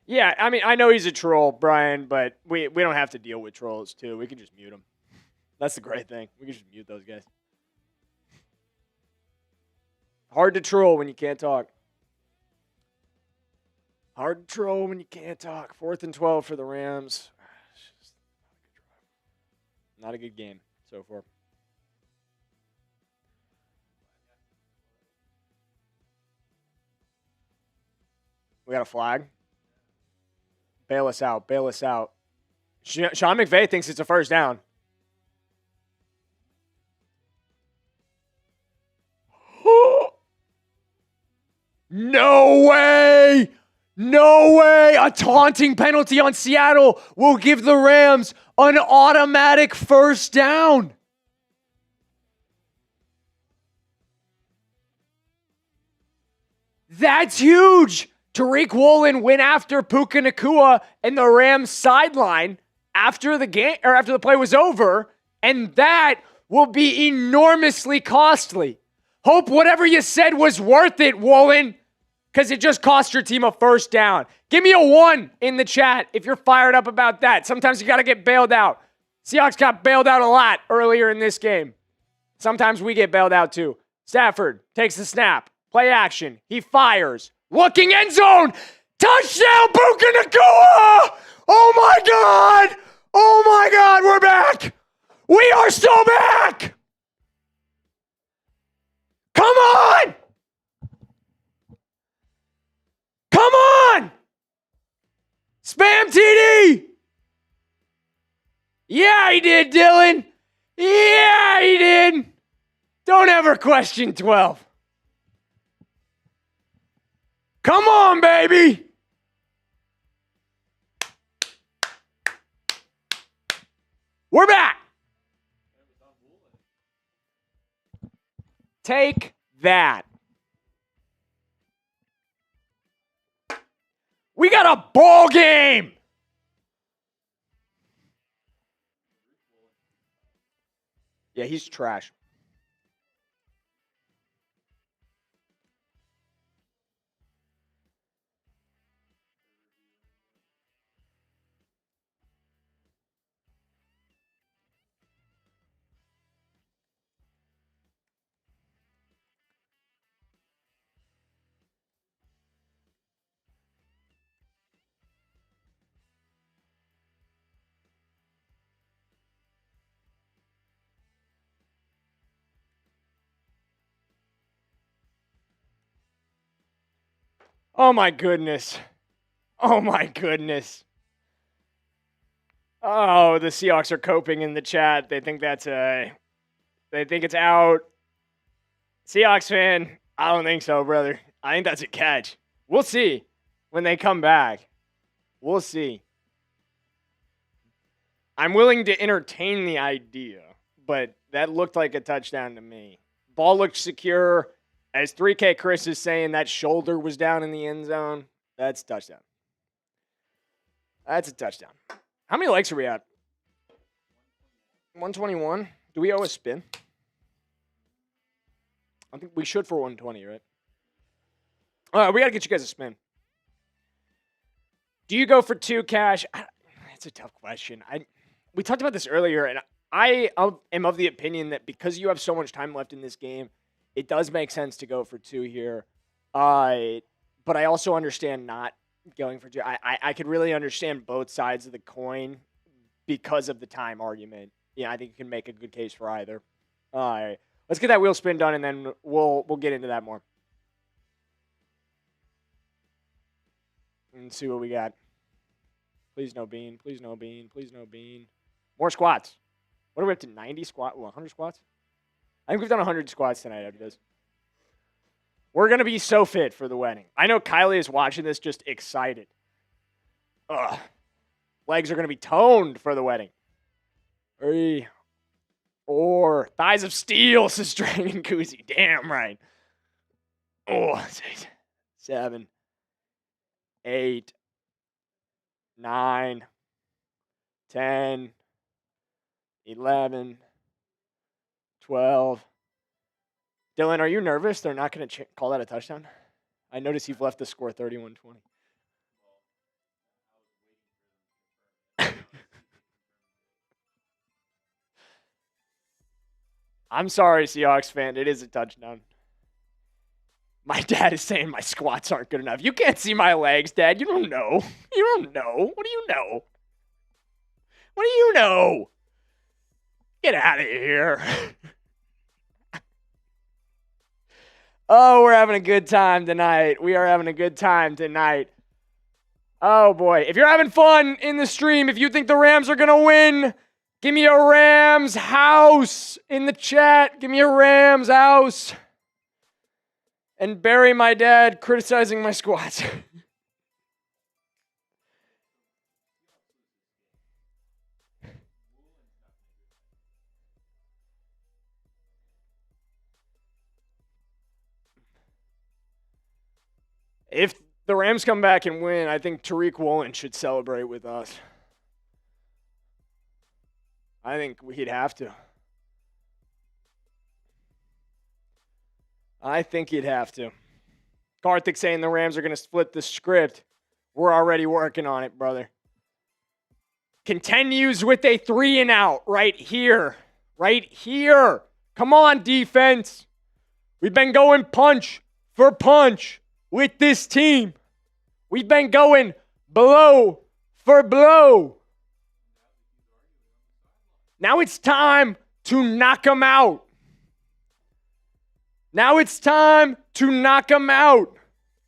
Yeah, I mean, I know he's a troll, Brian, but we don't have to deal with trolls, too. We can just mute them. That's the great thing. We can just mute those guys. Hard to troll when you can't talk. Hard to troll when you can't talk. 4th and 12 for the Rams. It's just not a good game so far. We got a flag. Bail us out. Bail us out. Sean McVay thinks it's a first down. No way! No way! A taunting penalty on Seattle will give the Rams an automatic first down. That's huge! Tariq Woolen went after Puka Nacua and the Rams sideline after the game or after the play was over, and that will be enormously costly. Hope whatever you said was worth it, Woolen, because it just cost your team a first down. Give me a 1 in the chat if you're fired up about that. Sometimes you got to get bailed out. Seahawks got bailed out a lot earlier in this game. Sometimes we get bailed out too. Stafford takes the snap. Play action. He fires. Looking end zone. Touchdown, Puka Nacua! Oh my God! Oh my God, we're back! We are so back! Come on! Come on! Spam TD! Yeah, he did, Dylan. Yeah, he did. Don't ever question 12. Come on, baby. We're back. Take that. We got a ball game. Yeah, he's trash. Oh my goodness. Oh my goodness. Oh, the Seahawks are coping in the chat. They think they think it's out. Seahawks fan, I don't think so, brother. I think that's a catch. We'll see when they come back. We'll see. I'm willing to entertain the idea, but that looked like a touchdown to me. Ball looked secure. As 3K Chris is saying, that shoulder was down in the end zone. That's a touchdown. That's a touchdown. How many likes are we at? 121. Do we owe a spin? I think we should for 120, right? All right, we got to get you guys a spin. Do you go for 2 cash? It's a tough question. We talked about this earlier, and I am of the opinion that because you have so much time left in this game, it does make sense to go for 2 here. But I also understand not going for 2. I could really understand both sides of the coin because of the time argument. Yeah, I think you can make a good case for either. All right. Let's get that wheel spin done, and then we'll get into that more. And see what we got. Please no bean. Please no bean. Please no bean. More squats. What are we up to? 90 squats? 100 squats? I think we've done 100 squats tonight after this. We're going to be so fit for the wedding. I know Kylie is watching this just excited. Ugh. Legs are going to be toned for the wedding. 3, 4. Thighs of steel, says Dragon Koozie. Damn right. 6, 7, 8, 9, 10, 11, 12. Dylan, are you nervous? They're not going to call that a touchdown? I notice you've left the score 31-20. I'm sorry, Seahawks fan. It is a touchdown. My dad is saying my squats aren't good enough. You can't see my legs, Dad. You don't know. You don't know. What do you know? What do you know? Get out of here. Oh, we're having a good time tonight. We are having a good time tonight. Oh, boy. If you're having fun in the stream, if you think the Rams are going to win, give me a Rams house in the chat. Give me a Rams house. And bury my dad criticizing my squats. If the Rams come back and win, I think Tariq Woolen should celebrate with us. I think he'd have to. I think he'd have to. Karthik saying the Rams are going to split the script. We're already working on it, brother. Continues with a 3-and-out right here. Right here. Come on, defense. We've been going punch for punch with this team. We've been going blow for blow. Now it's time to knock them out. Now it's time to knock them out.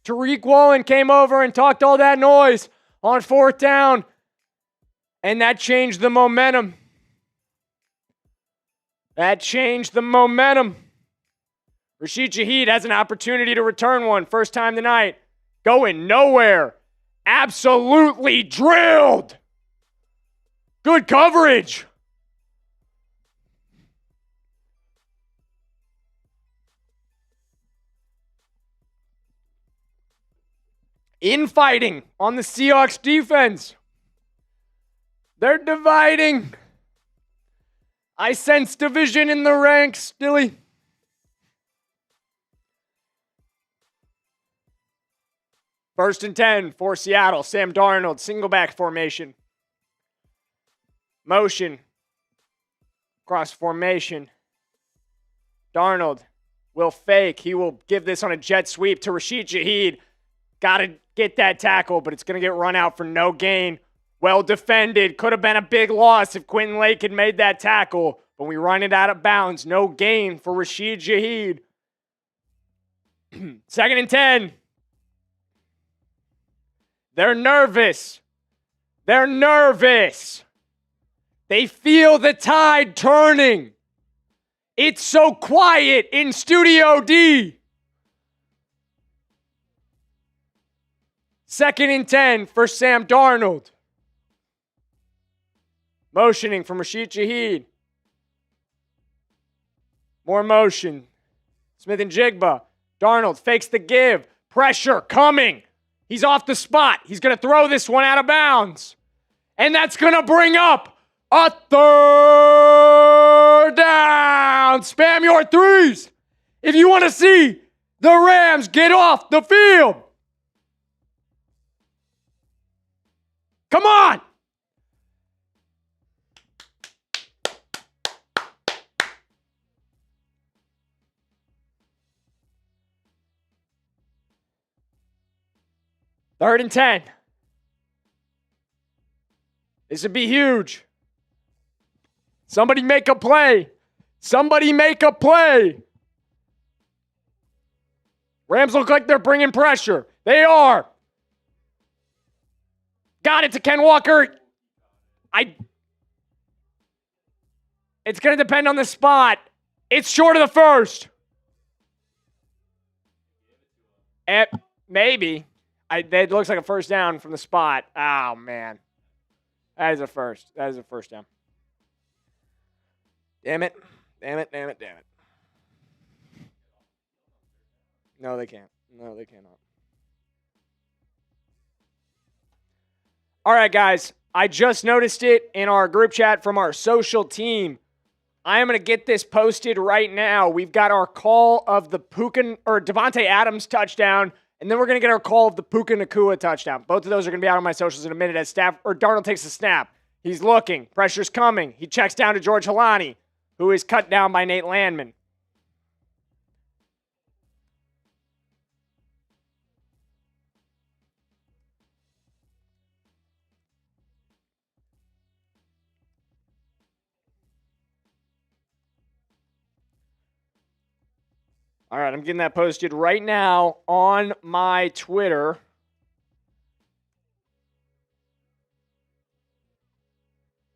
Tariq Woolen came over and talked all that noise on 4th down, and that changed the momentum. That changed the momentum. Rashid Shaheed has an opportunity to return one. First time tonight. Going nowhere. Absolutely drilled. Good coverage. Infighting on the Seahawks defense. They're dividing. I sense division in the ranks, Dilly. First and 10 for Seattle. Sam Darnold, single back formation. Motion. Cross formation. Darnold will fake. He will give this on a jet sweep to Rashid Shaheed. Got to get that tackle, but it's going to get run out for no gain. Well defended. Could have been a big loss if Quentin Lake had made that tackle, but we run it out of bounds. No gain for Rashid Shaheed. Second and 10. They're nervous. They're nervous. They feel the tide turning. It's so quiet in Studio D. Second and 10 for Sam Darnold. Motioning from Rashid Shaheed. More motion. Smith-Njigba. Darnold fakes the give. Pressure coming. He's off the spot. He's going to throw this one out of bounds. And that's going to bring up a 3rd down. Spam your threes if you want to see the Rams get off the field. Come on. Third and 10. This would be huge. Somebody make a play. Somebody make a play. Rams look like they're bringing pressure. They are. Got it to Ken Walker. It's going to depend on the spot. It's short of the first. Maybe. It looks like a first down from the spot. Oh, man. That is a first. That is a first down. Damn it. Damn it, damn it, damn it. No, they can't. No, they cannot. All right, guys. I just noticed it in our group chat from our social team. I am going to get this posted right now. We've got our call of the Devontae Adams touchdown, and then we're going to get our call of the Puka Nacua touchdown. Both of those are going to be out on my socials in a minute as Darnold takes the snap. He's looking. Pressure's coming. He checks down to George Halani, who is cut down by Nate Landman. All right, I'm getting that posted right now on my Twitter.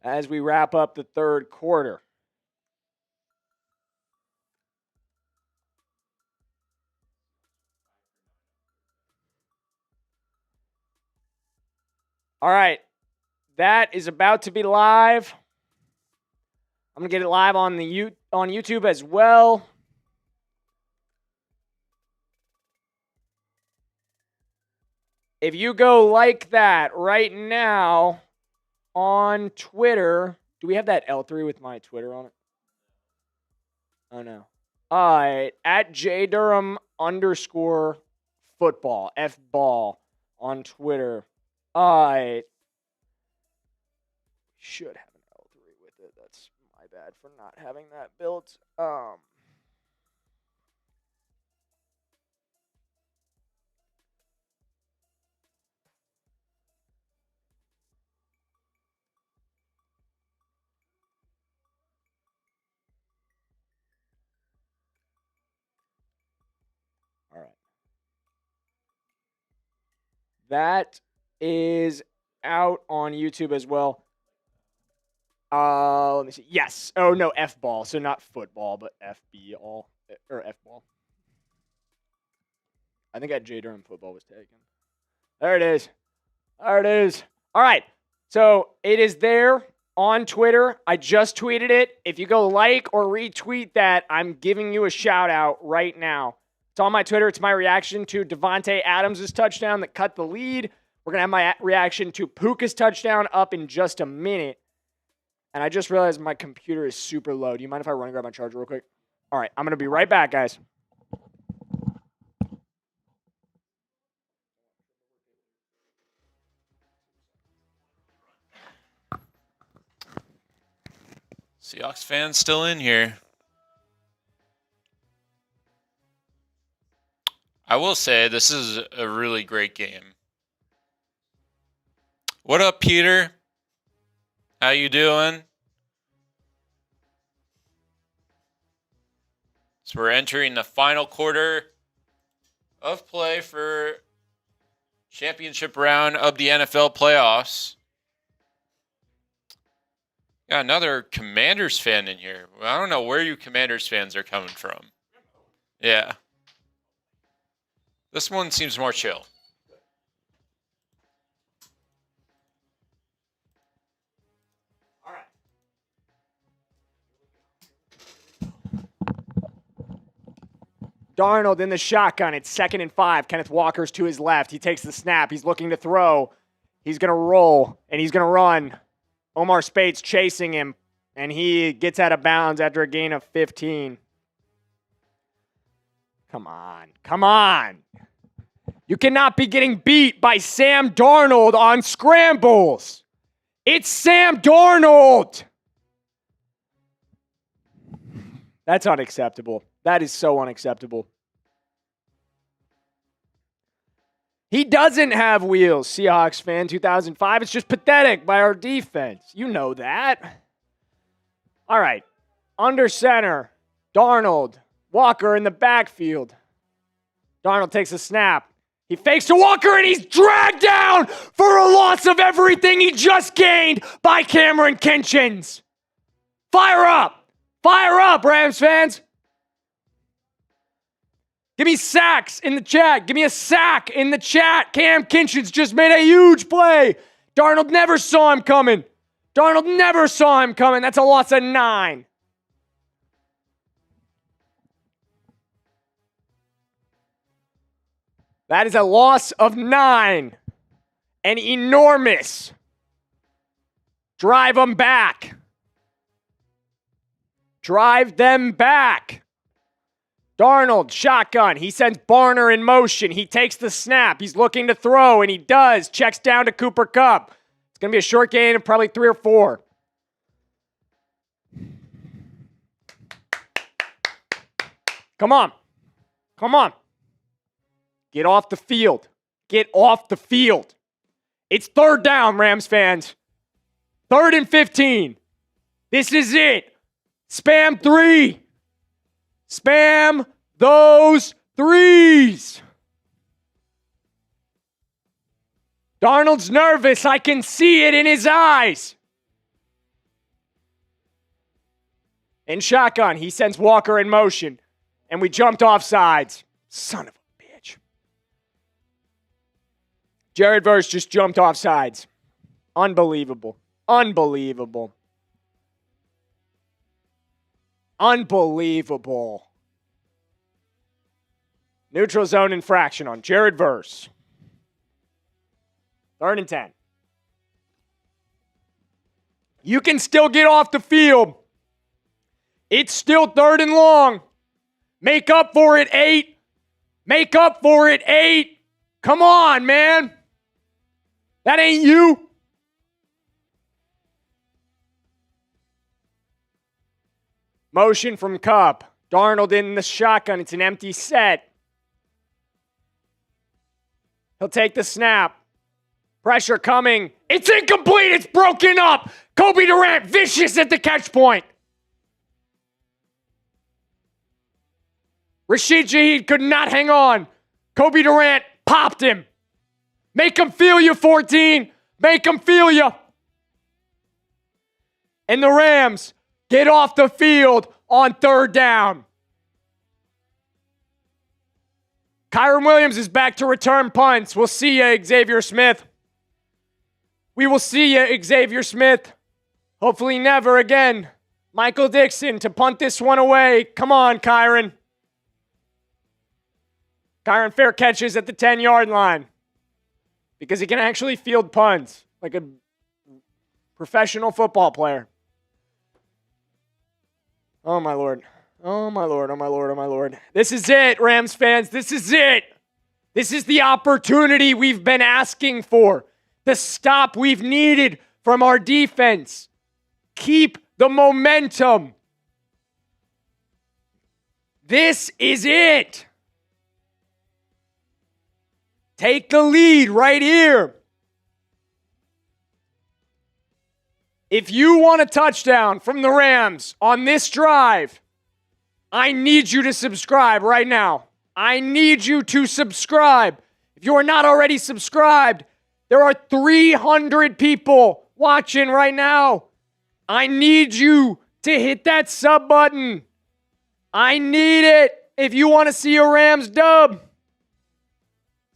as we wrap up the third quarter. All right. That is about to be live. I'm going to get it live on YouTube as well. If you go like that right now on Twitter, do we have that L3 with my Twitter on it? Oh, no. All right. At @JDurham_football, F-ball on Twitter. All right. Should have an L3 with it. That's my bad for not having that built. All right. That is out on YouTube as well. Let me see. Yes. Oh, no, F-ball. So not football, but F-B-all. Or F-ball. I think at J Durham football was taken. There it is. There it is. All right. So it is there on Twitter. I just tweeted it. If you go like or retweet that, I'm giving you a shout out right now. It's on my Twitter. It's my reaction to Devontae Adams' touchdown that cut the lead. We're going to have my reaction to Puka's touchdown up in just a minute. And I just realized my computer is super low. Do you mind if I run and grab my charger real quick? All right. I'm going to be right back, guys. Seahawks fans still in here. I will say this is a really great game. What up, Peter? How you doing? So we're entering the final quarter of play for championship round of the NFL playoffs. Got another Commanders fan in here. I don't know where you Commanders fans are coming from. Yeah. This one seems more chill. All right. Darnold in the shotgun. It's 2nd and 5. Kenneth Walker's to his left. He takes the snap. He's looking to throw. He's going to roll, and he's going to run. Omar Spate's chasing him, and he gets out of bounds after a gain of 15. Come on. Come on. You cannot be getting beat by Sam Darnold on scrambles. It's Sam Darnold. That's unacceptable. That is so unacceptable. He doesn't have wheels, Seahawks fan 2005. It's just pathetic by our defense. You know that. All right. Under center, Darnold. Walker in the backfield. Darnold takes a snap. He fakes to Walker, and he's dragged down for a loss of everything he just gained by Cameron Kinchins. Fire up. Fire up, Rams fans. Give me sacks in the chat. Give me a sack in the chat. Cam Kinchins just made a huge play. Darnold never saw him coming. Darnold never saw him coming. That's a loss of 9. That is a loss of 9. An enormous. Drive them back. Drive them back. Darnold, shotgun. He sends Barner in motion. He takes the snap. He's looking to throw, and he does. Checks down to Cooper Kupp. It's going to be a short gain of probably 3 or 4. Come on. Come on. Get off the field. Get off the field. It's 3rd down, Rams fans. 3rd and 15. This is it. Spam 3. Spam those 3s. Darnold's nervous. I can see it in his eyes. In shotgun, he sends Walker in motion. And we jumped off sides. Son of a bitch. Jared Verse just jumped off sides. Unbelievable. Unbelievable. Unbelievable. Neutral zone infraction on Jared Verse. 3rd and 10. You can still get off the field. It's still 3rd and long. Make up for it, 8. Make up for it, 8. Come on, man. That ain't you. Motion from Cup. Darnold in the shotgun. It's an empty set. He'll take the snap. Pressure coming. It's incomplete. It's broken up. Kobe Durant vicious at the catch point. Rashid Shaheed could not hang on. Kobe Durant popped him. Make him feel you, 14. Make him feel you. And the Rams get off the field on 3rd down. Kyren Williams is back to return punts. We'll see you, Xavier Smith. We will see you, Xavier Smith. Hopefully never again. Michael Dixon to punt this one away. Come on, Kyren. Kyren fair catches at the 10-yard line because he can actually field punts like a professional football player. Oh, my Lord. Oh, my Lord. Oh, my Lord. Oh, my Lord. This is it, Rams fans. This is it. This is the opportunity we've been asking for. The stop we've needed from our defense. Keep the momentum. This is it. Take the lead right here. If you want a touchdown from the Rams on this drive, I need you to subscribe right now. I need you to subscribe. If you are not already subscribed, there are 300 people watching right now. I need you to hit that sub button. I need it if you want to see a Rams dub.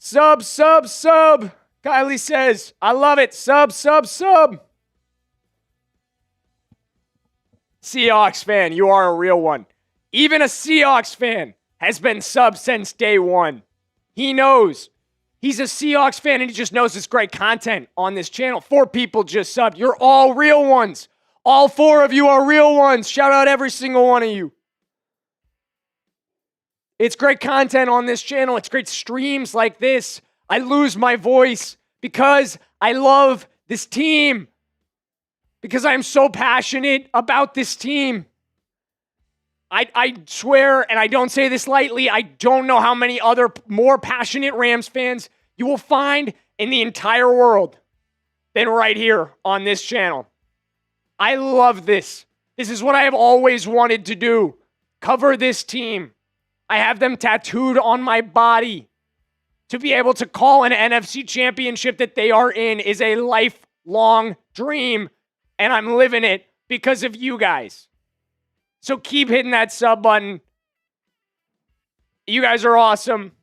Sub, sub, sub. Kylie says, I love it. Sub, sub, sub. Seahawks fan, you are a real one. Even a Seahawks fan has been sub since day one. He knows. He's a Seahawks fan and he just knows it's great content on this channel. 4 people just subbed. You're all real ones. All 4 of you are real ones. Shout out every single one of you. It's great content on this channel. It's great streams like this. I lose my voice because I love this team. Because I'm so passionate about this team. I swear, and I don't say this lightly, I don't know how many other more passionate Rams fans you will find in the entire world than right here on this channel. I love this. This is what I have always wanted to do. Cover this team. I have them tattooed on my body. To be able to call an NFC Championship that they are in is a lifelong dream. And I'm living it because of you guys. So keep hitting that sub button. You guys are awesome.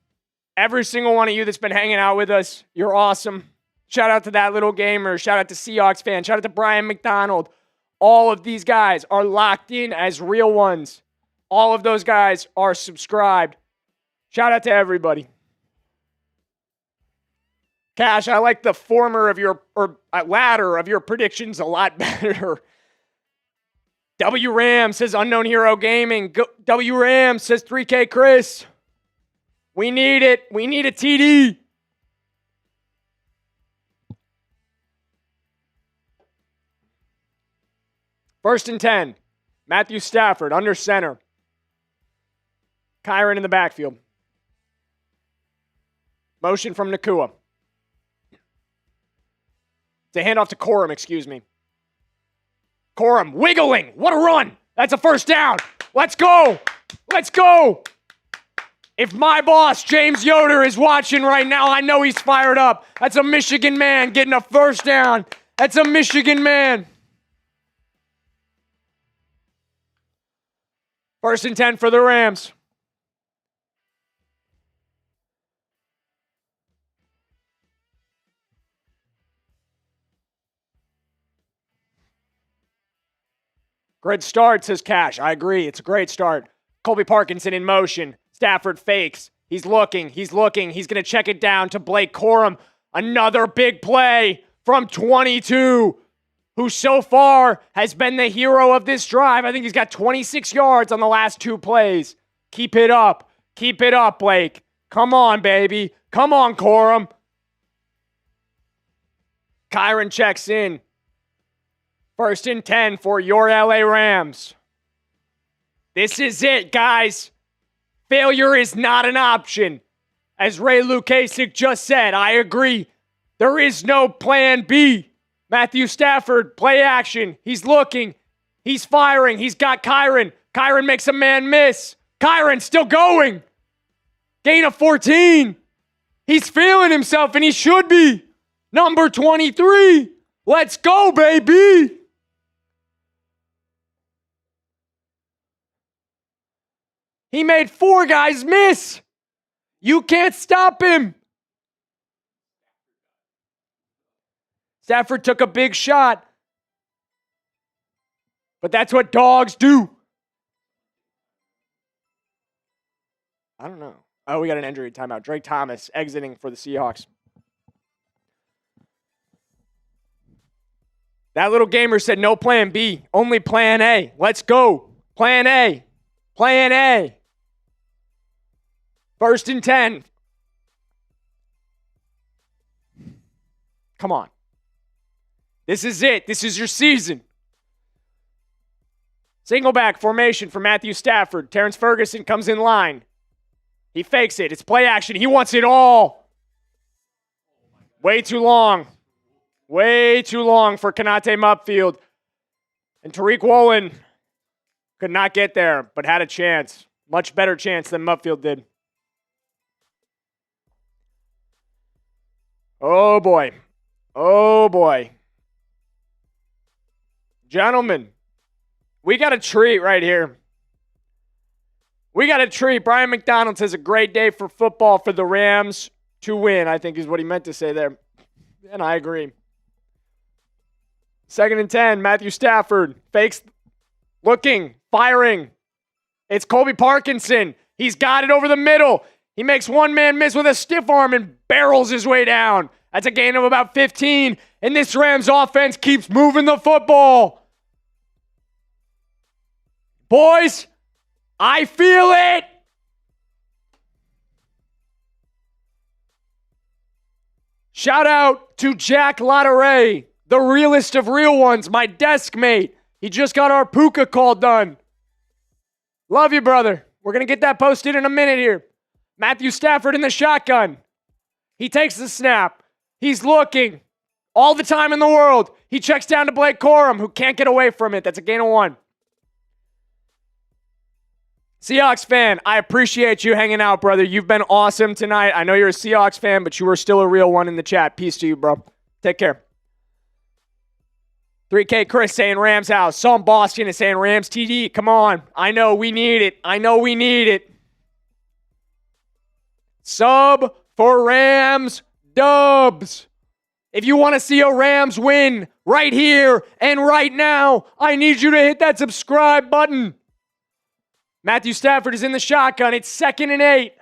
Every single one of you that's been hanging out with us, you're awesome. Shout out to that little gamer. Shout out to Seahawks fan. Shout out to Brian McDonald. All of these guys are locked in as real ones. All of those guys are subscribed. Shout out to everybody. Cash, I like the former of your, or latter of your predictions a lot better. W Ram says Unknown Hero Gaming. W Ram says 3K Chris. We need it. We need a TD. First and 10. Matthew Stafford under center. Kyren in the backfield. Motion from Nacua. It's a handoff to Corum, excuse me. Corum wiggling. What a run. That's a first down. Let's go. Let's go. If my boss, James Yoder, is watching right now, I know he's fired up. That's a Michigan man getting a first down. That's a Michigan man. First and 10 for the Rams. Great start, says Cash. I agree. It's a great start. Colby Parkinson in motion. Stafford fakes. He's looking. He's going to check it down to Blake Corum. Another big play from 22, who so far has been the hero of this drive. I think he's got 26 yards on the last 2 plays. Keep it up. Keep it up, Blake. Come on, baby. Come on, Corum. Kyren checks in. First and 10 for your LA Rams. This is it, guys. Failure is not an option. As Ray Lukasik just said, I agree. There is no plan B. Matthew Stafford, play action. He's looking. He's firing. He's got Kyren. Kyren makes a man miss. Kyren still going. Gain of 14. He's feeling himself, and he should be. Number 23. Let's go, baby. He made 4 guys miss. You can't stop him. Stafford took a big shot. But that's what dogs do. I don't know. Oh, we got an injury timeout. Drake Thomas exiting for the Seahawks. That little gamer said no plan B, only plan A. Let's go. Plan A. Plan A. First and 10. Come on. This is it. This is your season. Single back formation for Matthew Stafford. Terrence Ferguson comes in line. He fakes it. It's play action. He wants it all. Way too long. Way too long for Konate Mupfield. And Tariq Woolen could not get there, but had a chance. Much better chance than Mupfield did. Oh, boy. Oh, boy. Gentlemen, we got a treat right here. We got a treat. Brian McDonald says a great day for football for the Rams to win, I think is what he meant to say there. And I agree. Second and 10, Matthew Stafford fakes, looking, firing. It's Colby Parkinson. He's got it over the middle. He makes one man miss with a stiff arm and barrels his way down. That's a gain of about 15. And this Rams offense keeps moving the football. Boys, I feel it. Shout out to Jack Lotteray, the realest of real ones, my desk mate. He just got our Puka call done. Love you, brother. We're going to get that posted in a minute here. Matthew Stafford in the shotgun. He takes the snap. He's looking. All the time in the world. He checks down to Blake Corum, who can't get away from it. That's a gain of 1. Seahawks fan, I appreciate you hanging out, brother. You've been awesome tonight. I know you're a Seahawks fan, but you were still a real one in the chat. Peace to you, bro. Take care. 3K Chris saying Rams house. Psalm Boston is saying Rams TD. Come on. I know we need it. I know we need it. Sub for Rams dubs. If you want to see a Rams win right here and right now, I need you to hit that subscribe button. Matthew Stafford is in the shotgun. It's 2nd and 8.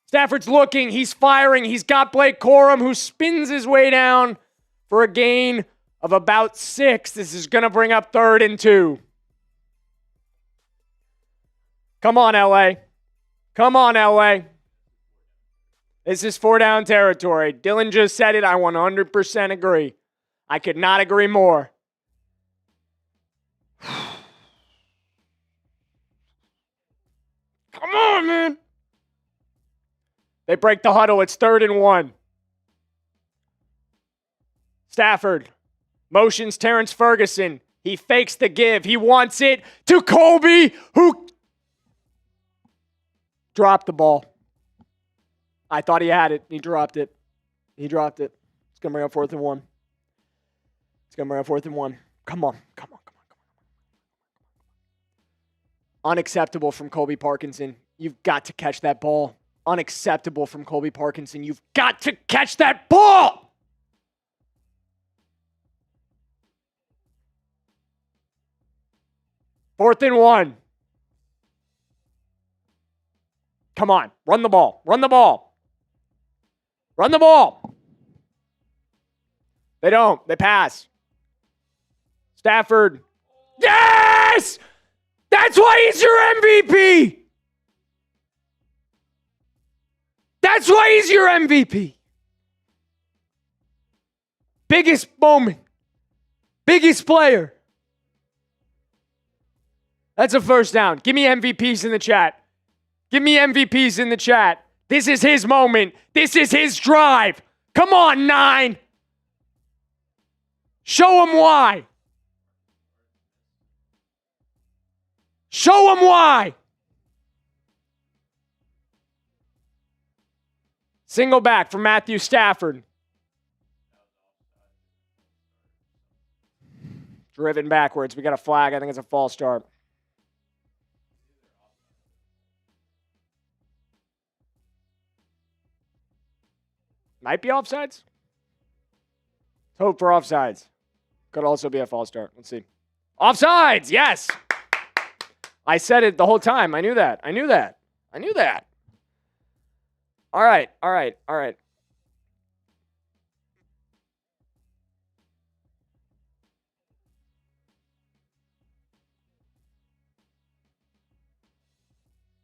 Stafford's looking. He's firing. He's got Blake Corum, who spins his way down for a gain of about 6. This is going to bring up 3rd and 2. Come on, LA. Come on, LA. This is 4-down territory. Dylan just said it. I 100% agree. I could not agree more. Come on, man. They break the huddle. It's 3rd and 1. Stafford motions Terrence Ferguson. He fakes the give. He wants it to Colby, who dropped the ball. I thought he had it. He dropped it. He dropped it. It's going to bring up 4th and 1. It's going to bring up 4th and 1. Come on. Come on. Come on. Come on. Unacceptable from Colby Parkinson. You've got to catch that ball. Unacceptable from Colby Parkinson. You've got to catch that ball! Fourth and 1. Come on. Run the ball. Run the ball. Run the ball. They don't. They pass. Stafford. Yes! That's why he's your MVP! That's why he's your MVP. Biggest moment. Biggest player. That's a first down. Give me MVPs in the chat. Give me MVPs in the chat. This is his moment. This is his drive. Come on, 9. Show him why. Show him why. Single back for Matthew Stafford. Driven backwards. We got a flag. I think it's a false start. Might be offsides. Let's hope for offsides. Could also be a false start. Let's see. Offsides! Yes! I said it the whole time. I knew that. I knew that. I knew that. All right. All right. All right.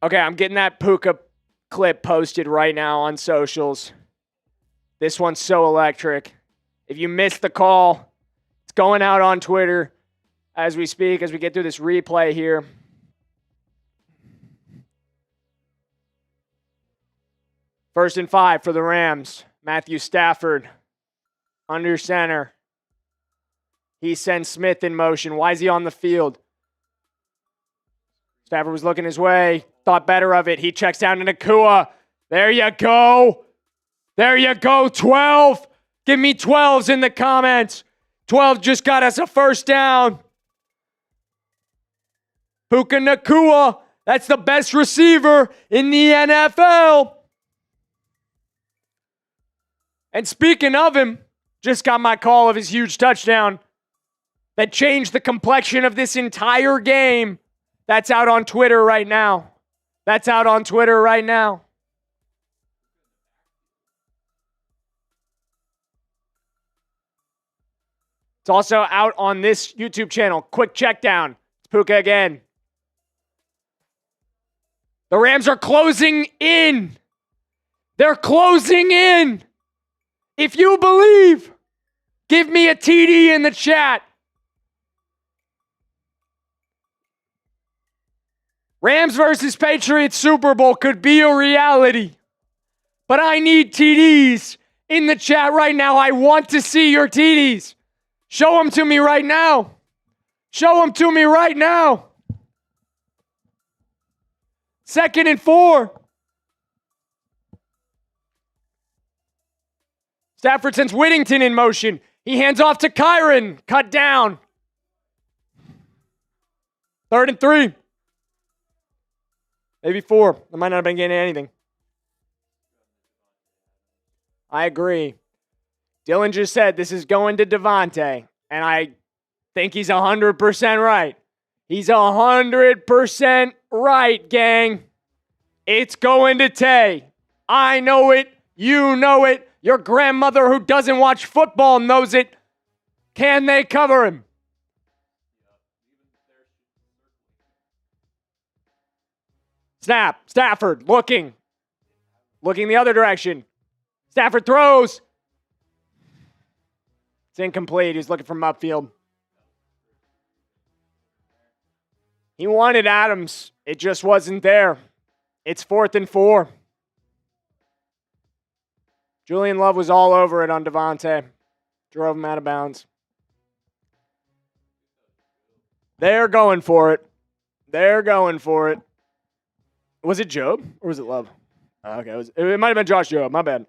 Okay, I'm getting that Puka clip posted right now on socials. This one's so electric. If you missed the call, it's going out on Twitter as we speak, as we get through this replay here. First and 5 for the Rams. Matthew Stafford under center. He sends Smith in motion. Why is he on the field? Stafford was looking his way. Thought better of it. He checks down to Nacua. There you go. There you go. 12. Give me 12s in the comments. 12 just got us a first down. Puka Nacua. That's the best receiver in the NFL. And speaking of him, just got my call of his huge touchdown that changed the complexion of this entire game. That's out on Twitter right now. That's out on Twitter right now. It's also out on this YouTube channel. Quick check down. It's Puka again. The Rams are closing in. They're closing in. If you believe, give me a TD in the chat. Rams versus Patriots Super Bowl could be a reality. But I need TDs in the chat right now. I want to see your TDs. Show them to me right now. Show them to me right now. 2nd and 4. Stafford sends Whittington in motion. He hands off to Kyren. Cut down. 3rd and 3. Maybe 4. I might not have been getting anything. I agree. Dylan just said this is going to Devontae, and I think he's 100% right. He's 100% right, gang. It's going to Tay. I know it. You know it. Your grandmother who doesn't watch football knows it. Can they cover him? Snap. Stafford looking. Looking the other direction. Stafford throws. It's incomplete. He's looking from upfield. He wanted Adams. It just wasn't there. It's 4th and 4. Julian Love was all over it on Devontae. Drove him out of bounds. They're going for it. They're going for it. Was it Job or was it Love? Oh, okay, it might have been Josh Job. My bad.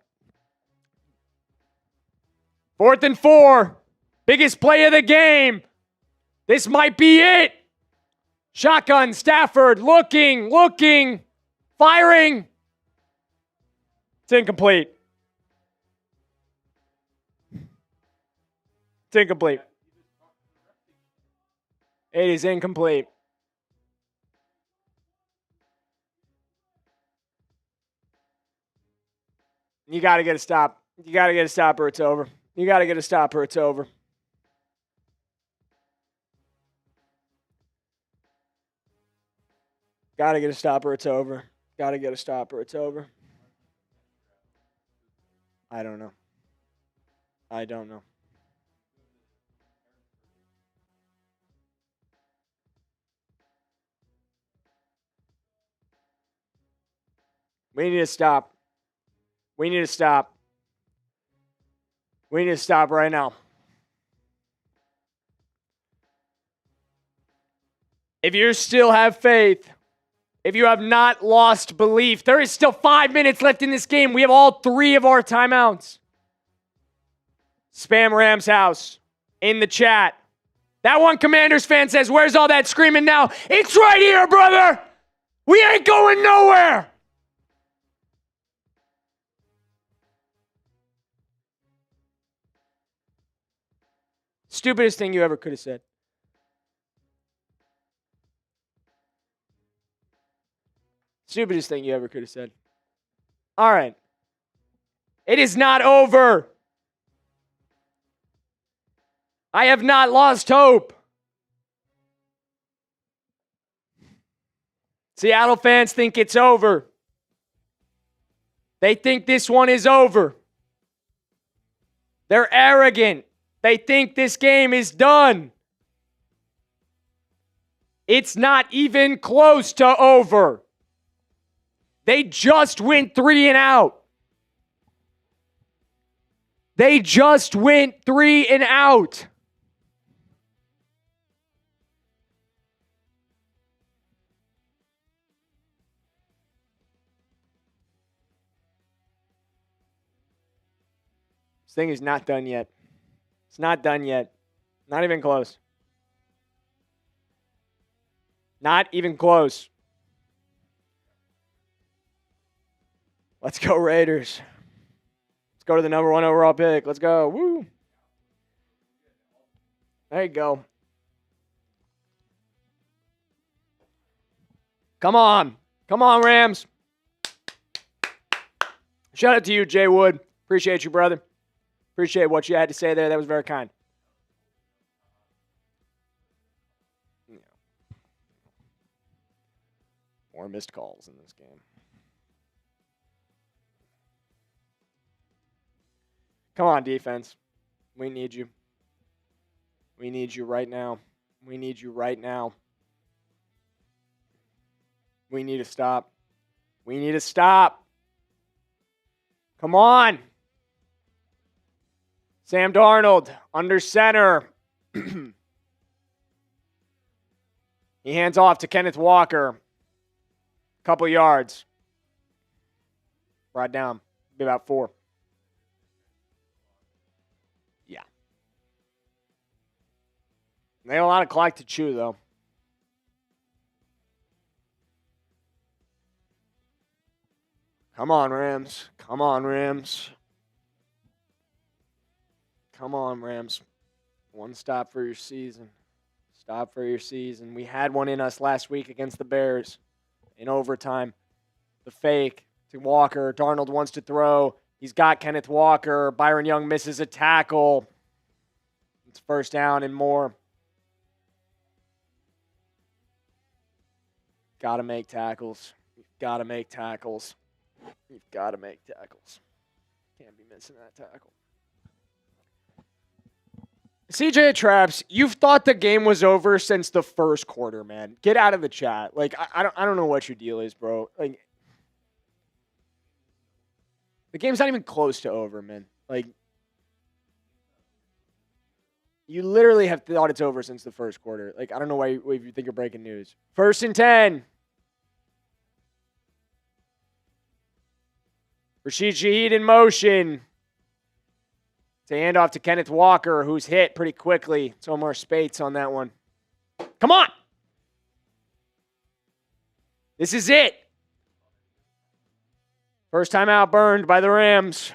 4th and 4. Biggest play of the game. This might be it. Shotgun, Stafford, looking, firing. It's incomplete. It's incomplete. It is incomplete. You got to get a stop. You got to get a stop or it's over. You got to get a stop or it's over. Got to get a stop or it's over. Got to get a stop or it's over. I don't know. We need to stop. We need to stop. We need to stop right now. If you still have faith, if you have not lost belief, there is still 5 minutes left in this game. We have all 3 of our timeouts. Spam Rams house in the chat. That one Commanders fan says, where's all that screaming now? It's right here, brother. We ain't going nowhere. Stupidest thing you ever could have said. Stupidest thing you ever could have said. All right. It is not over. I have not lost hope. Seattle fans think it's over. They think this one is over. They're arrogant. They think this game is done. It's not even close to over. They just went 3 and out. They just went 3 and out. This thing is not done yet. It's not done yet. Not even close. Not even close. Let's go Raiders. Let's go to the number 1 overall pick. Let's go. Woo. There you go. Come on. Come on, Rams. Shout out to you, Jay Wood. Appreciate you, brother. Appreciate what you had to say there. That was very kind. More missed calls in this game. Come on, defense. We need you. We need you right now. We need you right now. We need to stop. We need to stop. Come on. Sam Darnold under center. He hands off to Kenneth Walker. Couple yards. Brought down. Be about 4. Yeah. They have a lot of clock to chew, though. Come on, Rams. Come on, Rams. Come on, Rams. One stop for your season. Stop for your season. We had one in us last week against the Bears in overtime. The fake to Walker. Darnold wants to throw. He's got Kenneth Walker. Byron Young misses a tackle. It's first down and more. Got to make tackles. You've got to make tackles. You've got to make tackles. Can't be missing that tackle. CJ Traps, you've thought the game was over since the first quarter, man. Get out of the chat. Like, I don't know what your deal is, bro. Like, the game's not even close to over, man. Like, you literally have thought it's over since the first quarter. Like, I don't know why you think you're breaking news. 1st and 10. Rashid Shaheed in motion. To hand off to Kenneth Walker, who's hit pretty quickly. It's Omar Spates on that one. Come on! This is it. First time out burned by the Rams.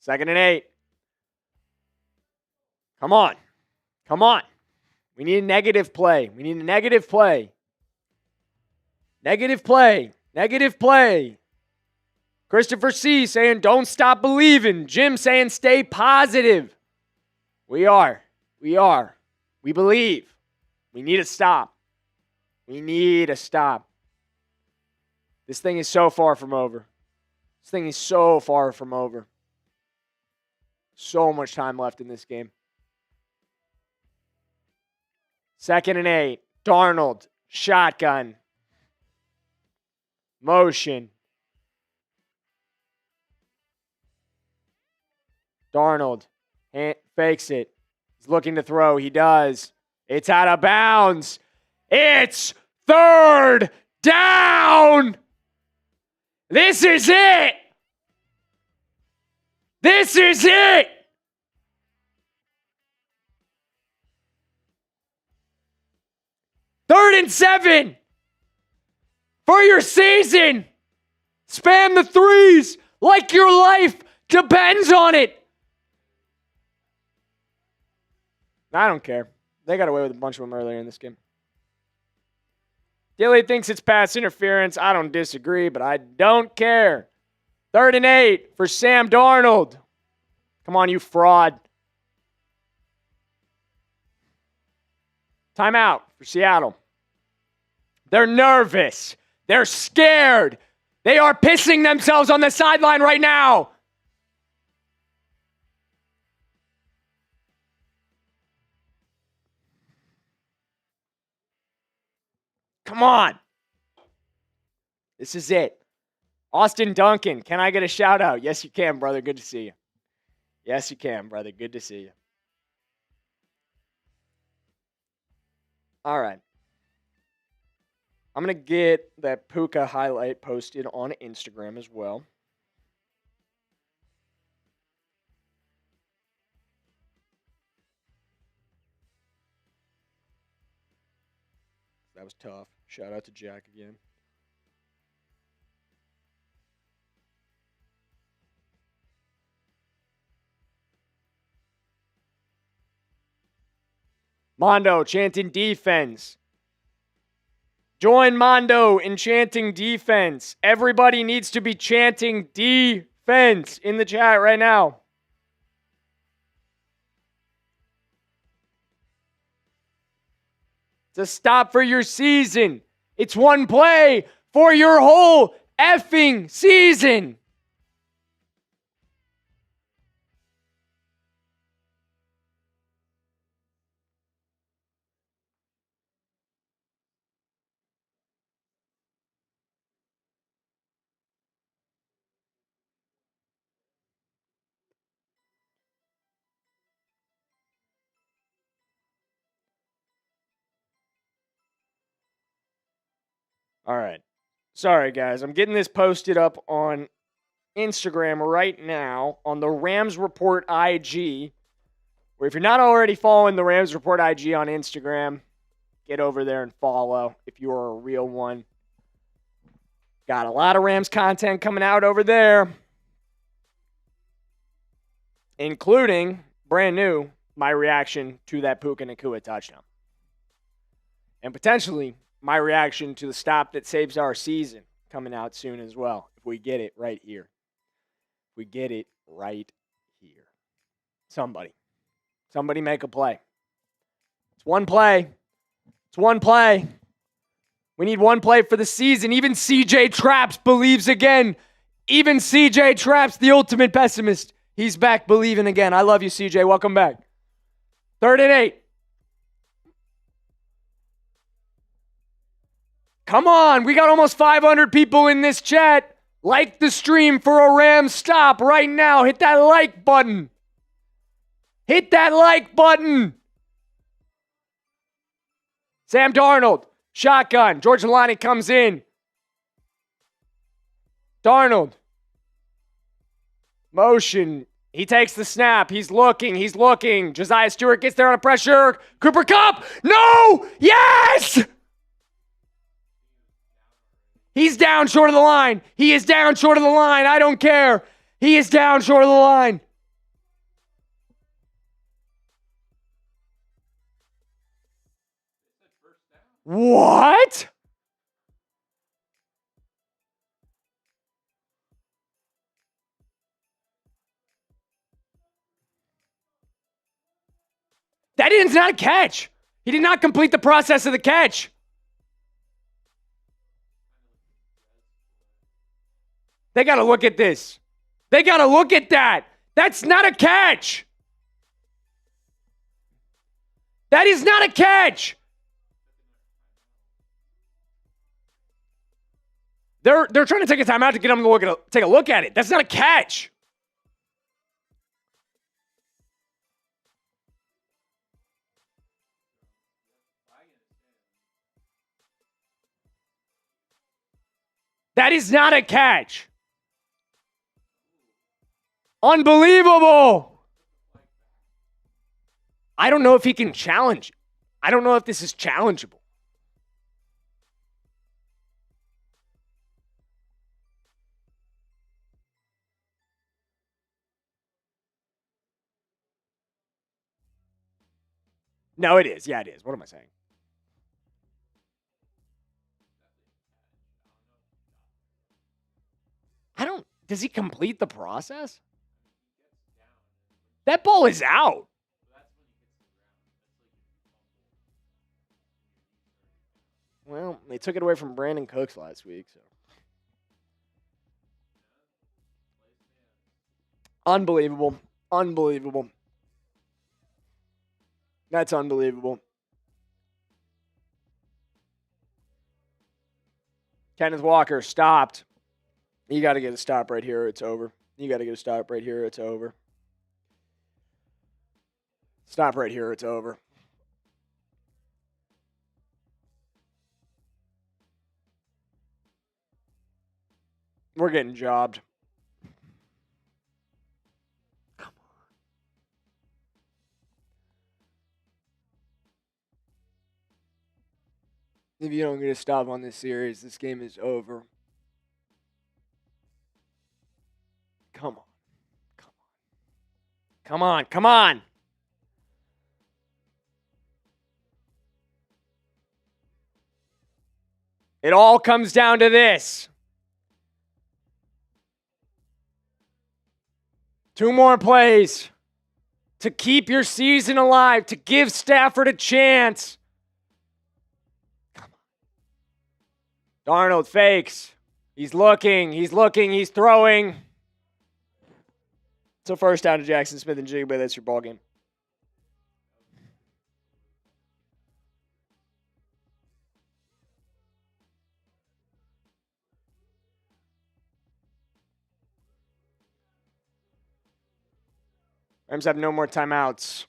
Second and 8. Come on. Come on. We need a negative play. We need a negative play. Negative play. Negative play. Christopher C. saying, don't stop believing. Jim saying, stay positive. We are. We are. We believe. We need a stop. We need a stop. This thing is so far from over. This thing is so far from over. So much time left in this game. Second and 8. Darnold. Shotgun. Motion. Darnold fakes it. He's looking to throw. He does. It's out of bounds. It's third down. This is it. This is it. Third and 7 for your season. Spam the threes like your life depends on it. I don't care. They got away with a bunch of them earlier in this game. Dilly thinks it's pass interference. I don't disagree, but I don't care. Third and 8 for Sam Darnold. Come on, you fraud. Timeout for Seattle. They're nervous. They're scared. They are pissing themselves on the sideline right now. Come on. This is it. Austin Duncan, can I get a shout out? Yes, you can, brother. Good to see you. Yes, you can, brother. Good to see you. All right. I'm going to get that Puka highlight posted on Instagram as well. That was tough. Shout out to Jack again. Mondo chanting defense. Join Mondo in chanting defense. Everybody needs to be chanting defense in the chat right now. It's a stop for your season. It's one play for your whole effing season. All right. Sorry, guys. I'm getting this posted up on Instagram right now on the Rams Report IG. Where if you're not already following the Rams Report IG on Instagram, get over there and follow if you are a real one. Got a lot of Rams content coming out over there, including, brand new, my reaction to that Puka Nacua touchdown. And potentially my reaction to the stop that saves our season coming out soon as well, if we get it right here. We get it right here. Somebody make a play. It's one play. It's one play. We need one play for the season. Even CJ Traps believes again. Even CJ Traps, the ultimate pessimist. He's back believing again. I love you, CJ. Welcome back. Third and 8. Come on. We got almost 500 people in this chat. Like the stream for a Rams stop right now. Hit that like button. Hit that like button. Sam Darnold. Shotgun. George Alani comes in. Darnold. Motion. He takes the snap. He's looking. Josiah Stewart gets there on a pressure. Cooper Kupp. No! Yes! He's down short of the line. He is down short of the line. I don't care. He is down short of the line. What? That is not a catch. He did not complete the process of the catch. They got to look at this. They got to look at that. That's not a catch. That is not a catch. They're trying to take a timeout to get him to take a look at it. That's not a catch. That is not a catch. Unbelievable. I don't know if he can challenge. I don't know if this is challengeable. No, it is. Yeah, it is. What am I saying? Does he complete the process? That ball is out. Well, they took it away from Brandon Cooks last week, so. Unbelievable. Unbelievable. That's unbelievable. Kenneth Walker stopped. You got to get a stop right here or it's over. You got to get a stop right here or it's over. Stop right here or it's over. We're getting jobbed. Come on. If you don't get a stop on this series, this game is over. Come on. Come on. Come on. Come on. It all comes down to this. 2 more plays to keep your season alive, to give Stafford a chance. Come on. Darnold fakes. He's looking, he's throwing. It's a first down to Jaxon Smith-Njigba. That's your ball game. Rams have no more timeouts.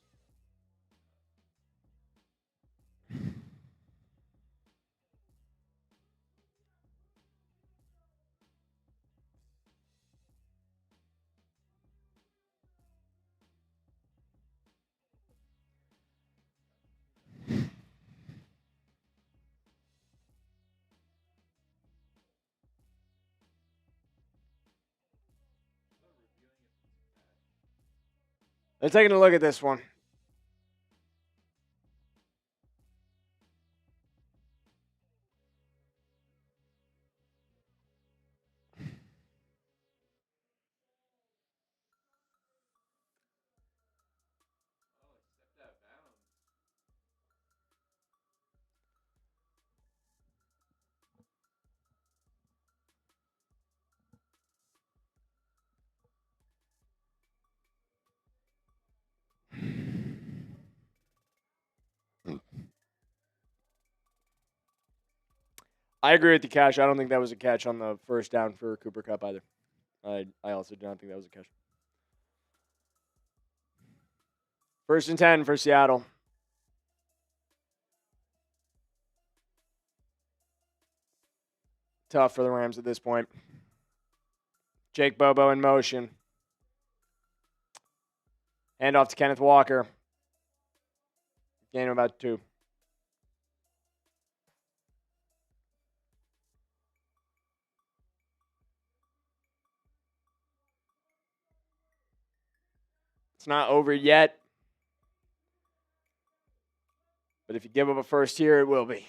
They're taking a look at this one. I agree with the catch. I don't think that was a catch on the first down for Cooper Kupp either. I also do not think that was a catch. 1st and 10 for Seattle. Tough for the Rams at this point. Jake Bobo in motion. Hand off to Kenneth Walker. Gain of about 2. It's not over yet. But if you give up a first here, it will be.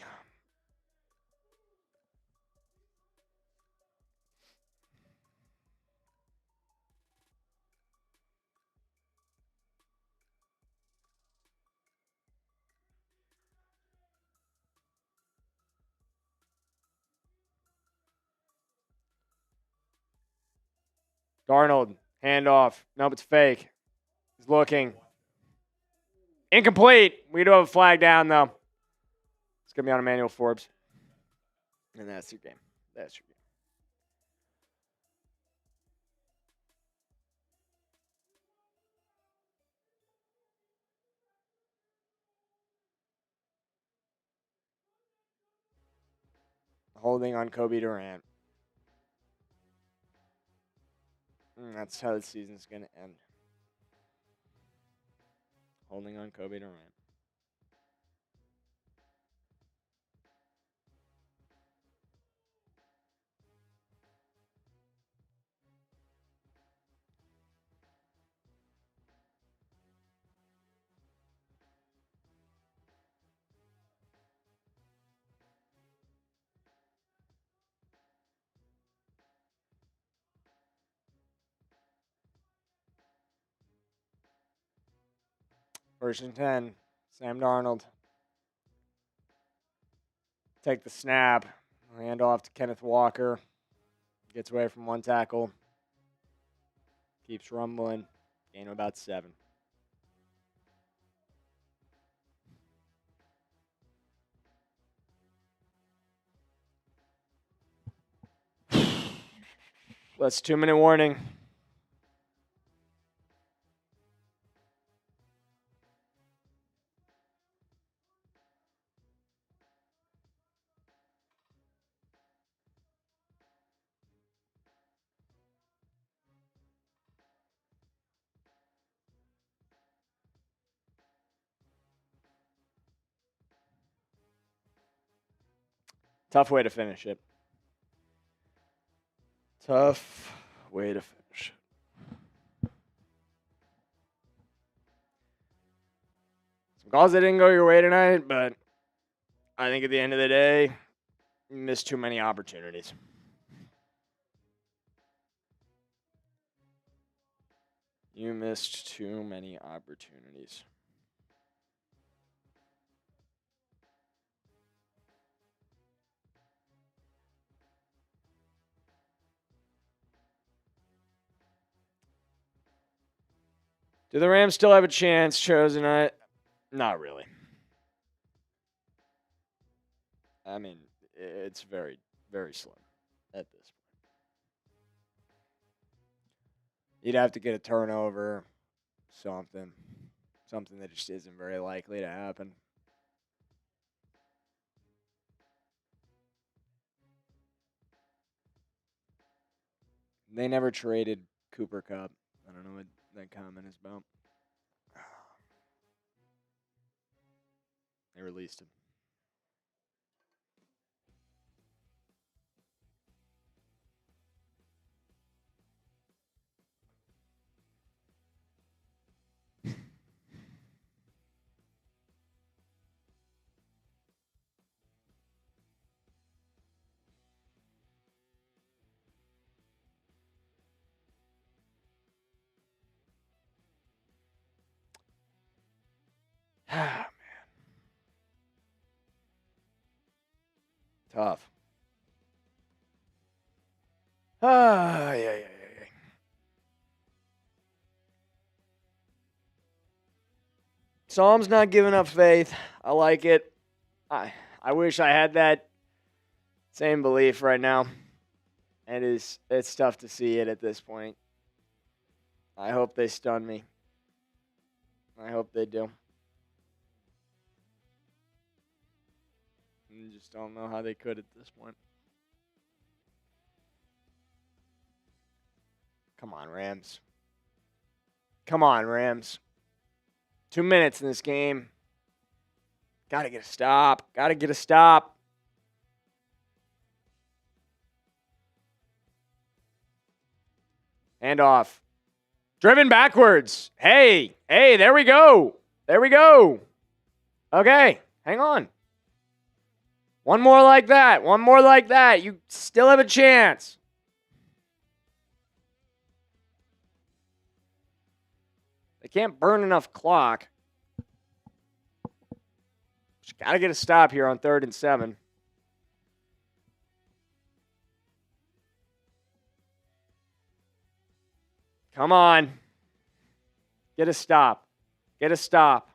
Darnold, handoff. Nope, it's fake. He's looking. Incomplete. We do have a flag down, though. It's going to be on Emmanuel Forbes. And that's your game. That's your game. Holding on Kobe Durant. And that's how the season's going to end. Holding on Kobe Durant. First and 10. Sam Darnold. Take the snap. Hand off to Kenneth Walker. Gets away from 1 tackle. Keeps rumbling. Gain of about 7. Let's 2-minute warning. Tough way to finish it. Tough way to finish it. Some calls that didn't go your way tonight, but I think at the end of the day, you missed too many opportunities. You missed too many opportunities. Do the Rams still have a chance, Chosen? Not really. I mean, it's very, very slim at this point. You'd have to get a turnover, something that just isn't very likely to happen. They never traded Cooper Kupp. I don't know what that comment is about. They released him. Man. Tough. Yeah. Psalm's not giving up faith. I like it. I wish I had that same belief right now. It's tough to see it at this point. I hope they stun me. I hope they do. I just don't know how they could at this point. Come on, Rams. Come on, Rams. 2 minutes in this game. Got to get a stop. Got to get a stop. Hand off. Driven backwards. Hey, there we go. There we go. Okay, hang on. One more like that. One more like that. You still have a chance. They can't burn enough clock. Just got to get a stop here on 3rd and 7. Come on. Get a stop. Get a stop.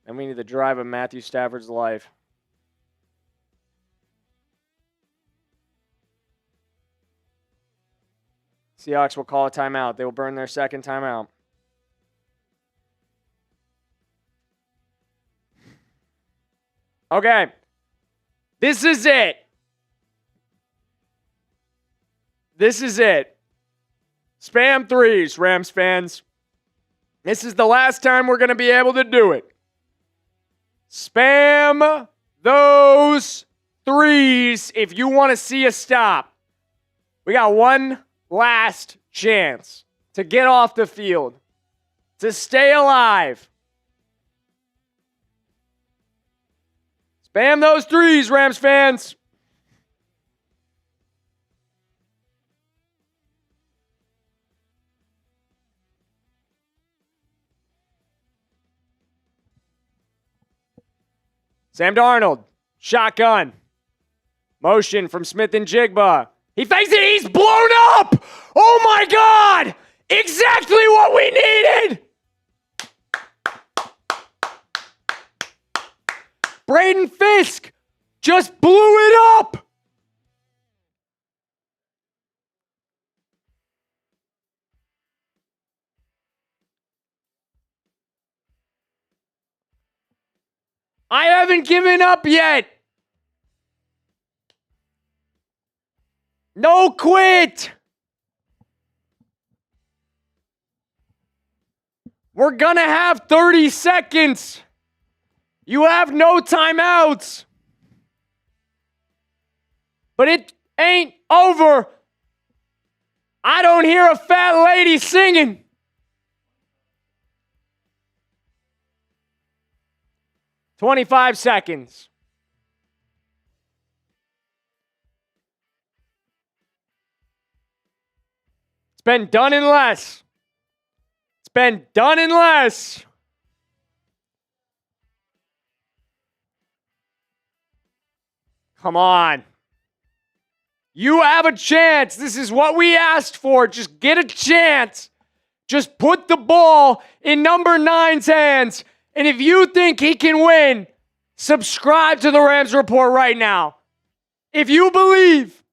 And we need the drive of Matthew Stafford's life. Seahawks will call a timeout. They will burn their second timeout. Okay. This is it. This is it. Spam threes, Rams fans. This is the last time we're going to be able to do it. Spam those threes if you want to see a stop. We got one last chance to get off the field, to stay alive. Spam those threes, Rams fans. Sam Darnold, shotgun. Motion from Smith-Njigba. He fakes it, he's blown up! Oh my God! Exactly what we needed! Braden Fisk just blew it up! I haven't given up yet! No quit! We're gonna have 30 seconds. You have no timeouts. But it ain't over. I don't hear a fat lady singing. "25 seconds. It's been done in less. It's been done in less. Come on. You have a chance. This is what we asked for. Just get a chance. Just put the ball in number 9's hands. And if you think he can win, subscribe to the Rams Report right now. If you believe.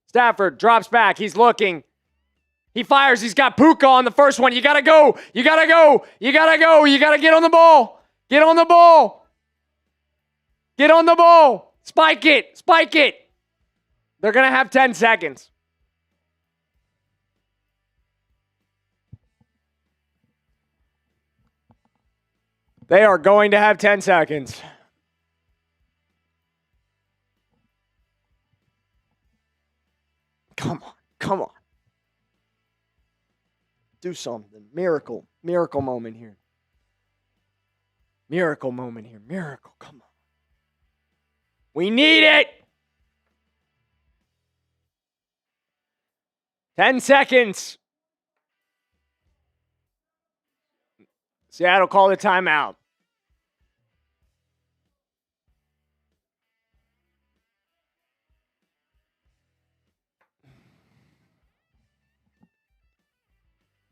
Stafford drops back. He's looking. He fires. He's got Puka on the first one. You got to go. You got to go. You got to go. You got to get on the ball. Get on the ball. Get on the ball. Spike it. Spike it. They're going to have 10 seconds. They are going to have 10 seconds. Come on. Come on. Do something. Miracle. Miracle moment here. Miracle moment here. Miracle. Come on. We need it. 10 seconds. Seattle called a timeout.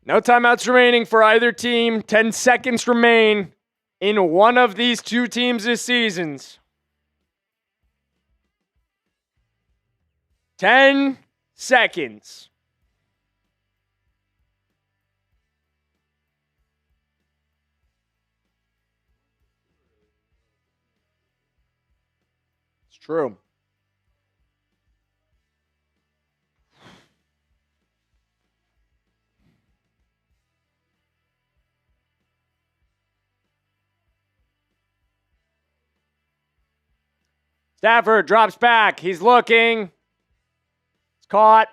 No timeouts remaining for either team. 10 seconds remain in one of these two teams this season. 10 seconds. It's true. Stafford drops back. He's looking. It's caught.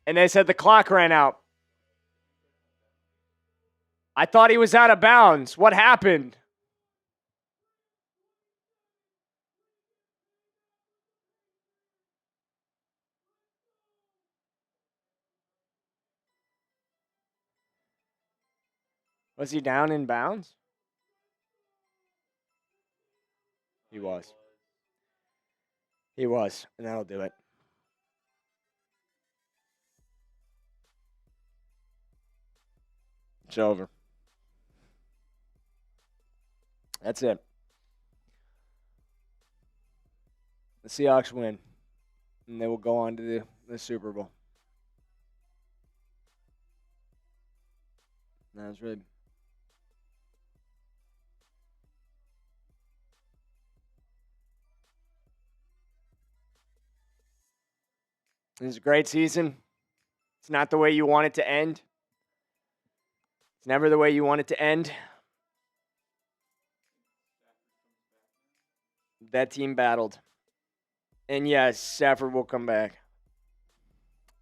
And they said the clock ran out. I thought he was out of bounds. What happened? Was he down in bounds? He was. He was, and that'll do it. It's over. That's it. The Seahawks win, and they will go on to the Super Bowl. That was really... This is a great season. It's not the way you want it to end. It's never the way you want it to end. That team battled. And yes, Stafford will come back.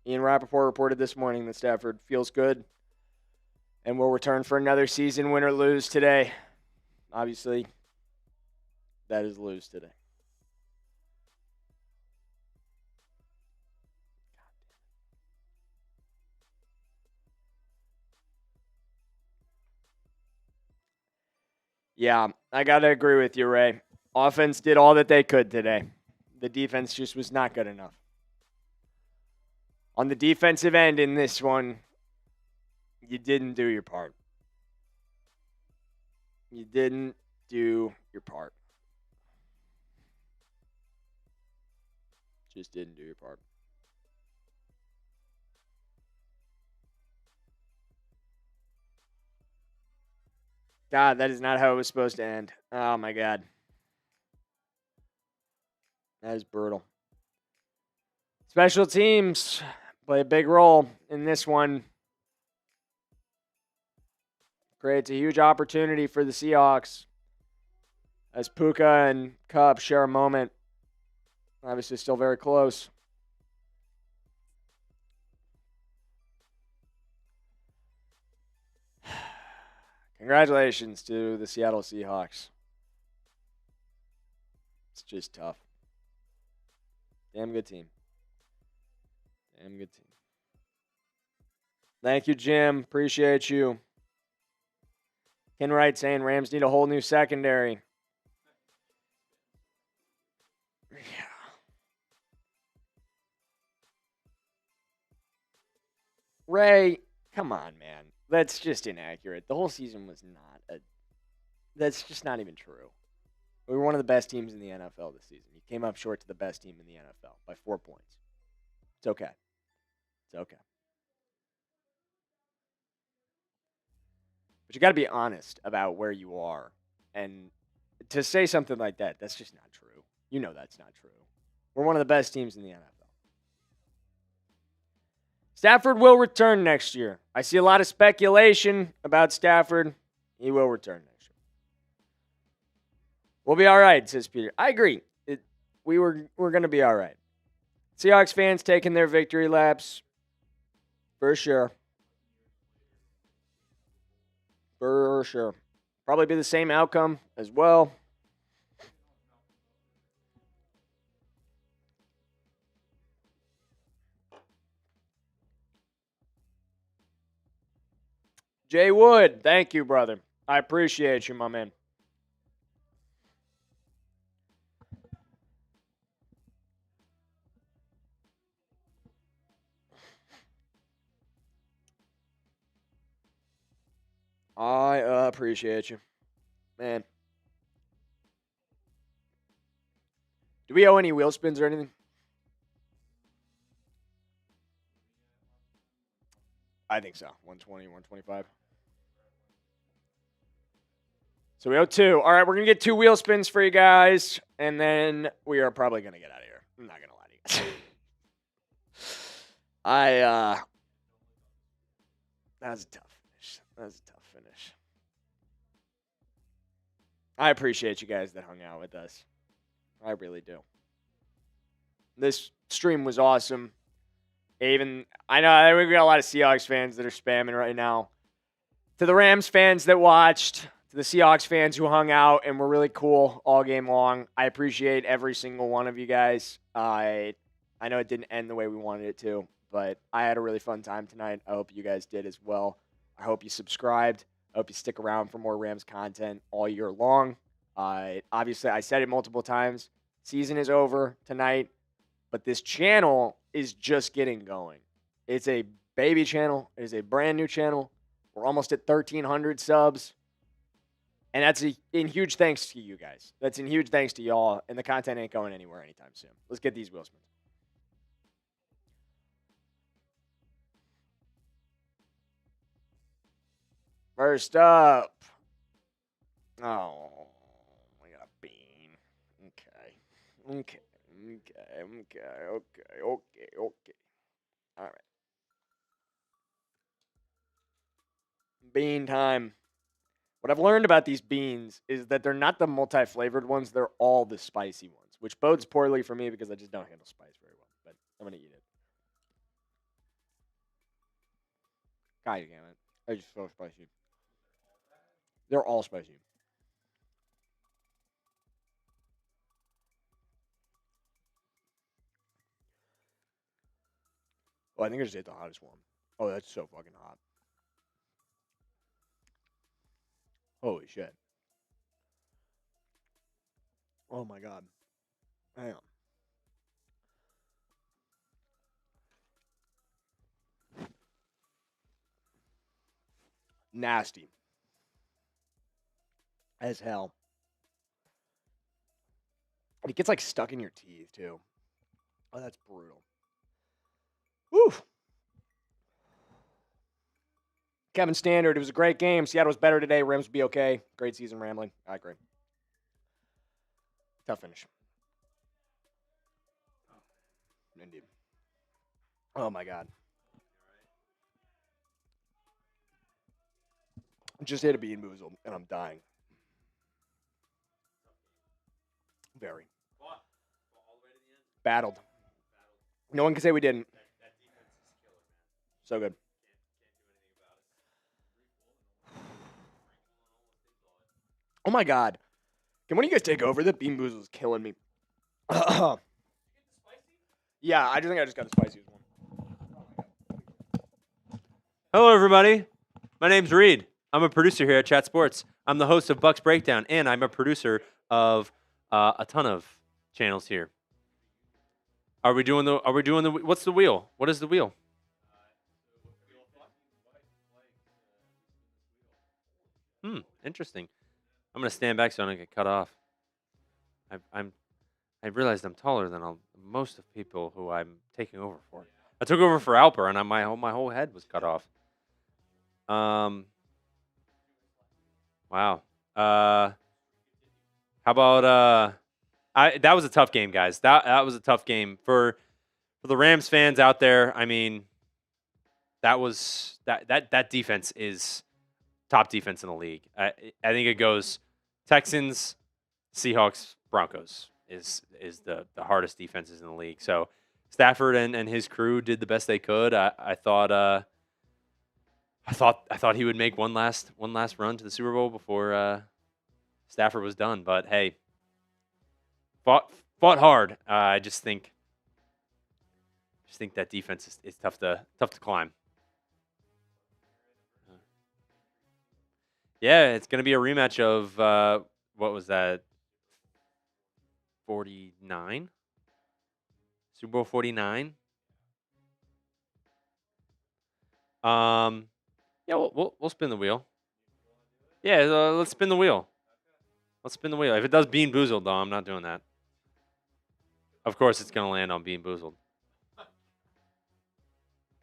Ian Rappaport reported this morning that Stafford feels good and will return for another season, win or lose today. Obviously, that is lose today. Yeah, I got to agree with you, Ray. Offense did all that they could today. The defense just was not good enough. On the defensive end in this one, you didn't do your part. You didn't do your part. Just didn't do your part. God, that is not how it was supposed to end. Oh, my God. That is brutal. Special teams play a big role in this one. Creates a huge opportunity for the Seahawks as Puka and Kupp share a moment. Obviously still very close. Congratulations to the Seattle Seahawks. It's just tough. Damn good team. Damn good team. Thank you, Jim. Appreciate you. Ken Wright saying Rams need a whole new secondary. Yeah. Ray, come on, man. That's just inaccurate. The whole season was not a... That's just not even true. We were one of the best teams in the NFL this season. You came up short to the best team in the NFL by 4 points. It's okay. It's okay. But you got to be honest about where you are. And to say something like that, that's just not true. You know that's not true. We're one of the best teams in the NFL. Stafford will return next year. I see a lot of speculation about Stafford. He will return next year. We'll be all right, says Peter. I agree. We're going to be all right. Seahawks fans taking their victory laps. For sure. For sure. Probably be the same outcome as well. Jay Wood, thank you, brother. I appreciate you, my man. I appreciate you. Man. Do we owe any wheel spins or anything? I think so. 120, 125. So we owe 2. All right, we're going to get 2 wheel spins for you guys, and then we are probably going to get out of here. I'm not going to lie to you guys. That was a tough finish. That was a tough finish. I appreciate you guys that hung out with us. I really do. This stream was awesome. I know we've got a lot of Seahawks fans that are spamming right now. To the Rams fans that watched, to the Seahawks fans who hung out and were really cool all game long, I appreciate every single one of you guys. I know it didn't end the way we wanted it to, but I had a really fun time tonight. I hope you guys did as well. I hope you subscribed. I hope you stick around for more Rams content all year long. Obviously, I said it multiple times. Season is over tonight, but this channel is just getting going. It's a baby channel. It is a brand new channel. We're almost at 1,300 subs. And that's in huge thanks to you guys. That's in huge thanks to y'all. And the content ain't going anywhere anytime soon. Let's get these wheel spins. First up. Oh, I got a bean. Okay. All right. Bean time. What I've learned about these beans is that they're not the multi-flavored ones. They're all the spicy ones, which bodes poorly for me because I just don't handle spice very well. But I'm going to eat it. God damn it. They're just so spicy. They're all spicy. Oh, I think I just ate the hottest one. Oh, that's so fucking hot. Holy shit. Oh my god. Hang on. Nasty. As hell. It gets like stuck in your teeth too. Oh, that's brutal. Woo. Kevin Standard, it was a great game. Seattle was better today. Rams will be okay. Great season, Rambling. I agree. Tough finish. Indeed. Oh, my God. Just hit a bean boozle, and I'm dying. Very. Battled. No one can say we didn't. So good. Oh my God. Can one of you guys take over? The bean boozle is killing me. Yeah, I just think I just got the spiciest one. Hello, everybody. My name's Reed. I'm a producer here at Chat Sports. I'm the host of Bucks Breakdown, and I'm a producer of a ton of channels here. Are we doing the? What's the wheel? What is the wheel? Interesting. I'm gonna stand back so I don't get cut off. I realized I'm taller than most of people who I'm taking over for. I took over for Alper, and my whole head was cut off. Wow. How about that was a tough game, guys. That was a tough game for the Rams fans out there. I mean, that defense is top defense in the league. I think it goes Texans, Seahawks, Broncos is the hardest defenses in the league. So Stafford and his crew did the best they could. I thought he would make one last run to the Super Bowl before Stafford was done. But hey, fought hard. I just think that defense is tough to climb. Yeah, it's going to be a rematch of what was that? 49? Super Bowl 49? Yeah, we'll spin the wheel. Yeah, let's spin the wheel. Let's spin the wheel. If it does Bean Boozled, though, I'm not doing that. Of course, it's going to land on Bean Boozled.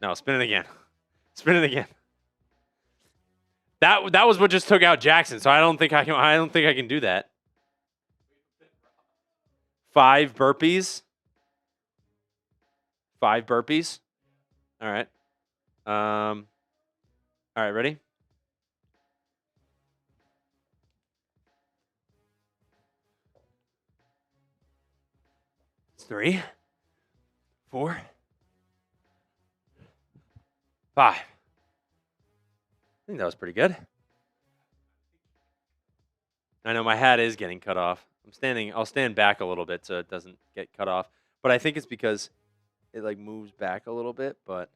No, spin it again. Spin it again. That was what just took out Jaxon, so I don't think I can do that. 5 burpees. 5 burpees. All right. All right, ready? It's 3, 4, 5. I think that was pretty good. I know my hat is getting cut off. I'll stand back a little bit so it doesn't get cut off. But I think it's because it like moves back a little bit. But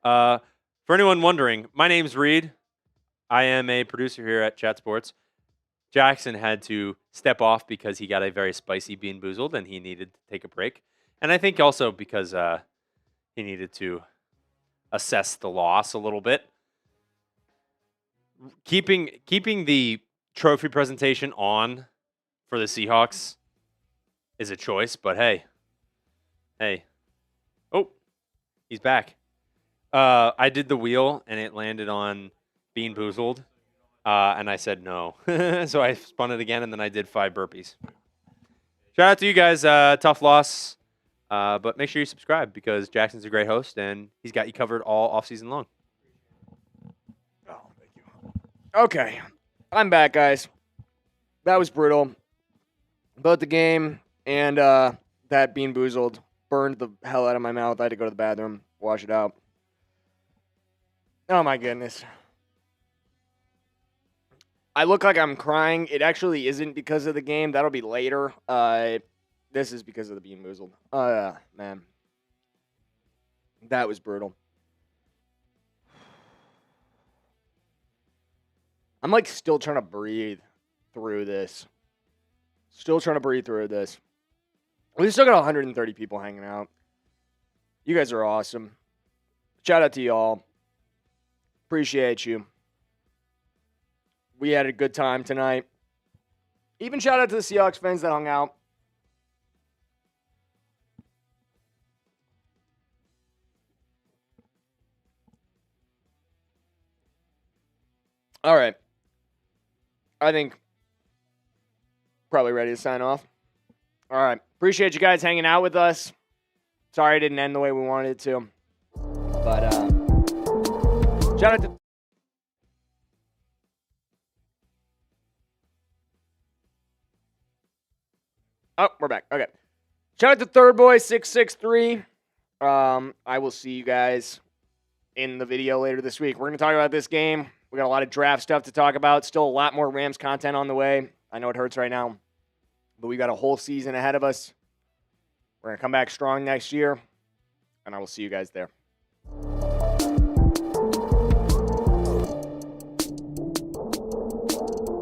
for anyone wondering, my name's Reed. I am a producer here at Chat Sports. Jackson had to step off because he got a very spicy Bean Boozled and he needed to take a break. And I think also because he needed to assess the loss a little bit. Keeping the trophy presentation on for the Seahawks is a choice, but hey. Oh, he's back. I did the wheel and it landed on Bean Boozled, and I said no. So I spun it again and then I did 5 burpees. Shout out to you guys. Tough loss, but make sure you subscribe because Jackson's a great host and he's got you covered all offseason long. Oh, thank you. Okay. I'm back, guys. That was brutal. Both the game and that Bean Boozled burned the hell out of my mouth. I had to go to the bathroom, wash it out. Oh, my goodness. I look like I'm crying. It actually isn't because of the game. That'll be later. This is because of the Bean Boozled. Man. That was brutal. I'm like still trying to breathe through this. We still got 130 people hanging out. You guys are awesome. Shout out to y'all. Appreciate you. We had a good time tonight. Even shout out to the Seahawks fans that hung out. All right. I think probably ready to sign off. All right. Appreciate you guys hanging out with us. Sorry it didn't end the way we wanted it to. But shout out to Oh, we're back. Okay. Shout out to Third Boy 663. I will see you guys in the video later this week. We're going to talk about this game. We got a lot of draft stuff to talk about. Still a lot more Rams content on the way. I know it hurts right now, but we got a whole season ahead of us. We're going to come back strong next year, and I will see you guys there.